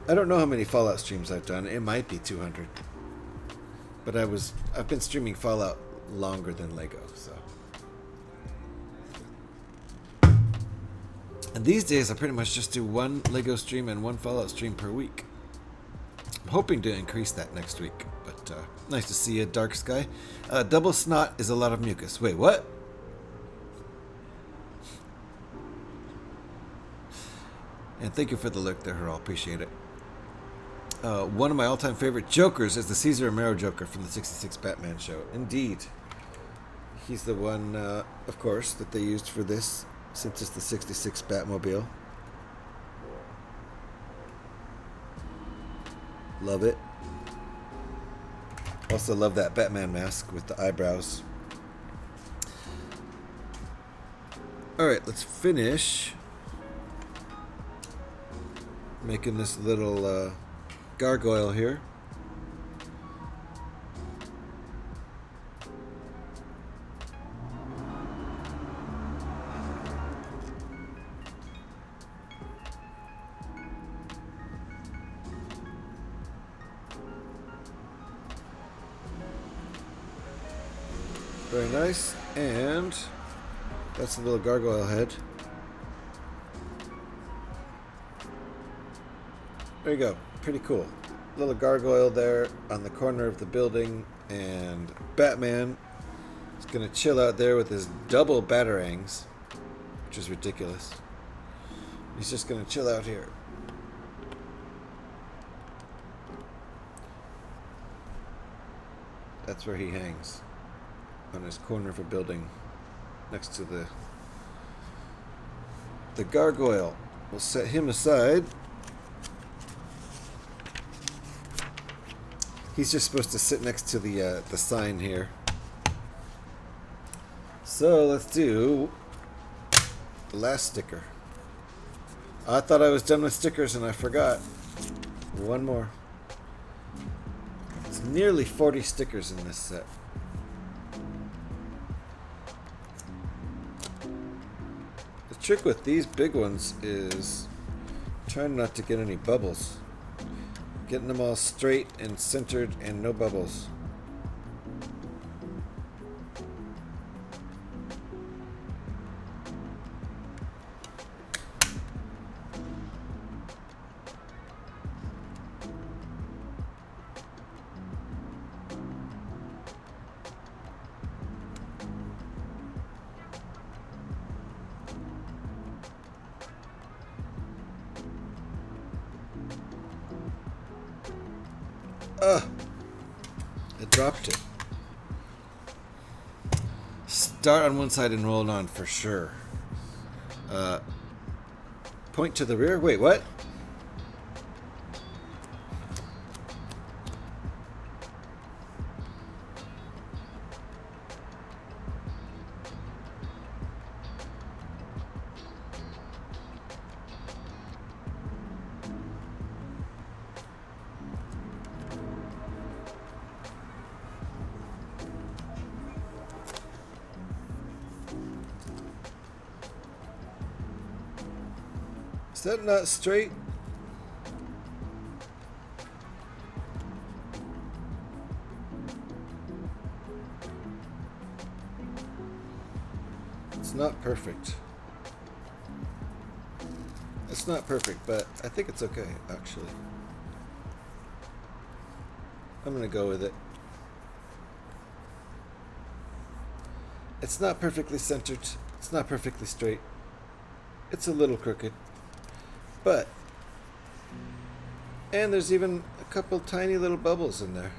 I don't know how many Fallout streams I've done. It might be 200. But I've been streaming Fallout longer than Lego, so. And these days I pretty much just do one Lego stream and one Fallout stream per week. I'm hoping to increase that next week, but nice to see you, Dark Sky. Double snot is a lot of mucus. Wait, what? And thank you for the lurk there, Hurl. Appreciate it. One of my all-time favorite Jokers is the Cesar Romero Joker from the 66 Batman show. Indeed. He's the one, of course, that they used for this, since it's the 66 Batmobile. Love it. Also love that Batman mask with the eyebrows. Alright, let's finish making this little gargoyle here. Very nice, and that's the little gargoyle head. There you go, pretty cool. Little gargoyle there on the corner of the building, and Batman is gonna chill out there with his double batarangs, which is ridiculous. He's just gonna chill out here. That's where he hangs. On his corner of a building next to the gargoyle. We'll set him aside. He's just supposed to sit next to the sign here. So let's do the last sticker. I thought I was done with stickers and I forgot. One more. It's nearly 40 stickers in this set. The trick with these big ones is trying not to get any bubbles. Getting them all straight and centered and no bubbles. I dropped it. Start on one side and roll it on for sure. Point to the rear? Wait, what? that not straight? It's not perfect. It's not perfect, but I think it's okay, actually. I'm gonna go with it. It's not perfectly centered. It's not perfectly straight. It's a little crooked. But, and there's even a couple tiny little bubbles in there.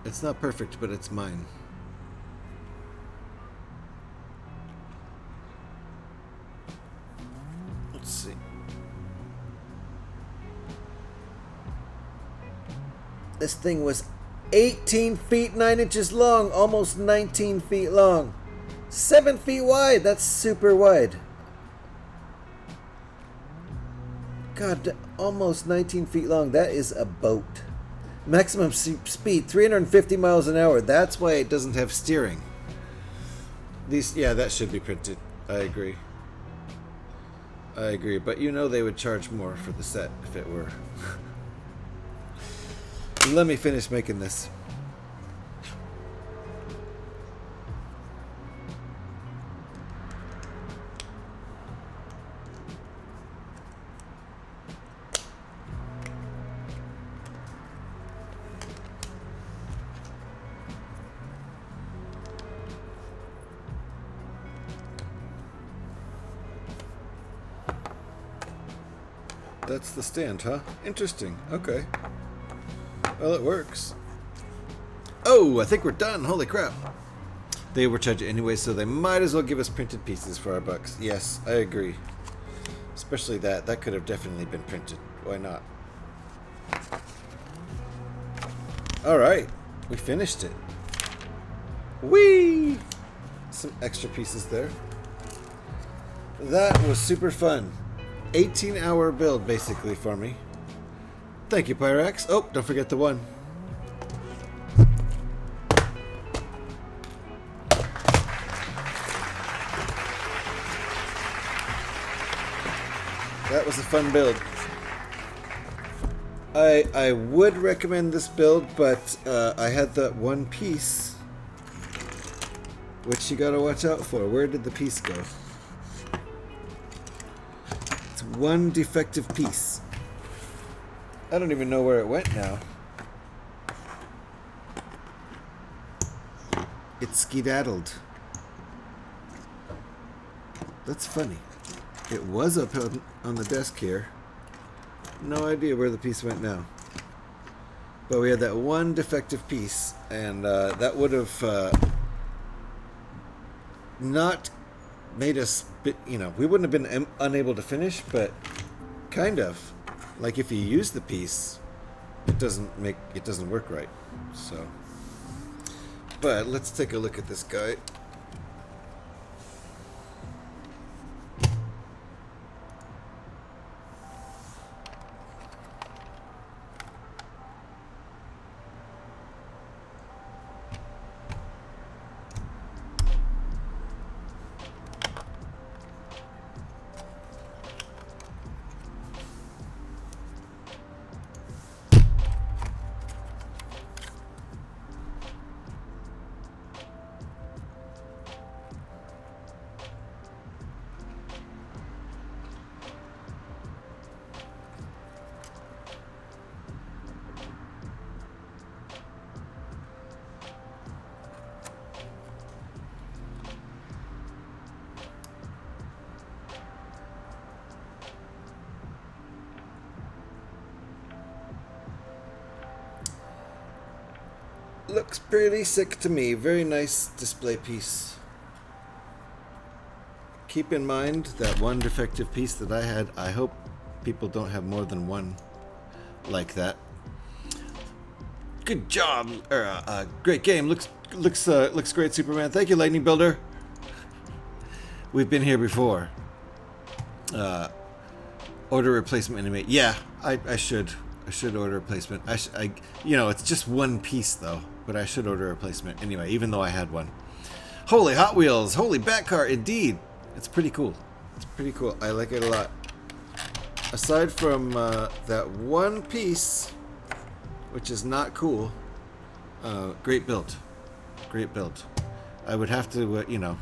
It's not perfect, but it's mine. Let's see. This thing was 18 feet 9 inches long, almost 19 feet long. 7 feet wide, that's super wide. God, almost 19 feet long, that is a boat. Maximum speed, 350 miles an hour. That's why it doesn't have steering. These, yeah, that should be printed. I agree. I agree, but you know they would charge more for the set if it were. Let me finish making this. That's the stand, huh? Interesting. Okay. Well, it works. Oh, I think we're done. Holy crap. They were charged anyway, so they might as well give us printed pieces for our bucks. Yes, I agree. Especially that. That could have definitely been printed. Why not? Alright. We finished it. Whee! Some extra pieces there. That was super fun. 18-hour build, basically, for me. Thank you, Pyrax. Oh, don't forget the one. That was a fun build. I would recommend this build, but I had that one piece, which you gotta watch out for. Where did the piece go? It's one defective piece. I don't even know where it went now. It skedaddled. That's funny. It was up on the desk here. No idea where the piece went now. But we had that one defective piece, and that would have not made us, you know, we wouldn't have been unable to finish, but kind of. Like if you use the piece, it doesn't work right. So, but let's take a look at this guy. Looks pretty sick to me. Very nice display piece. Keep in mind that one defective piece that I had. I hope people don't have more than one like that. Good job. Great game. Looks great, Superman. Thank you, Lightning Builder. We've been here before. Order replacement anime. Yeah, I should order a replacement. You know, it's just one piece though, but I should order a replacement anyway, even though I had one. Holy Hot Wheels, holy Batcar, indeed. It's pretty cool. It's pretty cool. I like it a lot. Aside from that one piece, which is not cool, great build. Great build. I would have to, you know,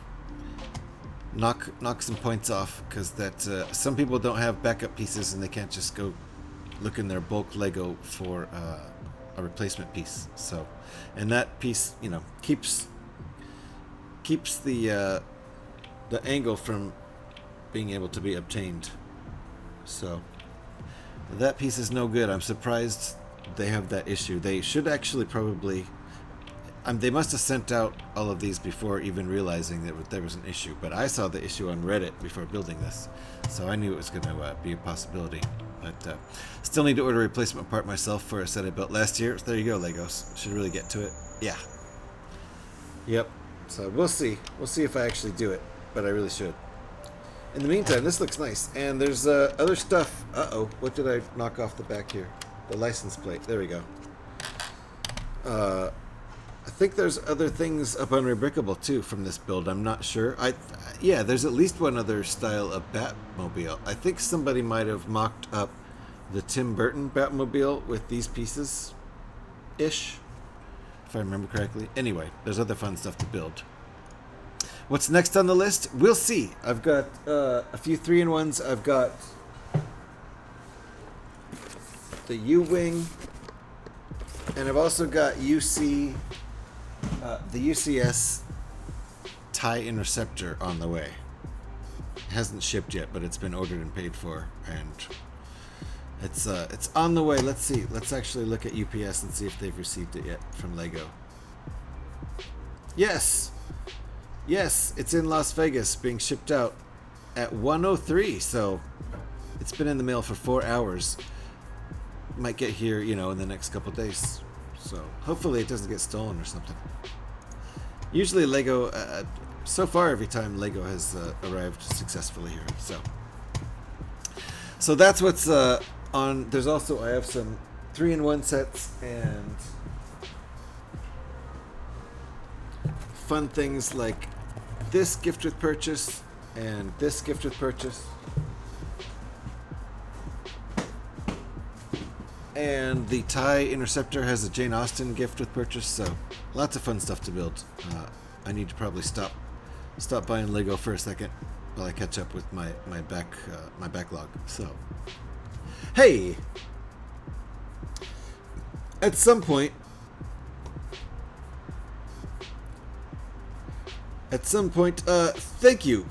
knock some points off because that some people don't have backup pieces and they can't just go look in their bulk Lego for a replacement piece. So, and that piece, you know, keeps the angle from being able to be obtained. So that piece is no good. I'm surprised they have that issue. They should actually probably they must have sent out all of these before even realizing that there was an issue, but I saw the issue on Reddit before building this, so I knew it was going to be a possibility. But still need to order a replacement part myself for a set I built last year. So there you go, Legos. Should really get to it. Yeah. Yep. So we'll see. We'll see if I actually do it, but I really should. In the meantime, this looks nice. And there's other stuff. Uh-oh. What did I knock off the back here? The license plate. There we go. I think there's other things up on Rebrickable too from this build. I'm not sure. Yeah, there's at least one other style of Batmobile. I think somebody might have mocked up the Tim Burton Batmobile with these pieces-ish, if I remember correctly. Anyway, there's other fun stuff to build. What's next on the list? We'll see. I've got a few 3-in-1s. I've got the U-Wing, and I've also got the UCS TIE Interceptor on the way. It hasn't shipped yet, but it's been ordered and paid for, and it's on the way. Let's see. Let's actually look at UPS and see if they've received it yet from Lego. Yes, it's in Las Vegas, being shipped out at 1:03. So it's been in the mail for 4 hours. Might get here, you know, in the next couple days. So hopefully it doesn't get stolen or something. Usually Lego, so far every time Lego has arrived successfully here. So that's what's on. There's also, I have some 3-in-1 sets and fun things like this gift with purchase and this gift with purchase. And the TIE Interceptor has a Jane Austen gift with purchase, so lots of fun stuff to build. I need to probably stop buying Lego for a second while I catch up with my backlog. So, hey, at some point, thank you,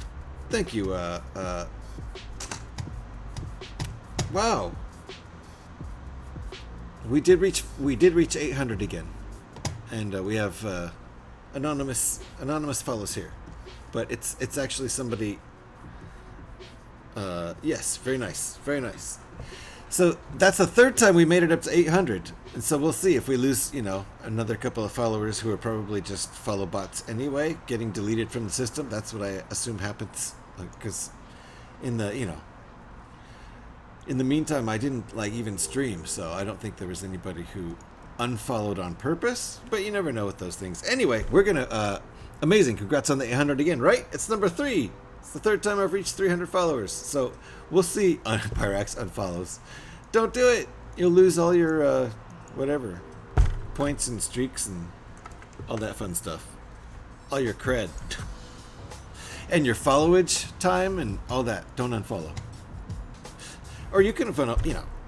wow. We did reach 800 again, and we have anonymous follows here, but it's actually somebody. Yes, very nice. So that's the third time we made it up to 800, and so we'll see if we lose, you know, another couple of followers who are probably just follow bots anyway, getting deleted from the system. That's what I assume happens, because in the meantime, I didn't even stream, so I don't think there was anybody who unfollowed on purpose, but you never know with those things. Anyway, we're gonna amazing, congrats on the 800 again, right? It's number 3. It's the third time I've reached 300 followers, so we'll see. Pyrax unfollows. Don't do it. You'll lose all your whatever points and streaks and all that fun stuff, all your cred and your followage time and all that. Don't unfollow. Or you can unfollow,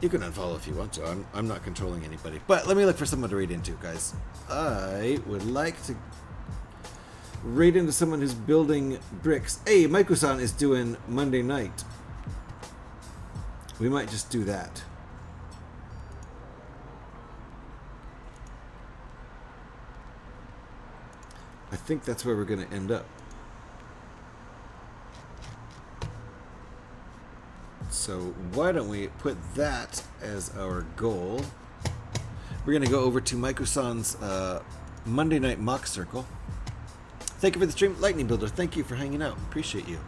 you can unfollow if you want to. I'm not controlling anybody. But let me look for someone to read into, guys. I would like to read into someone who's building bricks. Hey, Maiko-san is doing Monday night. We might just do that. I think that's where we're going to end up. So why don't we put that as our goal? We're going to go over to Maiko-san's Monday Night Mock Circle. Thank you for the stream, Lightning Builder. Thank you for hanging out. Appreciate you.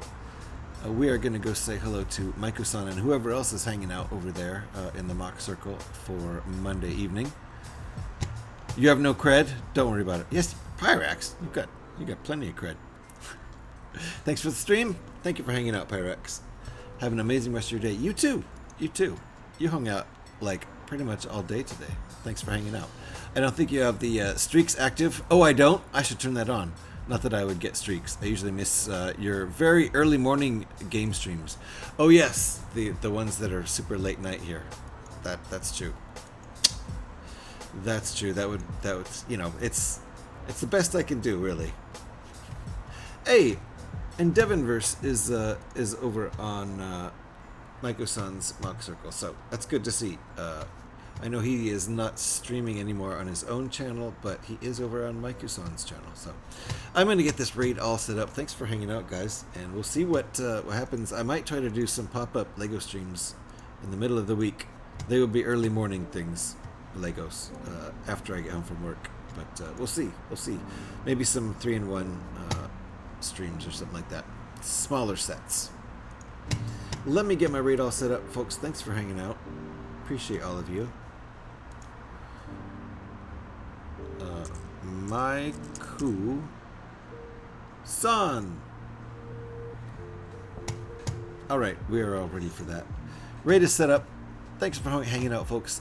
We are going to go say hello to Maiko-san and whoever else is hanging out over there in the Mock Circle for Monday evening. You have no cred? Don't worry about it. Yes, Pyrax, you got plenty of cred. Thanks for the stream. Thank you for hanging out, Pyrex. Have an amazing rest of your day. You too. You too. You hung out like pretty much all day today. Thanks for hanging out. I don't think you have the streaks active. Oh, I don't? I should turn that on. Not that I would get streaks. I usually miss your very early morning game streams. Oh yes, the ones that are super late night here. That's true. That's true. That would you know, it's the best I can do, really. Hey, and Devonverse is over on Maiko-san's Mock Circle, so that's good to see. I know he is not streaming anymore on his own channel, but he is over on Maiko-san's channel. So I'm going to get this raid all set up. Thanks for hanging out, guys, and we'll see what happens. I might try to do some pop-up Lego streams in the middle of the week. They will be early morning things, Legos, after I get home from work. But we'll see. We'll see. Maybe some 3-in-1 streams or something like that. Smaller sets. Let me get my raid all set up, folks. Thanks for hanging out. Appreciate all of you. Maiko-san. Alright, we are all ready for that. Raid is set up. Thanks for hanging out, folks.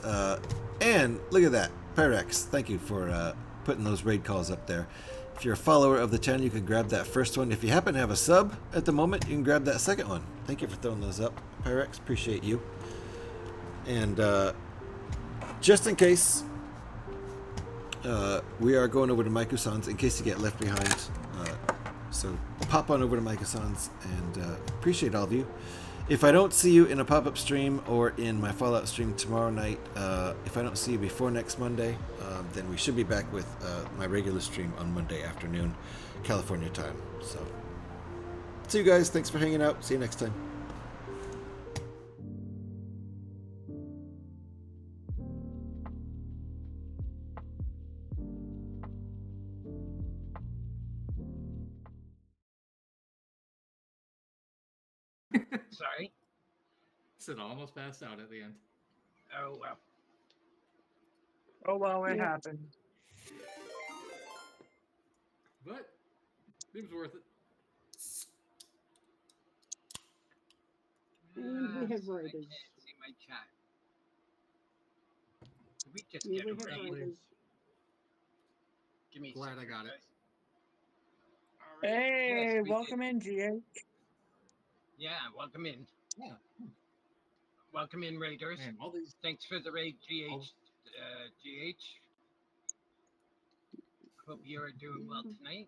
And look at that. Pyrex, thank you for putting those raid calls up there. If you're a follower of the channel, you can grab that first one. If you happen to have a sub at the moment, you can grab that second one. Thank you for throwing those up, Pyrex. Appreciate you. And just in case, we are going over to Maiko-san's in case you get left behind. So pop on over to Maiko-san's, and appreciate all of you. If I don't see you in a pop-up stream or in my Fallout stream tomorrow night, if I don't see you before next Monday, then we should be back with my regular stream on Monday afternoon, California time. So, see you guys. Thanks for hanging out. See you next time. Sorry. Sid almost passed out at the end. Oh, well. Oh, well, it happened. But seems worth it. I can't see my chat. Did we just get a raid? Give me a Glad second, I got it. Right. Hey, Yes, we welcome did. in, GH. Yeah, welcome in. Yeah. Welcome in, Raiders. Man, all these... Thanks for the raid, GH. Hope you're doing well tonight.